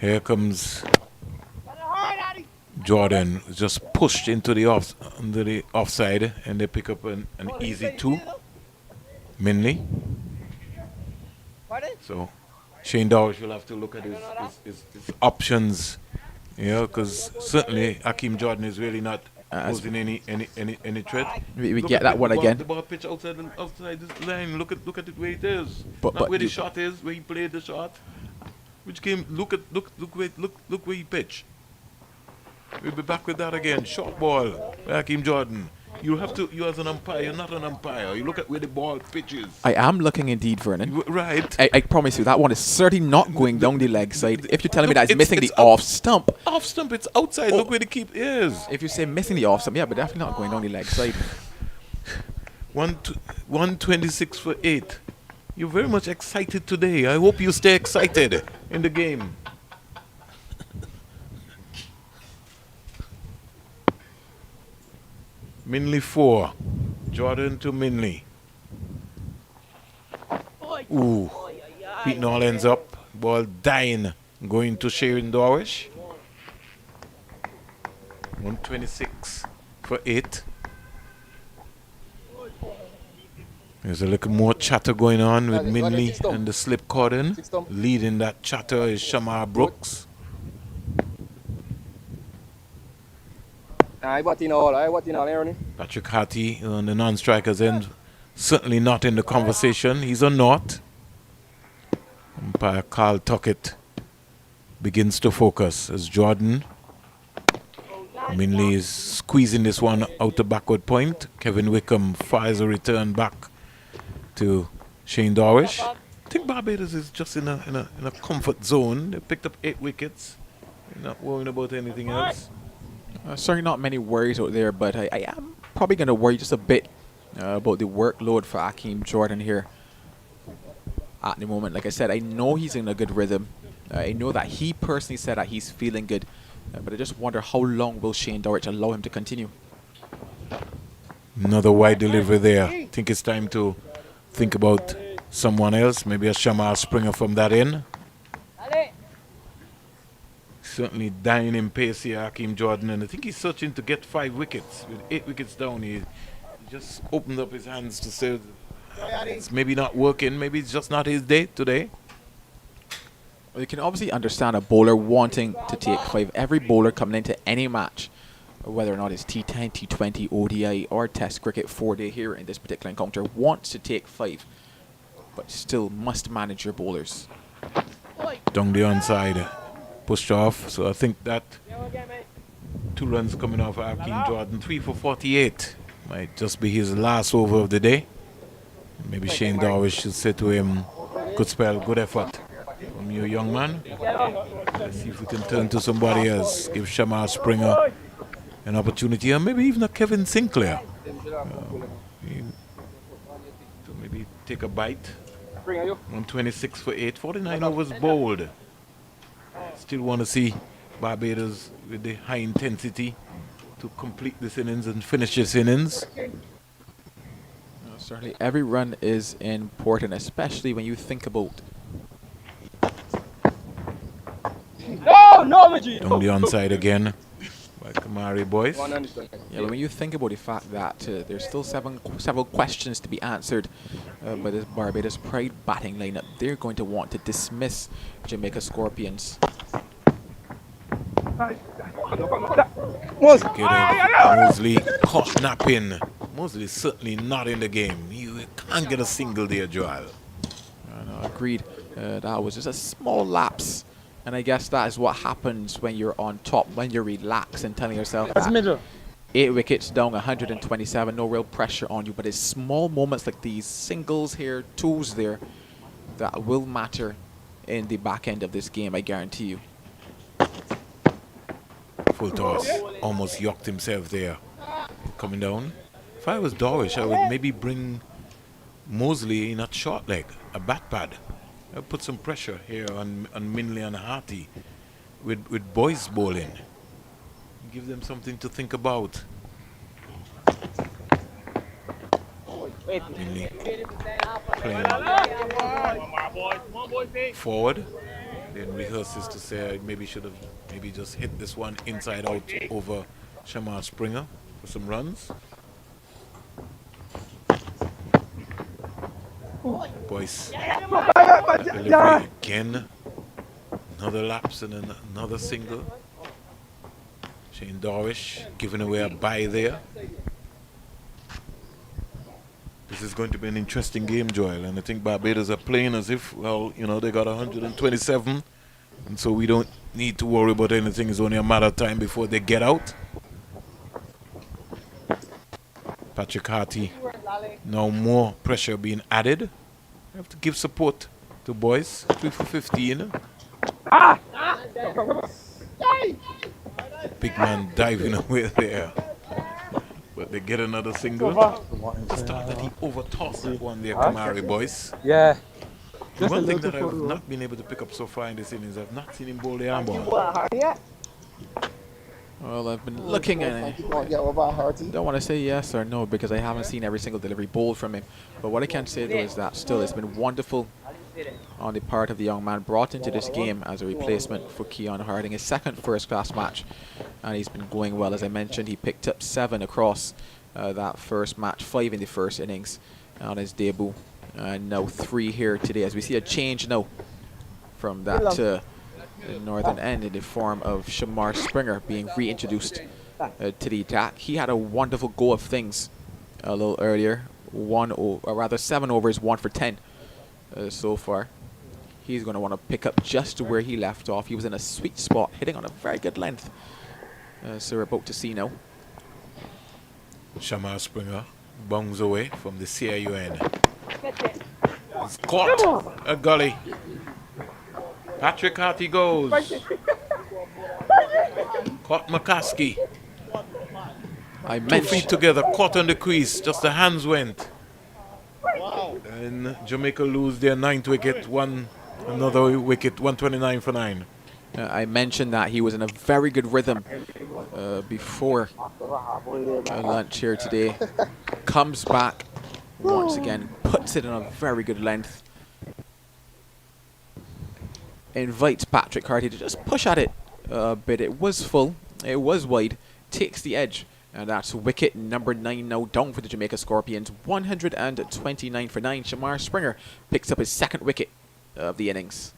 Here comes Jordan, just pushed into the under the offside, and they pick up an easy 2. Minley. So Shane Dowrish will have to look at his options, because certainly Akeem Jordan is really not posing any threat. We get that one again. The ball pitch outside this line. Look at it where it is. But where the shot is, where he played the shot. Which game? Look where he pitched. We'll be back with that again. Short ball, Akeem Jordan. You as an umpire, you're not an umpire. You look at where the ball pitches. I am looking indeed, Vernon. Right. I promise you, that one is certainly not going down the leg side. If you're telling me that it's missing the off stump. Off stump, it's outside. Look where the keep is. If you say missing the off stump, yeah, but definitely not going down the leg side. 126 for 8. You're very much excited today. I hope you stay excited in the game. Minley 4. Jordan to Minley. Ooh. Pete Noll ends up. Ball dying. Going to Sharon Dowrish. 126 for 8. There's a little more chatter going on with Minley and the slip cordon. Leading that chatter is Shamar Brooks. Patrick Hattie on the non-strikers end, certainly not in the conversation. He's a naught. Umpire Carl Tuckett begins to focus as Jordan. Minley is squeezing this one out the backward point. Kevin Wickham fires a return back to Shane Dorish. I think Barbados is just in a comfort zone. They picked up 8 wickets. They're not worrying about anything else. Certainly not many worries out there, but I am probably going to worry just a bit about the workload for Akeem Jordan here at the moment. Like I said, I know he's in a good rhythm. I know that he personally said that he's feeling good, but I just wonder how long will Shane Dorish allow him to continue. Another wide delivery there. I think it's time to think about someone else, maybe a Shamar Springer from that end. Certainly dying in pace here, Akeem Jordan, and I think he's searching to get 5 wickets. With 8 wickets down, he just opened up his hands to say it's maybe not working, maybe it's just not his day today. Well, you can obviously understand a bowler wanting to take 5. Every bowler coming into any match, whether or not it's T10, T20, ODI, or Test cricket 4-day here in this particular encounter, wants to take 5, but still must manage your bowlers. Down the onside, pushed off, so I think that 2 runs coming off Akeem Jordan, 3 for 48. Might just be his last over of the day. Maybe Shane Dorish should say to him, good spell, good effort from you, young man. Let's see if we can turn to somebody else. Give Shamar Springer an opportunity, or maybe even a Kevin Sinclair. To maybe take a bite. 126 for 8, 49 overs bowled. Still want to see Barbados with the high intensity to complete this innings and finish this innings. Certainly every run is important, especially when you think about Down the onside again by Kamari boys. Yeah, but when you think about the fact that there's still several questions to be answered by this Barbados Pride batting lineup, they're going to want to dismiss Jamaica Scorpions. Mosley caught napping. Mosley is certainly not in the game. You can't get a single there, Joel. No, agreed. That was just a small lapse. And I guess that is what happens when you're on top, when you're relaxed and telling yourself that 8 wickets down, 127, no real pressure on you. But it's small moments like these, singles here, 2s there, that will matter in the back end of this game, I guarantee you. Full toss. Almost yucked himself there. Coming down. If I was Dorish, I would maybe bring Mosley in at short leg, a bat pad. I'll put some pressure here on Minley and Harty with boys bowling. Give them something to think about. Minley playing forward. Then rehearses to say I maybe should have just hit this one inside out over Shamar Springer for some runs. Boys, delivery again. Another lapse and another single. Shane Dorish giving away a bye there. This is going to be an interesting game, Joel, and I think Barbados are playing as if, well, you know, they got 127, and so we don't need to worry about anything. It's only a matter of time before they get out. Patrick Harty, now more pressure being added. You have to give support to boys. 3 for 15. Big man diving away there. But they get another single. Just thought that he over-tossed that one there, Kamari boys. Yeah. The one thing that I've not been able to pick up so far in this innings, I've not seen him bowl the arm ball. Well, I've been looking at it. Don't want to say yes or no because I haven't seen every single delivery bowled from him. But what I can say though is that still it's been wonderful on the part of the young man brought into this game as a replacement for Keon Harding, his second first-class match, and he's been going well. As I mentioned, he picked up 7 across that first match, 5 in the first innings. on his debut. Now 3 here today as we see a change now from that the northern end in the form of Shamar Springer being reintroduced to the attack. He had a wonderful go of things a little earlier. 7 overs, 1 for 10 so far. He's going to want to pick up just where he left off. He was in a sweet spot, hitting on a very good length. So we're about to see now. Shamar Springer bongs away from the CIUN. He's caught a gully. Patrick Harty goes. Caught McCaskey. 2 feet together, caught on the crease, just the hands went. And Jamaica lose their 9th wicket, another wicket, 129 for 9. I mentioned that he was in a very good rhythm before lunch here today. Comes back once again, puts it on a very good length. Invites Patrick Harty to just push at it a bit. It was full, it was wide, takes the edge. And that's wicket number 9 now down for the Jamaica Scorpions. 129 for 9. Shamar Springer picks up his 2nd wicket of the innings.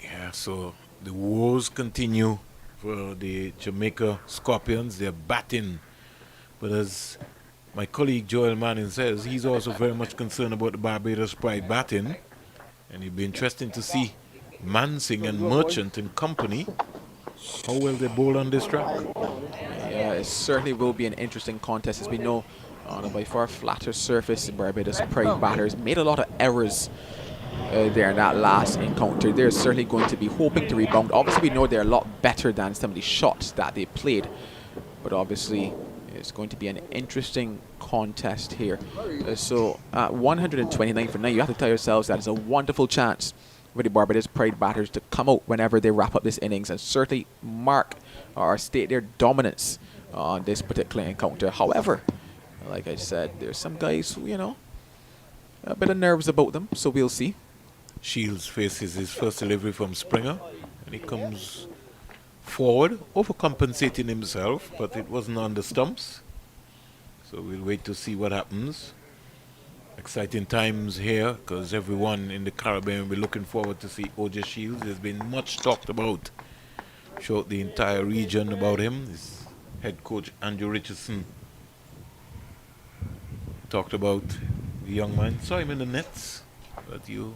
Yeah, so the woes continue for the Jamaica Scorpions. They're batting. But as my colleague Joel Manning says, he's also very much concerned about the Barbados Pride batting. And it'll be interesting to see Mansing and Merchant and company, how well they bowl on this track. Yeah, it certainly will be an interesting contest. As we know, on a by far flatter surface, Barbados Pride batters made a lot of errors there in that last encounter. They're certainly going to be hoping to rebound. Obviously, we know they're a lot better than some of the shots that they played. But obviously, it's going to be an interesting contest here. So at 129 for 9, you have to tell yourselves that it's a wonderful chance for the Barbados Pride batters to come out whenever they wrap up this innings and certainly mark or state their dominance on this particular encounter. However, like I said, there's some guys who, a bit of nerves about them, so we'll see. Shields faces his first delivery from Springer, and he comes forward, overcompensating himself, but it wasn't on the stumps. So we'll wait to see what happens. Exciting times here, because everyone in the Caribbean will be looking forward to see O.J. Shields. There's been much talked about throughout the entire region about him. His head coach Andrew Richardson talked about the young man. Saw him in the nets, but you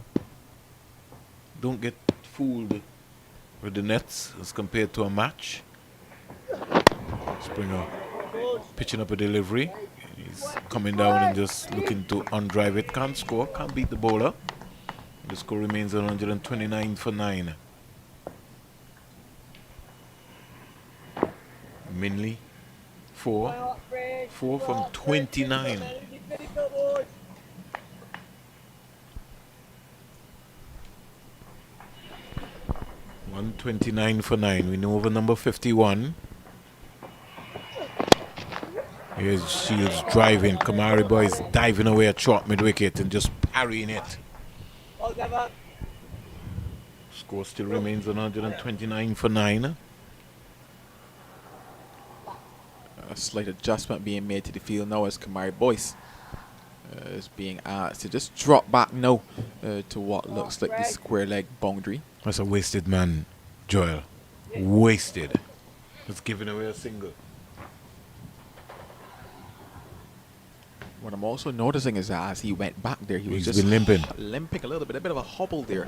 don't get fooled with the nets as compared to a match. Springer pitching up a delivery. He's coming down and just looking to undrive it. Can't score, can't beat the bowler. The score remains 129 for 9. Minley, 4 from 29. $129 for 9. We know over number 51. Here's Shields driving. Kamari Boys diving away at short mid-wicket and just parrying it. Score still remains 129 for 9. A slight adjustment being made to the field now as Kamari Boyce is being asked to just drop back now to what looks like the square leg boundary. That's a wasted man, Joel. Wasted. It's giving away a single. What I'm also noticing is that as he went back there, He's just been limping. Limping a little bit, a bit of a hobble there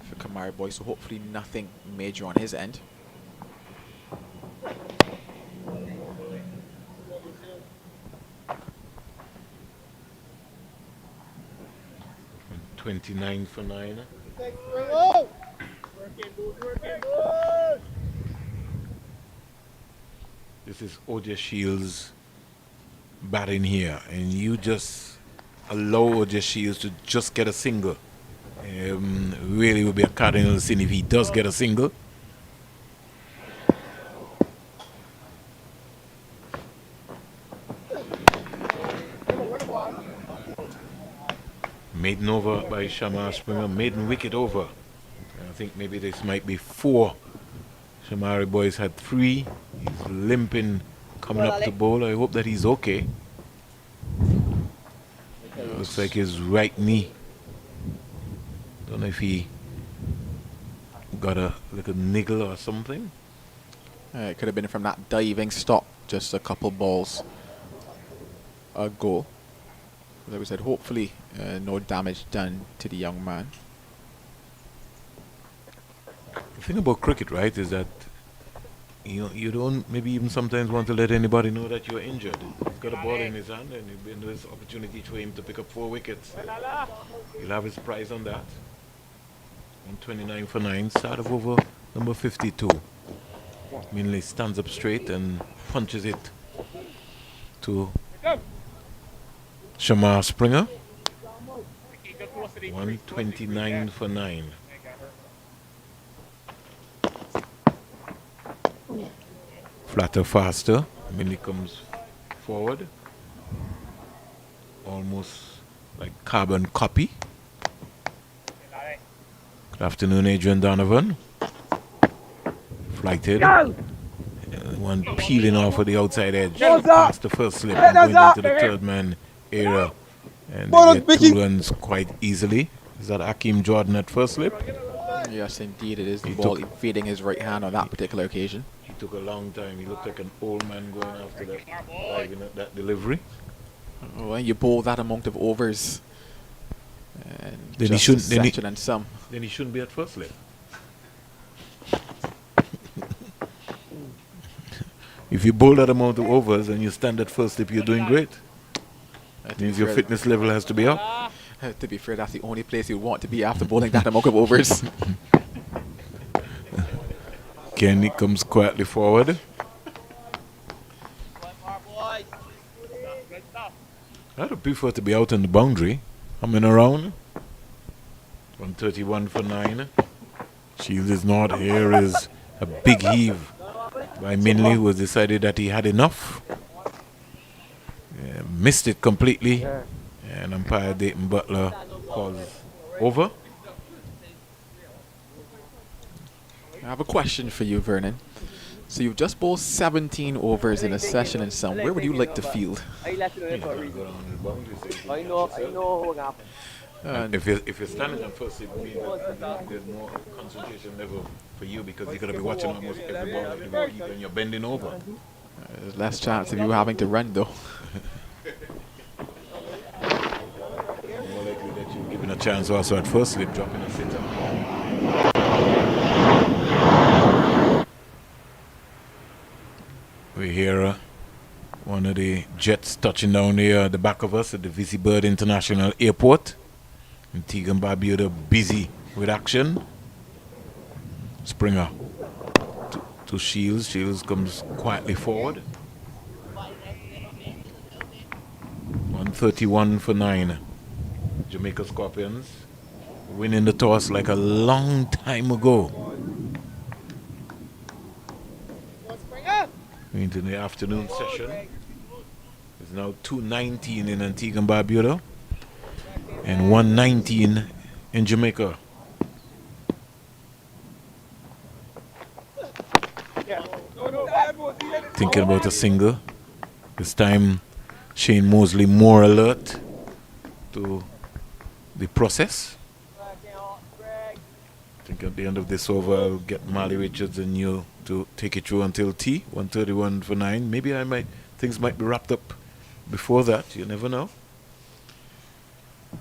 for Kamari Boyce, so hopefully nothing major on his end. 29 for 9. This is O.J. Shields batting here, and you just allow O.J. Shields to just get a single. Really would be a cardinal sin if he does get a single. Maiden over by Shamar Springer, maiden wicket over. I think maybe this might be 4. Shamari Boys had 3. He's limping coming up to bowl. I hope that he's okay. Looks like his right knee. Don't know if he got a niggle or something. It could have been from that diving stop just a couple balls ago. Like we said, hopefully no damage done to the young man. The thing about cricket, right, is that you don't maybe even sometimes want to let anybody know that you're injured. He's got a ball in his hand and there's opportunity for him to pick up 4 wickets. He'll have his prize on that. 129 for 9, start of over number 52. Minley stands up straight and punches it to Shamar Springer. 129 for 9. Flatter faster. Minley comes forward. Almost like carbon copy. Good afternoon, Adrian Donovan. Flighted. One peeling off of the outside edge. Past the first slip and going into the third man area. And they get 2 runs quite easily. Is that Akeem Jordan at first slip? Yes, indeed it is. The ball fading his right hand on that particular occasion. He took a long time. He looked like an old man going after that, diving at that delivery. When you bowl that amount of overs, and Then he just shouldn't- a then he- section and some. Then he shouldn't be at first slip. If you bowl that amount of overs and you stand at first slip, you're doing great. That means your fitness level has to be up. To be fair, that's the only place you want to be after bowling that amount of overs. Kenny comes quietly forward. I'd prefer to be out on the boundary. Humming around. 131 for 9. Shields is not. Here is a big heave by Minley, who has decided that he had enough. Missed it completely. And umpire Dayton Butler calls over. I have a question for you, Vernon. So you've just bowled 17 overs in a session and some. Where would you like to field? If you're standing on first, it means that there's more concentration level for you because you're going to be watching almost every ball that you keep and you're bending over. There's less chance of you having to run, though. More likely that you're given a chance also at first slip, dropping a sitter. We hear one of the jets touching down here at the back of us at the Visi Bird International Airport. Antigua and Barbuda busy with action. Springer to Shields. Shields comes quietly forward. 131 for 9. Jamaica Scorpions winning the toss like a long time ago. Into the afternoon session. It's now 2:19 in Antigua and Barbuda and 1:19 in Jamaica. Thinking about a single. This time Shane Mosley more alert to the process. I think at the end of this over I'll get Marley Richards and you to take it through until tea. 131 for 9. Maybe things might be wrapped up before that. You never know.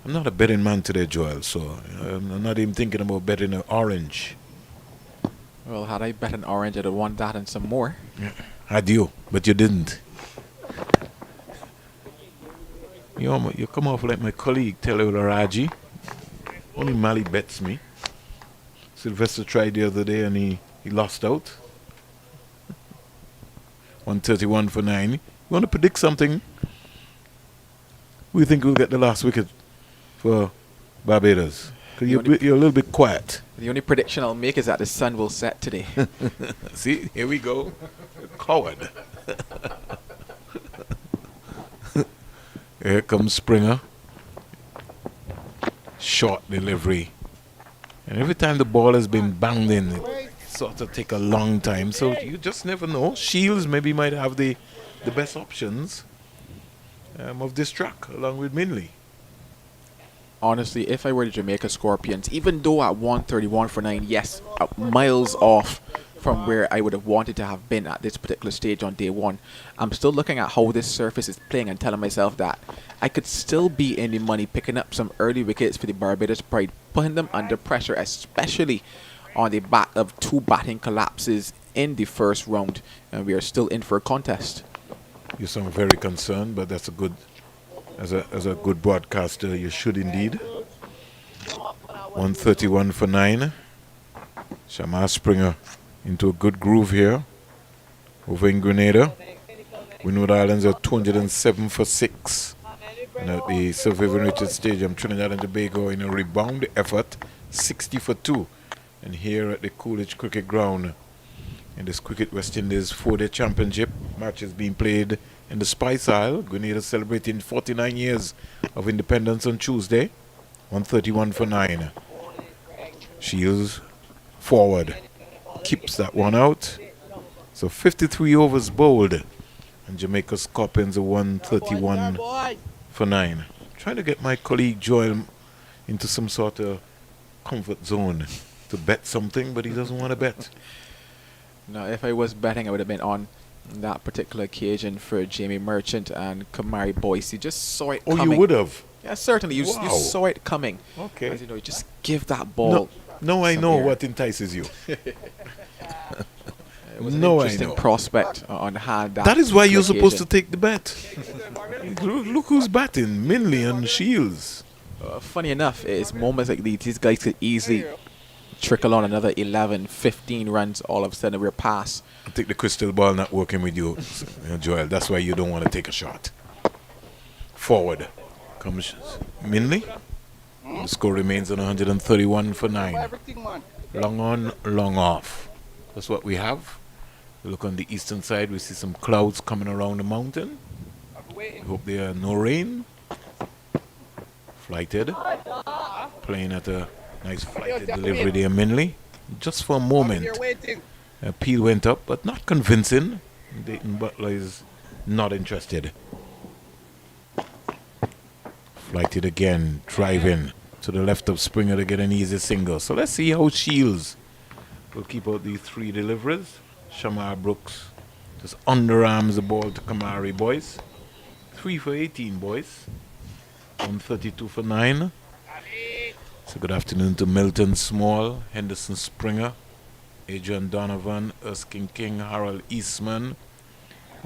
I'm not a betting man today, Joel, so I'm not even thinking about betting an orange. Well, had I bet an orange, I'd have won that and some more. Yeah. Had you, but you didn't. You come off like my colleague, Taylor Raji. Only Mali bets me. Sylvester tried the other day and he lost out. 131 for 9. You want to predict something? We think we'll get the last wicket for Barbados. Because you're a little bit quiet. The only prediction I'll make is that the sun will set today. See, here we go. Coward. Here comes Springer. Short delivery. And every time the ball has been banged in, it sort of take a long time. So you just never know. Shields maybe might have the best options of this track, along with Minley. honestly, if I were the Jamaica Scorpions, even though at 131 for 9, yes, miles off from where I would have wanted to have been at this particular stage on day one, I'm still looking at how this surface is playing and telling myself that I could still be in the money picking up some early wickets for the Barbados Pride, putting them under pressure, especially on the back of 2 batting collapses in the first round, and we are still in for a contest. You sound very concerned, but that's a good, as a good broadcaster, you should indeed. 131 for 9. Shamar Springer into a good groove here over in Grenada. Windward Islands are 207 for 6. And at the Sir Vivian Richards Stadium, Trinidad and Tobago in a rebound effort, 60 for 2. And here at the Coolidge Cricket Ground, in this Cricket West Indies 4-day championship, match is being played in the Spice Isle. Grenada celebrating 49 years of independence on Tuesday. 131 for 9. Shields forward, keeps that one out. So 53 overs bowled, and Jamaica Scorpions are 131 for 9. Trying to get my colleague Joel into some sort of comfort zone to bet something, but he doesn't want to bet. Now, if I was betting, I would have been on that particular occasion for Jamie Merchant and Kamari Boyce. You just saw it coming. Oh, you would have? Yeah, certainly. You Wow. saw it coming. Okay. As you know, you just give that ball. No, I some know air. what entices you. It was an No, I interesting know. prospect on hand. That is why you're supposed to occasion. take the bet. Look who's batting, Minley and Shields. Funny enough, it's moments like these guys could easily trickle on another 11, 15 runs. All of a sudden, we're past. I think the crystal ball not working with you, Joel. That's why you don't want to take a shot. Forward comes Minley. The score remains on 131 for 9. Long on, long off. That's what we have. We look on the eastern side, we see some clouds coming around the mountain. We hope there are no rain. Flighted. Playing at a nice flighted delivery there, Minley. Just for a moment. Peel went up, but not convincing. Dayton Butler is not interested. Flighted again, driving to the left of Springer to get an easy single. So let's see how Shields will keep out these 3 deliveries. Shamar Brooks just underarms the ball to Kamari Boyce. 3 for 18, boys. 132 for 9. So good afternoon to Milton Small, Henderson Springer, Adrian Donovan, Erskine King, Harold Eastman.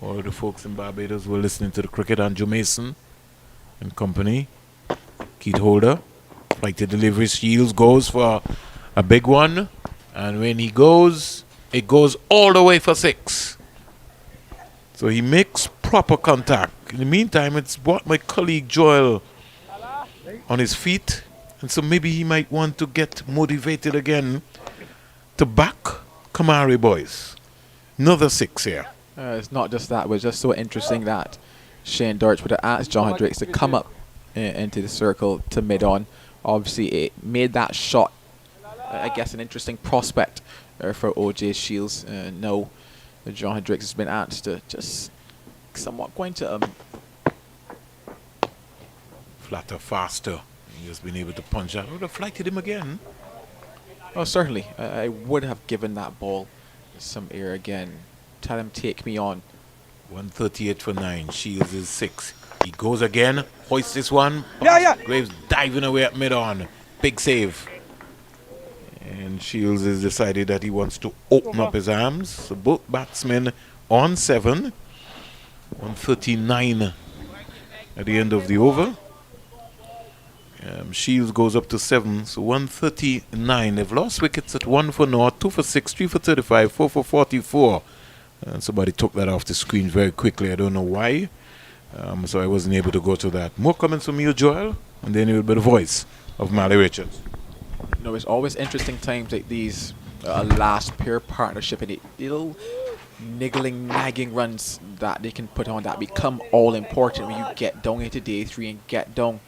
All the folks in Barbados were listening to the cricket, Andrew Mason and company. Keith Holder, like the delivery, Shields goes for a big one. And when he goes, it goes all the way for 6. So he makes proper contact. In the meantime, it's brought my colleague Joel on his feet. And so maybe he might want to get motivated again to back Kamari Boyce. Another 6 here. It's not just that. It was just so interesting that Shane Dortch would have asked John Hendricks to come up into the circle to mid-on. Obviously, it made that shot, I guess, an interesting prospect for OJ Shields. No, John Hendricks has been asked to just somewhat going to... Flatter, faster. He has been able to punch out. I would have flighted him again. Oh, certainly. I would have given that ball some air again. Tell him, take me on. 138 for 9. Shields is 6. He goes again. Hoists this one. Graves diving away at mid-on. Big save. And Shields has decided that he wants to open up his arms. So both batsmen on 7. 139 at the end of the over. Shields goes up to 7, so 139. They've lost wickets at 1 for 0, 2 for 6, 3 for 35, 4 for 44. And somebody took that off the screen very quickly. I don't know why. So I wasn't able to go to that. More comments from you, Joel, and then it will be the voice of Mally Richards. You know, it's always interesting times like these, last pair partnership, and the little niggling, nagging runs that they can put on that become all important when you get down into day 3 and get down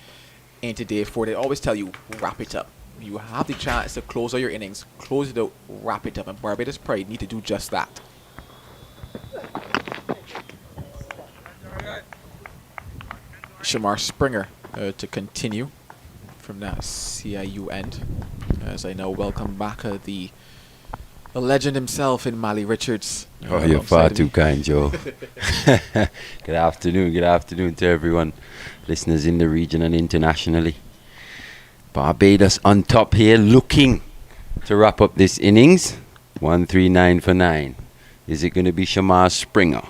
into day 4. They always tell you, wrap it up. You have the chance to close out your innings, close it out, wrap it up, and Barbados Pride need to do just that. Shamar Springer to continue from that CIU end. As I know, welcome back the legend himself in Mally Richards. Oh, you're far too kind, Joe. Good afternoon to everyone, listeners in the region and internationally. Barbados on top here, looking to wrap up this innings. 139 for 9. Is it going to be Shamar Springer?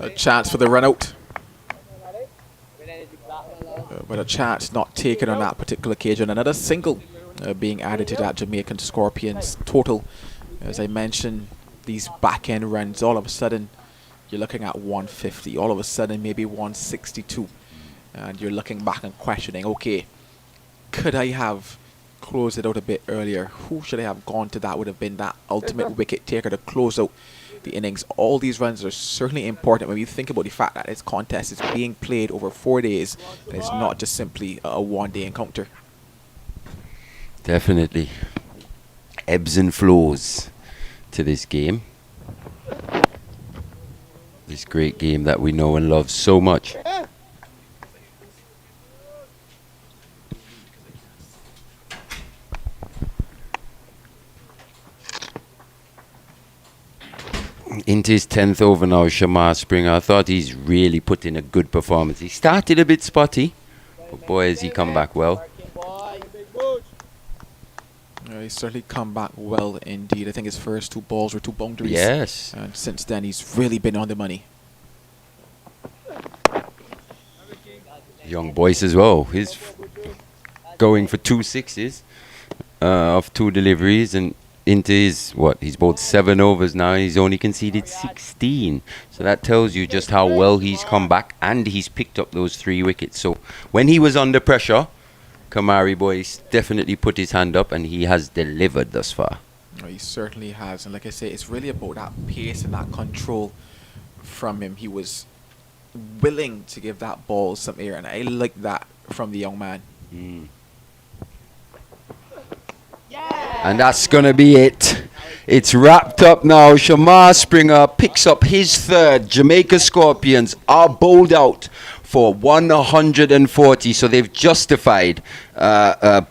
A chance for the run out. But a chance not taken on that particular occasion. Another single being added to that Jamaican Scorpions total. As I mentioned, these back end runs, all of a sudden you're looking at 150, all of a sudden maybe 162, and you're looking back and questioning, okay, could I have closed it out a bit earlier? Who should I have gone to that would have been that ultimate wicket taker to close out the innings? All these runs are certainly important when you think about the fact that this contest is being played over 4 days and it's not just simply a one-day encounter. Definitely. Ebbs and flows to this game. This great game that we know and love so much. Into his 10th over now, Shamar Springer. I thought he's really put in a good performance. He started a bit spotty, but boy, has he come back well. He's certainly come back well indeed. I think his first 2 balls were 2 boundaries. Yes. And since then, he's really been on the money. Young Boyce as well. He's going for 2 sixes off 2 deliveries and into his, he's bowled 7 overs now. He's only conceded 16. So that tells you just how well he's come back, and he's picked up those 3 wickets. So when he was under pressure, Kamari Boyce definitely put his hand up, and he has delivered thus far. Oh, he certainly has. And like I say, it's really about that pace and that control from him. He was willing to give that ball some air, and I like that from the young man. And that's going to be it. It's wrapped up now. Shamar Springer picks up his 3rd. Jamaica Scorpions are bowled out for 140. So they've justified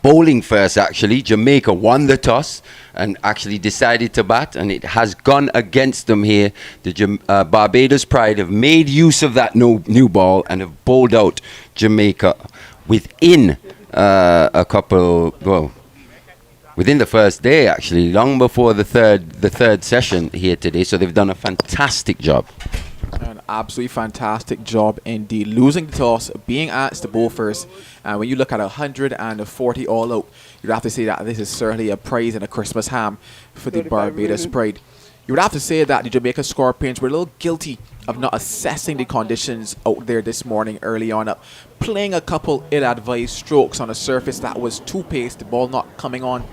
bowling first, actually. Jamaica won the toss and actually decided to bat, and it has gone against them here. The Barbados Pride have made use of that new ball and have bowled out Jamaica within a couple, within the first day, actually, long before the third session here today. So they've done a fantastic job. An absolutely fantastic job indeed. Losing the toss, being asked to bowl first, and when you look at 140 all out, you'd have to say that this is certainly a prize and a Christmas ham for the Barbados Pride. You would have to say that the Jamaica Scorpions were a little guilty of not assessing the conditions out there this morning early on up, playing a couple ill-advised strokes on a surface that was too paced, the ball not coming on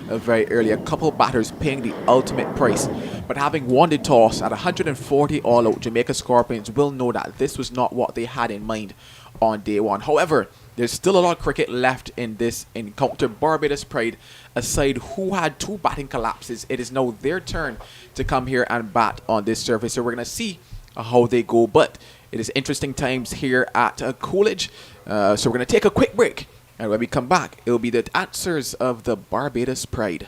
very early, a couple batters paying the ultimate price. But having won the toss at 140 all out, Jamaica Scorpions will know that this was not what they had in mind on day one. However, there's still a lot of cricket left in this encounter. Barbados Pride, aside who had 2 batting collapses, it is now their turn to come here and bat on this surface. So we're going to see how they go. But it is interesting times here at Coolidge. So we're going to take a quick break. And when we come back, it will be the answers of the Barbados Pride.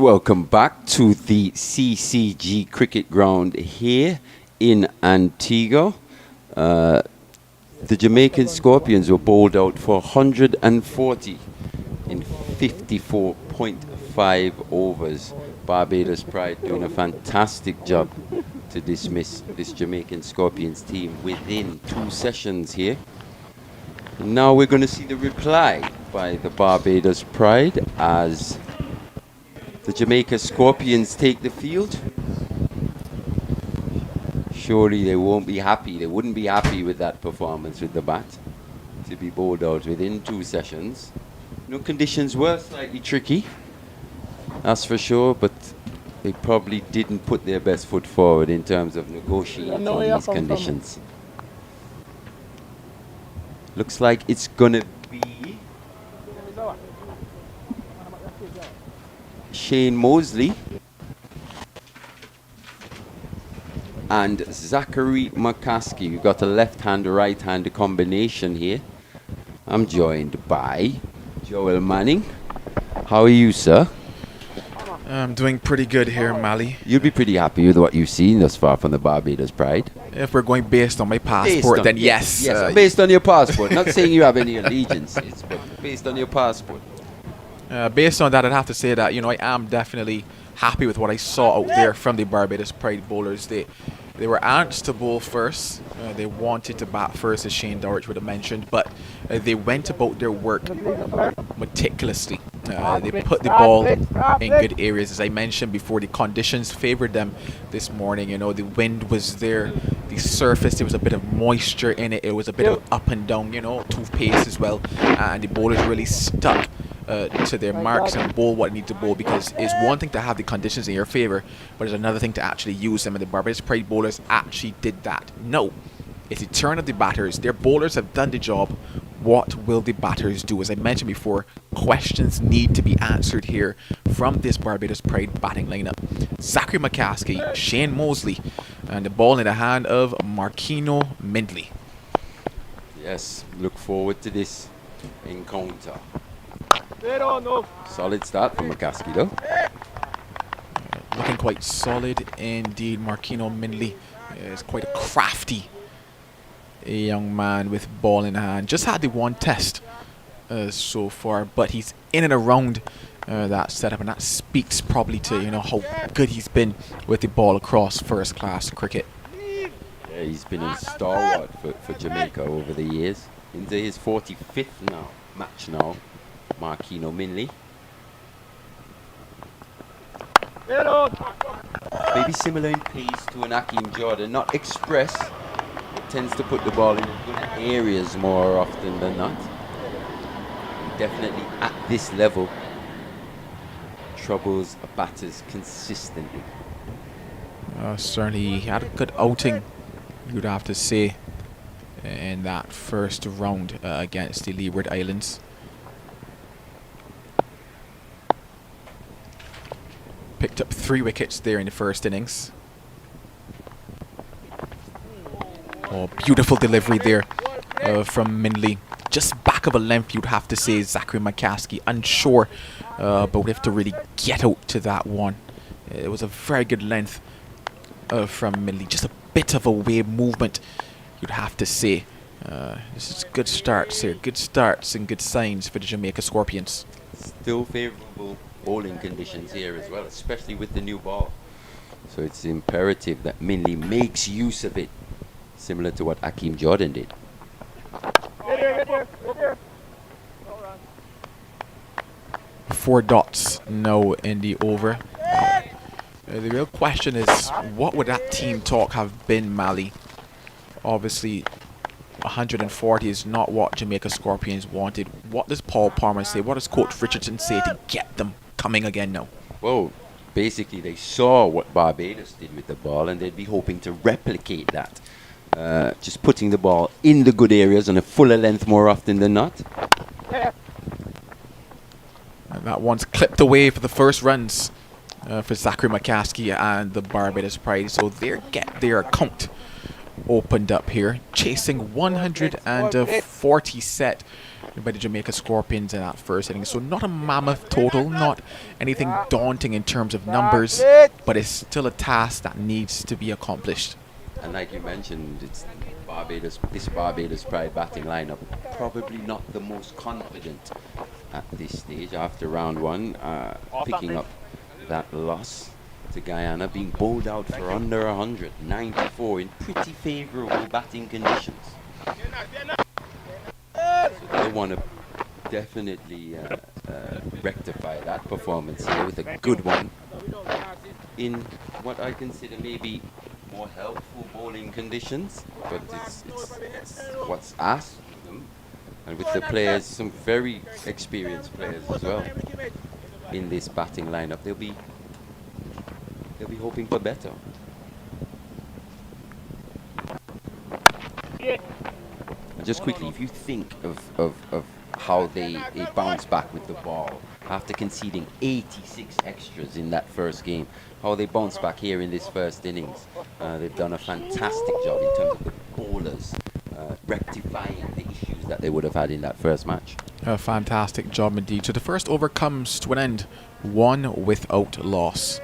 welcome back to the CCG Cricket Ground here in Antigua. The Jamaican Scorpions were bowled out for 140 in 54.5 overs. Barbados Pride doing a fantastic job to dismiss this Jamaican Scorpions team within 2 sessions here. Now we're going to see the reply by the Barbados Pride as the Jamaica Scorpions take the field. Surely they won't be happy. They wouldn't be happy with that performance with the bat to be bowled out within 2 sessions. You know, conditions were slightly tricky, that's for sure, but they probably didn't put their best foot forward in terms of negotiating these conditions. Looks like it's gonna be Shane Mosley and Zachary McCaskey. We've got a left-hand, right-hand combination here. I'm joined by Joel Manning. How are you, sir? I'm doing pretty good here, Mali. You'd be pretty happy with what you've seen thus far from the Barbados Pride. If we're going based on my passport, then yes. Based on your passport. Not saying you have any allegiances, but based on your passport. Based on that, I'd have to say that, you know, I am definitely happy with what I saw out there from the Barbados Pride bowlers. They were anxious to bowl first. They wanted to bat first, as Shane Dorich would have mentioned, but they went about their work meticulously. They put the ball in good areas. As I mentioned before, the conditions favored them this morning. You know, the wind was there, the surface, there was a bit of moisture in it. It was a bit of up and down, you know, to pace as well. And the bowlers really stuck to their marks and bowl what they need to bowl, because it's one thing to have the conditions in your favor, but it's another thing to actually use them, and the Barbados Pride bowlers actually did that. No, it's the turn of the batters. Their bowlers have done the job. What will the batters do? As I mentioned before, questions need to be answered here from this Barbados Pride batting lineup. Zachary McCaskey, Shane Mosley, and the ball in the hand of Marquino Mindley. Yes, look forward to this encounter. Solid start from McCaskey though. Looking quite solid indeed. Marquino Mindley is quite a crafty young man with ball in hand. Just had the one test so far, but he's in and around that setup, and that speaks probably to, you know, how good he's been with the ball across first class cricket. Yeah, he's been a stalwart for Jamaica over the years. Into his 45th match now. Marquino Mindley. Maybe similar in pace to an Akeem Jordan, not express, but tends to put the ball in good areas more often than not. And definitely at this level, troubles batters consistently. Certainly he had a good outing, you'd have to say, in that first round against the Leeward Islands. Picked up 3 wickets there in the first innings. Oh, beautiful delivery there from Mindley. Just back of a length, you'd have to say. Zachary McCaskey unsure, but we have to really get out to that one. It was a very good length from Mindley. Just a bit of a wave movement, you'd have to say. This is good starts here. Good starts and good signs for the Jamaica Scorpions. Still favourable bowling conditions here as well, especially with the new ball. So it's imperative that Mindley makes use of it, similar to what Akeem Jordan did. 4 dots now in the over. The real question is, what would that team talk have been, Mali? Obviously, 140 is not what Jamaica Scorpions wanted. What does Paul Palmer say? What does Coach Richardson say to get them coming again now? Well, basically they saw what Barbados did with the ball, and they'd be hoping to replicate that. Just putting the ball in the good areas on a fuller length more often than not. And that one's clipped away for the first runs for Zachary McCaskey and the Barbados Pride. So they get their account opened up here, chasing 140 set by the Jamaica Scorpions in that first inning. So not a mammoth total, not anything daunting in terms of numbers, but it's still a task that needs to be accomplished. And like you mentioned, it's this Barbados Pride batting lineup, probably not the most confident at this stage after round one, picking up that loss to Guyana, being bowled out for under 100, 94 in pretty favourable batting conditions. So they want to definitely rectify that performance here with a good one in what I consider maybe more helpful bowling conditions, but it's what's asked of them, and with the players, some very experienced players as well in this batting lineup, they'll be hoping for better. And just quickly, if you think of how they bounce back with the ball after conceding 86 extras in that first game, how they bounce back here in this first innings, they've done a fantastic job in terms of the bowlers rectifying the issues that they would have had in that first match. A fantastic job indeed. So the first over comes to an end, 1 without loss.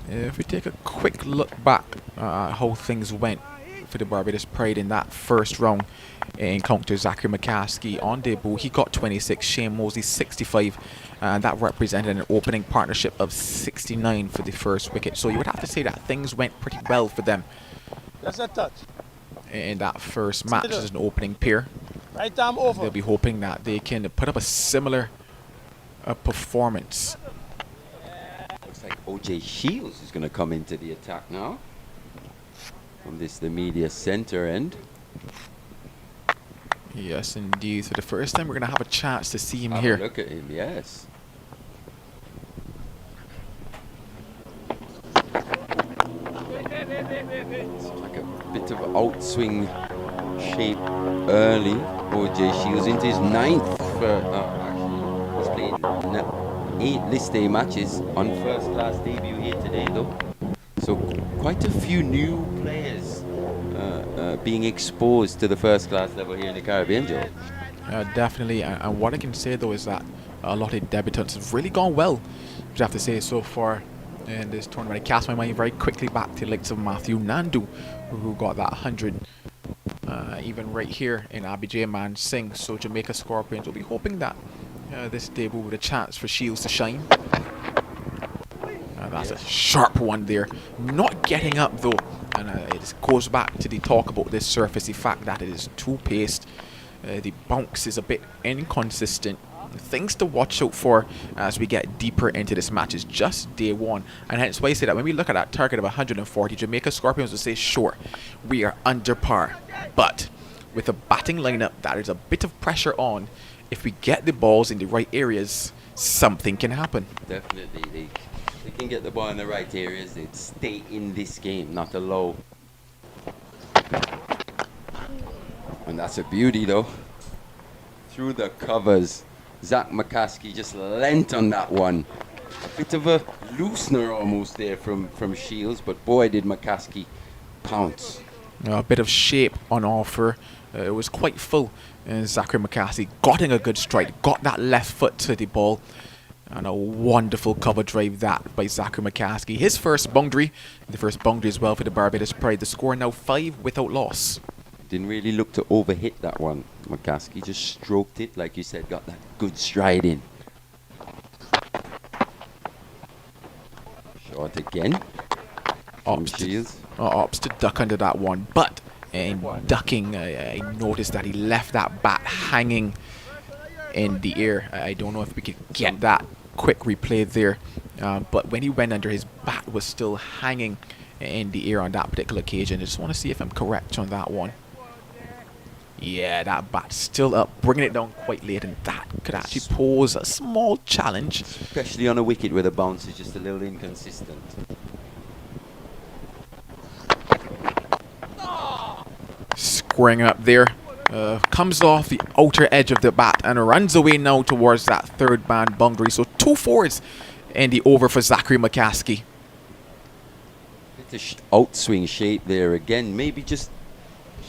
If we take a quick look back at how things went for the Barbados Pride in that first round encounter, Zachary McCaskey on debut, he got 26, Shane Mosley 65, and that represented an opening partnership of 69 for the first wicket. So you would have to say that things went pretty well for them in that first match as an opening pair. Right arm over. They'll be hoping that they can put up a similar performance. Looks like O.J. Shields is going to come into the attack now from the media center end. Yes, indeed. So the first time we're going to have a chance to see him Have here. a look at him, yes. It's like a bit of outswing shape early. O.J. Shields into his 9th. Actually, he's played 8 list day matches on first class debut here today, though. So quite a few new players being exposed to the first class level here in the Caribbean, Joe. Definitely, and what I can say though is that a lot of debutants have really gone well, which I have to say so far in this tournament. I cast my mind very quickly back to the likes of Matthew Nandu, who got that 100, even right here in Abijay Man Singh. So Jamaica Scorpions will be hoping that this debut with a chance for Shields to shine. That's a sharp one there. Not getting up though, and it goes back to the talk about this surface, the fact that it is too paced. The bounce is a bit inconsistent. Things to watch out for as we get deeper into this match is just day one, and hence why I say that when we look at that target of 140, Jamaica Scorpions will say, sure, we are under par, but with a batting lineup that is a bit of pressure on, if we get the balls in the right areas, something can happen. Definitely, they can get the ball in the right areas. They'd stay in this game, not allow. And that's a beauty, though. Through the covers, Zach McCaskey just lent on that one. Bit of a loosener almost there from Shields, but boy did McCaskey pounce. A bit of shape on offer. It was quite full. Zachary McCaskey got in a good strike, got that left foot to the ball, and a wonderful cover drive that by Zachary McCaskey. His first boundary, the first boundary as well for the Barbados Pride. The score now 5 without loss. Didn't really look to overhit that one. McCaskey just stroked it, like you said, got that good stride in. Short again. Opts to duck under that one, but in ducking, I noticed that he left that bat hanging in the air. I don't know if we could get that quick replay there, but when he went under, his bat was still hanging in the air on that particular occasion. I just want to see if I'm correct on that one. Yeah, that bat's still up, bringing it down quite late, and that could actually pose a small challenge. Especially on a wicket where the bounce is just a little inconsistent. Squaring up there. Comes off the outer edge of the bat and runs away now towards that third man boundary. So 2 fours in the over for Zachary McCaskey. Bit of outswing shape there again. Maybe just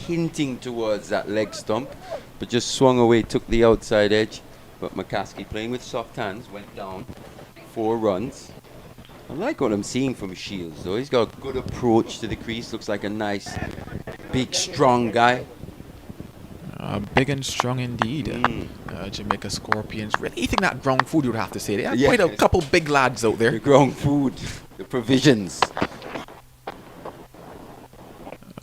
hinting towards that leg stump, but just swung away, took the outside edge. But McCaskey, playing with soft hands, went down. 4 runs. I like what I'm seeing from Shields, though. He's got a good approach to the crease. Looks like a nice, big, strong guy. Big and strong indeed. Jamaica Scorpions really eating that ground food, you would have to say. They have quite a couple big lads out there. The ground food, the provisions.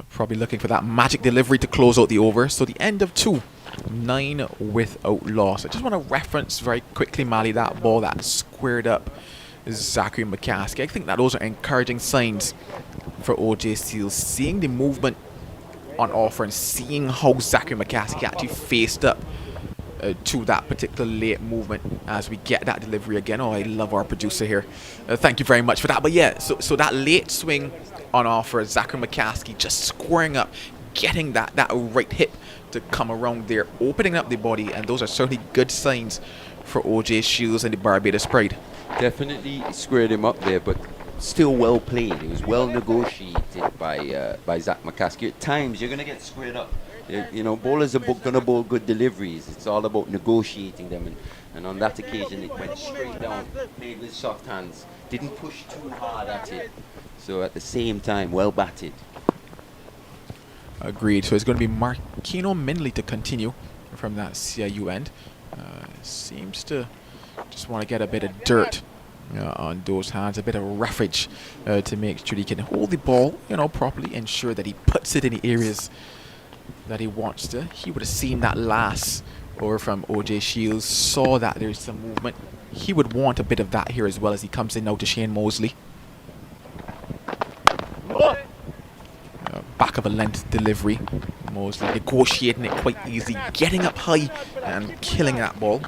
Probably looking for that magic delivery to close out the over. So the end of 2, 9 without loss. I just want to reference very quickly, Mali, that ball that squared up Zachary McCaskey. I think that those are encouraging signs for OJ Seals. Seeing the movement on offer and seeing how Zachary McCaskey actually faced up to that particular late movement as we get that delivery again. Oh, I love our producer here. Thank you very much for that. But yeah, so that late swing on offer, Zachary McCaskey just squaring up, getting that right hip to come around there, opening up the body, and those are certainly good signs for OJ Shields and the Barbados Pride. Definitely squared him up there, but still well played. It was well negotiated by Zach McCaskey. At times, you're going to get squared up. You know, bowlers are going to bowl good deliveries. It's all about negotiating them. And on that occasion, it went straight down, played with soft hands. Didn't push too hard at it. So at the same time, well batted. Agreed. So it's going to be Marquino Minley to continue from that CIU end. Seems to just want to get a bit of dirt on those hands, a bit of roughage to make sure he can hold the ball, properly, ensure that he puts it in the areas that he wants to. He would have seen that last over from OJ Shields, saw that there's some movement. He would want a bit of that here as well as he comes in now to Shane Mosley. Back of a length delivery. Mosley negotiating it quite easily, getting up high and killing that ball.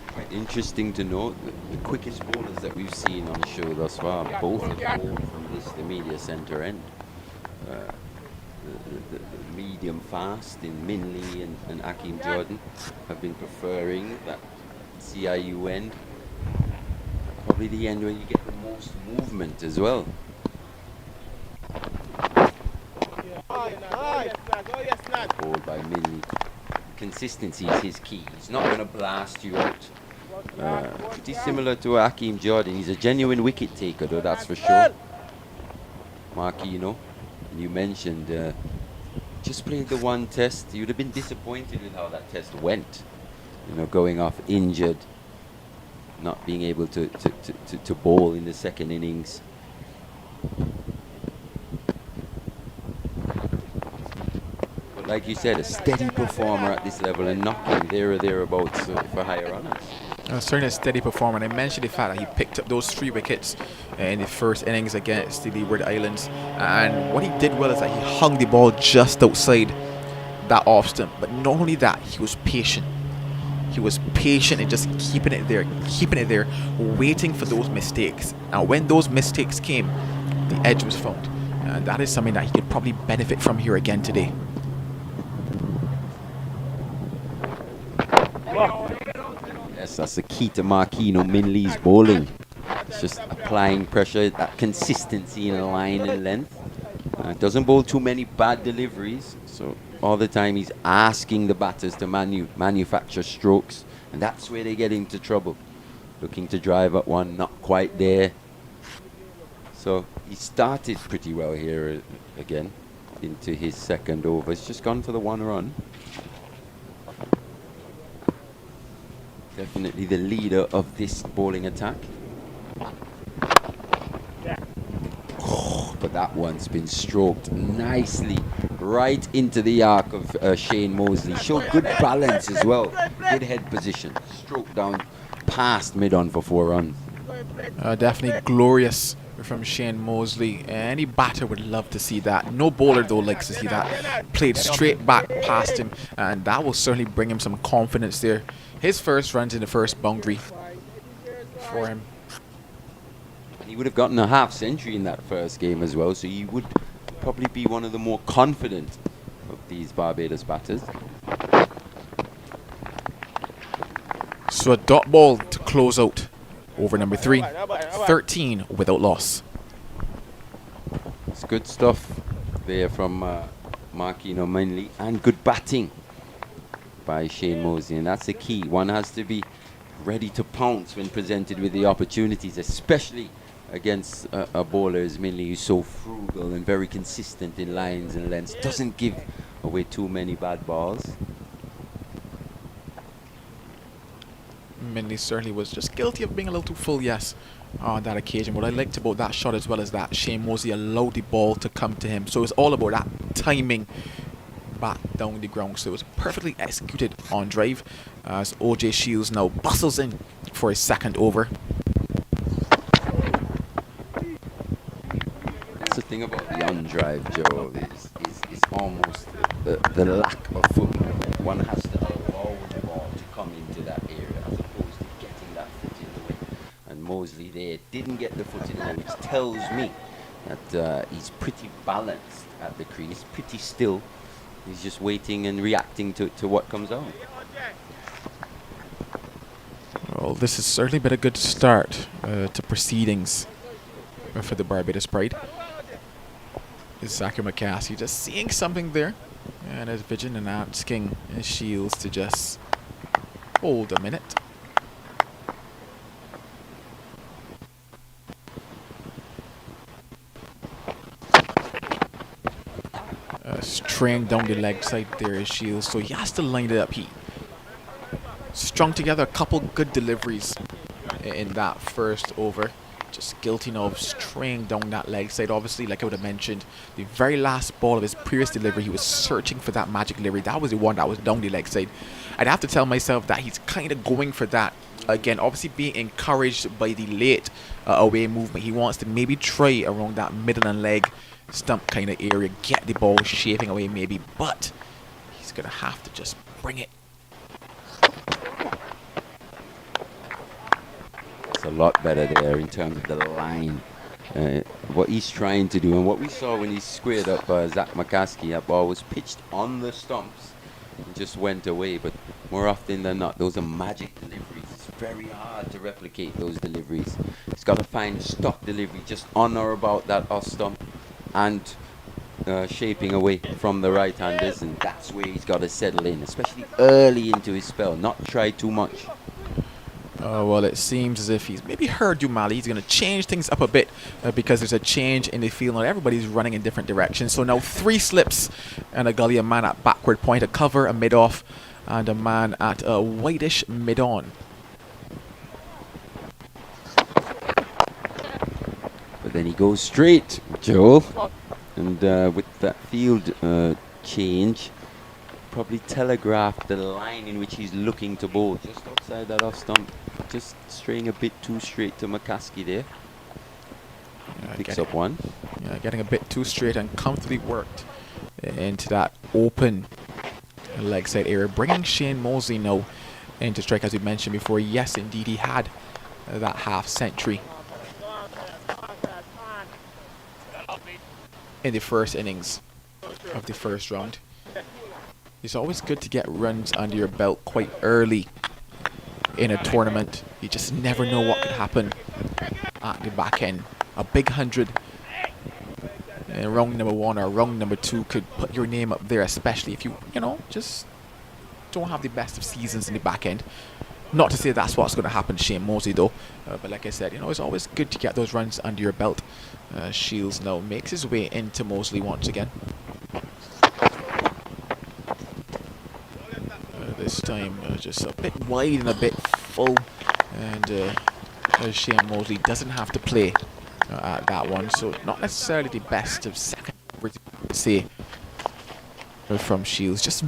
Quite interesting to note the quickest bowlers that we've seen on the show thus far, both have bowled from the media centre end. The medium fast in Minley and Akeem Jordan have been preferring that CIU end. Probably the end where you get the most movement as well. Bowled by Minley. Consistency is his key. He's not going to blast you out. Pretty similar to Akeem Jordan. He's a genuine wicket taker, though, that's for sure. Marquino, you mentioned just played the one test. You'd have been disappointed with how that test went. Going off injured, not being able to bowl in the second innings. But like you said, a steady performer at this level and knocking there or thereabouts for higher honours. Certainly a steady performer, and I mentioned the fact that he picked up those 3 wickets in the first innings against the Leeward Islands, and what he did well is that he hung the ball just outside that off stump. But not only that, he was patient. He was patient and just keeping it there, waiting for those mistakes. And when those mistakes came, the edge was found, and that is something that he could probably benefit from here again today. Yes, that's the key to Marquino Minley's bowling. It's just applying pressure, that consistency in a line and length. Doesn't bowl too many bad deliveries, so all the time he's asking the batters to manufacture strokes, and that's where they get into trouble. Looking to drive at one, not quite there. So he started pretty well here again into his second over. He's just gone for the 1 run. Definitely the leader of this bowling attack. Oh, but that one's been stroked nicely right into the arc of Shane Mosley. Showed good balance as well. Good head position. Stroked down past mid-on for 4 runs. Definitely glorious from Shane Mosley. Any batter would love to see that. No bowler though likes to see that. Played straight back past him, and that will certainly bring him some confidence there. His first runs in the first boundary for him. He would have gotten a half century in that first game as well, so he would probably be one of the more confident of these Barbados batters. So a dot ball to close out over number 3, 13 without loss. It's good stuff there from marking mainly, and good batting by Shane Mosley, and that's the key. One has to be ready to pounce when presented with the opportunities, especially against a bowler as Minley, who's so frugal and very consistent in lines and lengths, doesn't give away too many bad balls. Minley certainly was just guilty of being a little too full, yes, on that occasion. What I liked about that shot as well is that Shane Mosley allowed the ball to come to him. So it's all about that timing back down the ground. So it was perfectly executed on drive as OJ Shields now bustles in for his second over. That's the thing about the on-drive, Joe, is almost the lack of footwork. One has to allow the ball to come into that area as opposed to getting that foot in the way. And Mosley there didn't get the foot in the way, which tells me that he's pretty balanced at the crease, pretty still. He's just waiting and reacting to what comes on. Well, this has certainly been a good start to proceedings for the Barbados Pride. Zachary McCassie just seeing something there, and his vision and asking his Shields to just hold a minute. Straying down the leg side there is Shields, so he has to line it up. He strung together a couple good deliveries in that first over. Just guilty now of straying down that leg side. Obviously, like I would have mentioned, the very last ball of his previous delivery, he was searching for that magic delivery. That was the one that was down the leg side. I'd have to tell myself that he's kind of going for that. Again, obviously being encouraged by the late away movement. He wants to maybe try around that middle and leg stump kind of area, get the ball shaping away maybe, but he's going to have to just bring it. It's a lot better there in terms of the line. What he's trying to do, and what we saw when he squared up Zach McCaskey, that ball was pitched on the stumps and just went away. But more often than not, those are magic deliveries. It's very hard to replicate those deliveries. He's got to find a stock delivery just on or about that off stump and shaping away from the right-handers, and that's where he's got to settle in, especially early into his spell, not try too much. Well, it seems as if he's maybe heard Dumali. He's going to change things up a bit because there's a change in the field. Now everybody's running in different directions. So now 3 slips and a gully, a man at backward point, a cover, a mid-off, and a man at a whitish mid-on. But then he goes straight, Joel. And with that field change, probably telegraphed the line in which he's looking to bowl, just outside that off stump. Just straying a bit too straight to McCaskey there. Picks up one. Yeah, getting a bit too straight and comfortably worked into that open leg side area, bringing Shane Mosley now into strike. As we mentioned before, yes, indeed, he had that half century in the first innings of the first round. It's always good to get runs under your belt quite early in a tournament. You just never know what could happen at the back end. A big 100 in round number 1 or round number 2 could put your name up there, especially if you just don't have the best of seasons in the back end. Not to say that's what's going to happen to Shane Mosley though, but like I said, it's always good to get those runs under your belt. Shields now makes his way into Mosley once again. This time just a bit wide and a bit full, and Shane Mosley doesn't have to play at that one, so not necessarily the best of second to say from Shields, just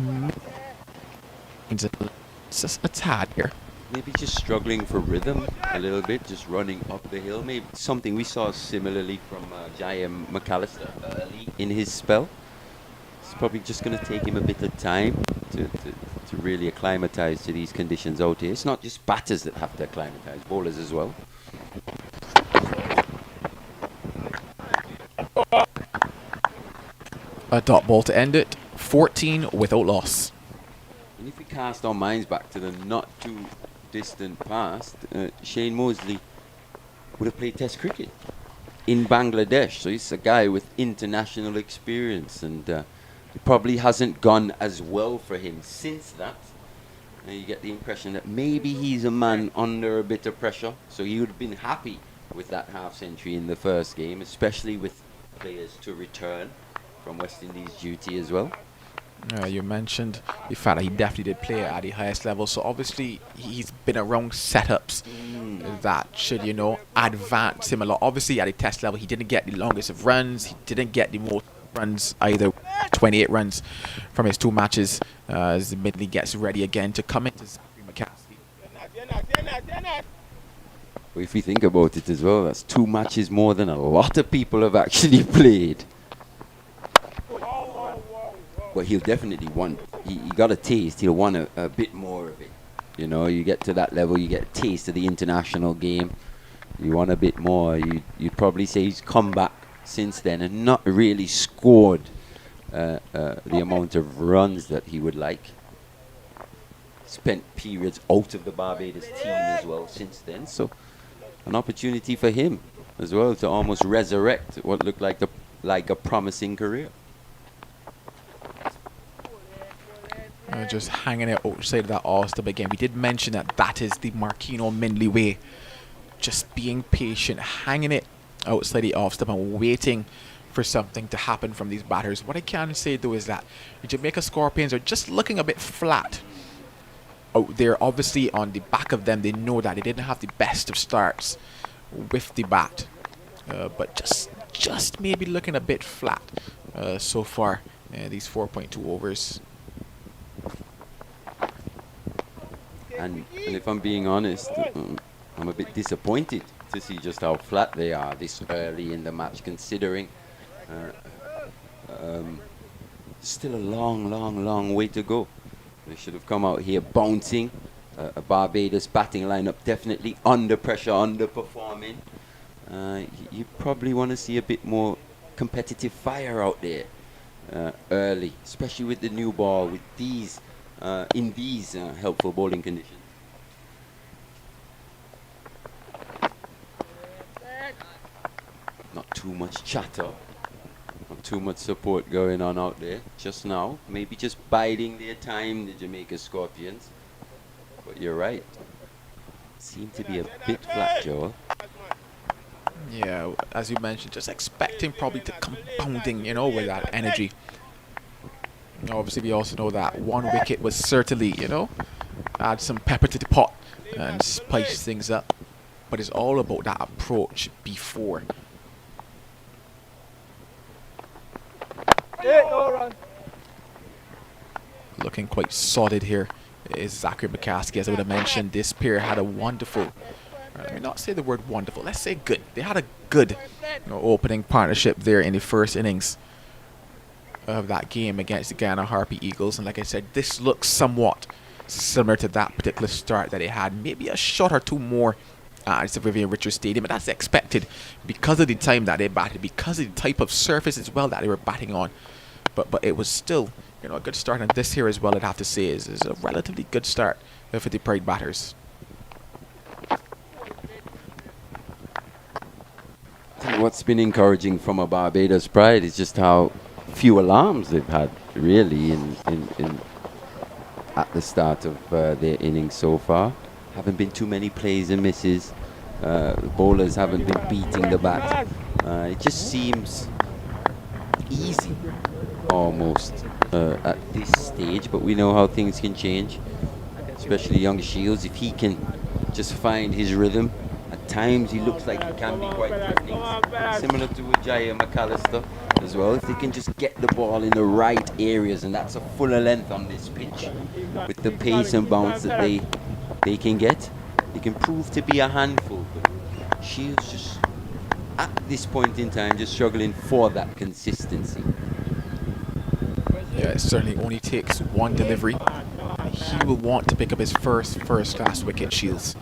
a tad here. Maybe just struggling for rhythm a little bit, just running up the hill. Maybe something we saw similarly from J.M. McAllister early in his spell. It's probably just going to take him a bit of time to really acclimatize to these conditions out here. It's not just batters that have to acclimatize, bowlers as well. A dot ball to end it, 14 without loss. And if we cast our minds back to the not too distant past, Shane Mosley would have played Test cricket in Bangladesh. So he's a guy with international experience, and It probably hasn't gone as well for him since that. And you get the impression that maybe he's a man under a bit of pressure. So he would have been happy with that half century in the first game, especially with players to return from West Indies duty as well. You mentioned the fact that he definitely did play at the highest level, so obviously he's been around setups that should, advance him a lot. Obviously at the test level he didn't get the longest of runs, he didn't get the most runs either, 28 runs from his 2 matches as the Midley gets ready again to come into Zachary McCaskey. Well, if we think about it as well, that's 2 matches more than a lot of people have actually played. But he'll definitely want, he got a taste, he'll want a bit more of it. You get to that level, you get a taste of the international game, you want a bit more. You'd probably say he's come back since then and not really scored the amount of runs that he would like. Spent periods out of the Barbados team as well since then, so an opportunity for him as well to almost resurrect what looked like a promising career. Just hanging it outside of that all-stop again. We did mention that is the Marquino Mindley way. Just being patient, hanging it outside the off-stop and waiting for something to happen from these batters. What I can say though is that the Jamaica Scorpions are just looking a bit flat out there. Obviously on the back of them, they know that they didn't have the best of starts with the bat. But just maybe looking a bit flat so far these 4.2 overs. And if I'm being honest, I'm a bit disappointed to see just how flat they are this early in the match, considering still a long way to go. They should have come out here bouncing. A Barbados batting lineup definitely under pressure, underperforming. You probably want to see a bit more competitive fire out there early, especially with the new ball, with these in these helpful bowling conditions. Not too much chatter, not too much support going on out there just now. Maybe just biding their time, the Jamaica Scorpions. But you're right, seem to be a bit flat, Joel. Yeah, as you mentioned, just expecting probably to compounding, with that energy. Obviously, we also know that 1 wicket was certainly, add some pepper to the pot and spice things up. But it's all about that approach before. Looking quite solid here is Zachary McCaskey. As I would have mentioned, this pair had a wonderful, let me not say the word wonderful, let's say good. They had a good opening partnership there in the first innings of that game against the Guyana Harpy Eagles, and like I said, this looks somewhat similar to that particular start that they had. Maybe a shot or two more at the Vivian Richards Stadium, but that's expected because of the time that they batted, because of the type of surface as well that they were batting on. But it was still a good start, and this here as well, I'd have to say is a relatively good start for the Pride batters. I think what's been encouraging from a Barbados Pride is just how few alarms they've had really in at the start of their innings so far. Haven't been too many plays and misses. The bowlers haven't been beating the bat. It just seems easy almost at this stage, but we know how things can change, especially young Shields. If he can just find his rhythm, at times he looks like he can be quite threatening, similar to Jaya McAllister as well. If they can just get the ball in the right areas, and that's a fuller length on this pitch, with the pace and bounce that they can get, they can prove to be a handful. But Shields just at this point in time just struggling for that consistency. Yeah, it certainly only takes one delivery. He will want to pick up his first class wicket, Shields.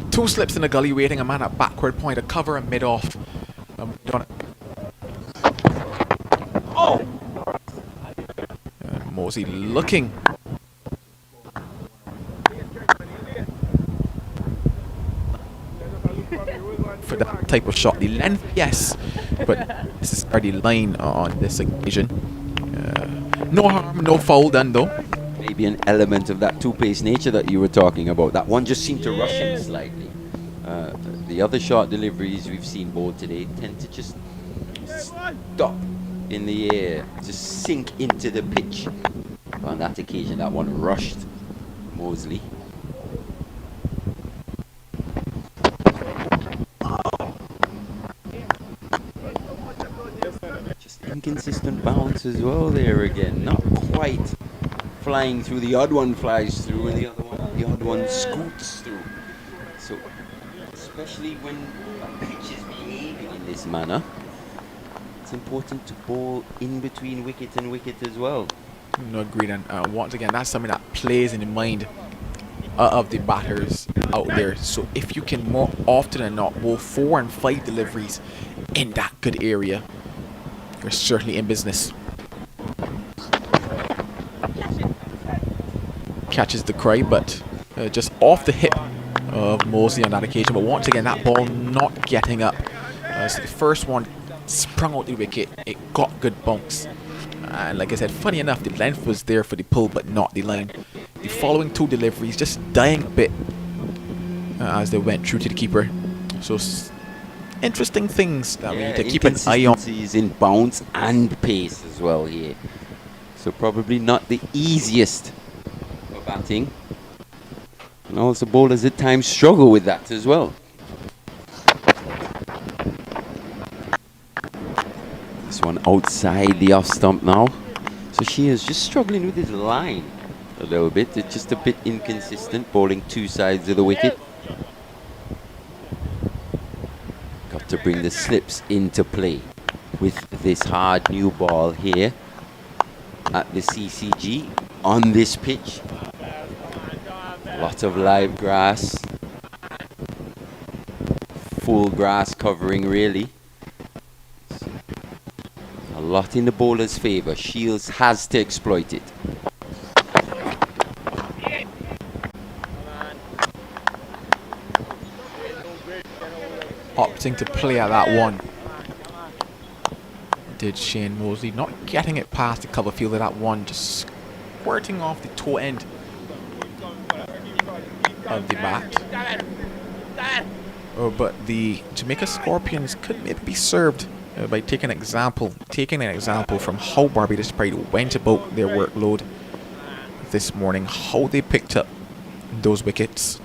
2 slips in the gully waiting, a man at backward point, a cover and mid-off. Mosey looking for that type of shot. The length, yes, but this is already line on this occasion. No harm, no foul done though. Maybe an element of that two-pace nature that you were talking about. That one just seemed to rush him slightly. The other short deliveries we've seen bowled today tend to just stop in the air, just sink into the pitch. On that occasion, that one rushed Mosley. Just inconsistent bounce as well there again. Not quite flying through. The odd one flies through and the odd one scoots through. So, especially when a pitch is behaving in this manner, it's important to bowl in between wicket and wicket as well. No, agreed. And once again, that's something that plays in the mind of the batters out there. So if you can more often than not bowl 4 and 5 deliveries in that good area, you're certainly in business. Catches the cry, but just off the hip of Mosley on that occasion. But once again, that ball not getting up. So the first one sprung out the wicket. It got good bounce. And like I said, funny enough, the length was there for the pull, but not the line. The following 2 deliveries just dying a bit as they went through to the keeper. So interesting things that we need to keep an eye on. Inconsistencies in bounce and pace as well here. So probably not the easiest for batting. And also bowlers at times struggle with that as well. This one outside the off stump now. So she is just struggling with his line a little bit. It's just a bit inconsistent, bowling 2 sides of the wicket. Got to bring the slips into play with this hard new ball here at the CCG on this pitch. A lot of live grass, full grass covering really. A lot in the bowler's favour. Shields has to exploit it. Opting to play at that one. Did Shane Mosley, not getting it past the cover field of that one, just squirting off the toe end of the bat. But the Jamaica Scorpions could maybe be served by taking an example from how Barbados Pride went about their workload this morning, how they picked up those wickets.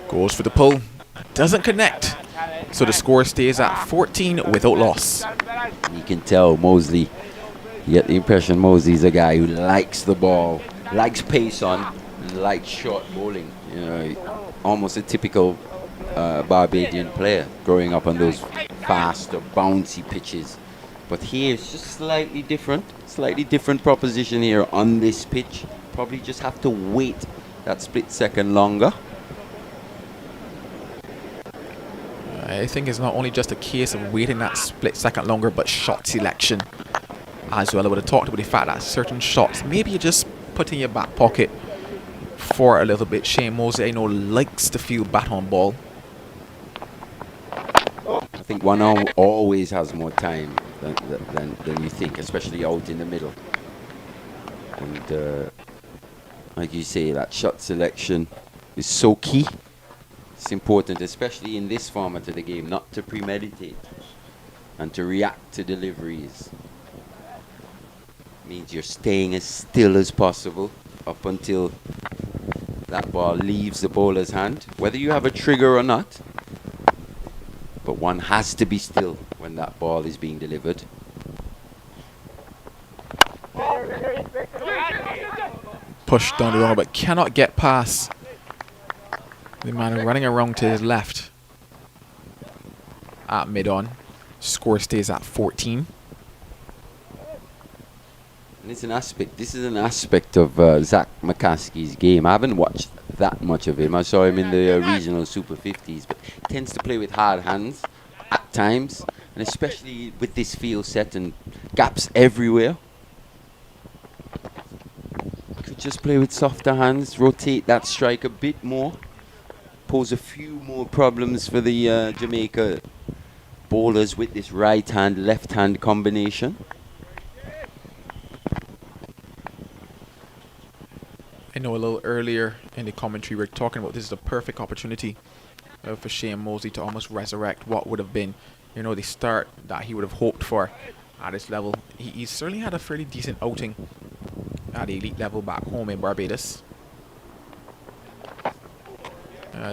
Goes for the pull, doesn't connect, so the score stays at 14 without loss. You can tell Mosley, you get the impression Mosley's a guy who likes the ball, likes pace on, and likes short bowling. You know, almost a typical Barbadian player growing up on those faster, bouncy pitches. But here it's just slightly different proposition here on this pitch. Probably just have to wait that split second longer. I think it's not only just a case of waiting that split second longer, but shot selection as well. I would have talked about the fact that certain shots, maybe you just put in your back pocket for a little bit. Shane Mosley, I know, likes to feel bat on ball. I think one always has more time than you think, especially out in the middle. And like you say, that shot selection is so key. It's important, especially in this format of the game, not to premeditate and to react to deliveries. Means you're staying as still as possible up until that ball leaves the bowler's hand, whether you have a trigger or not. But one has to be still when that ball is being delivered. Pushed down the wrong, but cannot get past the man running around to his left at mid-on. Score stays at 14. And it's this is an aspect of Zach McCaskey's game. I haven't watched that much of him. I saw him in the regional Super 50s, but he tends to play with hard hands at times, and especially with this field set and gaps everywhere. Could just play with softer hands, rotate that strike a bit more, pose a few more problems for the Jamaica bowlers with this right hand, left hand combination. I know a little earlier in the commentary we were talking about this is a perfect opportunity for Shane Mosley to almost resurrect what would have been, the start that he would have hoped for at this level. He certainly had a fairly decent outing at the elite level back home in Barbados.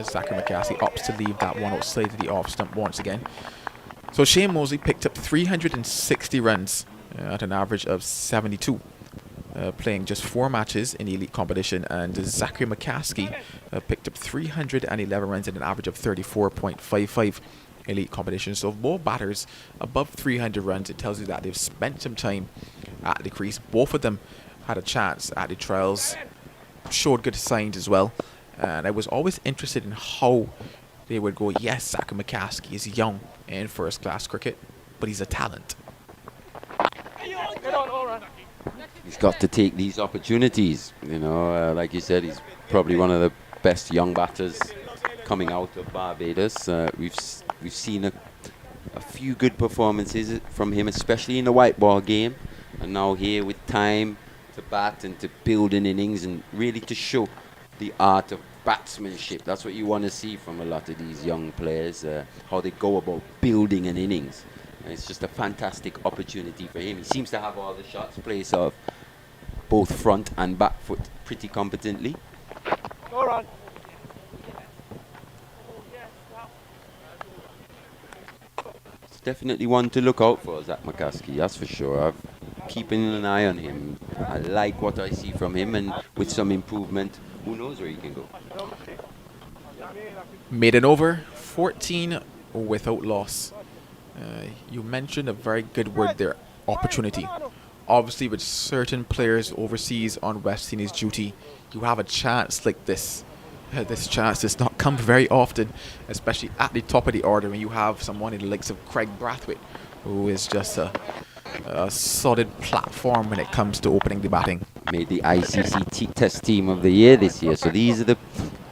Zachary McCaskey opts to leave that one outside to the off stump once again. So Shane Mosley picked up 360 runs at an average of 72. Playing just 4 matches in the elite competition, and Zachary McCaskey picked up 311 runs at an average of 34.55 elite competition. So if both batters above 300 runs, it tells you that they've spent some time at the crease. Both of them had a chance at the trials, showed good signs as well, and I was always interested in how they would go. Yes, Zachary McCaskey is young in first class cricket, but he's a talent. He's got to take these opportunities. Like you said, he's probably one of the best young batters coming out of Barbados. We've seen a few good performances from him, especially in the white ball game, and now here with time to bat and to build an innings and really to show the art of batsmanship. That's what you want to see from a lot of these young players, how they go about building an innings. It's just a fantastic opportunity for him. He seems to have all the shots, plays off both front and back foot pretty competently. It's definitely one to look out for, Zach McCaskey, that's for sure. I'm keeping an eye on him. I like what I see from him, and with some improvement, who knows where he can go. Maiden over, 14 without loss. You mentioned a very good word there, opportunity. Obviously, with certain players overseas on West Indies duty, you have a chance like this. This chance does not come very often, especially at the top of the order when you have someone in the likes of Craig Brathwaite, who is just a solid platform when it comes to opening the batting. Made the ICC Test Team of the Year this year, so these are the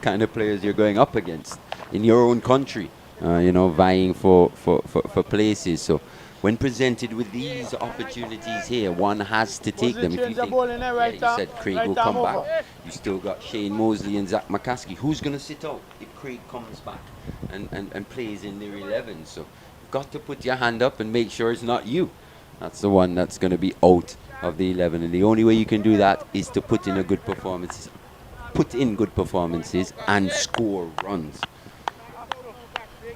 kind of players you're going up against in your own country. Vying for places. So when presented with these opportunities here, one has to take them. If you think, you said Craig will come back, you still got Shane Mosley and Zach McCaskey. Who's going to sit out if Craig comes back and plays in their 11? So you've got to put your hand up and make sure it's not you. That's the one that's going to be out of the 11. And the only way you can do that is to put in good performances and score runs.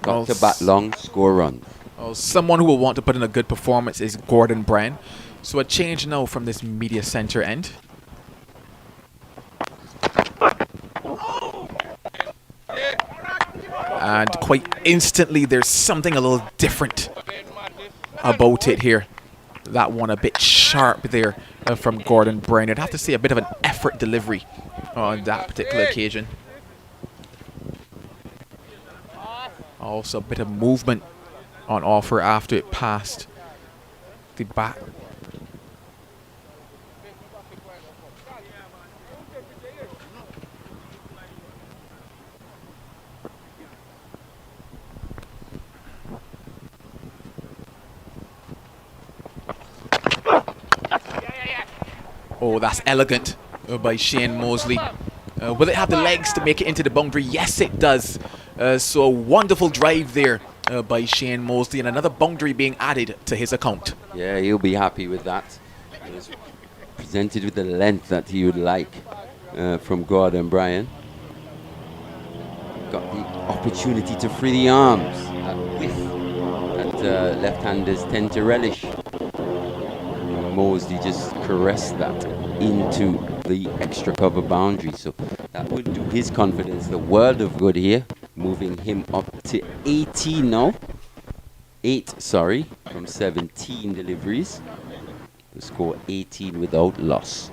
Got to bat long, score runs. Well, someone who will want to put in a good performance is Gordon Bryan. So a change now from this media center end. And quite instantly, there's something a little different about it here. That one a bit sharp there from Gordon Bryan. I'd have to say a bit of an effort delivery on that particular occasion. Also a bit of movement on offer after it passed the bat. Oh, that's elegant by Shane Mosley. Will it have the legs to make it into the boundary? Yes, it does. So a wonderful drive there by Shane Mosley, and another boundary being added to his account. Yeah, he'll be happy with that. He was presented with the length that he would like from Gordon Bryan. Got the opportunity to free the arms, that width that left-handers tend to relish. Mosley just caressed that into the extra cover boundary, so that would do his confidence the world of good here, moving him up to 18 now. 8, sorry, from 17 deliveries. The score 18 without loss.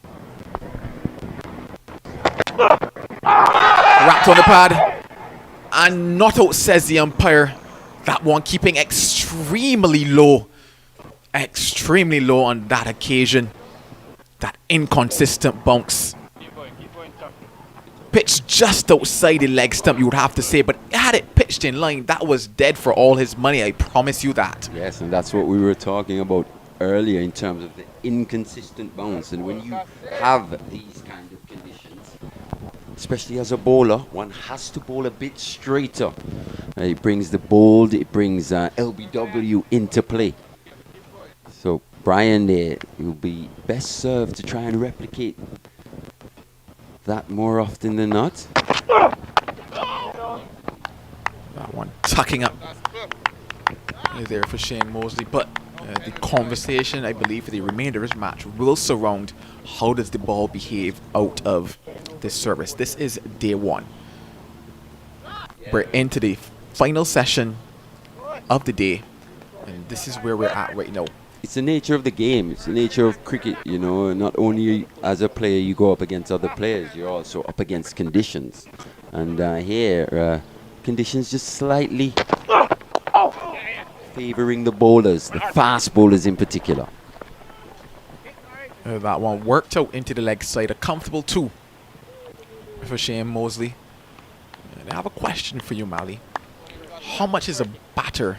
Wrapped on the pad and not out, says the umpire. That one keeping extremely low on that occasion. That inconsistent bounce. pitched just outside the leg stump, you would have to say, but had it pitched in line, that was dead for all his money, I promise you that. Yes, and that's what we were talking about earlier in terms of the inconsistent bounce. And when you have these kind of conditions, especially as a bowler, one has to bowl a bit straighter. It brings the bold, it brings LBW into play. So Brian there will be best served to try and replicate that more often than not. That one tucking up there for Shane Mosley, but the conversation, I believe, for the remainder of this match will surround how does the ball behave out of this service. This is day one. We're into the final session of the day, and this is where we're at right now. It's the nature of the game. It's the nature of cricket, you know. Not only as a player you go up against other players, you're also up against conditions. And here, conditions just slightly favouring the bowlers, the fast bowlers in particular. That one worked out into the leg side. A comfortable 2 for Shane Mosley. And I have a question for you, Mally. How much is a batter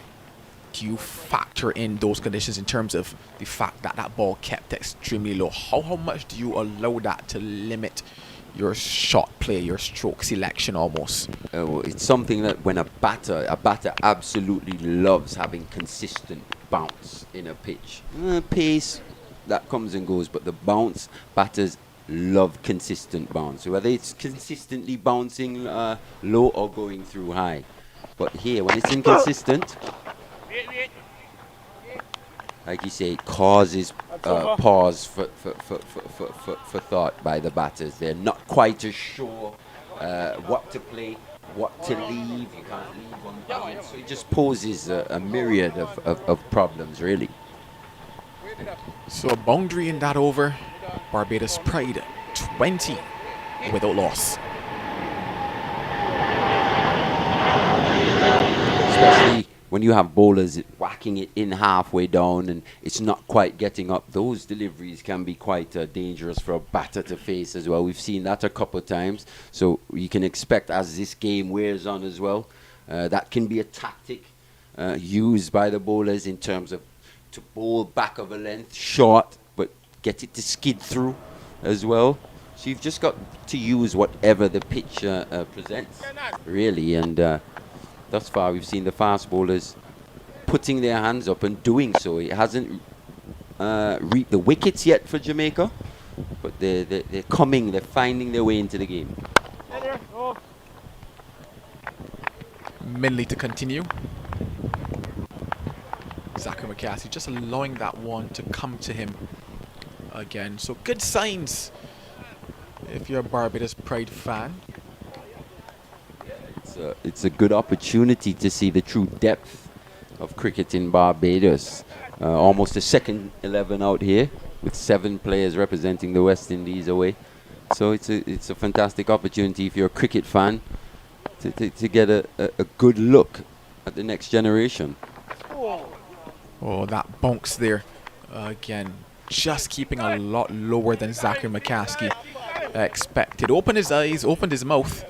do you factor in those conditions in terms of the fact that that ball kept extremely low? How much do you allow that to limit your shot play, your stroke selection almost? It's something that when a batter absolutely loves having consistent bounce in a pitch. Pace, that comes and goes, but the bounce, batters love consistent bounce. Whether it's consistently bouncing low or going through high. But here, when it's inconsistent, like you say, it causes pause for thought by the batters. They're not quite as sure what to play, what to leave. You can't leave on bounce. So it just poses a myriad of problems, really. So a boundary in that over. Barbados Pride 20 without loss. Especially when you have bowlers whacking it in halfway down and it's not quite getting up, those deliveries can be quite dangerous for a batter to face as well. We've seen that a couple of times. So you can expect as this game wears on as well, that can be a tactic used by the bowlers in terms of to bowl back of a length, short, but get it to skid through as well. So you've just got to use whatever the pitch presents, really. And thus far, we've seen the fast bowlers putting their hands up and doing so. It hasn't reaped the wickets yet for Jamaica, but they're coming, they're finding their way into the game. Minley to continue. Zachary McCasey just allowing that one to come to him again. So good signs if you're a Barbados Pride fan. It's a good opportunity to see the true depth of cricket in Barbados. Almost a second 11 out here with 7 players representing the West Indies away. So it's a fantastic opportunity if you're a cricket fan to get a good look at the next generation. Oh, that bonks there. Again, just keeping a lot lower than Zachary McCaskey expected. Opened his eyes, opened his mouth.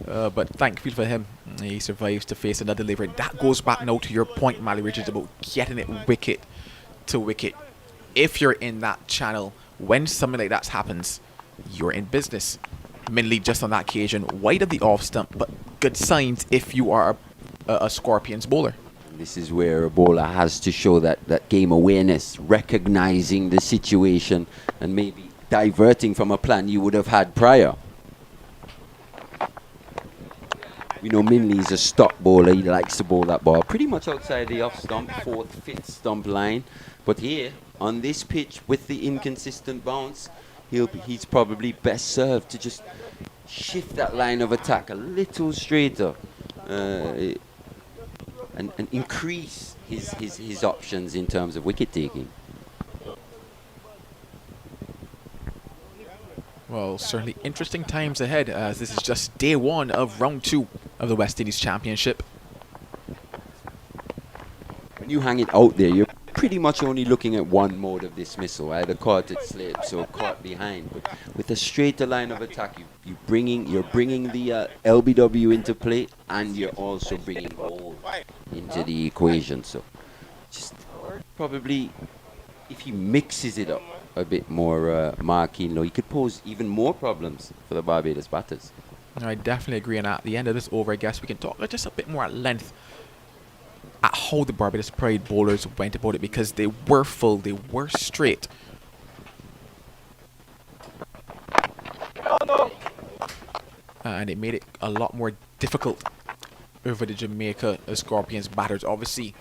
But thankfully for him, he survives to face another delivery. That goes back now to your point, Mally Richards, about getting it wicket to wicket. If you're in that channel, when something like that happens, you're in business. Minley just on that occasion, wide of the off stump, but good signs if you are a Scorpions bowler. This is where a bowler has to show that game awareness, recognizing the situation and maybe diverting from a plan you would have had prior. We know Minley's a stop bowler. He likes to bowl that ball pretty much outside the off stump, 4th, 5th stump line. But here, on this pitch, with the inconsistent bounce, he's probably best served to just shift that line of attack a little straighter and increase his options in terms of wicket taking. Well, certainly interesting times ahead as this is just day 1 of round 2 of the West Indies Championship. When you hang it out there, you're pretty much only looking at one mode of dismissal, either caught at slips or caught behind. But with a straighter line of attack, you're bringing the LBW into play, and you're also bringing home into the equation. So just probably if he mixes it up a bit more, Marquinhos, he could pose even more problems for the Barbados batters. I definitely agree. And at the end of this over, I guess we can talk just a bit more at length at how the Barbados Pride bowlers went about it, because they were full, they were straight. And it made it a lot more difficult over the Jamaica Scorpions batters. Obviously,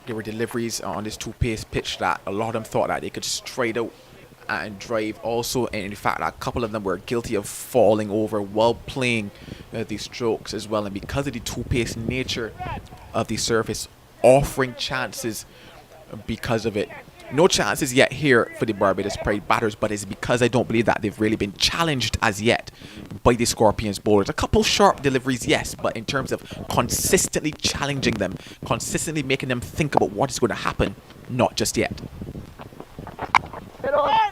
there were deliveries on this two-pace pitch that a lot of them thought that they could straight out and drive also, and in fact a couple of them were guilty of falling over while playing these strokes as well. And because of the two-pace nature of the surface, offering chances because of it. No chances yet here for the Barbados Pride batters, but it's because I don't believe that they've really been challenged as yet by the Scorpions bowlers. A couple sharp deliveries, yes, but in terms of consistently challenging them, consistently making them think about what is going to happen, not just yet. I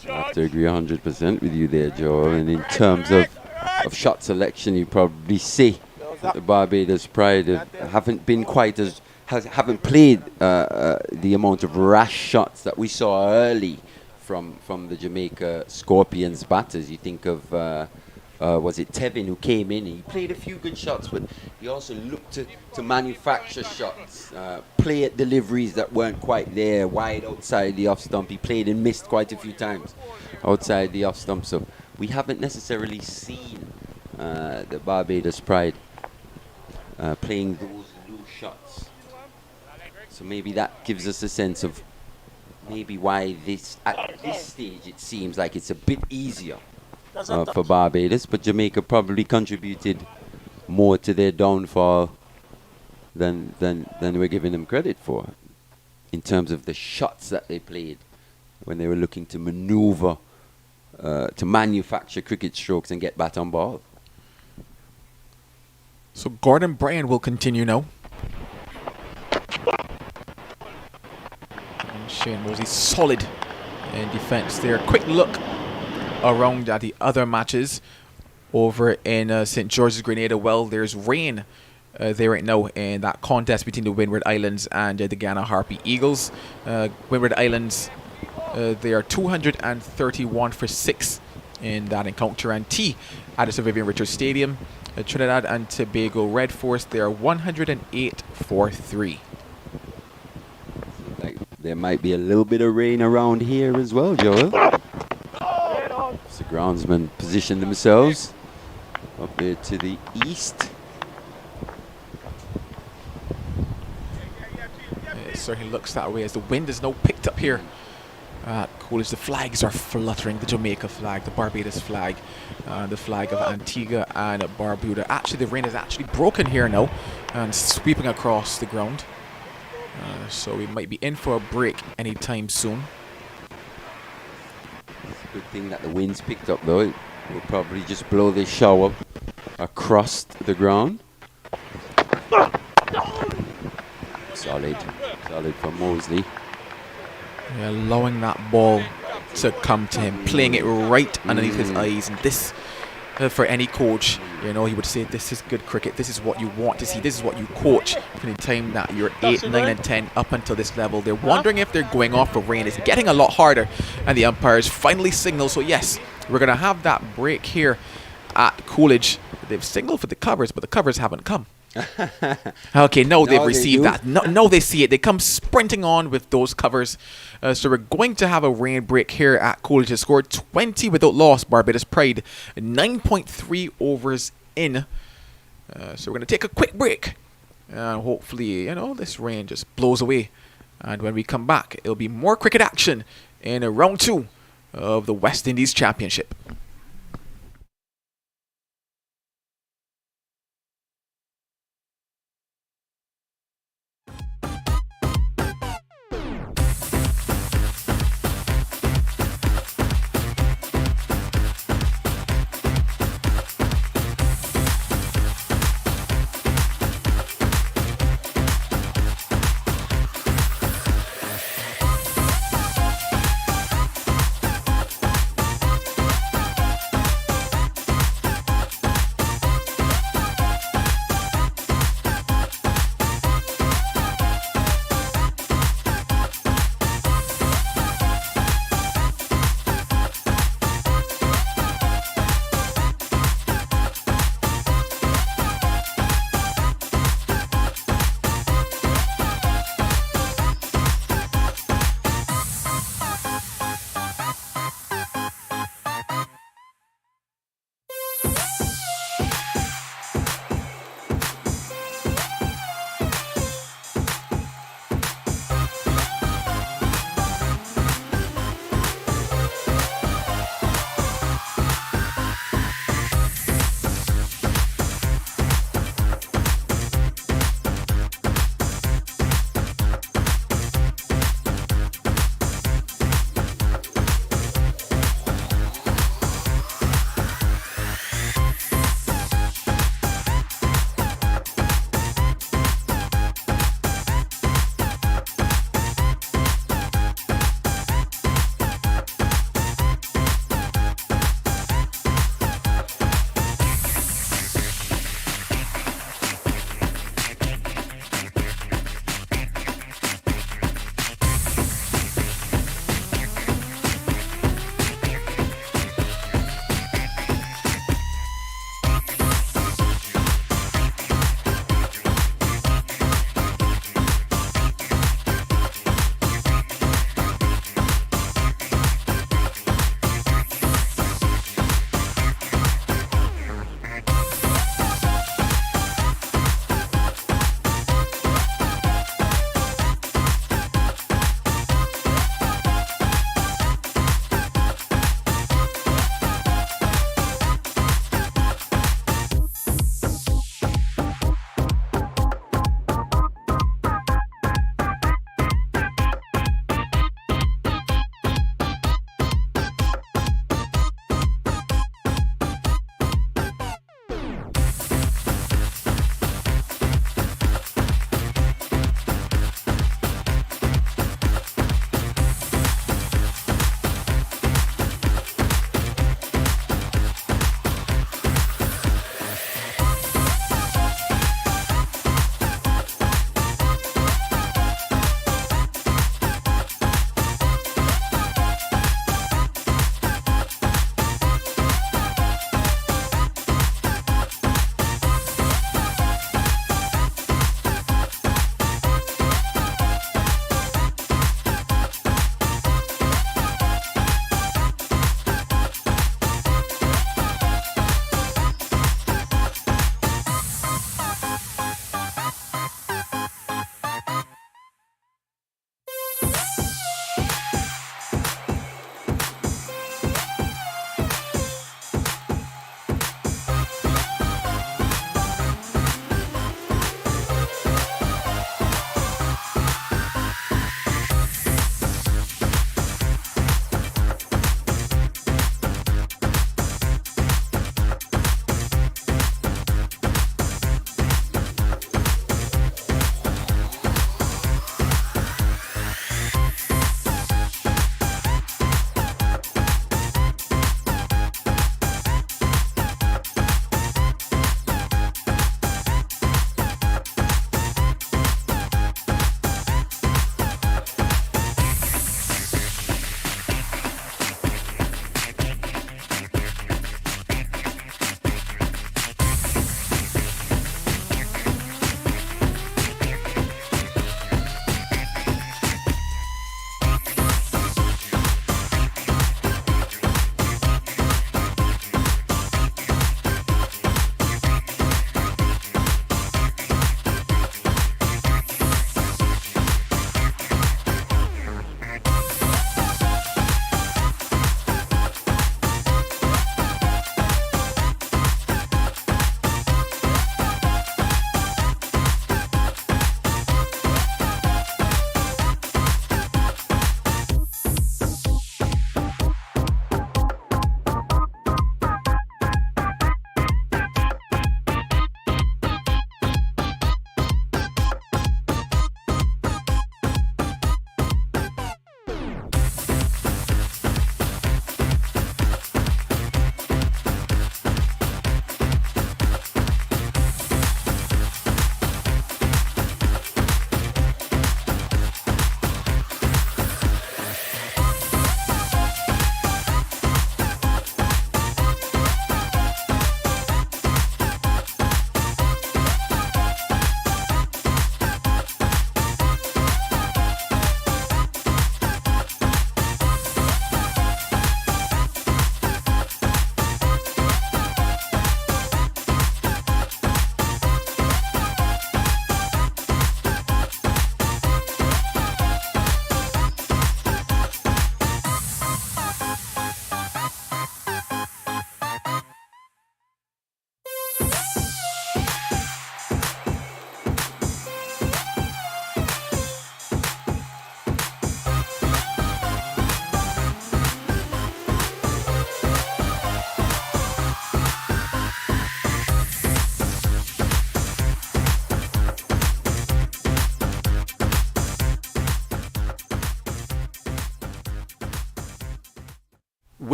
have to agree 100% with you there, Joel. And in terms of shot selection, you probably see that the Barbados Pride haven't been quite as haven't played the amount of rash shots that we saw early from the Jamaica Scorpions batters. You think of was it Tevin who came in? He played a few good shots, but he also looked to manufacture shots, play at deliveries that weren't quite there, wide outside the off stump. He played and missed quite a few times outside the off stump. So we haven't necessarily seen the Barbados Pride playing those loose shots. So maybe that gives us a sense of maybe why at this stage it seems like it's a bit easier for Barbados, but Jamaica probably contributed more to their downfall than we're giving them credit for, in terms of the shots that they played when they were looking to maneuver, to manufacture cricket strokes and get bat on ball. So Gordon Bryan will continue now. And Shane Mosley solid in defense there. Quick look around at the other matches over in St. George's Grenada. Well, there's rain there right now in that contest between the Windward Islands and the Ghana Harpy Eagles. Windward Islands, they are 231 for 6 in that encounter, and T at the Sir Vivian Richards Stadium. Trinidad and Tobago Red Force, they are 108 for 3. Like there might be a little bit of rain around here as well, Joel. The groundsmen position themselves up there to the east. It certainly looks that way as the wind is now picked up here at Coolidge. The flags are fluttering, the Jamaica flag, the Barbados flag, the flag of Antigua and Barbuda. Actually, the rain is actually broken here now and sweeping across the ground. So we might be in for a break anytime soon. Good thing that the wind's picked up though. It will probably just blow this shower across the ground. Solid for Mosley. Yeah, allowing that ball to come to him, playing it right underneath his eyes. And this, for any coach, you know, he would say this is good cricket. This is what you want to see. This is what you coach from the time that you're 8, 9 and 10 up until this level. They're wondering if they're going off for rain. It's getting a lot harder, and the umpires finally signal. So yes, we're going to have that break here at Coolidge. They've signaled for the covers, but the covers haven't come. Okay, no, they've received that. No, they see it. They come sprinting on with those covers. So we're going to have a rain break here at Coolidge. They scored 20 without loss. Barbados Pride 9.3 overs in. So we're going to take a quick break. Hopefully, you know, this rain just blows away. And when we come back, it'll be more cricket action in round 2 of the West Indies Championship.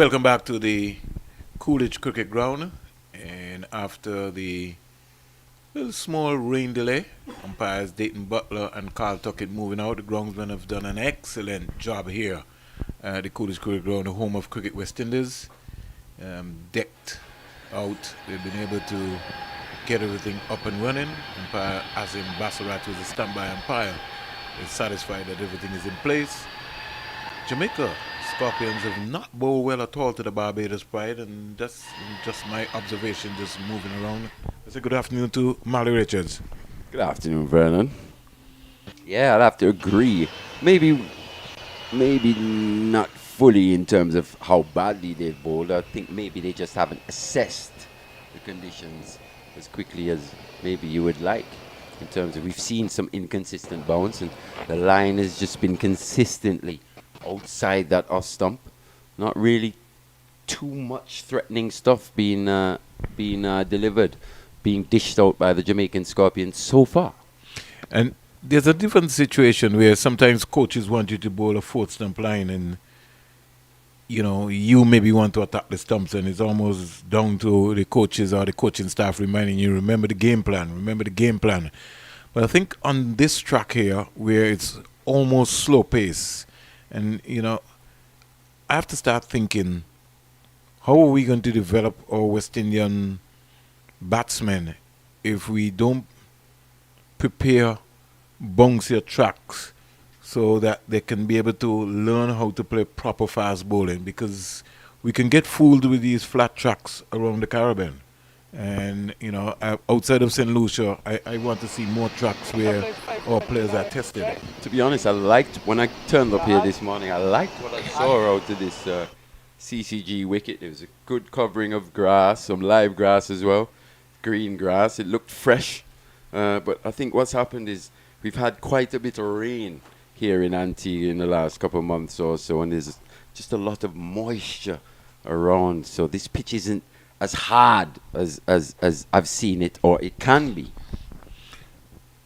Welcome back to the Coolidge Cricket Ground. And after the little small rain delay, umpires Dayton Butler and Carl Tuckett moving out, the groundsmen have done an excellent job here at the Coolidge Cricket Ground, the home of Cricket West Indies. Decked out, they've been able to get everything up and running. Umpire Azim Basarat, who's a standby umpire, is satisfied that everything is in place. Jamaica Scorpions have not bowled well at all to the Barbados Pride, and that's just my observation just moving around. I say good afternoon to Molly Richards. Good afternoon, Vernon. Yeah, I'd have to agree. Maybe not fully in terms of how badly they've bowled. I think maybe they just haven't assessed the conditions as quickly as maybe you would like. In terms of, we've seen some inconsistent bounce, and the line has just been consistently outside that off stump. Not really too much threatening stuff being delivered, being dished out by the Jamaican Scorpions so far. And there's a different situation where sometimes coaches want you to bowl a fourth stump line, and you maybe want to attack the stumps, and it's almost down to the coaches or the coaching staff reminding you, remember the game plan. But I think on this track here, where it's almost slow pace, and I have to start thinking, how are we going to develop our West Indian batsmen if we don't prepare bouncier tracks so that they can be able to learn how to play proper fast bowling? Because we can get fooled with these flat tracks around the Caribbean. And, outside of St. Lucia, I want to see more tracks where our players are tested. To be honest, when I turned up here this morning, I liked what I saw out of this CCG wicket. There was a good covering of grass, some live grass as well, green grass. It looked fresh. But I think what's happened is we've had quite a bit of rain here in Antigua in the last couple of months or so, and there's just a lot of moisture around. So this pitch isn't as hard as I've seen it, or it can be.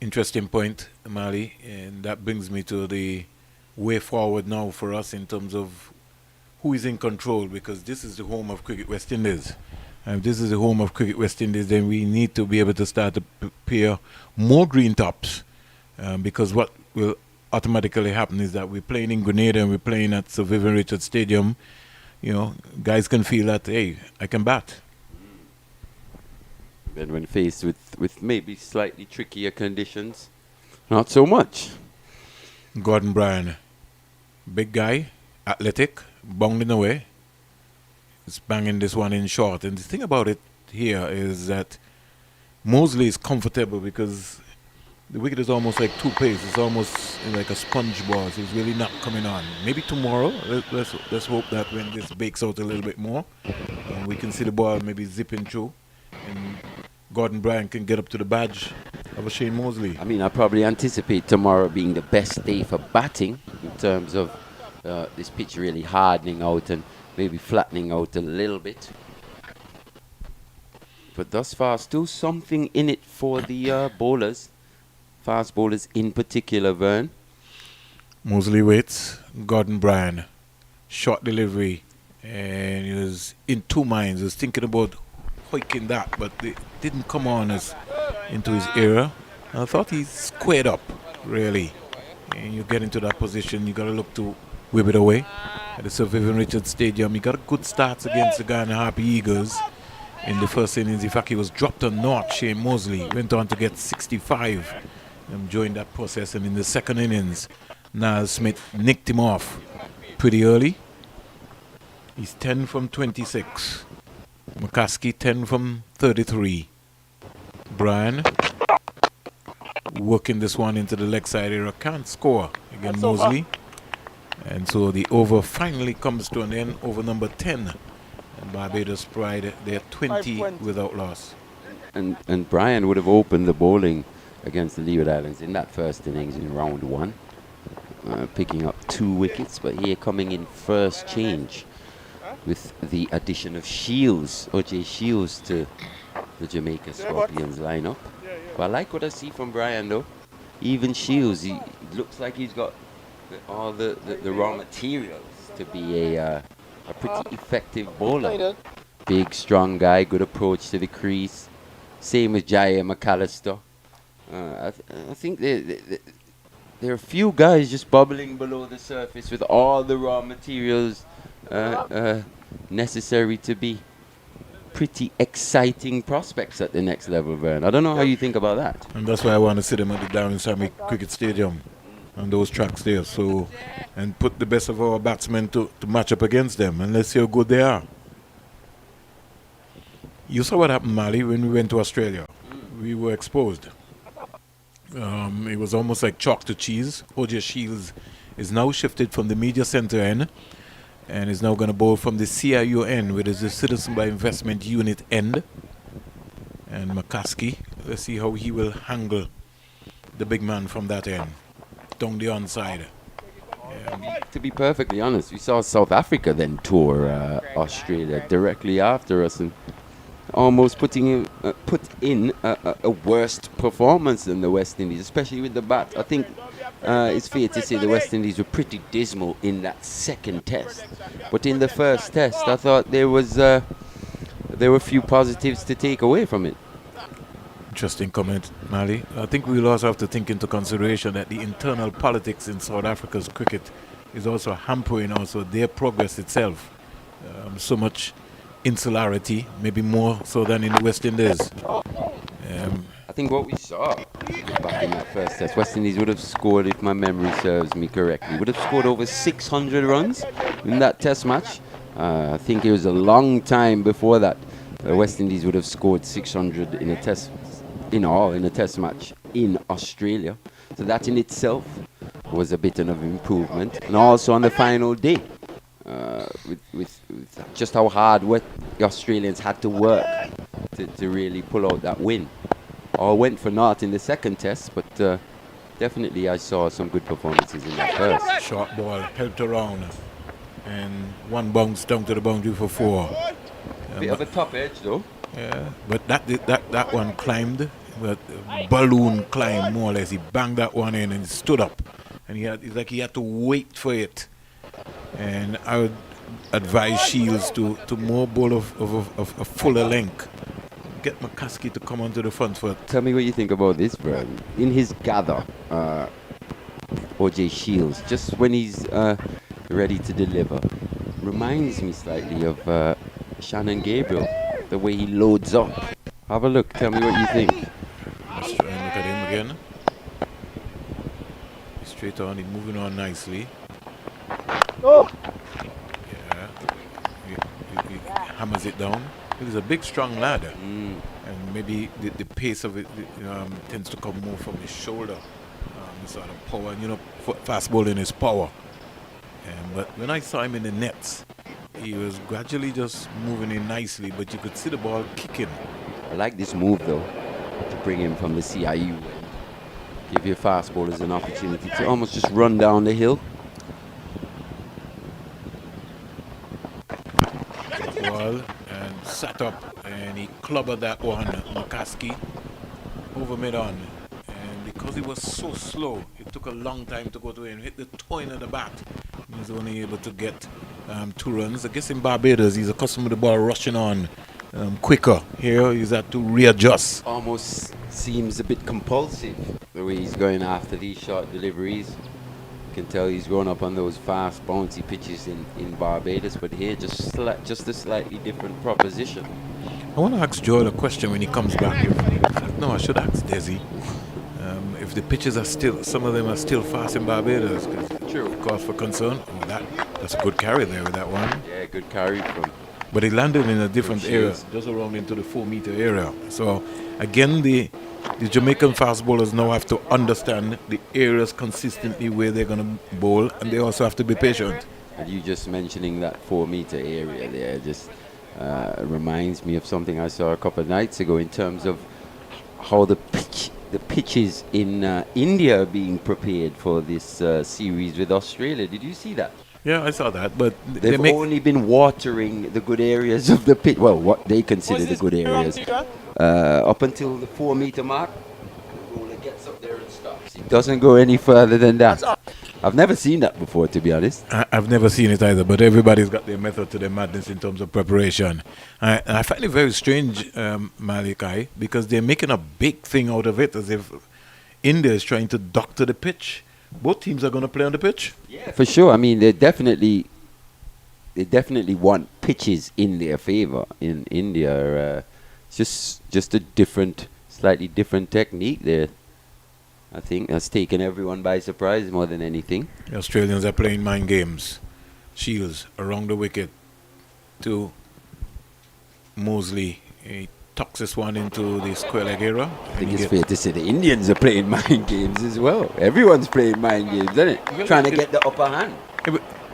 Interesting point, Mali, and that brings me to the way forward now for us in terms of who is in control, because this is the home of Cricket West Indies. And if this is the home of Cricket West Indies, then we need to be able to start to prepare more green tops, because what will automatically happen is that we're playing in Grenada and we're playing at Sir Vivian Richards Stadium. Guys can feel that, hey, I can bat. And when faced with maybe slightly trickier conditions, not so much. Gordon Bryan, big guy, athletic, bungling away. He's banging this one in short. And the thing about it here is that Mosley is comfortable because the wicket is almost like two pace. It's almost like a sponge ball. So it's really not coming on. Maybe tomorrow, let's hope that when this bakes out a little bit more, we can see the ball maybe zipping through, and Gordon Bryan can get up to the badge of a Shane Mosley. I mean, I probably anticipate tomorrow being the best day for batting in terms of this pitch really hardening out and maybe flattening out a little bit. But thus far, still something in it for the bowlers, fast bowlers in particular, Vern. Mosley waits, Gordon Bryan, short delivery, and he was in two minds. He was thinking about hoiking that, but it didn't come on as into his era. And I thought he squared up, really. And you get into that position, you got to look to whip it away. At the Sir Vivian Richards Stadium, he got a good start against the Ghana Harpy Eagles in the first innings. In fact, he was dropped on North. Shane Mosley went on to get 65 during that process. And in the second innings, Niall Smith nicked him off pretty early. He's 10 from 26. McCaskey 10 from 33. Bryan working this one into the leg side area. Can't score against Mosley. And so the over finally comes to an end, over number 10. And Barbados Pride, they're 20 without loss. And Bryan would have opened the bowling against the Leeward Islands in that first innings in round one, picking up 2 wickets. But here coming in first change with the addition of Shields, O.J. Shields, to the Jamaica Scorpions lineup. But I like what I see from Bryan though. Even Shields, he looks like he's got all the raw materials to be a a pretty effective bowler. Big, strong guy, good approach to the crease. Same as Jaya McAllister. I think there are a few guys just bubbling below the surface with all the raw materials necessary to be pretty exciting prospects at the next level, Vern. I don't know how you think about that. And that's why I want to see them at the Downing Sami Cricket Stadium on those tracks there. So, and put the best of our batsmen to match up against them, and let's see how good they are. You saw what happened, Mali, when we went to Australia. We were exposed. It was almost like chalk to cheese. O.J. Shields is now shifted from the media center end and is now going to bowl from the CIU end, which is the Citizen by Investment Unit end. And McCaskey, let's see how he will handle the big man from that end, down the onside. To be perfectly honest, we saw South Africa then tour Australia directly after us and almost put in a worst performance than the West Indies, especially with the bat. I think it's fair to say the West Indies were pretty dismal in that second test. But in the first test, I thought there were a few positives to take away from it. Interesting comment, Mali. I think we'll also have to take into consideration that the internal politics in South Africa's cricket is also hampering also their progress itself. So much insularity, maybe more so than in the West Indies. I think what we saw back in that first test, West Indies would have scored, if my memory serves me correctly, would have scored over 600 runs in that test match. I think it was a long time before that West Indies would have scored 600 in a test match in Australia. So that in itself was a bit of an improvement. And also on the final day, with just how hard the Australians had to work to really pull out that win. All went for naught in the second test, but definitely I saw some good performances in that first. Short ball helped around, and one bounce down to the boundary for 4. Bit of a top edge though. Yeah, but that one climbed, but balloon climbed more or less. He banged that one in and he stood up, and it's like he had to wait for it. And I would advise Shields to more bowl of a fuller length. Get McCaskey to come onto the front foot. Tell me what you think about this, Brian. In his gather, O.J. Shields, just when he's ready to deliver, reminds me slightly of Shannon Gabriel, the way he loads up. Have a look. Tell me what you think. Let's try and look at him again. Straight on. He's moving on nicely. Oh. Yeah. He hammers it down. He's a big, strong lad. And maybe the pace of it tends to come more from his shoulder. The sort of power. And, fast bowling is power. But when I saw him in the nets, he was gradually just moving in nicely, but you could see the ball kicking. I like this move, though, to bring him from the CIU and give your fast bowlers an opportunity to almost just run down the hill. Ball and sat up, and he clobbered that one, McCaskey, over mid-on. And because he was so slow, it took a long time to go to him. Hit the toe of the bat. He was only able to get 2 runs. I guess in Barbados, he's accustomed to the ball rushing on quicker. Here, he's had to readjust. Almost seems a bit compulsive, the way he's going after these short deliveries. You can tell he's grown up on those fast, bouncy pitches in Barbados, but here, just a slightly different proposition. I want to ask Joel a question when he comes back. No, I should ask Desi. If the pitches are still, some of them are still fast in Barbados, True. Cause for concern. Oh, that's a good carry there with that one. Yeah, good carry from. But he landed in a different area, just around into the 4-meter area. So again, the Jamaican fast bowlers now have to understand the areas consistently where they're going to bowl, and they also have to be patient. And you just mentioning that 4-meter area there just reminds me of something I saw a couple of nights ago in terms of how the pitches in India are being prepared for this series with Australia. Did you see that? Yeah, I saw that, but they've only been watering the good areas of the pitch. Well, what they consider the good areas. Up until the 4-meter mark, the bowler gets up there and stops. He doesn't go any further than that. I've never seen that before, to be honest. I've never seen it either, but everybody's got their method to their madness in terms of preparation. I find it very strange, Malachi, because they're making a big thing out of it, as if India is trying to doctor the pitch. Both teams are going to play on the pitch. Yeah, for sure. I mean, they definitely want pitches in their favor. In India, it's just a slightly different technique there. I think that's taken everyone by surprise more than anything. The Australians are playing mind games. Shields around the wicket to Mosley. He tucks this one into the square leg area. I think it's fair to say the Indians are playing mind games as well. Everyone's playing mind games, isn't it? Well, trying to get the upper hand.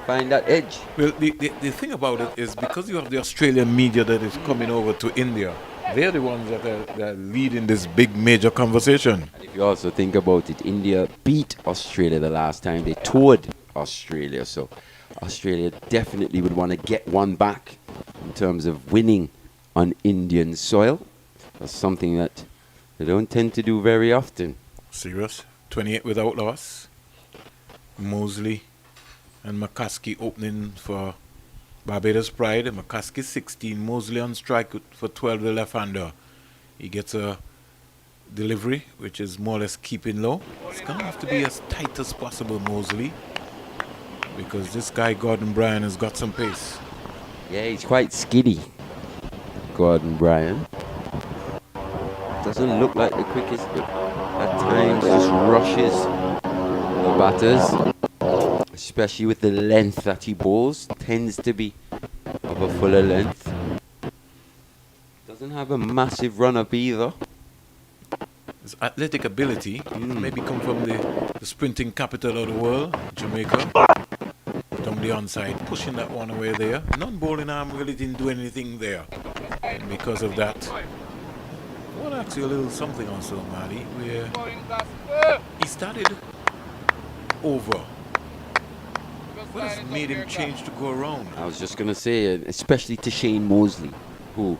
Find that edge. Well, the thing about it is because you have the Australian media that is coming over to India, they're the ones that are leading this big major conversation. And if you also think about it, India beat Australia the last time they toured Australia. So Australia definitely would want to get one back in terms of winning on Indian soil. That's something that they don't tend to do very often. Serious. 28 without loss. Mosley and McCaskey opening for Barbados Pride. McCaskey 16. Mosley on strike for 12, the left-hander. He gets a delivery, which is more or less keeping low. It's going to have to be as tight as possible, Mosley, because this guy, Gordon Bryan, has got some pace. Yeah, he's quite skiddy, Gordon Bryan. Doesn't look like the quickest, but at times just rushes the batters. Especially with the length that he bowls, tends to be of a fuller length. Doesn't have a massive run-up either. His athletic ability maybe come from the sprinting capital of the world, Jamaica. Down the onside, pushing that one away there. Non-bowling arm really didn't do anything there. And because of that, I want to ask you a little something also, Mali, where he started over. What has made him change to go around? I was just going to say, especially to Shane Mosley, who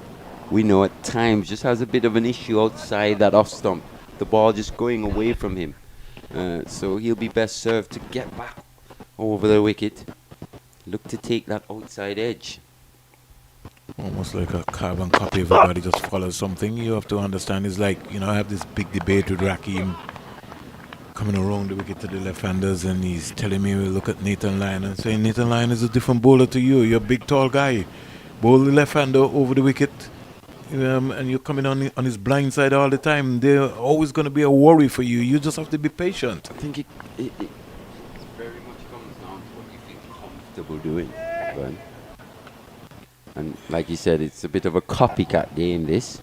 we know at times just has a bit of an issue outside that off stump. The ball just going away from him. So he'll be best served to get back over the wicket. Look to take that outside edge. Almost like a carbon copy. Everybody just follows something. You have to understand, it's like, I have this big debate with Rakim coming around the wicket to the left-handers, and he's telling me, look at Nathan Lyon, and saying, Nathan Lyon is a different bowler to you. You're a big, tall guy. Bowl the left-hander over the wicket, and you're coming on his blind side all the time. They're always going to be a worry for you. You just have to be patient. I think it very much comes down to what you feel comfortable doing, Vern. And like you said, it's a bit of a copycat game, this.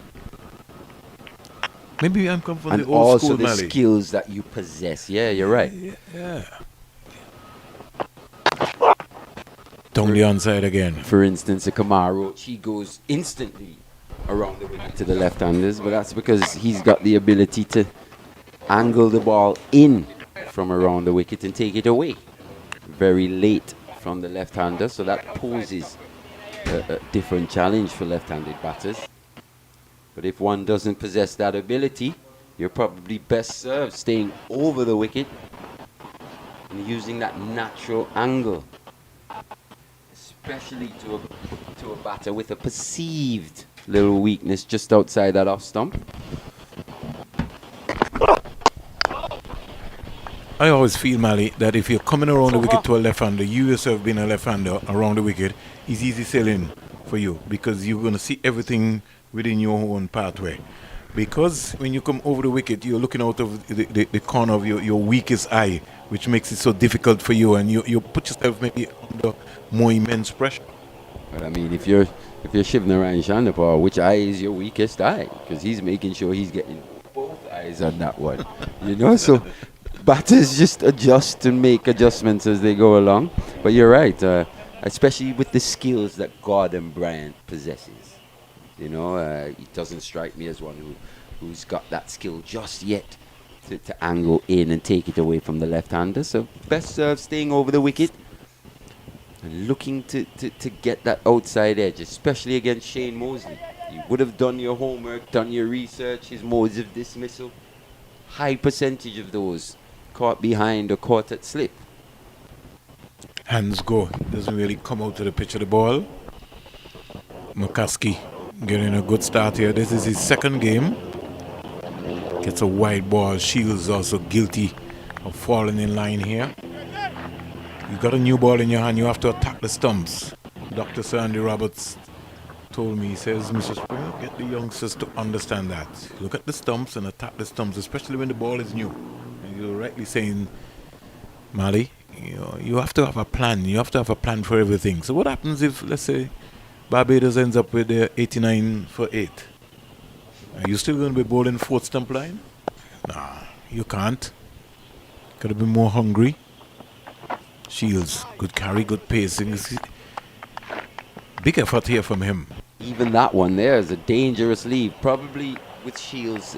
Maybe I'm coming from and the old school, also the Mali. skills that you possess. Yeah, you're right. Yeah. Down the onside again. For instance, a Kamaru, he goes instantly around the wicket to the left-handers, but that's because he's got the ability to angle the ball in from around the wicket and take it away very late from the left-hander. So that poses a different challenge for left-handed batters. But if one doesn't possess that ability, you're probably best served staying over the wicket and using that natural angle, especially to a batter with a perceived little weakness just outside that off stump. I always feel, Mali, that if you're coming around the wicket to a left-hander, you yourself being a left-hander around the wicket, is easy sailing for you, because you're going to see everything within your own pathway. Because when you come over the wicket, you're looking out of the corner of your weakest eye, which makes it so difficult for you, and you put yourself maybe under more immense pressure. But I mean, if you're Shivnarine Chandapur, which eye is your weakest eye? Because he's making sure he's getting both eyes on that one. So batters just adjust and make adjustments as they go along. But you're right, especially with the skills that Gordon Bryant possesses. He doesn't strike me as one who's got that skill just yet to angle in and take it away from the left-hander. So best served staying over the wicket and looking to get that outside edge, especially against Shane Mosley. You would have done your homework, done your research, his modes of dismissal. High percentage of those caught behind or caught at slip. Hands go. Doesn't really come out to the pitch of the ball. McCaskey getting a good start here. This is his second game. Gets a wide ball. Shields also guilty of falling in line here. You got a new ball in your hand. You have to attack the stumps. Dr. Sir Andy Roberts told me, he says, Mr. Springer, get the youngsters to understand that. Look at the stumps and attack the stumps, especially when the ball is new. And you're rightly saying, Mali, you have to have a plan. You have to have a plan for everything. So what happens if, let's say, Barbados ends up with their 89 for 8? Are you still going to be bowling fourth stump line? Nah, you can't. Got to be more hungry. Shields, good carry, good pacing. Big effort here from him. Even that one there is a dangerous leave. Probably with Shields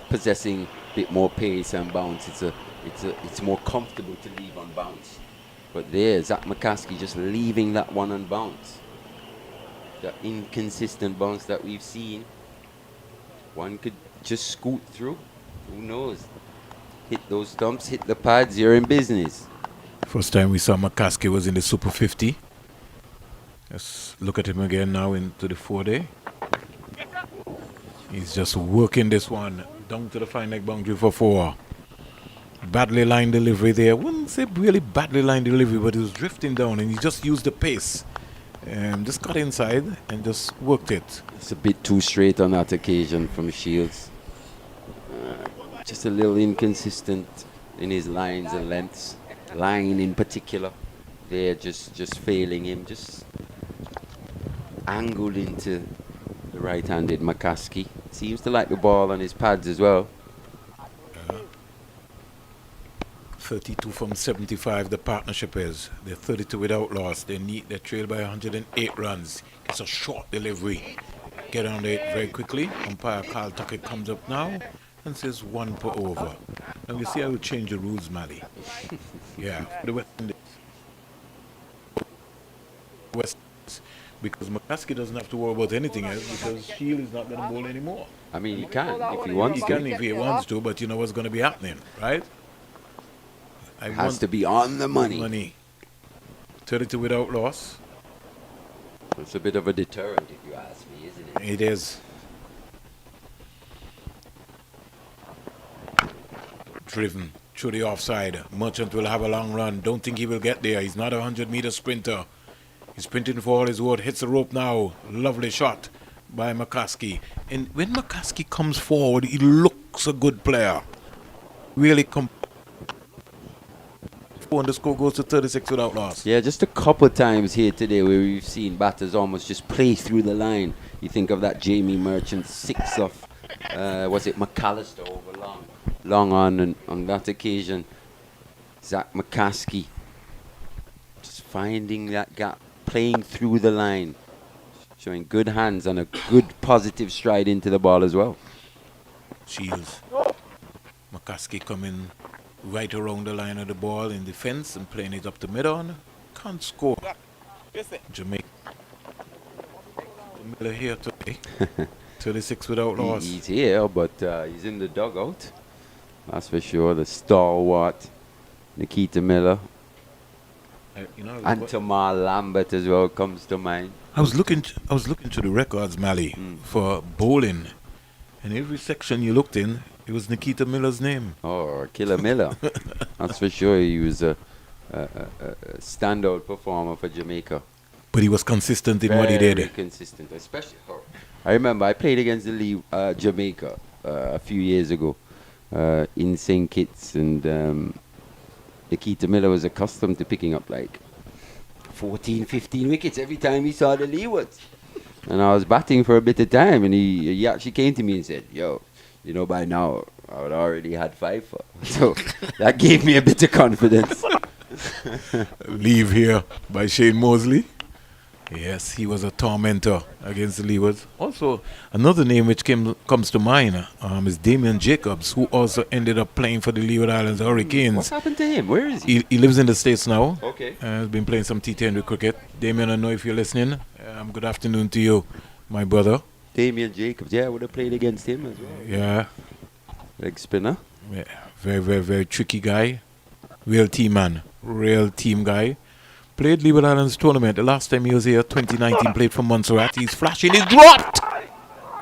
possessing a bit more pace and bounce, it's more comfortable to leave on bounce. But there, Zach McCaskey just leaving that one on bounce. The inconsistent bounce that we've seen. One could just scoot through. Who knows? Hit those stumps, hit the pads, you're in business. First time we saw McCaskey was in the Super 50. Let's look at him again now into the 4-day. He's just working this one down to the fine leg boundary for 4. Badly lined delivery there. Wouldn't say really badly lined delivery, but he was drifting down and he just used the pace. Just got inside and just worked it. It's a bit too straight on that occasion from Shields. Just a little inconsistent in his lines and lengths. Line in particular. They're just failing him. Just angled into the right-handed McCaskey. Seems to like the ball on his pads as well. 32 from 75 the partnership is. They're 32 without loss. They're trailed by 108 runs. It's a short delivery. Get on it very quickly. Umpire Carl Tuckett comes up now and says 1 per over. Now you see how we change the rules, Mali. Yeah, the West Indies. Because McCaskey doesn't have to worry about anything else because Shield is not going to bowl anymore. I mean, he can if he wants to. He can if he wants to, but you know what's going to be happening, right? Has to be on the money. 32 without loss. It's a bit of a deterrent, if you ask me, isn't it? It is. Driven through the offside. Merchant will have a long run. Don't think he will get there. He's not a 100-meter sprinter. He's sprinting for all his worth. Hits the rope now. Lovely shot by McCaskey. And when McCaskey comes forward, he looks a good player. Really and the score goes to 36 without loss. Yeah, just a couple of times here today where we've seen batters almost just play through the line. You think of that Jamie Merchant 6 off, was it McAllister over long on that occasion. Zach McCaskey just finding that gap, playing through the line, showing good hands and a good positive stride into the ball as well. Shields. McCaskey coming right around the line of the ball in defense and playing it up the middle. Can't score. Jamaica. Miller here today. 36 without loss. He's here, but he's in the dugout. That's for sure. The stalwart Nikita Miller. And Tamar Lambert as well comes to mind. I was looking to the records, Mali, for bowling, and every section you looked in, it was Nikita Miller's name. Oh, Killer Miller. That's for sure. He was a standout performer for Jamaica. But he was consistent in what he did. Very consistent, especially. I remember I played against the Jamaica a few years ago in St. Kitts, and Nikita Miller was accustomed to picking up like 14, 15 wickets every time he saw the leewards. And I was batting for a bit of time, and he actually came to me and said, "Yo, you know, by now I would already had 5 for." So that gave me a bit of confidence. Leave here by Shane Mosley. Yes, he was a tormentor against the leewards. Also, another name which comes to mind is Damian Jacobs, who also ended up playing for the Leeward Islands Hurricanes. What's happened to him? Where is he? He lives in the States now. Okay. Has been playing some T20 cricket. Damian, I know if you're listening. Good afternoon to you, my brother. Damian Jacobs, yeah, I would have played against him as well. Yeah. Leg spinner. Yeah. Very, very, very tricky guy. Real team man. Real team guy. Played Leeward Islands tournament. The last time he was here, 2019, played for Montserrat. He's flashing. He's dropped.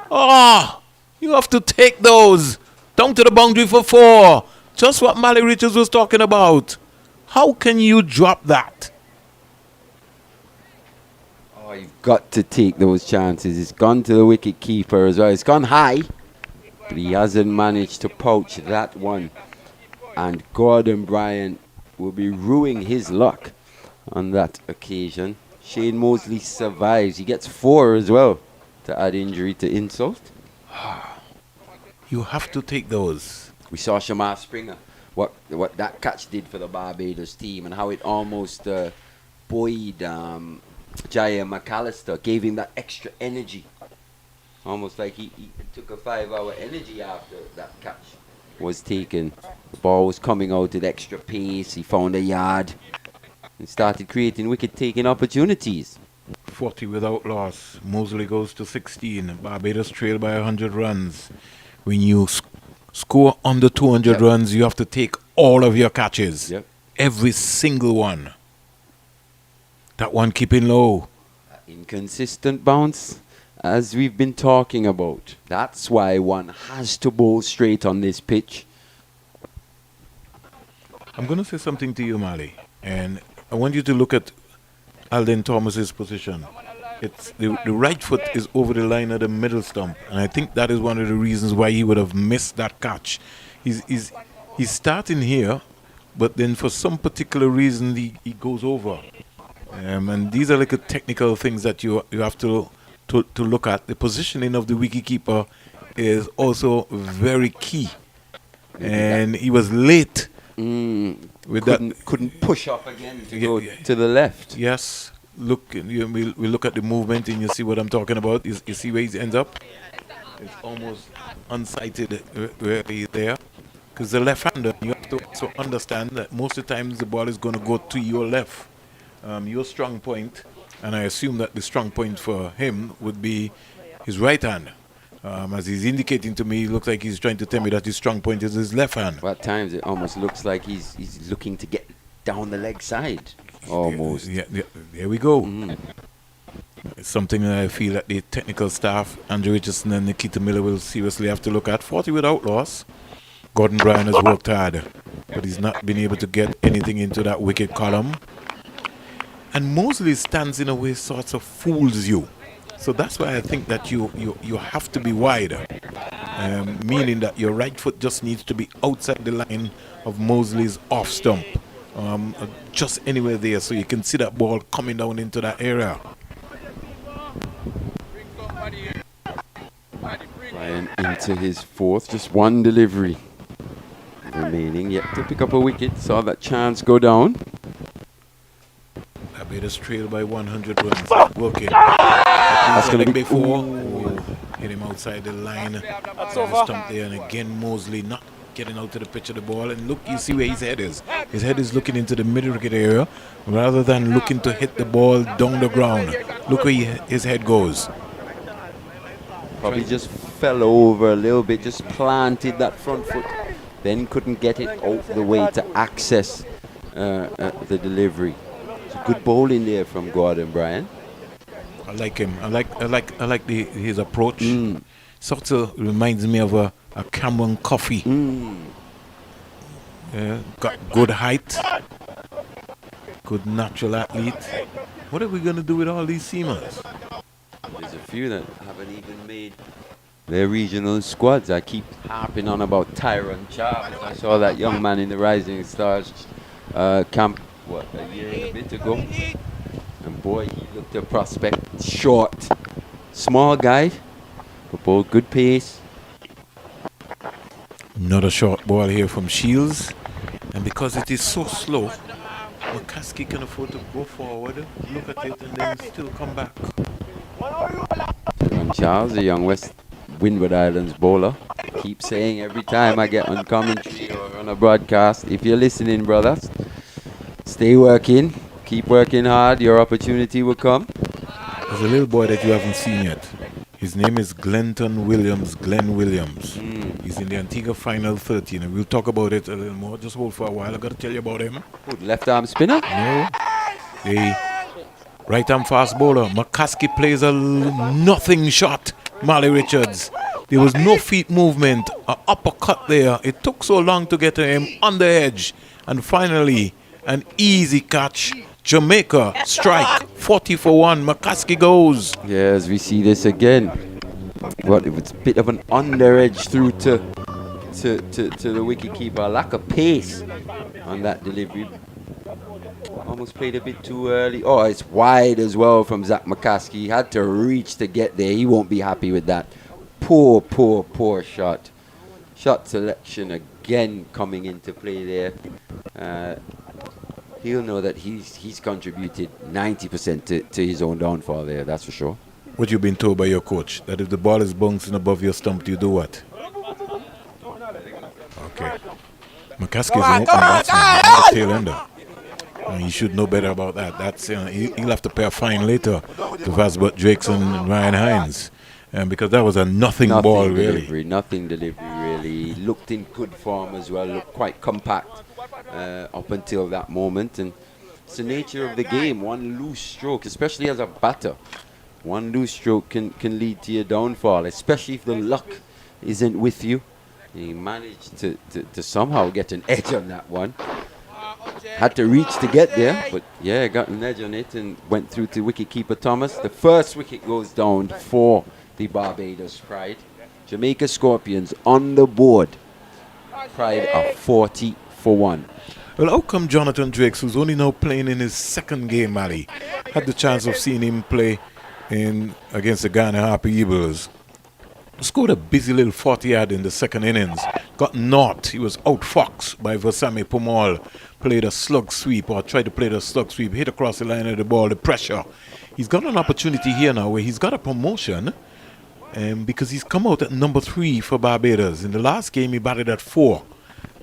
Oh, you have to take those. Down to the boundary for 4. Just what Mally Richards was talking about. How can you drop that? Oh, you've got to take those chances. It's gone to the wicket keeper as well. It's gone high, but he hasn't managed to poach that one. And Gordon Bryant will be ruining his luck on that occasion. Shane Mosley survives. He gets 4 as well to add injury to insult. You have to take those. We saw Shamar Springer, what that catch did for the Barbados team and how it almost buoyed Jaya McAllister, gave him that extra energy. Almost like he took a 5-hour energy after that catch was taken. The ball was coming out at extra pace. He found a yard and started creating wicket-taking opportunities. 40 without loss. Mosley goes to 16. Barbados trail by 100 runs. When you score under 200 runs, you have to take all of your catches. Every single one. That one keeping low. Inconsistent bounce, as we've been talking about. That's why one has to bowl straight on this pitch. I'm going to say something to you, Mali. And I want you to look at Alden Thomas's position. It's the right foot is over the line of the middle stump, and I think that is one of the reasons why he would have missed that catch. He's starting here, but then for some particular reason he goes over. And these are like a technical things that you have to look at. The positioning of the wicketkeeper is also very key, and he was late. Couldn't push up again to go to the left. Yes. Look, we look at the movement and you see what I'm talking about. You see where he ends up? It's almost unsighted where he's there. Because the left-hander, you have to also understand that most of the times the ball is going to go to your left. Your strong point, and I assume that the strong point for him would be his right hand. As he's indicating to me, it looks like he's trying to tell me that his strong point is his left hand. At times it almost looks like he's looking to get down the leg side. Almost. Yeah, there we go. It's something that I feel that the technical staff, Andrew Richardson and Nikita Miller, will seriously have to look at. 40 without loss. Gordon Bryan has worked hard, but he's not been able to get anything into that wicket column. And Mosley stands in a way sort of fools you. So that's why I think that you have to be wider, meaning that your right foot just needs to be outside the line of Mosley's off stump. Just anywhere there so you can see that ball coming down into that area. Ryan into his 4th, just one delivery remaining yet to pick up a wicket. Saw that chance go down. Barbados trail by 100 runs. Working. That's going to be before. Hit him outside the line. That's over. Stump there, and again Mosley not getting out to the pitch of the ball, and look, you see where his head is. His head is looking into the middle wicket area rather than looking to hit the ball down the ground. Look where his head goes. Probably just fell over a little bit, just planted that front foot, then couldn't get it out the way to access the delivery. It's a good bowling there from Gordon Bryant. I like him. I like his approach. Sort of reminds me of a Cameron Coffey. Got good height, good natural athlete. What are we going to do with all these seamers? There's a few that haven't even made their regional squads. I keep harping on about Tyron Charles. I saw that young man in the Rising Stars camp, a year and a bit ago. And boy, he looked a prospect. Short, small guy, but both good pace. Another short ball here from Shields. And because it is so slow, McCaskey can afford to go forward, look at it, and then still come back. Tyron Charles, a young Windward Islands bowler. Keep saying every time I get on commentary or on a broadcast, if you're listening, brothers, stay working, keep working hard, your opportunity will come. There's a little boy that you haven't seen yet. His name is Glenn Williams. He's in the Antigua Final 13, and we'll talk about it a little more. Just hold for a while. I got to tell you about him. Who, the left arm spinner? No. The right-hand fast bowler, McCaskey, plays a nothing shot. Marley Richards. There was no feet movement, an uppercut there. It took so long to get to him on the edge. And finally, an easy catch. Jamaica strike, 40 for 1. McCaskey goes. Yeah, as we see this again. Well, it was a bit of an under edge through to the wicketkeeper. Lack of pace on that delivery. Almost played a bit too early. Oh, it's wide as well from Zach McCaskey. He had to reach to get there. He won't be happy with that. Poor shot. Shot selection again coming into play there. He'll know that he's contributed 90% to his own downfall there, that's for sure. What you've been told by your coach, that if the ball is bouncing above your stump, you do what? Okay. McCaskey is an open batsman, not a tail ender. He should know better about that. That's he'll have to pay a fine later to Vasbert Drakes and Ryan Hines. Because that was a nothing ball, really. Nothing delivery, really. He looked in good form as well, looked quite compact up until that moment. And it's the nature of the game. One loose stroke, especially as a batter, one loose stroke can lead to your downfall, especially if the luck isn't with you. He managed to somehow get an edge on that one. Had to reach to get there, but yeah, got an edge on it and went through to wicketkeeper Thomas. The first wicket goes down for the Barbados Pride. Jamaica Scorpions on the board. Pride are 40 for 1. Well, how come Jonathan Drakes, who's only now playing in his second game, Mali, had the chance of seeing him play against the Ghana Harper Eagles, scored a busy little 40-yard in the second innings, got knocked. He was outfoxed by Vasami Pomal, played a slug sweep, or tried to play the slug sweep, hit across the line of the ball, the pressure. He's got an opportunity here now where he's got a promotion because he's come out at number 3 for Barbados. In the last game, he batted at 4.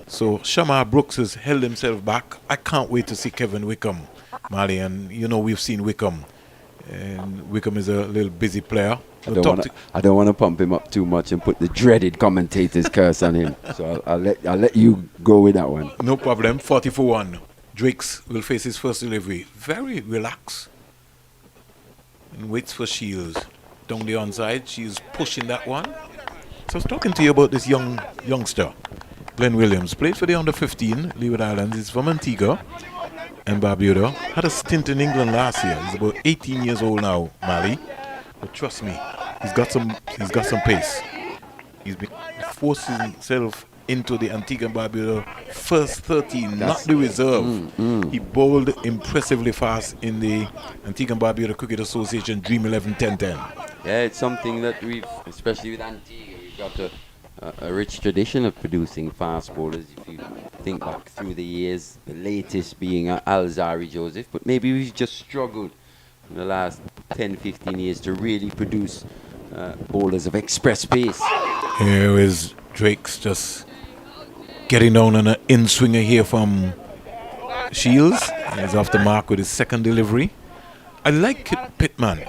So Shamar Brooks has held himself back. I can't wait to see Kevin Wickham, Mali, and we've seen Wickham. And Wickham is a little busy player. I don't want to pump him up too much and put the dreaded commentator's curse on him. So I'll let you go with that one. No problem. 40 for 1. Drakes will face his first delivery. Very relaxed. And waits for Shields. Down the onside. She's pushing that one. So I was talking to you about this youngster. Glenn Williams. Played for the under-15 Leeward Islands. He's from Antigua and Barbuda. Had a stint in England last year. He's about 18 years old now, Mali. But trust me, he's got some pace. He's been forcing himself into the Antigua and Barbuda first 13, not the reserve. He bowled impressively fast in the Antigua and Barbuda Cricket Association Dream 11 10-10. Yeah, it's something that we've, especially with Antigua, we've got a rich tradition of producing fast bowlers. If you think back through the years, the latest being Alzari Joseph, but maybe we've just struggled in the last 10-15 years to really produce bowlers of express pace. Here is Drakes just getting down on an in-swinger here from Shields. He's off the mark with his second delivery. I like Pittman,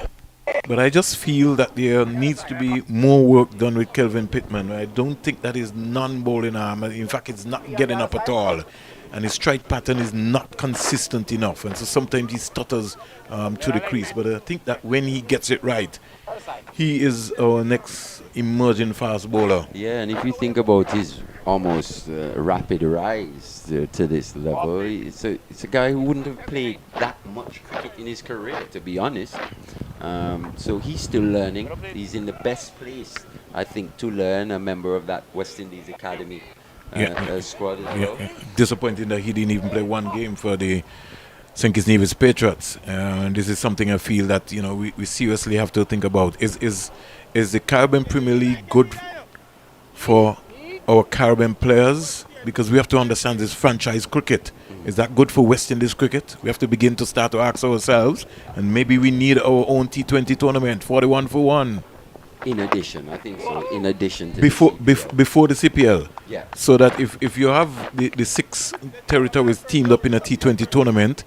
but I just feel that there needs to be more work done with Kelvin Pittman. I don't think that his non-bowling arm, in fact, it's not getting up at all. And his strike pattern is not consistent enough. And so sometimes he stutters to the crease. But I think that when he gets it right, he is our next emerging fast bowler. Yeah, and if you think about his almost rapid rise to this level, it's a guy who wouldn't have played that much cricket in his career, to be honest. So he's still learning. He's in the best place, I think, to learn, a member of that West Indies Academy squad as well. Disappointing that he didn't even play one game for the St. Kitts Nevis Patriots. And this is something I feel that we seriously have to think about. Is the Caribbean Premier League good for our Caribbean players? Because we have to understand this franchise cricket. Is that good for West Indies cricket? We have to begin to start to ask ourselves, and maybe we need our own T20 tournament, 41 for 1. In addition, I think so. In addition to before the CPL, yeah. So that if you have the 6 territories teamed up in a T20 tournament,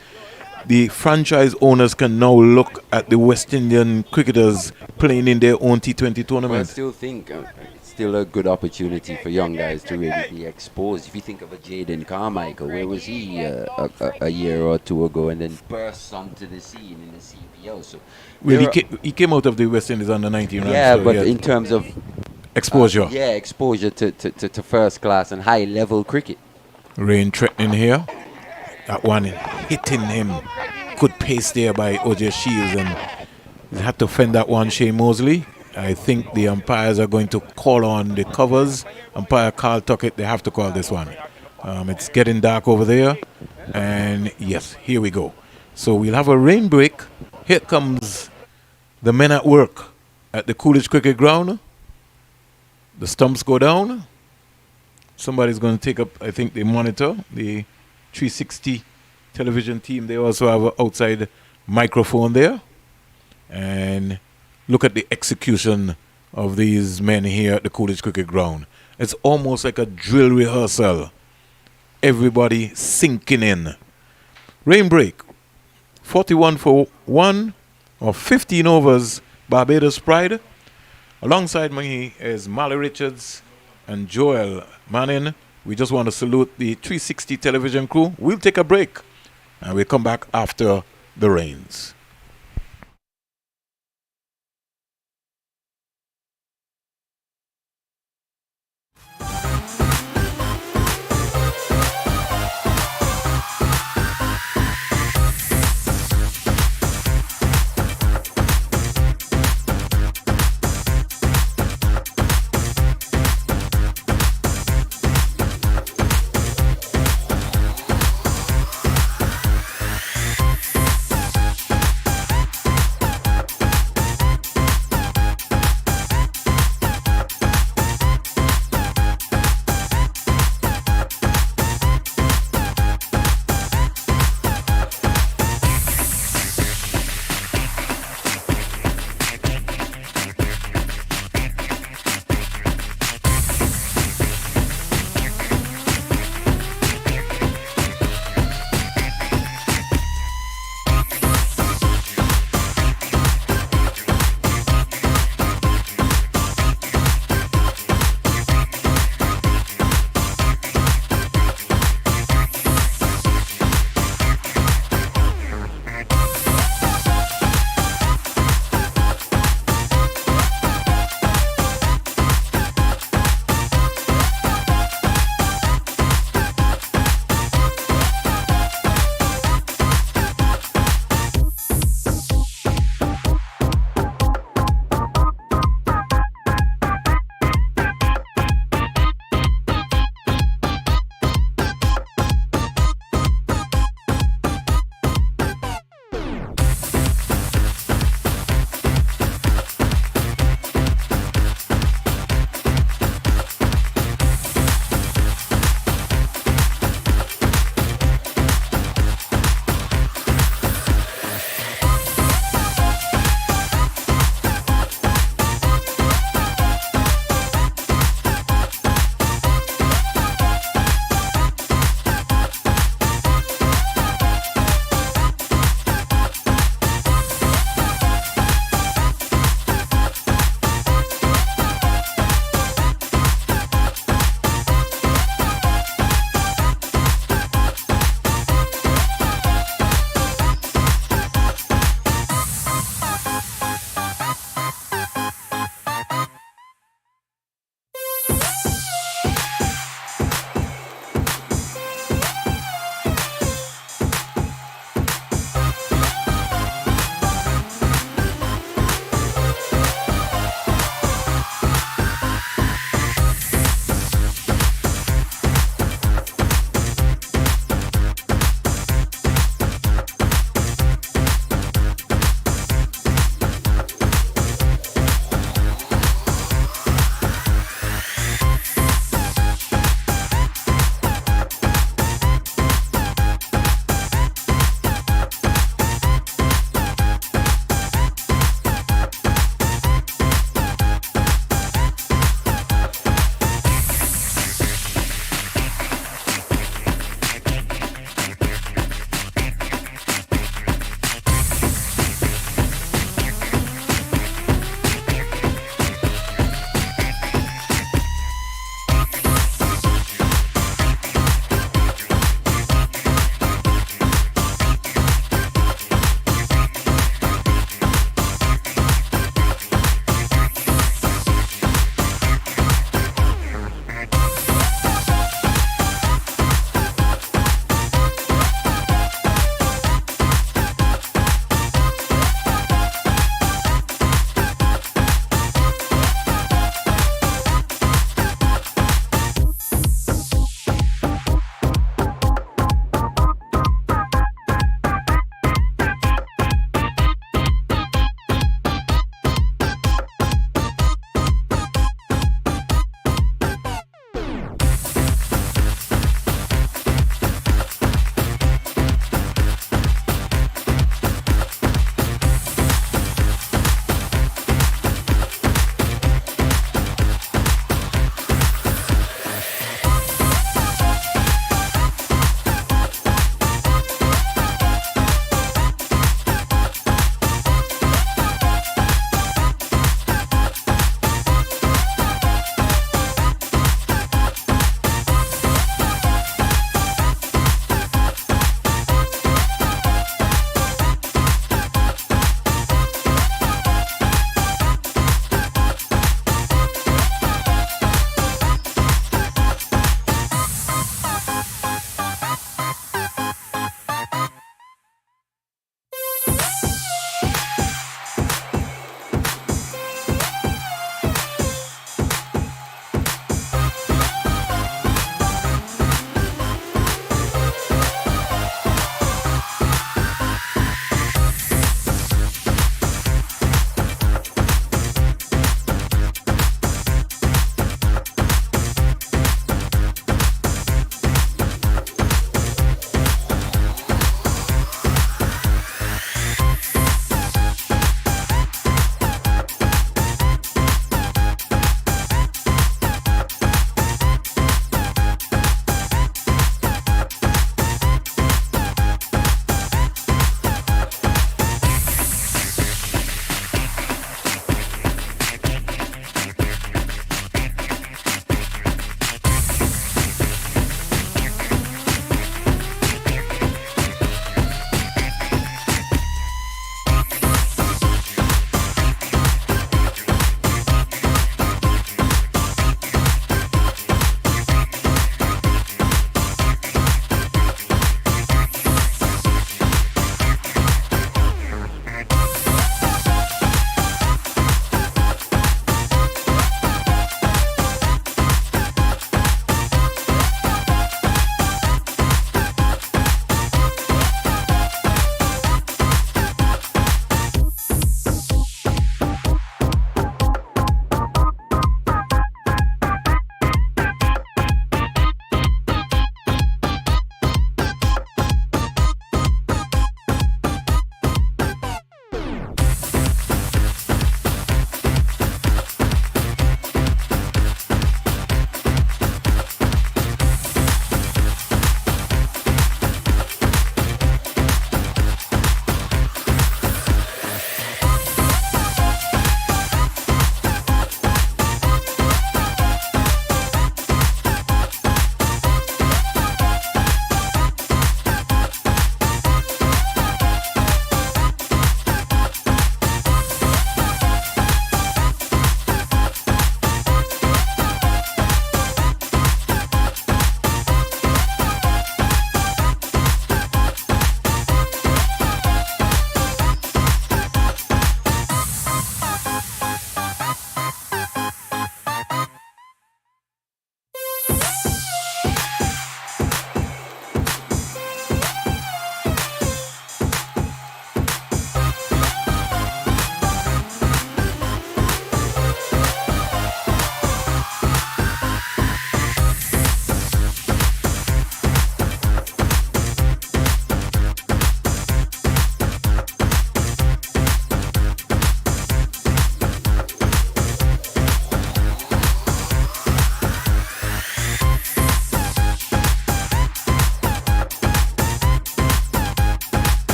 the franchise owners can now look at the West Indian cricketers playing in their own T20 tournament. Well, I still think still a good opportunity for young guys to really be exposed. If you think of a Jaden Carmichael, where was he a year or two ago, and then burst onto the scene in the CPL? So Well, there are- he came out of the West Indies under 19 ranks. yeah, so but he had in terms of exposure. exposure to first class and high level cricket. Rain threatening here. That one hitting him. Good pace there by OJ Shields, and he had to fend that one, Shane Mosley. I think the umpires are going to call on the covers. Umpire Carl Tuckett, they have to call this one. It's getting dark over there. And yes, here we go. So we'll have a rain break. Here comes the men at work at the Coolidge Cricket Ground. The stumps go down. Somebody's going to take up, I think, the monitor, the 360 television team. They also have an outside microphone there. And look at the execution of these men here at the Coolidge Cricket Ground. It's almost like a drill rehearsal. Everybody sinking in. Rain break. 41 for 1 or 15 overs. Barbados Pride. Alongside me is Molly Richards and Joel Manning. We just want to salute the 360 television crew. We'll take a break and we'll come back after the rains.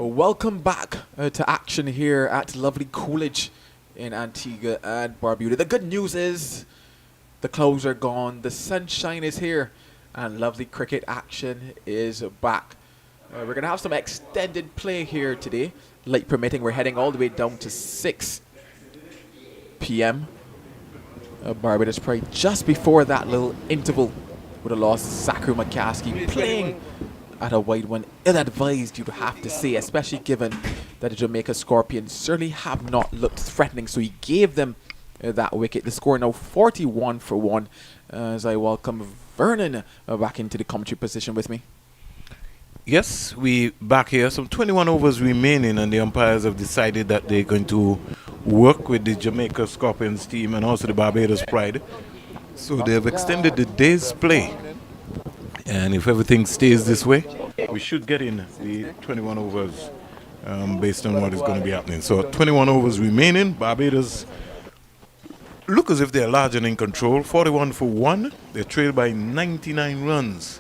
Welcome back to action here at lovely Coolidge in Antigua and Barbuda. The good news is the clouds are gone, the sunshine is here, and lovely cricket action is back. We're going to have some extended play here today. Light permitting, we're heading all the way down to 6 p.m. Barbados Pride just before that little interval with a loss. Zachary McCaskey playing at a wide one. Ill-advised, you'd have to say, especially given that the Jamaica Scorpions certainly have not looked threatening. So he gave them that wicket. The score now 41 for 1 as I welcome Vernon back into the commentary position with me. Yes, we back here. Some 21 overs remaining, and the umpires have decided that they're going to work with the Jamaica Scorpions team and also the Barbados Pride. So they have extended the day's play. And if everything stays this way, we should get in the 21 overs based on what is going to be happening. So 21 overs remaining. Barbados look as if they're large and in control. 41 for 1. They're trailed by 99 runs.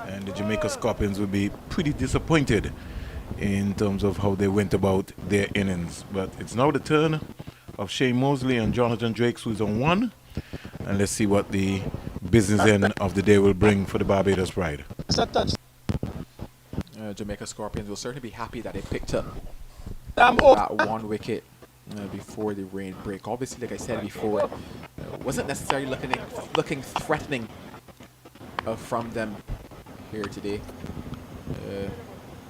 And the Jamaica Scorpions will be pretty disappointed in terms of how they went about their innings. But it's now the turn of Shane Mosley and Jonathan Drakes, who's on 1. And let's see what the business end of the day will bring for the Barbados Pride. Jamaica Scorpions will certainly be happy that they picked up that 1 wicket before the rain break. Obviously, like I said before, wasn't necessarily looking threatening from them here today.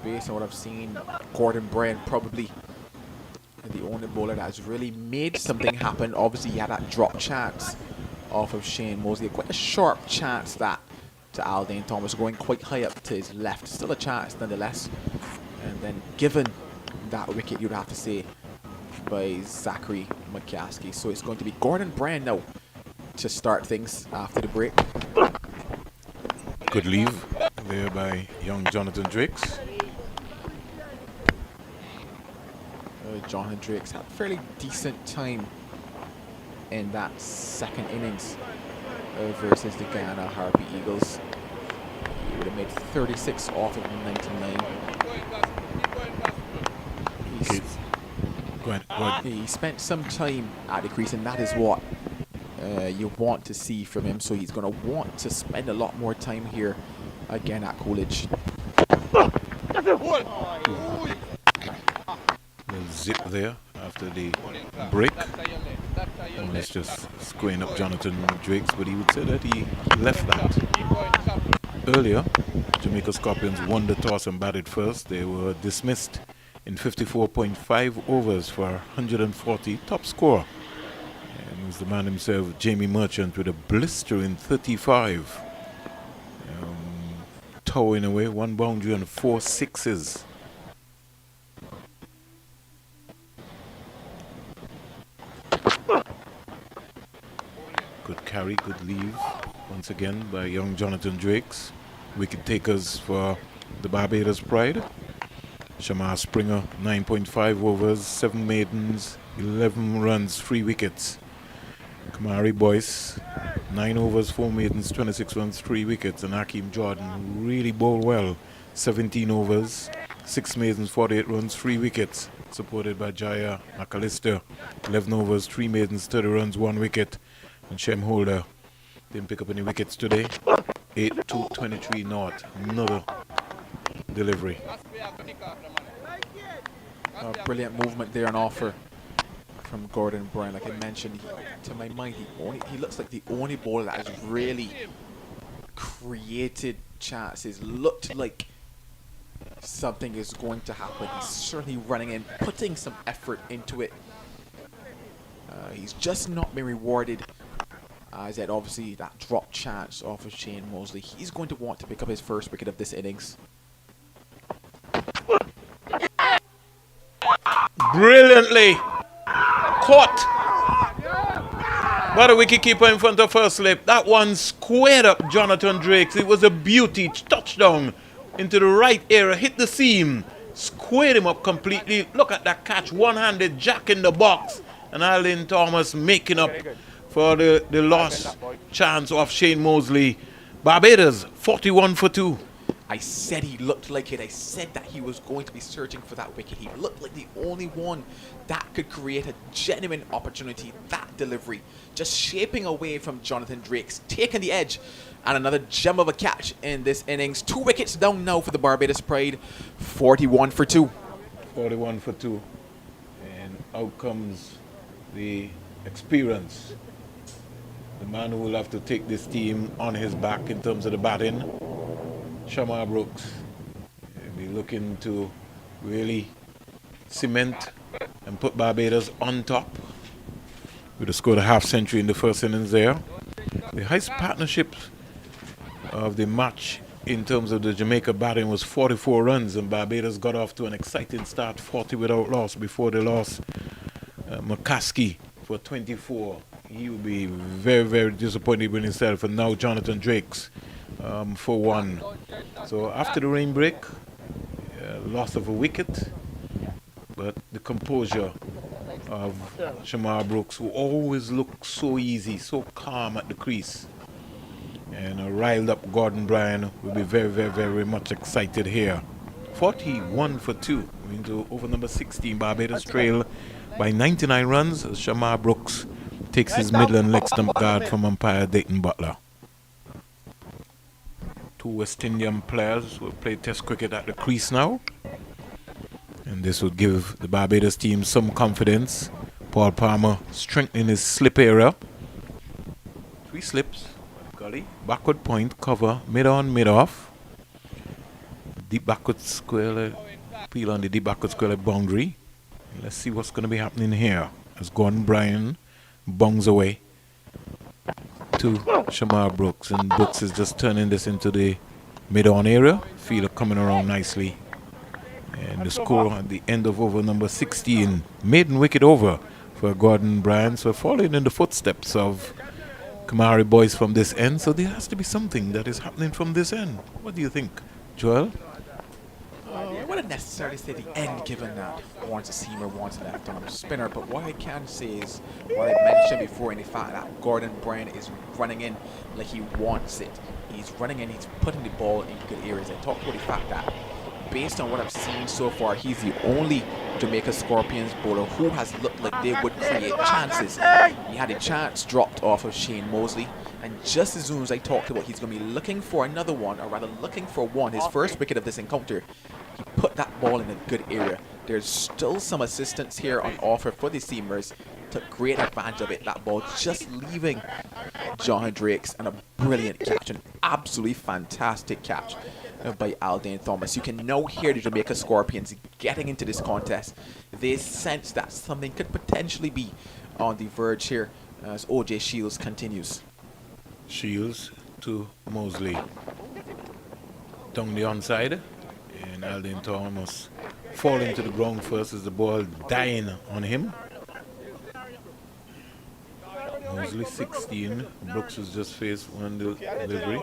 Based on what I've seen, Gordon Bryan probably the only bowler that has really made something happen. Obviously, he had that drop chance off of Shane Mosley. Quite a sharp chance that to Aldane Thomas, going quite high up to his left. Still a chance nonetheless. And then given that wicket, you'd have to say, by Zachary McCaskey. So it's going to be Gordon Bryan now to start things after the break. Good leave there by young Jonathan Drakes. Jonathan Drakes had a fairly decent time in that second innings versus the Guyana Harpy Eagles. He would have made 36 off of 99. Go ahead. He spent some time at the crease, and that is what you want to see from him. So he's going to want to spend a lot more time here again at Coolidge. Zip there after the break. And it's just squaring up Jonathan Drakes, but he would say that he left that. Earlier, Jamaica Scorpions won the toss and batted first. They were dismissed in 54.5 overs for 140. Top score. And it was the man himself, Jamie Merchant, with a blistering 35. Towing away 1 boundary and 4 sixes. Good carry, good leave once again by young Jonathan Drakes. Wicket takers for the Barbados Pride. Shamar Springer, 9.5 overs, 7 maidens, 11 runs, 3 wickets. Kamari Boyce, 9 overs, 4 maidens, 26 runs, 3 wickets. And Hakeem Jordan really bowled well, 17 overs, 6 maidens, 48 runs, 3 wickets. Supported by Jaya McAllister, 11 overs, 3 maidens, 30 runs, 1 wicket. And Shem Holder didn't pick up any wickets today. 8-23 North. Another delivery. Brilliant movement there on offer from Gordon Bryan. Like I mentioned, to my mind, he looks like the only bowler that has really created chances. Looked like something is going to happen. He's certainly running in, putting some effort into it. He's just not been rewarded. As yet, obviously, that drop chance off of Shane Mosley. He's going to want to pick up his first wicket of this innings. Brilliantly caught by the wicketkeeper in front of first slip. That one squared up Jonathan Drakes. It was a beauty. Touchdown into the right area. Hit the seam. Squared him up completely. Look at that catch. One-handed jack in the box. And Aldane Thomas making up for the lost chance of Shane Mosley. Barbados 41 for 2. I said he looked like it. I said that he was going to be searching for that wicket. He looked like the only one that could create a genuine opportunity. That delivery, just shaping away from Jonathan Drake's, taking the edge, and another gem of a catch in this innings. 2 wickets down now for the Barbados Pride. 41 for 2. 41 for 2. And out comes the experience. The man who will have to take this team on his back in terms of the batting. Shamar Brooks will be looking to really cement and put Barbados on top. With a score of half century in the first innings there. The highest partnership of the match in terms of the Jamaica batting was 44 runs, and Barbados got off to an exciting start, 40 without loss, before they lost McCaskey for 24. He will be very, very disappointed with himself, and now Jonathan Drake's for 1. So after the rain break, loss of a wicket, but the composure of Shamar Brooks, who always looked so easy, so calm at the crease, and a riled up Gordon Bryan will be very, very, very much excited here. 41 for 2 into over number 16. Barbados trail by 99 runs as Shamar Brooks takes his middle and leg stump guard from umpire Dayton Butler. 2 West Indian players will play test cricket at the crease now, and this would give the Barbados team some confidence. Paul Palmer strengthening his slip area. 3 slips, gully, backward point, cover, mid on, mid off. Deep backward square, peel on the deep backward square boundary. Let's see what's going to be happening here as Gordon Bryan bongs away to Shamar Brooks, and Brooks is just turning this into the mid-on area. Fielder coming around nicely, and the score at the end of over number 16, maiden wicket over for Gordon Bryan. So following in the footsteps of Kamari boys from this end, so there has to be something that is happening from this end. What do you think, Joel? I wouldn't necessarily say the end, given that wants a seamer, wants a left arm spinner, but what I can say is what I mentioned before, in the fact that Gordon Bryan is running in like he wants it. He's running in, he's putting the ball in good areas. I talked about the fact that based on what I've seen so far, he's the only Jamaica Scorpions bowler who has looked like they would create chances. He had a chance dropped off of Shane Mosley, and just as soon as I talked about he's going to be looking for another one, or rather looking for one, his first wicket of this encounter, he put that ball in a good area. There's still some assistance here on offer for the seamers to great advantage of it. That ball just leaving John Drake's, and a brilliant catch, an absolutely fantastic catch by Aldane Thomas. You can now hear the Jamaica Scorpions getting into this contest. They sense that something could potentially be on the verge here as OJ Shields continues. Shields to Mosley. Down the onside, and Aldane Thomas falling to the ground first as the ball dying on him. Mosley 16. Brooks has just faced one delivery.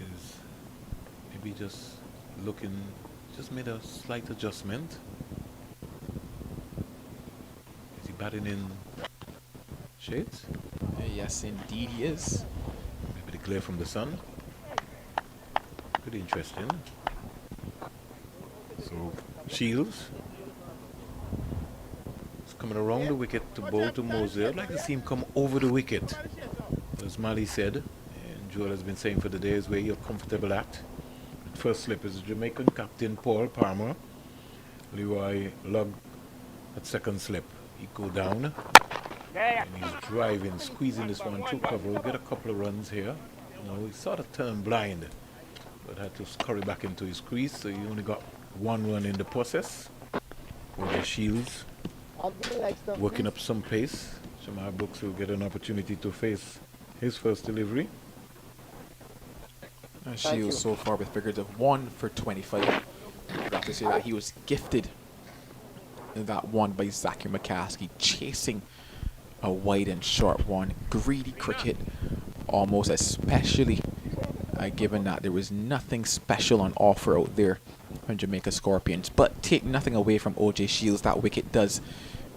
Is maybe just looking, just made a slight adjustment. Is he batting in shades? Yes, indeed he is. Maybe the glare from the sun. Pretty interesting. So Shields is coming around the wicket to bowl to Mosley. I'd like to see him come over the wicket, as Mali said, and Joel has been saying for the days where you're comfortable at. First slip is Jamaican captain Paul Palmer. Leroy Lugg at second slip. He go down, and he's driving, squeezing this one through cover. We'll get a couple of runs here. You know, he sort of turned blind, but had to scurry back into his crease, so he only got 1 run in the process. OJ Shields working up some pace. Shamar Brooks will get an opportunity to face his first delivery. Shields so far with figures of 1 for 25. I have to say that he was gifted that one by Zachary McCaskey, chasing a wide and short one. Greedy cricket, almost, especially given that there was nothing special on offer out there from Jamaica Scorpions. But take nothing away from OJ Shields, that wicket does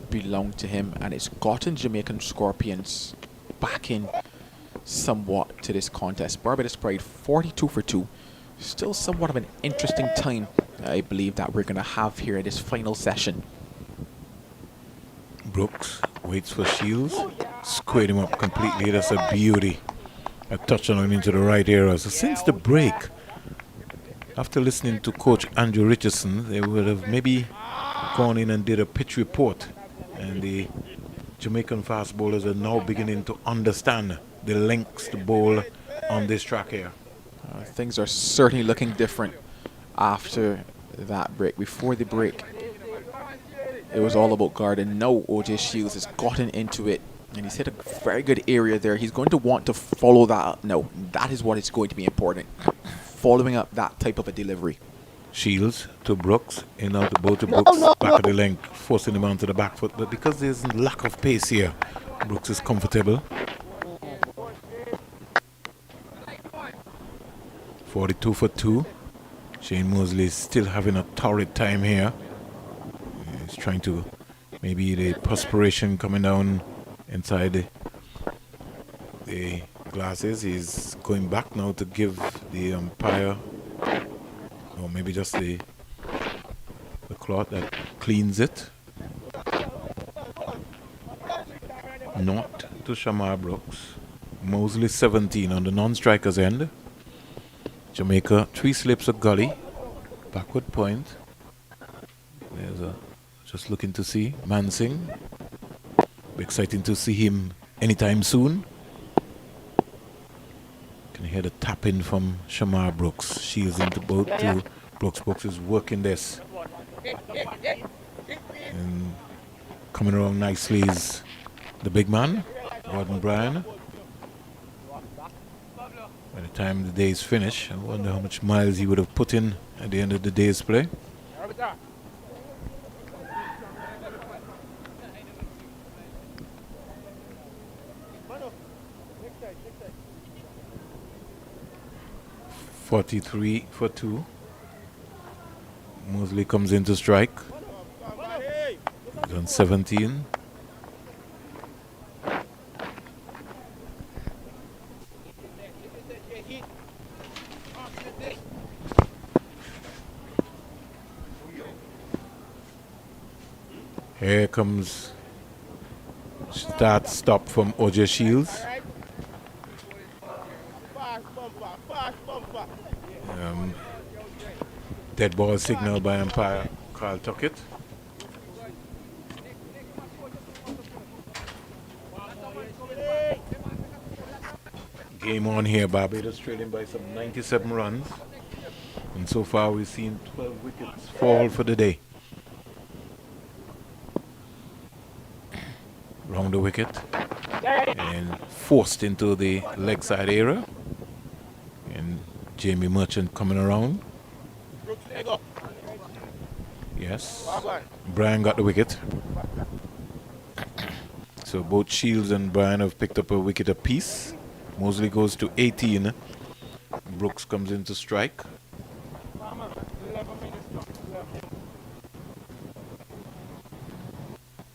belong to him, and it's gotten Jamaican Scorpions back in somewhat to this contest. Barbados Pride 42 for 2. Still somewhat of an interesting time, I believe, that we're going to have here in this final session. Brooks waits for Shields. Squared him up completely. That's a beauty. A touchdown into the right area. So since the break, after listening to Coach Andrew Richardson, they would have maybe gone in and did a pitch report. And the Jamaican fast bowlers are now beginning to understand the lengths to bowl on this track here. Things are certainly looking different after that break. Before the break, it was all about Garden. Now OJ Shields has gotten into it, and he's hit a very good area there. He's going to want to follow that up. No, that is what is going to be important. Following up that type of a delivery. Shields to Brooks, in out the boat to Brooks, back of the length, forcing him onto the back foot. But because there's lack of pace here, Brooks is comfortable. 42 for 2. Shane Mosley is still having a torrid time here. He's trying to, maybe the perspiration coming down inside the glasses. He's going back now to give the umpire, or maybe just the cloth that cleans it. Not to Shamar Brooks. Mosley 17 on the non-striker's end. Jamaica 3 slips of gully. Backward point. There's a, just looking to see Mansing. Be exciting to see him anytime soon. Can hear the tapping from Shamar Brooks. Shields into both to Brooks. Brooks is working this. And coming around nicely is the big man, Gordon Bryan. By the time the day is finished, I wonder how much miles he would have put in at the end of the day's play. .43 for 2. Mosley comes in to strike. He's on 17. Here comes stop from OJ Shields. Dead ball signal by umpire Carl Tuckett. Game on here. Barbados trailing by some 97 runs. And so far we've seen 12 wickets fall for the day. Round the wicket. And forced into the leg side area. And Jamie Merchant coming around. Yes. Brian got the wicket. So both Shields and Brian have picked up a wicket apiece. Mosley goes to 18. Brooks comes in to strike.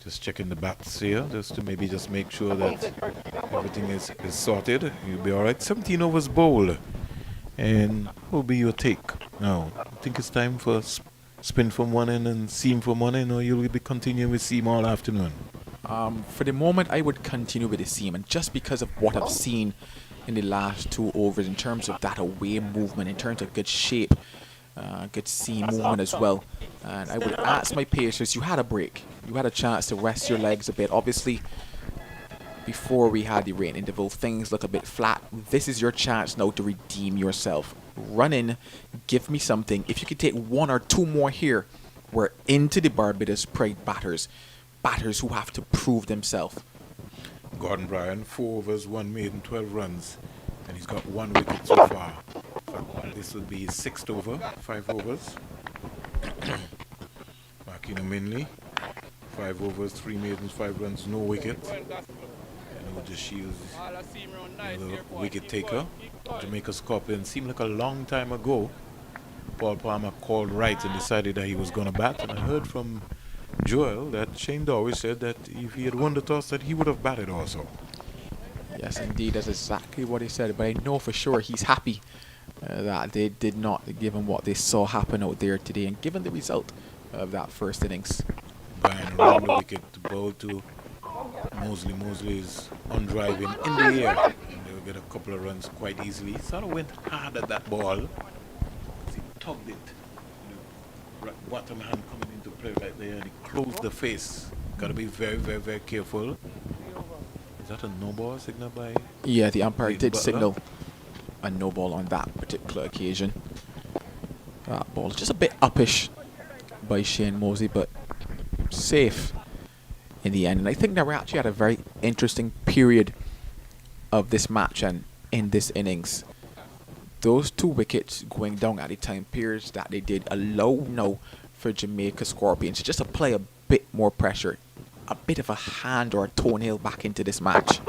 Just checking the bats here, just to maybe just make sure that everything is sorted. You'll be all right. 17 overs bowled. And what will be your take now? I think it's time for spin from one end and seam from one end, or you'll be continuing with seam all afternoon? For the moment, I would continue with the seam, and just because of what I've seen in the last 2 overs in terms of that away movement, in terms of good shape, good seam movement as well. And I would ask my pacers, you had a break. You had a chance to rest your legs a bit. Obviously, before we had the rain interval, things look a bit flat. This is your chance now to redeem yourself. Run in, give me something. If you could take 1 or 2 more here, we're into the Barbados Pride batters. Batters who have to prove themselves. Gordon Bryan, 4 overs, 1 maiden, 12 runs. And he's got 1 wicket so far. This would be his 6th over, 5 overs. Markino Minley, 5 overs, 3 maidens, 5 runs, no wicket. And OJ Shields, the wicket taker. Jamaica Scorpions. Seemed like a long time ago Paul Palmer called right and decided that he was going to bat. And I heard from Joel that Shane Dowie said that if he had won the toss that he would have batted also. Yes, indeed, that's exactly what he said. But I know for sure he's happy that they did not, given what they saw happen out there today, and given the result of that first innings. Brian around the wicket to bowl to Mosley. Mosley is on driving in the air. And they'll get a couple of runs quite easily. Sort of went hard at that ball. He tugged it. The bottom hand coming into play right there, and he closed the face. Got to be very, very, very careful. Is that a no ball signal by? Yeah, the umpire did Butler? signal a no ball on that particular occasion. That ball just a bit uppish by Shane Mosley, but safe in the end. And I think that we actually had a very interesting period of this match and in this innings. Those 2 wickets going down at the time periods that they did allow now for Jamaica Scorpions to just apply a bit more pressure, a bit of a hand or a toenail back into this match.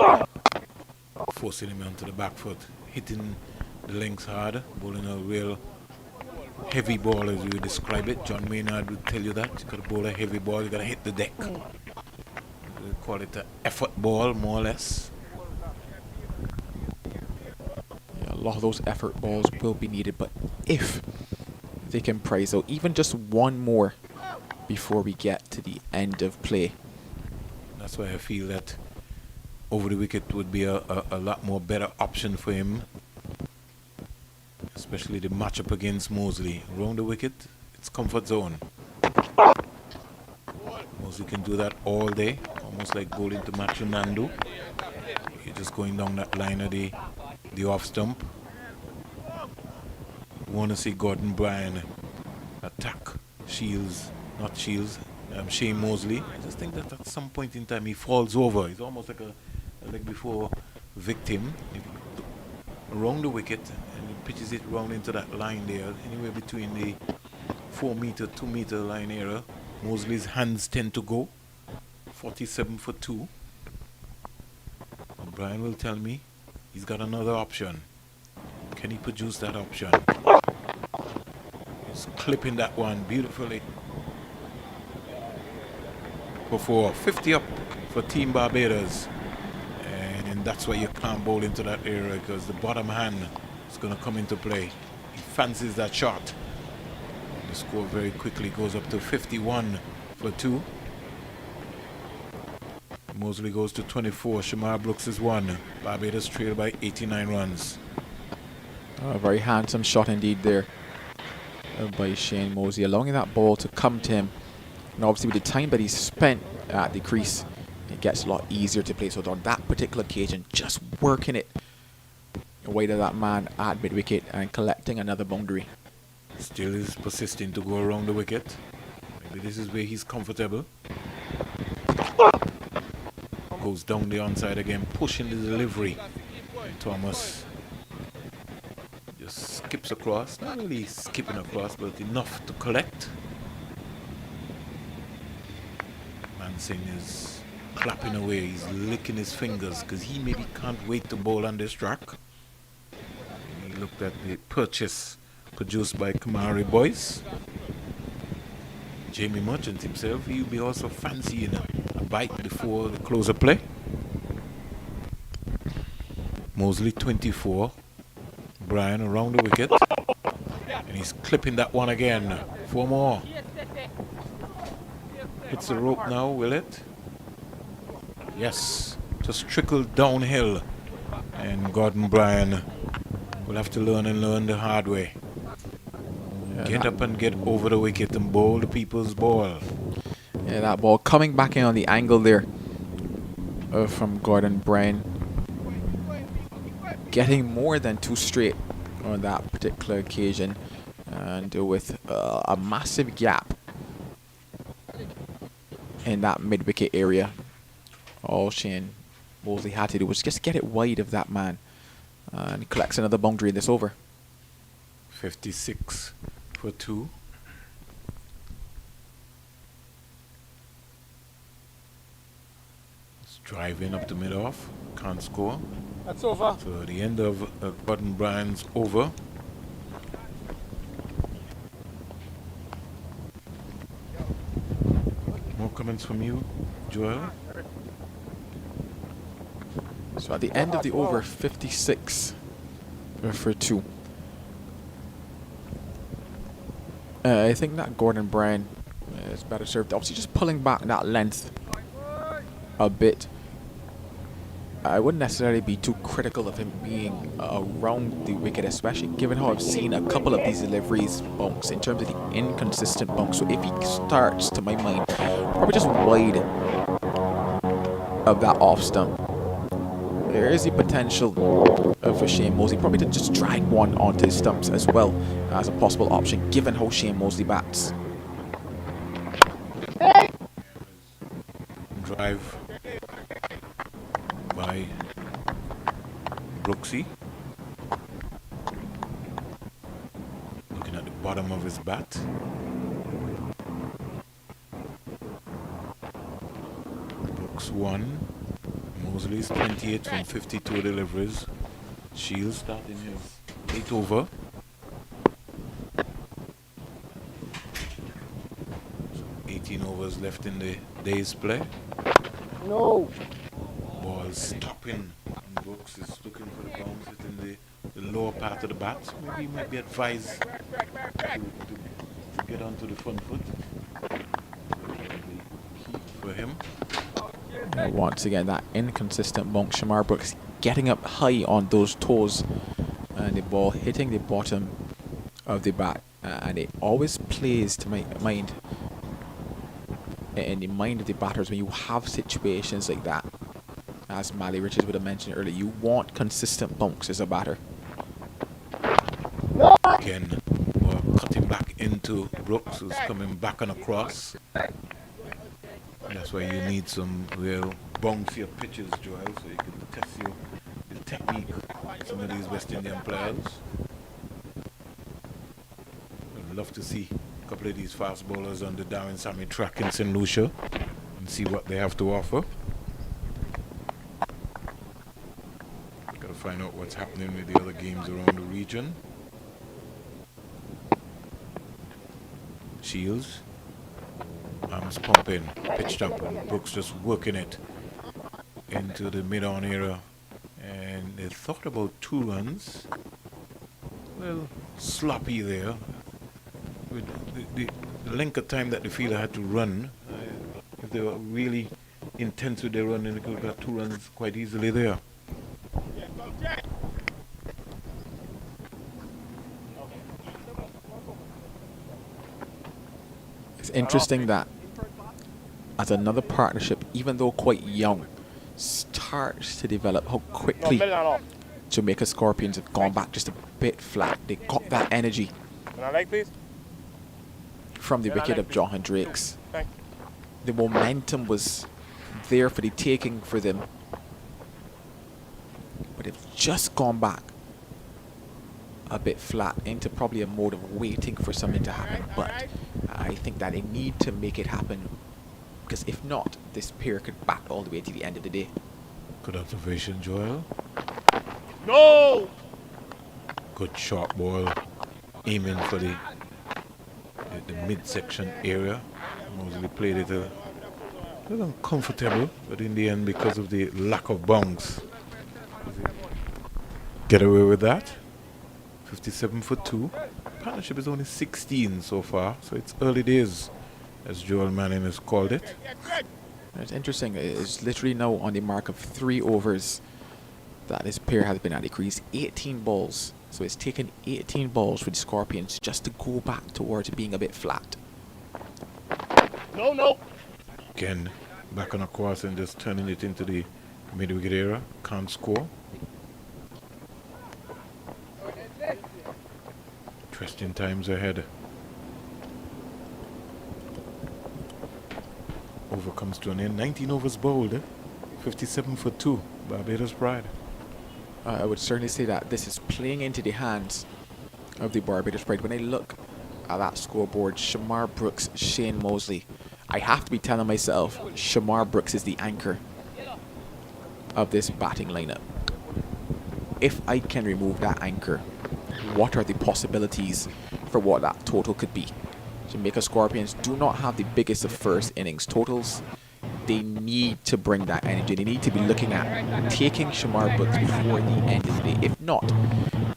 Forcing him onto the back foot, hitting the links hard, bowling a real heavy ball as you would describe it. John Maynard would tell you that. You got to bowl a heavy ball, you got to hit the deck. We call it an effort ball, more or less. Yeah, a lot of those effort balls will be needed, but if they can prize out even just one more before we get to the end of play. That's why I feel that over the wicket would be a lot more better option for him. Especially the matchup against Mosley. Around the wicket, it's comfort zone. Mosley can do that all day, almost like bowling to Matthew Nandu. You're just going down that line of the off stump. You want to see Gordon Bryan attack Shane Mosley. I just think that at some point in time he falls over. He's almost like a leg before victim. Around the wicket, and he pitches it round into that line there, anywhere between the 4 meter, 2 meter line area. Mosley's hands tend to go 47 for 2. And Brian will tell me he's got another option. Can he produce that option? He's clipping that one beautifully. For 50 up for Team Barbados. And that's why you can't bowl into that area, because the bottom hand is going to come into play. He fancies that shot. The score very quickly goes up to 51 for 2. Mosley goes to 24. Shamar Brooks is 1. Barbados trail by 89 runs. A very handsome shot indeed there by Shane Mosley, allowing that ball to come to him. And obviously with the time that he's spent at the crease, it gets a lot easier to play. So on that particular occasion, just working it away to that man at mid-wicket and collecting another boundary. Still is persisting to go around the wicket. Maybe this is where he's comfortable. Goes down the onside again, pushing the delivery. And Thomas just skips across. Not really skipping across, but enough to collect. Mansingh is clapping away. He's licking his fingers because he maybe can't wait to bowl on this track. He looked at the purchase produced by Kamari Boys. Jamie Merchant himself, he'll be also fancying a bite before the close of play. Mosley 24. Brian around the wicket. And he's clipping that one again. 4 more. Hits the rope now, will it? Yes. Just trickled downhill. And Gordon Bryan will have to learn the hard way. Get up and get over the wicket and bowl the people's ball. Yeah, that ball coming back in on the angle there from Gordon Bryan. Getting more than 2 straight on that particular occasion. And with a massive gap in that mid-wicket area. All Shane Mosley had to do was just get it wide of that man. And he collects another boundary in this over. 56 for 2. It's driving up to mid-off. Can't score. That's over. So the end of Gordon Bryan's over. More comments from you, Joel? So at the end of the over, 56 for 2. I think that Gordon Bryan is better served. Obviously, just pulling back that length a bit. I wouldn't necessarily be too critical of him being around the wicket, especially given how I've seen a couple of these deliveries bunks in terms of the inconsistent bunks. So if he starts, to my mind, probably just wide of that off stump, there is the potential for Shane Mosley probably to just drag one onto his stumps as well as a possible option, given how Shane Mosley bats. Drive by Brooksy. Looking at the bottom of his bat. Brooks 1. Mosley's 28 from 52 deliveries. Shields starting his 8th over. So 18 overs left in the day's play. No. Ball stopping, and Brooks is looking for the bounce in the lower part of the bat. Maybe he might be advised to get onto the front foot. Key for him. Once again, that inconsistent bunk. Shamar Brooks getting up high on those toes, and the ball hitting the bottom of the bat, and it always plays to my mind in the mind of the batters when you have situations like that. As Mally Richards would have mentioned earlier, you want consistent bunks as a batter. Again, ball cutting back into Brooks, who's coming back on a cross. That's why you need some real bouncier pitches, Joel, so you can test your technique with some of these West Indian players. I'd love to see a couple of these fast bowlers on the Darwin Sammy track in St. Lucia and see what they have to offer. Got to find out what's happening with the other games around the region. Shields. Arms pumping, pitched up, and Brooks just working it into the mid-on area. And they thought about 2 runs. Well, sloppy there. With the length of time that the fielder had to run, if they were really intense with their running, they could have got 2 runs quite easily there. It's interesting that as another partnership, even though quite young, starts to develop, how quickly Jamaica Scorpions have gone back just a bit flat. They got that energy from the wicket of Johan Drakes. The momentum was there for the taking for them, but they've just gone back a bit flat into probably a mode of waiting for something to happen. But I think that they need to make it happen, because if not, this pair could bat all the way to the end of the day. Good observation, Joel. No. Good short ball, aiming for the midsection area. Mosley played it a little uncomfortable, but in the end, because of the lack of bounce, get away with that. 57 for 2. Partnership is only 16 so far, so it's early days, as Joel Manning has called it. It's interesting. It's literally now on the mark of 3 overs that this pair has been at the crease. 18 balls. So it's taken 18 balls for the Scorpions just to go back towards being a bit flat. No. Again, back on a course and just turning it into the mid-wicket area. Can't score. Interesting times ahead. Over comes to an end. 19 overs bowled. 57 for 2. Barbados pride. I would certainly say that this is playing into the hands of the Barbados pride. When I look at that scoreboard, Shamar Brooks, Shane Mosley, I have to be telling myself Shamar Brooks is the anchor of this batting lineup. If I can remove that anchor, what are the possibilities for what that total could be? Jamaica Scorpions do not have the biggest of first innings totals. they need to bring that energy. They need to be looking at taking Shamar Brooks before the end of the day. If not,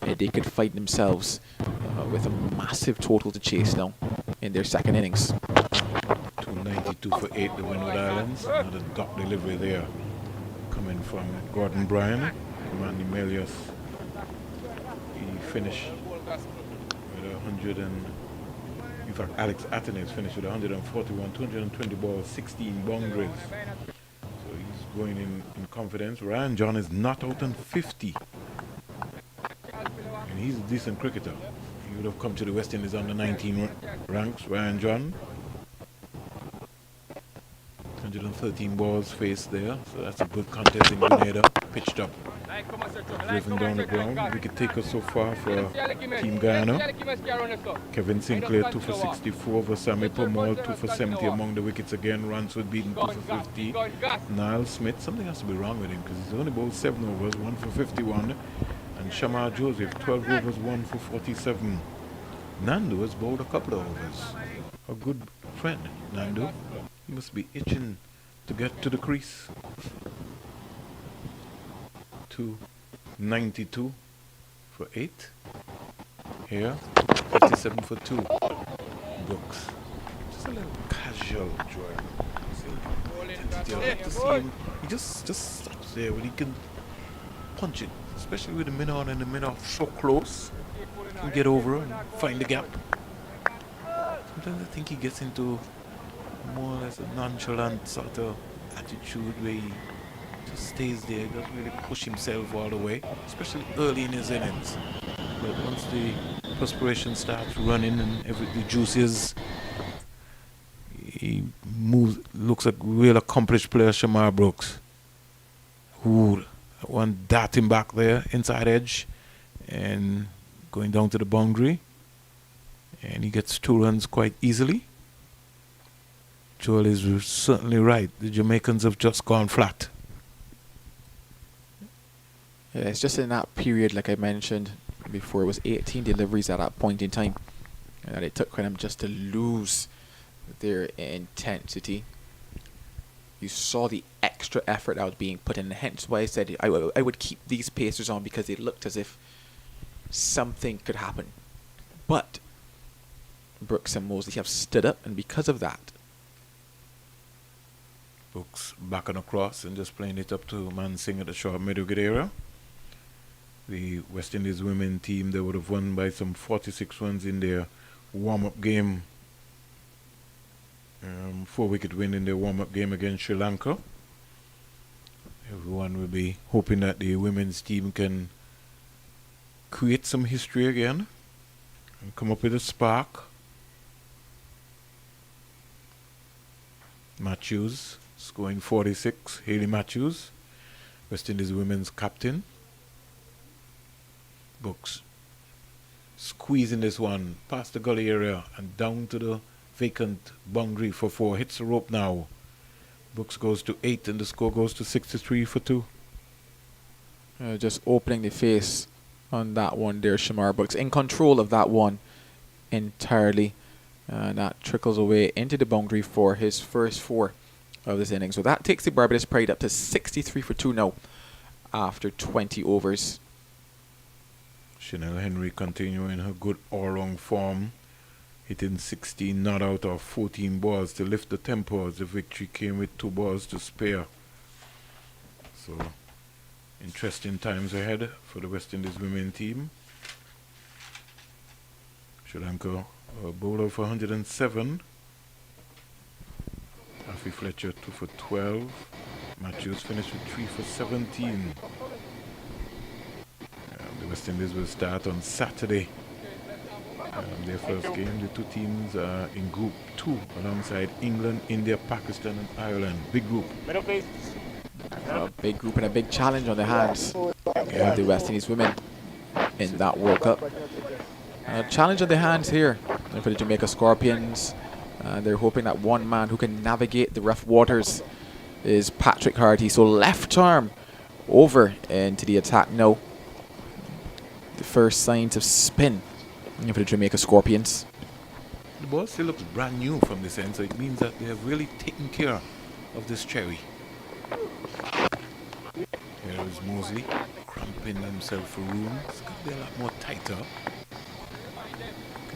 they could find themselves with a massive total to chase now in their second innings. 292 for 8, the Windward Islands. Another dot delivery there coming from Gordon Bryan. Manny Melius. He finished with 100 and... In fact, Alex Atenes finished with 141, 220 balls, 16 boundaries. So he's going in confidence. Ryan John is not out on 50. And he's a decent cricketer. He would have come to the West Indies under 19 ranks. Ryan John. 113 balls faced there. So that's a good contest in Grenada. Pitched up. Driven down the ground. Wicket taker so far for Team Guyana. Kevin Sinclair 2 for 64 for Sammy Pomal 2 for 70 among the wickets again. Ransford beaten 2 for 50. Niall Smith, something has to be wrong with him because he's only bowled 7 overs, 1 for 51. And Shamar Joseph 12 overs, 1 for 47. Nando has bowled a couple of overs. A good friend, Nando. He must be itching to get to the crease. 292 for 8. Here, 57 for 2. Brooks. Just a little casual drive. I like to see him. He just stops there when he can punch it. Especially with the min on and the min off so close. He can get over and find the gap. Sometimes I think he gets into more or less a nonchalant sort of attitude where he just stays there, doesn't really push himself all the way, especially early in his innings. But once the perspiration starts running and the juices, he moves, looks like a real accomplished player, Shamar Brooks. Ooh, one darting back there, inside edge, and going down to the boundary. And he gets 2 runs quite easily. Joel is certainly right. The Jamaicans have just gone flat. Yeah, it's just in that period, like I mentioned before, it was 18 deliveries at that point in time. And it took them just to lose their intensity. You saw the extra effort that was being put in, hence why I said I would keep these pacers on because it looked as if something could happen. But Brooks and Mosley have stood up, and because of that, Brooks back and across and just playing it up to Mansingh at the short middle-wicket area. The West Indies women team, they would have won by some 46 runs in their warm-up game. 4-wicket win in their warm-up game against Sri Lanka. Everyone will be hoping that the women's team can create some history again and come up with a spark. Matthews scoring 46. Hayley Matthews, West Indies women's captain. Brooks squeezing this one past the gully area and down to the vacant boundary for 4. Hits the rope now. Brooks goes to 8 and the score goes to 63 for 2. just opening the face on that one there, Shamar Brooks. In control of that one entirely. And that trickles away into the boundary for his first 4 of this inning. So that takes the Barbados Pride up to 63 for 2 now after 20 overs. Chanel Henry continuing her good all-round form, hitting 16 not out of 14 balls to lift the tempo as the victory came with 2 balls to spare. So interesting times ahead for the West Indies women team. Sri Lanka a bowler for 107. Afi Fletcher 2 for 12. Matthews finished with 3 for 17. The West Indies will start on Saturday. Their first game. The 2 teams are in Group 2 alongside England, India, Pakistan and Ireland. Big group. A big group and a big challenge on their hands. The West Indies women in that World Cup. A challenge on their hands here for the Jamaica Scorpions. They're hoping that one man who can navigate the rough waters is Patrick Harty. So left arm over into the attack now. The first signs of spin for the Jamaica Scorpions. The ball still looks brand new from this end, so it means that they have really taken care of this cherry. Here is Mosley cramping himself for room. It's going to be a lot more tighter.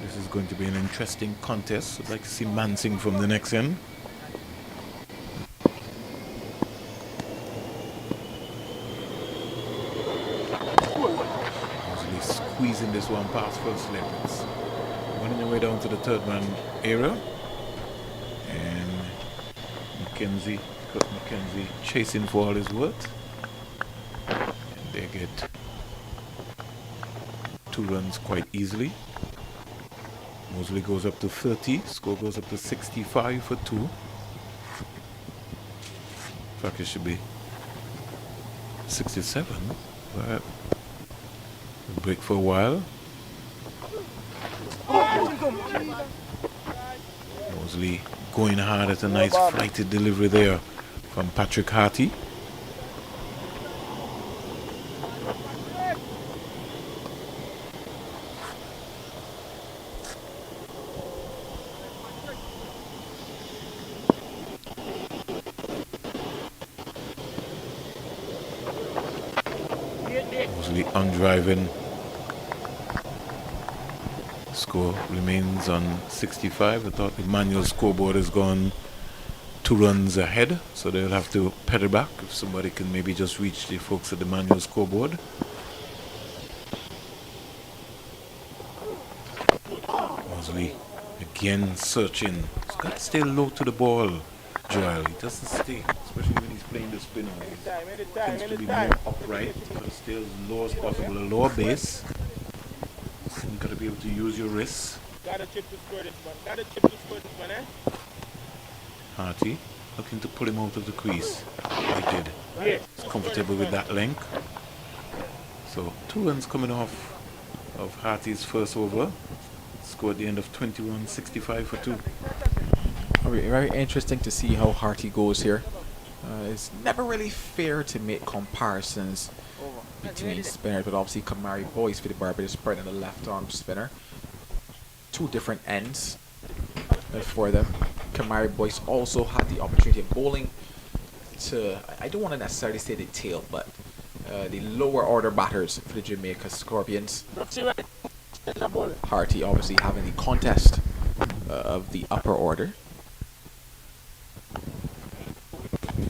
This is going to be an interesting contest. I'd like to see Mansing from the next end. Mosley squeezing this one past first left. It's running their way down to the third man area. And Kurt McKenzie chasing for all his worth. And they get 2 runs quite easily. Mosley goes up to 30, score goes up to 65 for 2. In fact, it should be 67, but we'll break for a while. Mosley going hard at a nice flighted delivery there from Patrick Harty. Mosley undriving. Score remains on 65. I thought the manual scoreboard has gone 2 runs ahead, so they'll have to pedal back. If somebody can maybe just reach the folks at the manual scoreboard. Mosley again searching. He's got to stay low to the ball, Joel. He doesn't stay, especially when he's playing the spinner. He tends to be more upright, but stay as low as possible, a lower base. You've got to be able to use your wrists. Harty looking to pull him out of the crease. He did. He's comfortable with that length. So 2 runs coming off of Harty's first over. Score at the end of 21, 65 for 2. Very interesting to see how Harty goes here. It's never really fair to make comparisons between spinners, but obviously Kamari Boyce for the Barbados spread and the left arm spinner. 2 different ends for them. Kamari Boyce also had the opportunity of bowling to, I don't want to necessarily say the tail, but the lower order batters for the Jamaica Scorpions. Harty obviously having the contest of the upper order.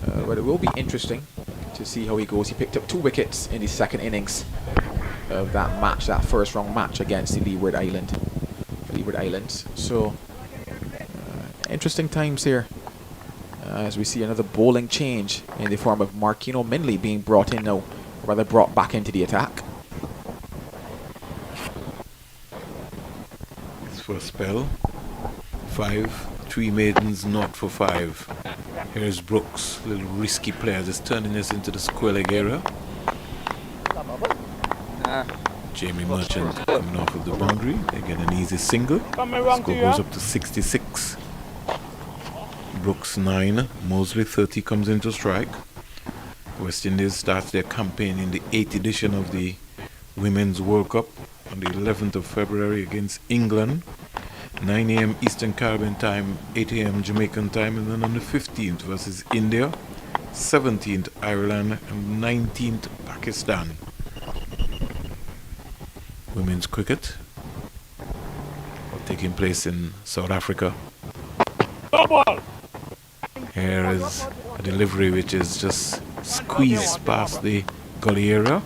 But it will be interesting to see how he goes. He picked up 2 wickets in the second innings of that match, that first round match against the Leeward Islands. So interesting times here as we see another bowling change in the form of Marquino Minley being brought in now, or rather brought back into the attack. His first spell, 5, 3 maidens, not for 5. Here's Brooks, little risky player, just turning this into the square leg area. Jamie Merchant coming off of the boundary. They get an easy single. Score goes up to 66. Brooks 9, Mosley 30 comes into strike. West Indies starts their campaign in the 8th edition of the Women's World Cup on the 11th of February against England. 9 a.m. Eastern Caribbean time, 8 a.m. Jamaican time, and then on the 15th versus India, 17th Ireland, and 19th Pakistan. Women's cricket taking place in South Africa. Here is a delivery which is just squeezed past the gully area.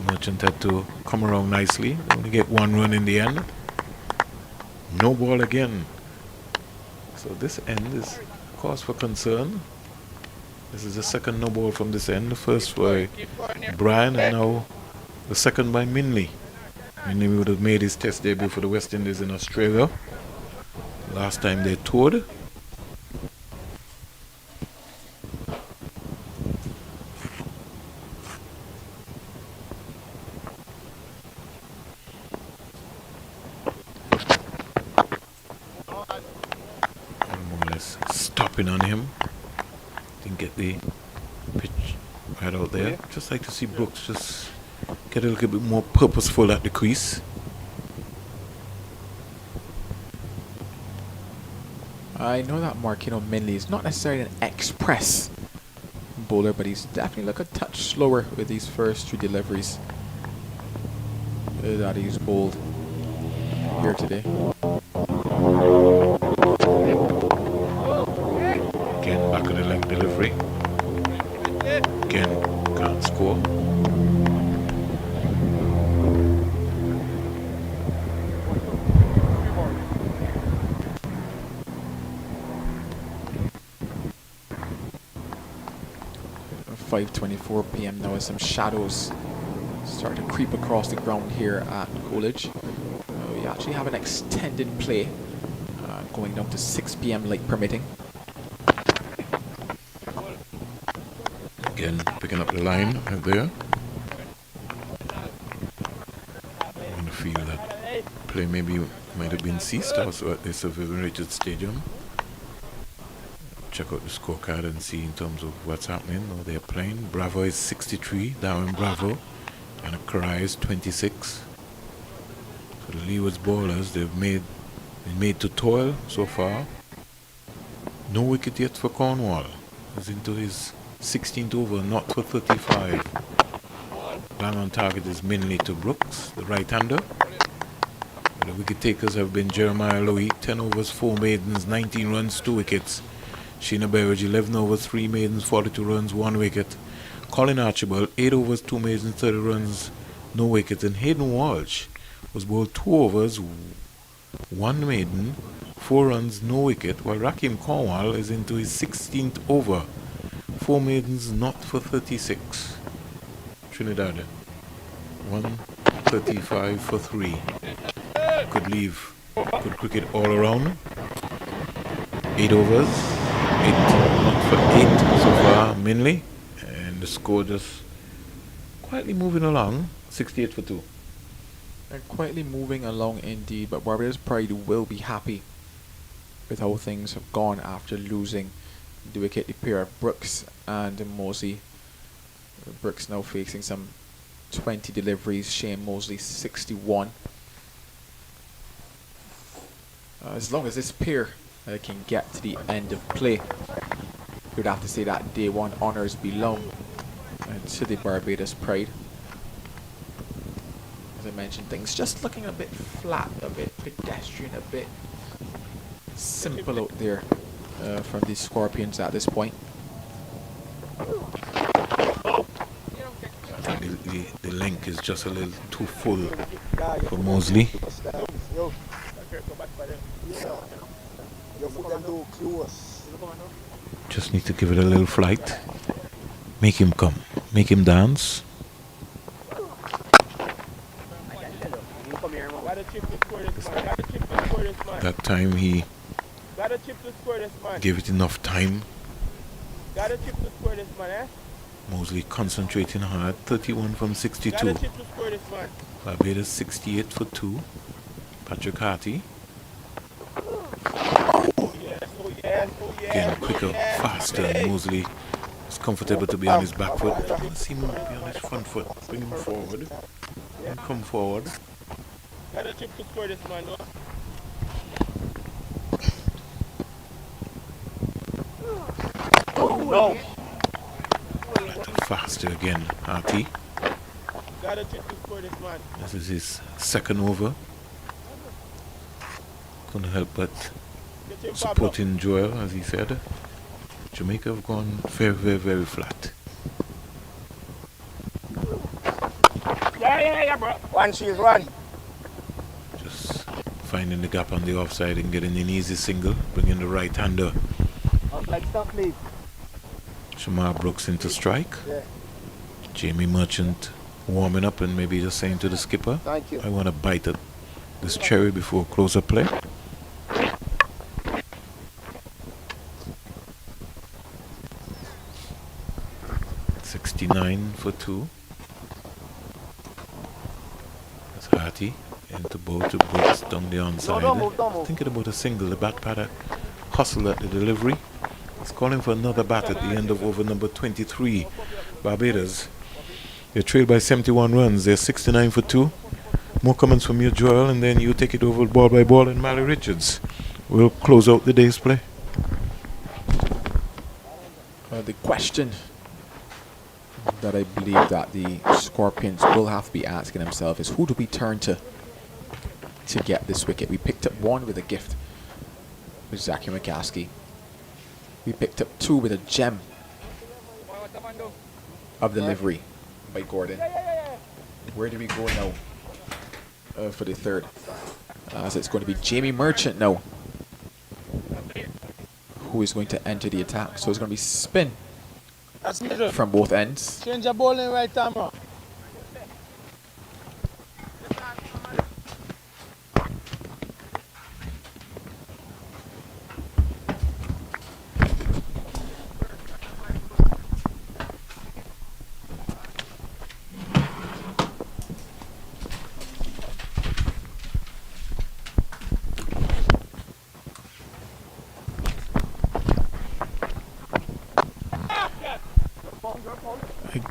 Merchant had to come around nicely. They only get 1 run in the end. No ball again. So this end is cause for concern. This is the second no ball from this end. The first by Brian and now the second by Minley. Minley would have made his test debut for the West Indies in Australia. Last time they toured. Stopping on him. Didn't get the pitch right out there. Just like to see Brooks just get a little bit more purposeful at the crease. I know that Marquino Minley is not necessarily an express bowler, but he's definitely like a touch slower with these first 2 deliveries that he's bowled here today. Again, back of the leg delivery. Again, can't score. At 5:24 p.m. now, as some shadows start to creep across the ground here at Coolidge. We actually have an extended play going down to 6 p.m. light permitting. Again, picking up the line right there. I'm going to feel that play maybe might have been ceased also at the Sir Richard Stadium. Check out the scorecard and see in terms of what's happening. No, they're playing. Bravo is 63, Darren Bravo, and Accra is 26. So the Leewards bowlers, they've made to toil so far. No wicket yet for Cornwall. He's into his 16th over, not for 35. Bang on target is mainly to Brooks, the right-hander. The wicket takers have been Jeremiah Louis, 10 overs, 4 maidens, 19 runs, 2 wickets. Sheena Berridge, 11 overs, 3 maidens, 42 runs, 1 wicket. Colin Archibald, 8 overs, 2 maidens, 30 runs, no wicket. And Hayden Walsh was bowled 2 overs, 1 maiden, 4 runs, no wicket, while Rakim Cornwall is into his 16th over. 4 maidens, not for 36. Trinidad, 135 for 3. Good cricket all around. 8 overs, 8 not for 8 so far, mainly. And the score just quietly moving along, 68 for 2. They're quietly moving along indeed, but Barbados Pride will be happy with how things have gone after losing the wicket pair of Brooks and Mosley. Brooks now facing some 20 deliveries, Shane Mosley 61. As long as this pair can get to the end of play, you would have to say that day one honours belong to the Barbados Pride. As I mentioned, things just looking a bit flat, a bit pedestrian, a bit simple out there from the Scorpions at this point. I think the length is just a little too full for Mosley. Just need to give it a little flight. Make him come. Make him dance. That time he gave it enough time. Mosley concentrating hard. 31 from 62. Barbados 68 for 2. Patrick Harty. Again, quicker, faster. And Mosley is comfortable to be on his back foot. Let's see him be on his front foot. Bring him forward. And come forward. No. Faster again, Harty. This is his second over. Couldn't help but supporting Joel, as he said. Jamaica have gone very, very, very flat. Yeah, bro. One, she's one. Just finding the gap on the offside and getting an easy single, bringing the right-hander. Outside stop, please. Shamar Brooks into strike. Yeah. Jamie Merchant warming up and maybe just saying to the skipper, Thank you. I want to bite at this cherry before closer play. .69 for 2. That's Harty into bowl to Brooks down the onside. Don't move. Thinking about a single, the bat paddock hustle at the delivery. He's calling for another bat at the end of over number 23. Barbados. They're trailed by 71 runs. They're 69 for 2. More comments from you, Joel, and then you take it over ball by ball and Mally Richards. will close out the day's play. The question that I believe that the Scorpions will have to be asking themselves is, who do we turn to get this wicket? We picked up one with a gift with Zachary McCaskey. We picked up two with a gem of delivery by Gordon. Where do we go now for the third? As it's going to be Jamie Merchant now, who is going to enter the attack. So it's going to be spin from both ends. Change your bowling right time, bro.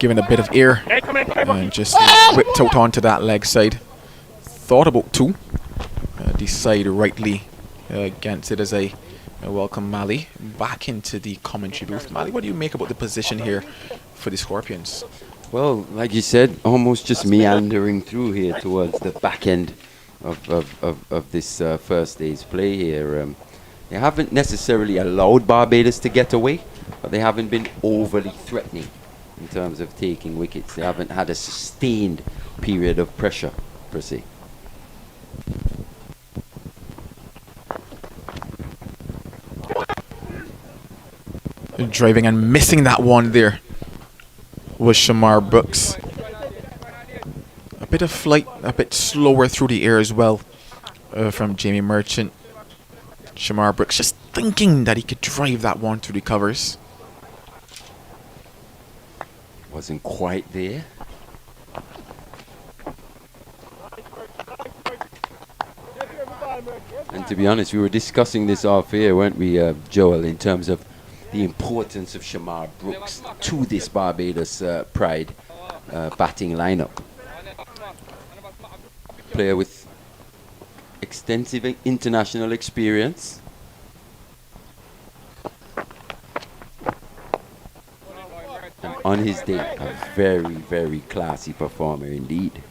Given a bit of air and just whipped out onto that leg side. Thought about two. Decide rightly against it as I welcome Mali back into the commentary booth. Mali, what do you make about the position here for the Scorpions? Well, like you said, almost just meandering through here towards the back end of this first day's play here. They haven't necessarily allowed Barbados to get away, but they haven't been overly threatening in terms of taking wickets. They haven't had a sustained period of pressure, per se. Driving and missing that one there was Shamar Brooks. A bit of flight, a bit slower through the air as well from Jamie Merchant. Shamar Brooks just thinking that he could drive that one through the covers. Wasn't quite there. And to be honest, we were discussing this off air, weren't we, Joel, in terms of the importance of Shamar Brooks to this Barbados Pride batting lineup. Player with extensive international experience. And on his day, a very, very classy performer indeed.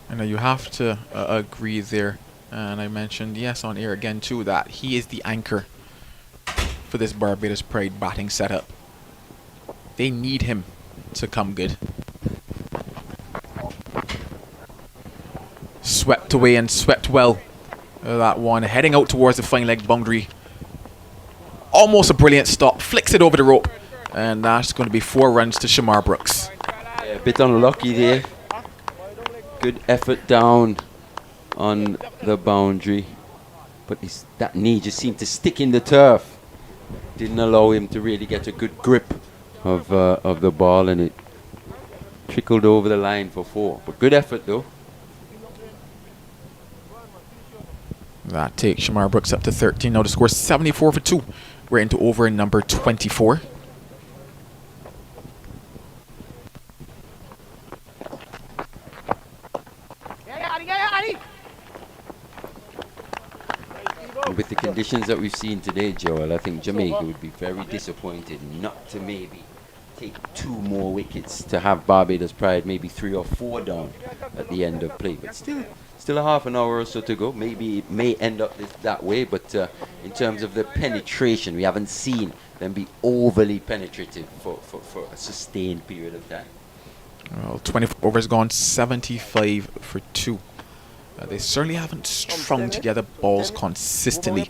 And you have to agree there. And I mentioned, yes, on air again too, that he is the anchor for this Barbados Pride batting setup. They need him to come good. Swept away and swept well. That one heading out towards the fine leg boundary. Almost a brilliant stop. Flicks it over the rope. And that's going to be 4 runs to Shamar Brooks. Yeah, a bit unlucky there. Good effort down on the boundary. But that knee just seemed to stick in the turf. Didn't allow him to really get a good grip of the ball, and it trickled over the line for 4. But good effort though. That takes Shamar Brooks up to 13. Now to score 74 for 2. We're into over number 24. With the conditions that we've seen today, Joel, I think Jamaica would be very disappointed not to maybe take 2 more wickets, to have Barbados Pride maybe 3 or 4 down at the end of play. But still a half an hour or so to go. Maybe it may end up that way, but in terms of the penetration, we haven't seen them be overly penetrative for a sustained period of time. Well, 24 overs gone, 75 for 2. They certainly haven't strung together balls consistently.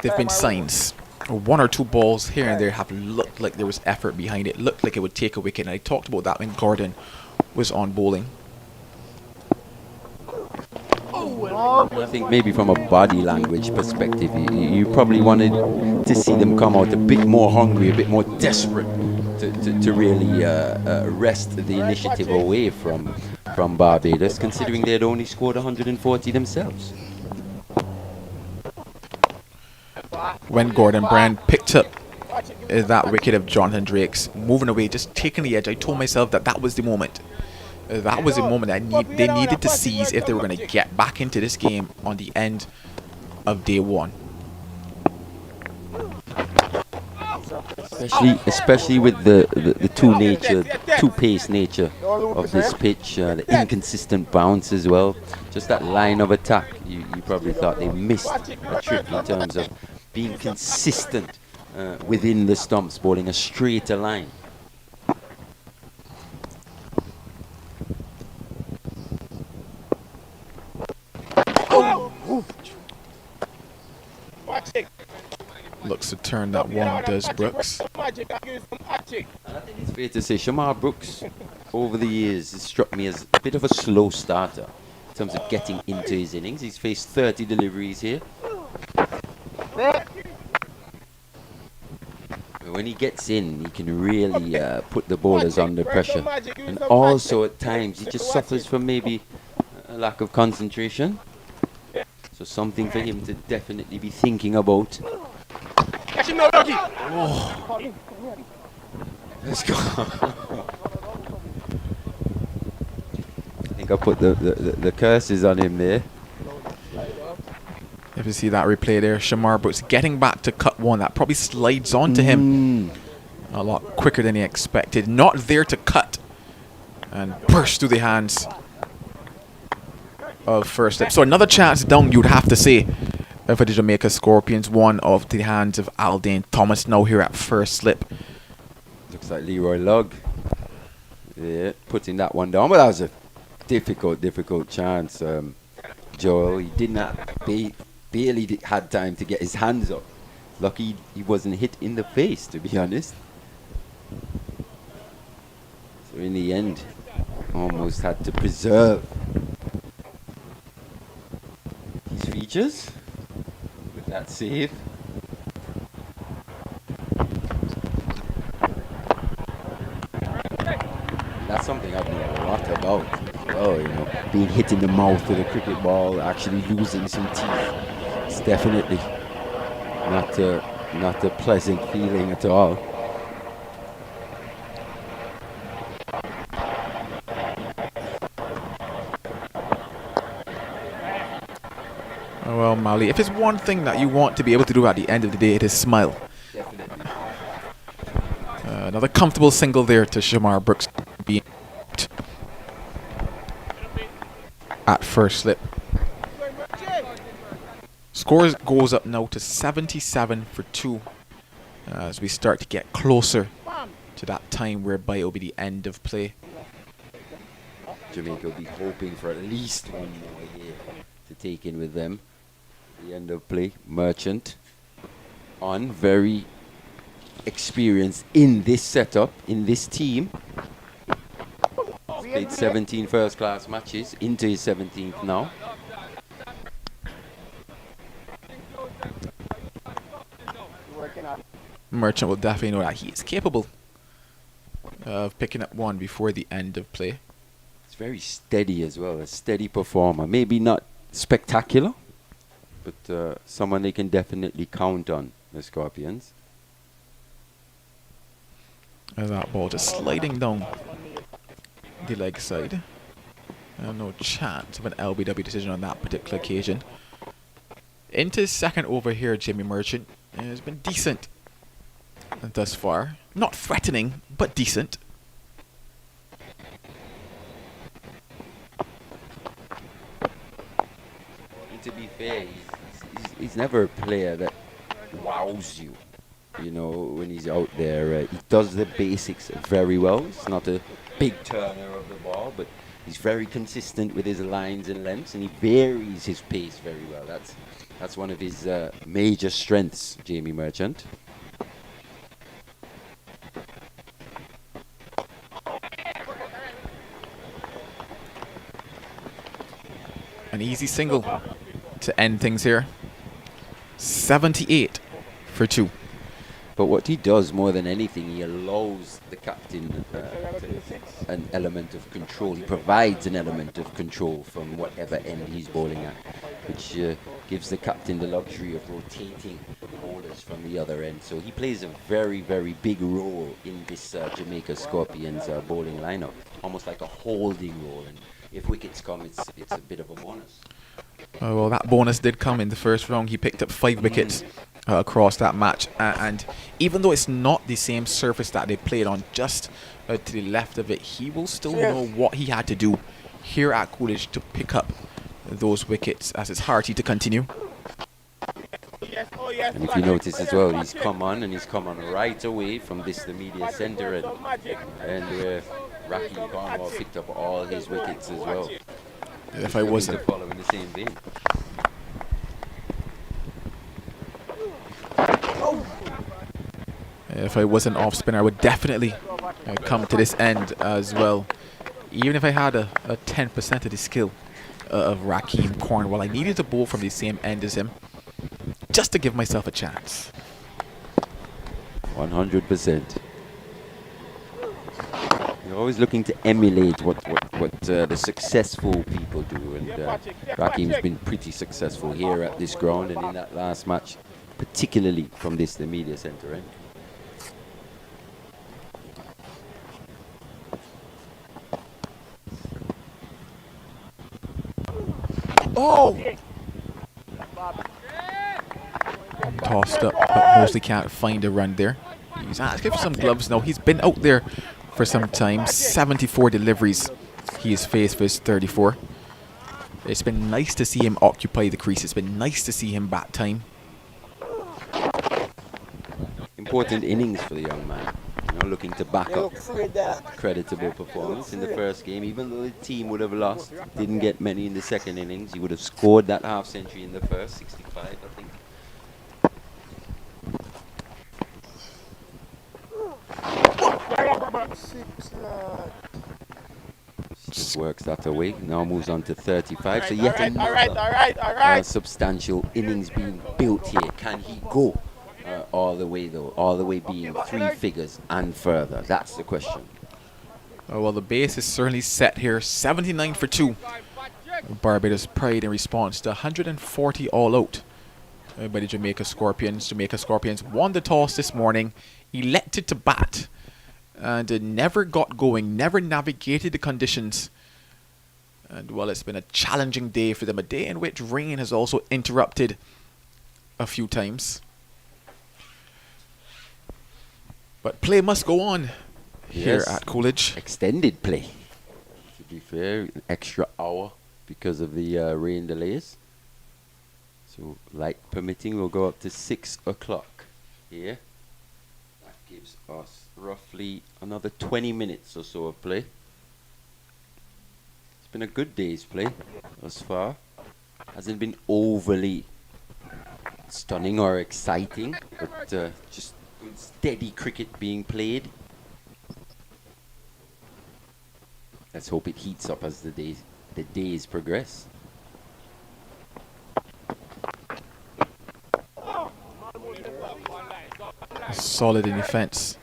There have been signs. 1 or 2 balls here and there have looked like there was effort behind it. Looked like it would take a wicket. And I talked about that when Gordon was on bowling. I think maybe from a body language perspective, you probably wanted to see them come out a bit more hungry, a bit more desperate to really wrest the initiative away from Barbados, considering they had only scored 140 themselves. When Gordon Brand picked up that wicket of Jonathan Drake's, moving away, just taking the edge, I told myself that was the moment. That was the moment they needed to seize if they were going to get back into this game on the end of day one. Especially with the two-pace nature of this pitch, the inconsistent bounce as well. Just that line of attack, you probably thought they missed a trick in terms of being consistent within the stumps, bowling a straighter line. Looks to turn that one, does Brooks. And I think it's fair to say Shamar Brooks, over the years, has struck me as a bit of a slow starter in terms of getting into his innings. He's faced 30 deliveries here. But when he gets in, he can really put the bowlers under pressure. And also at times, he just suffers from maybe a lack of concentration. So something for him to definitely be thinking about. Oh. Let's go. I think I put the curses on him there. If you see that replay there, Shamar Brooks getting back to cut one. That probably slides onto him a lot quicker than he expected. Not there to cut. And burst through the hands of first slip. So another chance down, you'd have to say, for the Jamaica Scorpions. One of the hands of Aldane Thomas now here at first slip. Looks like Leroy Lugg. Yeah, putting that one down. But that was a difficult chance. Joel, he did not barely had time to get his hands up. Lucky he wasn't hit in the face, to be honest. So in the end, almost had to preserve his features with that save. That's something I've known a lot about. Oh, you know, being hit in the mouth with a cricket ball, actually losing some teeth. It's definitely not a pleasant feeling at all. Oh, well, Mali, if it's one thing that you want to be able to do at the end of the day, it is smile. Definitely. Another comfortable single there to Shamar Brooks being at first slip. Scores goes up now to 77 for 2 as we start to get closer to that time whereby it will be the end of play. Jamaica will be hoping for at least one more here to take in with them. The end of play. Merchant on, very experienced in this setup, in this team. He's played 17 first-class matches, into his 17th now. Merchant will definitely know that he is capable of picking up one before the end of play. It's very steady as well, a steady performer. Maybe not spectacular, but someone they can definitely count on, the Scorpions. As that ball just sliding down the leg side. No chance of an LBW decision on that particular occasion. Into his second over here, Jamie Merchant has been decent thus far. Not threatening, but decent. And to be fair, he's never a player that wows you. You know, when he's out there, he does the basics very well. He's not a big turner of the ball, but he's very consistent with his lines and lengths, and he varies his pace very well. That's one of his major strengths, Jamie Merchant. An easy single to end things here. 78 for 2. But what he does more than anything, he allows the captain an element of control. He provides an element of control from whatever end he's bowling at, which gives the captain the luxury of rotating bowlers from the other end. So he plays a very, very big role in this Jamaica Scorpions bowling lineup, almost like a holding role. And if wickets come, it's a bit of a bonus. Well, that bonus did come in the first round. He picked up 5 wickets across that match. And even though it's not the same surface that they played on, just to the left of it, he will still know what he had to do here at Coolidge to pick up those wickets as it's Harty to continue. And if you notice as well, he's come on right away from the media centre and Raheem Cornwall picked up all his wickets as well. If I wasn't following the same vein. If I wasn't off spinner, I would definitely come to this end as well. Even if I had a 10% of the skill of Raheem Cornwall, I needed to bowl from the same end as him just to give myself a chance. 100%. You're always looking to emulate what the successful people do, and Raheem's been pretty successful here at this ground and in that last match, particularly from the media centre end. Oh! Tossed up, but mostly can't find a run there. He's asking for some gloves now. He's been out there for some time. 74 deliveries he has faced for his 34. It's been nice to see him occupy the crease. It's been nice to see him bat time. Important innings for the young man. You know, looking to back up creditable performance in the first game. Even though the team would have lost, didn't get many in the second innings, he would have scored that half century in the first, 65, I think. Just works that away. Now moves on to 35. So yet another substantial innings being built here. Can he go all the way though? All the way being 3 figures and further? That's the question. Oh, well, the base is certainly set here. 79 for 2. Barbados Pride in response to 140 all out by the Jamaica Scorpions. Jamaica Scorpions won the toss this morning, elected to bat, and never got going, never navigated the conditions. And well, it's been a challenging day for them, a day in which rain has also interrupted a few times. But play must go on here at Coolidge. Extended play, to be fair, an extra hour because of the rain delays. So light permitting, we'll go up to 6 o'clock here. That gives us roughly another 20 minutes or so of play. It's been a good day's play thus far. Hasn't been overly stunning or exciting, but just good steady cricket being played. Let's hope it heats up as the days progress. Solid in defense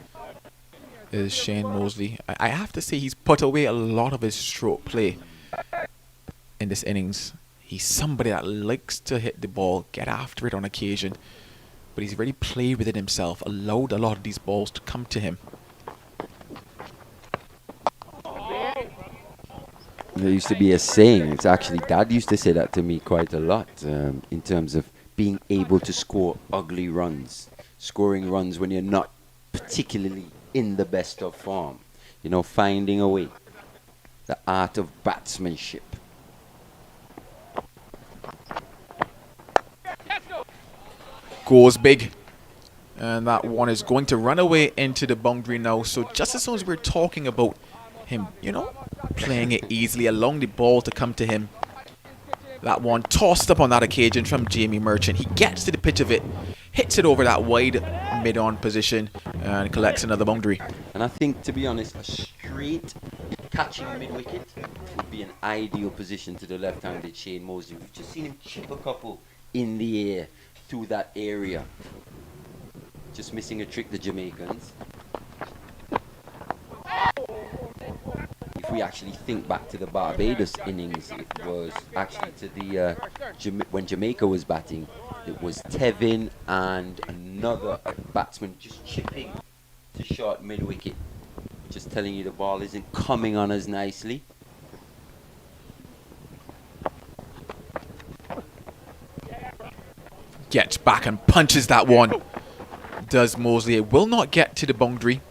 is Shane Mosley. I have to say he's put away a lot of his stroke play in this innings. He's somebody that likes to hit the ball, get after it on occasion, but he's really played with it himself, allowed a lot of these balls to come to him. There used to be a saying, it's actually Dad used to say that to me quite a lot, in terms of being able to score ugly runs. Scoring runs when you're not particularly in the best of form. You know, finding a way. The art of batsmanship. Goes big. And that one is going to run away into the boundary now. So just as soon as we're talking about him, you know, playing it easily, allowing the ball to come to him, that one tossed up on that occasion from Jamie Merchant. He gets to the pitch of it, hits it over that wide mid-on position, and collects another boundary. And I think, to be honest, a straight catching mid-wicket would be an ideal position to the left-handed Shane Mosley. We've just seen him chip a couple in the air through that area. Just missing a trick, the Jamaicans. If we actually think back to the Barbados innings, it was actually to the when Jamaica was batting, it was Tevin and another batsman just chipping to short mid-wicket, just telling you the ball isn't coming on as nicely. Gets back and punches that one. Does Mosley. It will not get to the boundary.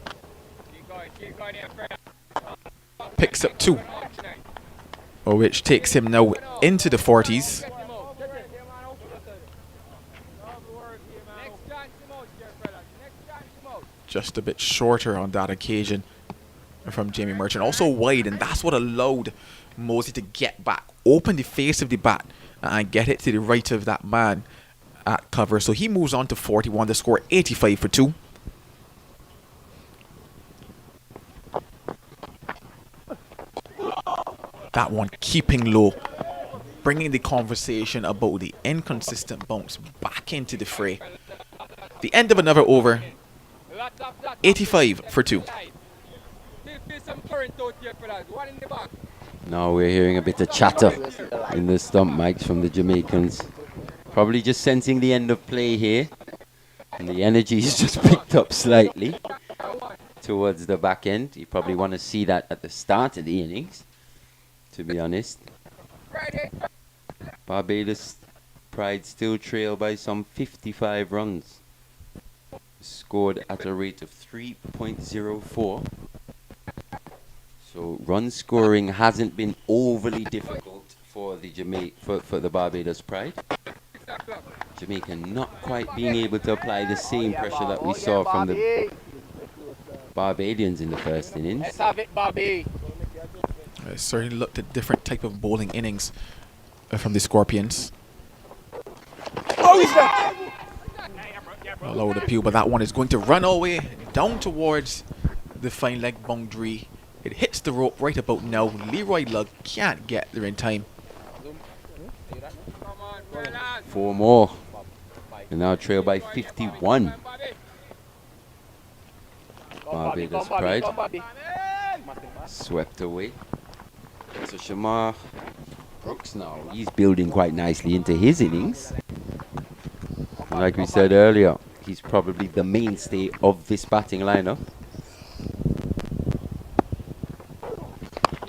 Picks up 2. Which takes him now into the 40s. Just a bit shorter on that occasion from Jamie Merchant. Also wide, and that's what allowed Mosley to get back, open the face of the bat, and get it to the right of that man at cover. So he moves on to 41 to score 85 for 2. That one keeping low, bringing the conversation about the inconsistent bounce back into the fray. The end of another over, 85 for 2. Now we're hearing a bit of chatter in the stump mics from the Jamaicans. Probably just sensing the end of play here. And the energy is just picked up slightly towards the back end. You probably want to see that at the start of the innings, to be honest. Barbados Pride still trail by some 55 runs. Scored at a rate of 3.04. So run scoring hasn't been overly difficult for the for the Barbados Pride. Jamaica not quite being able to apply the same pressure that we saw from the Barbadians in the first innings. Let's have it, Bobby. It certainly looked at different type of bowling innings from the Scorpions. A low appeal, but that one is going to run away down towards the fine leg boundary. It hits the rope right about now. Leroy Lugg can't get there in time. 4 more. And now trail by 51. Barbados Pride swept away. So Shamar Brooks now, he's building quite nicely into his innings. Like we said earlier, he's probably the mainstay of this batting lineup.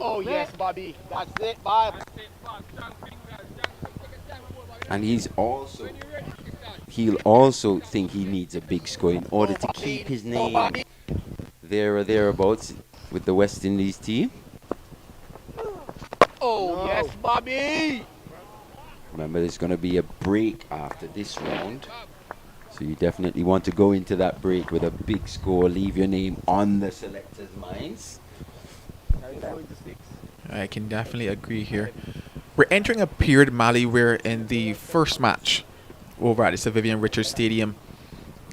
Oh yes, Bobby. That's it, Bob. And he'll also think he needs a big score in order to keep his name there or thereabouts with the West Indies team. Oh yes, Bobby. Remember, there's going to be a break after this round. So you definitely want to go into that break with a big score, leave your name on the selectors' minds. I can definitely agree here. We're entering a period, Mali, where in the first match over at the Sir Vivian Richards Stadium,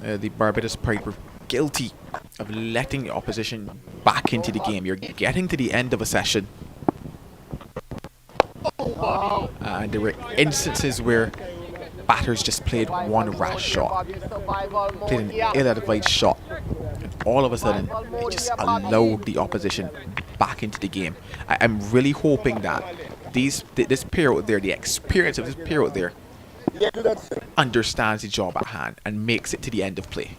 the Barbados Pride were guilty of letting the opposition back into the game. You're getting to the end of a session. And there were instances where batters just played one rash shot, played an ill-advised shot, and all of a sudden they just allowed the opposition back into the game. I'm really hoping that this pair out there, the experience of this pair out there, understands the job at hand and makes it to the end of play.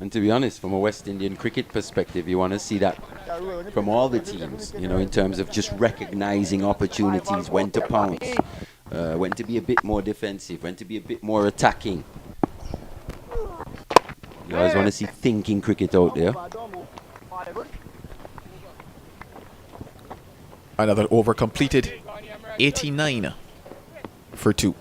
And to be honest, from a West Indian cricket perspective, you want to see that from all the teams, you know, in terms of just recognizing opportunities, when to pounce, when to be a bit more defensive, when to be a bit more attacking. You guys want to see thinking cricket out there. Another over completed, 89 for 2.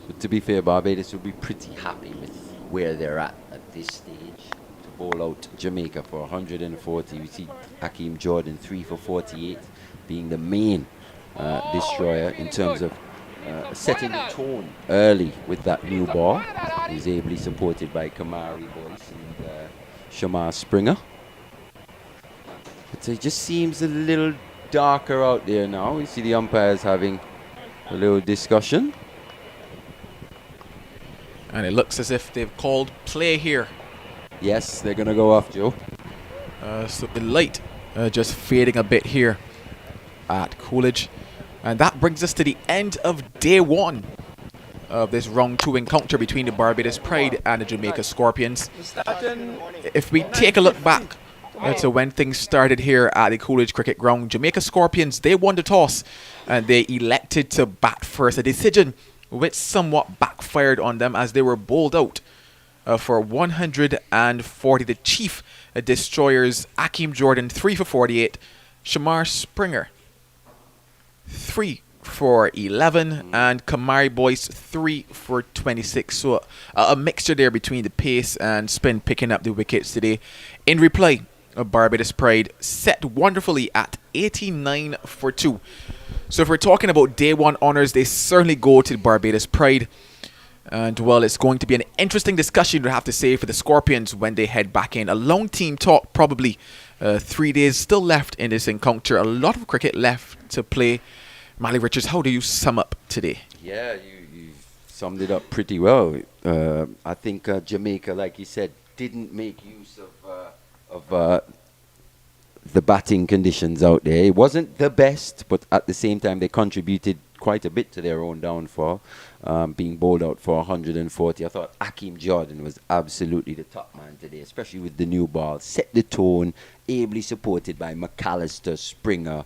So to be fair, Barbados will be pretty happy with where they're at this stage. To bowl out Jamaica for 140. We see Hakeem Jordan 3 for 48 being the main destroyer in terms of setting the tone early with that new ball. He's ably supported by Kamari Boyce and Shamar Springer. But it just seems a little darker out there now. We see the umpires having a little discussion. And it looks as if they've called play here. Yes, they're going to go off, Joe. So the light just fading a bit here at Coolidge. And that brings us to the end of day 1 of this round 2 encounter between the Barbados Pride and the Jamaica Scorpions. If we take a look back So when things started here at the Coolidge Cricket Ground, Jamaica Scorpions, they won the toss and they elected to bat first, a decision which somewhat backfired on them as they were bowled out for 140. The chief destroyers, Akeem Jordan, 3 for 48, Shamar Springer, 3 for 11, and Kamari Boyce, 3 for 26. So a mixture there between the pace and spin picking up the wickets today. In replay, Barbados Pride set wonderfully at 89 for 2. So if we're talking about day one honours, they certainly go to Barbados Pride. And well, it's going to be an interesting discussion, I have to say, for the Scorpions when they head back in. A long team talk, probably 3 days still left in this encounter. A lot of cricket left to play. Mally Richards, how do you sum up today? Yeah, you summed it up pretty well. I think Jamaica, like you said, didn't make use of the batting conditions out there. It wasn't the best, but at the same time, they contributed quite a bit to their own downfall, being bowled out for 140. I thought Akeem Jordan was absolutely the top man today, especially with the new ball. Set the tone, ably supported by McAllister, Springer,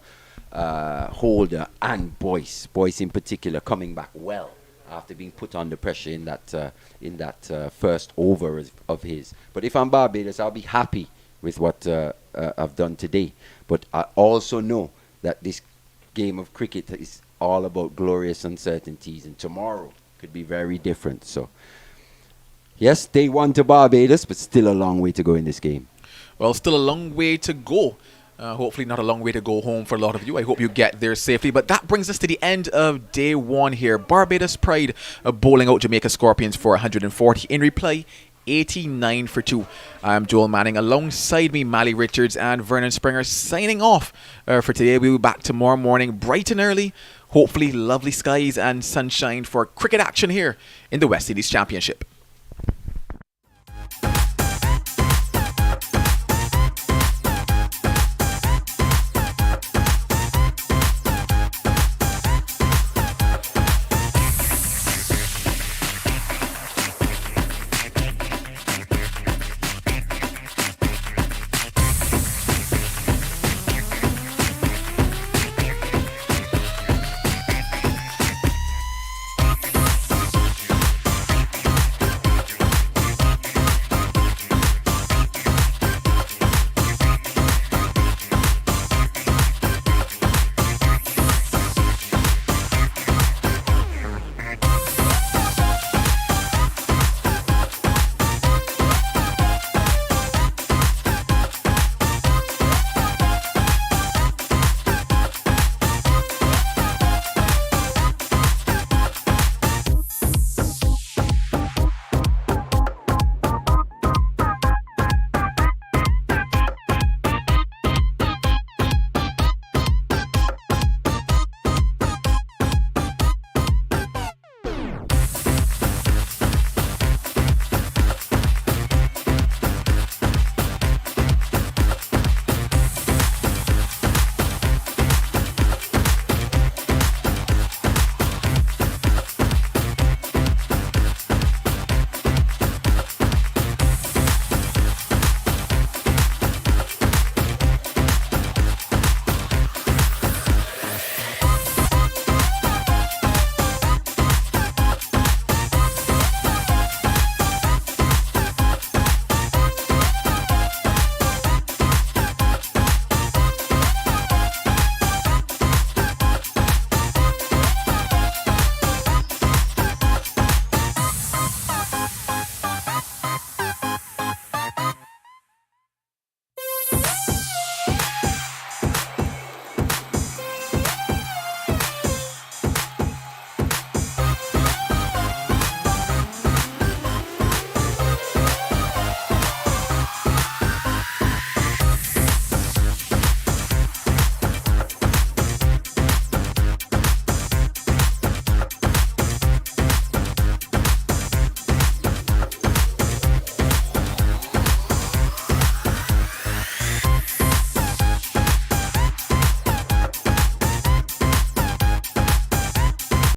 Holder and Boyce. Boyce in particular coming back well after being put under pressure in that first over of his. But if I'm Barbados, I'll be happy with what I've done today. But I also know that this game of cricket is all about glorious uncertainties, and tomorrow could be very different. So yes, they won to Barbados, but still a long way to go in this game. Well, still a long way to go. Hopefully not a long way to go home for a lot of you. I hope you get there safely. But that brings us to the end of day one here. Barbados Pride bowling out Jamaica Scorpions for 140. In replay, 89 for 2. I'm Joel Manning. Alongside me, Mally Richards and Vernon Springer signing off for today. We'll be back tomorrow morning bright and early. Hopefully lovely skies and sunshine for cricket action here in the West Indies Championship.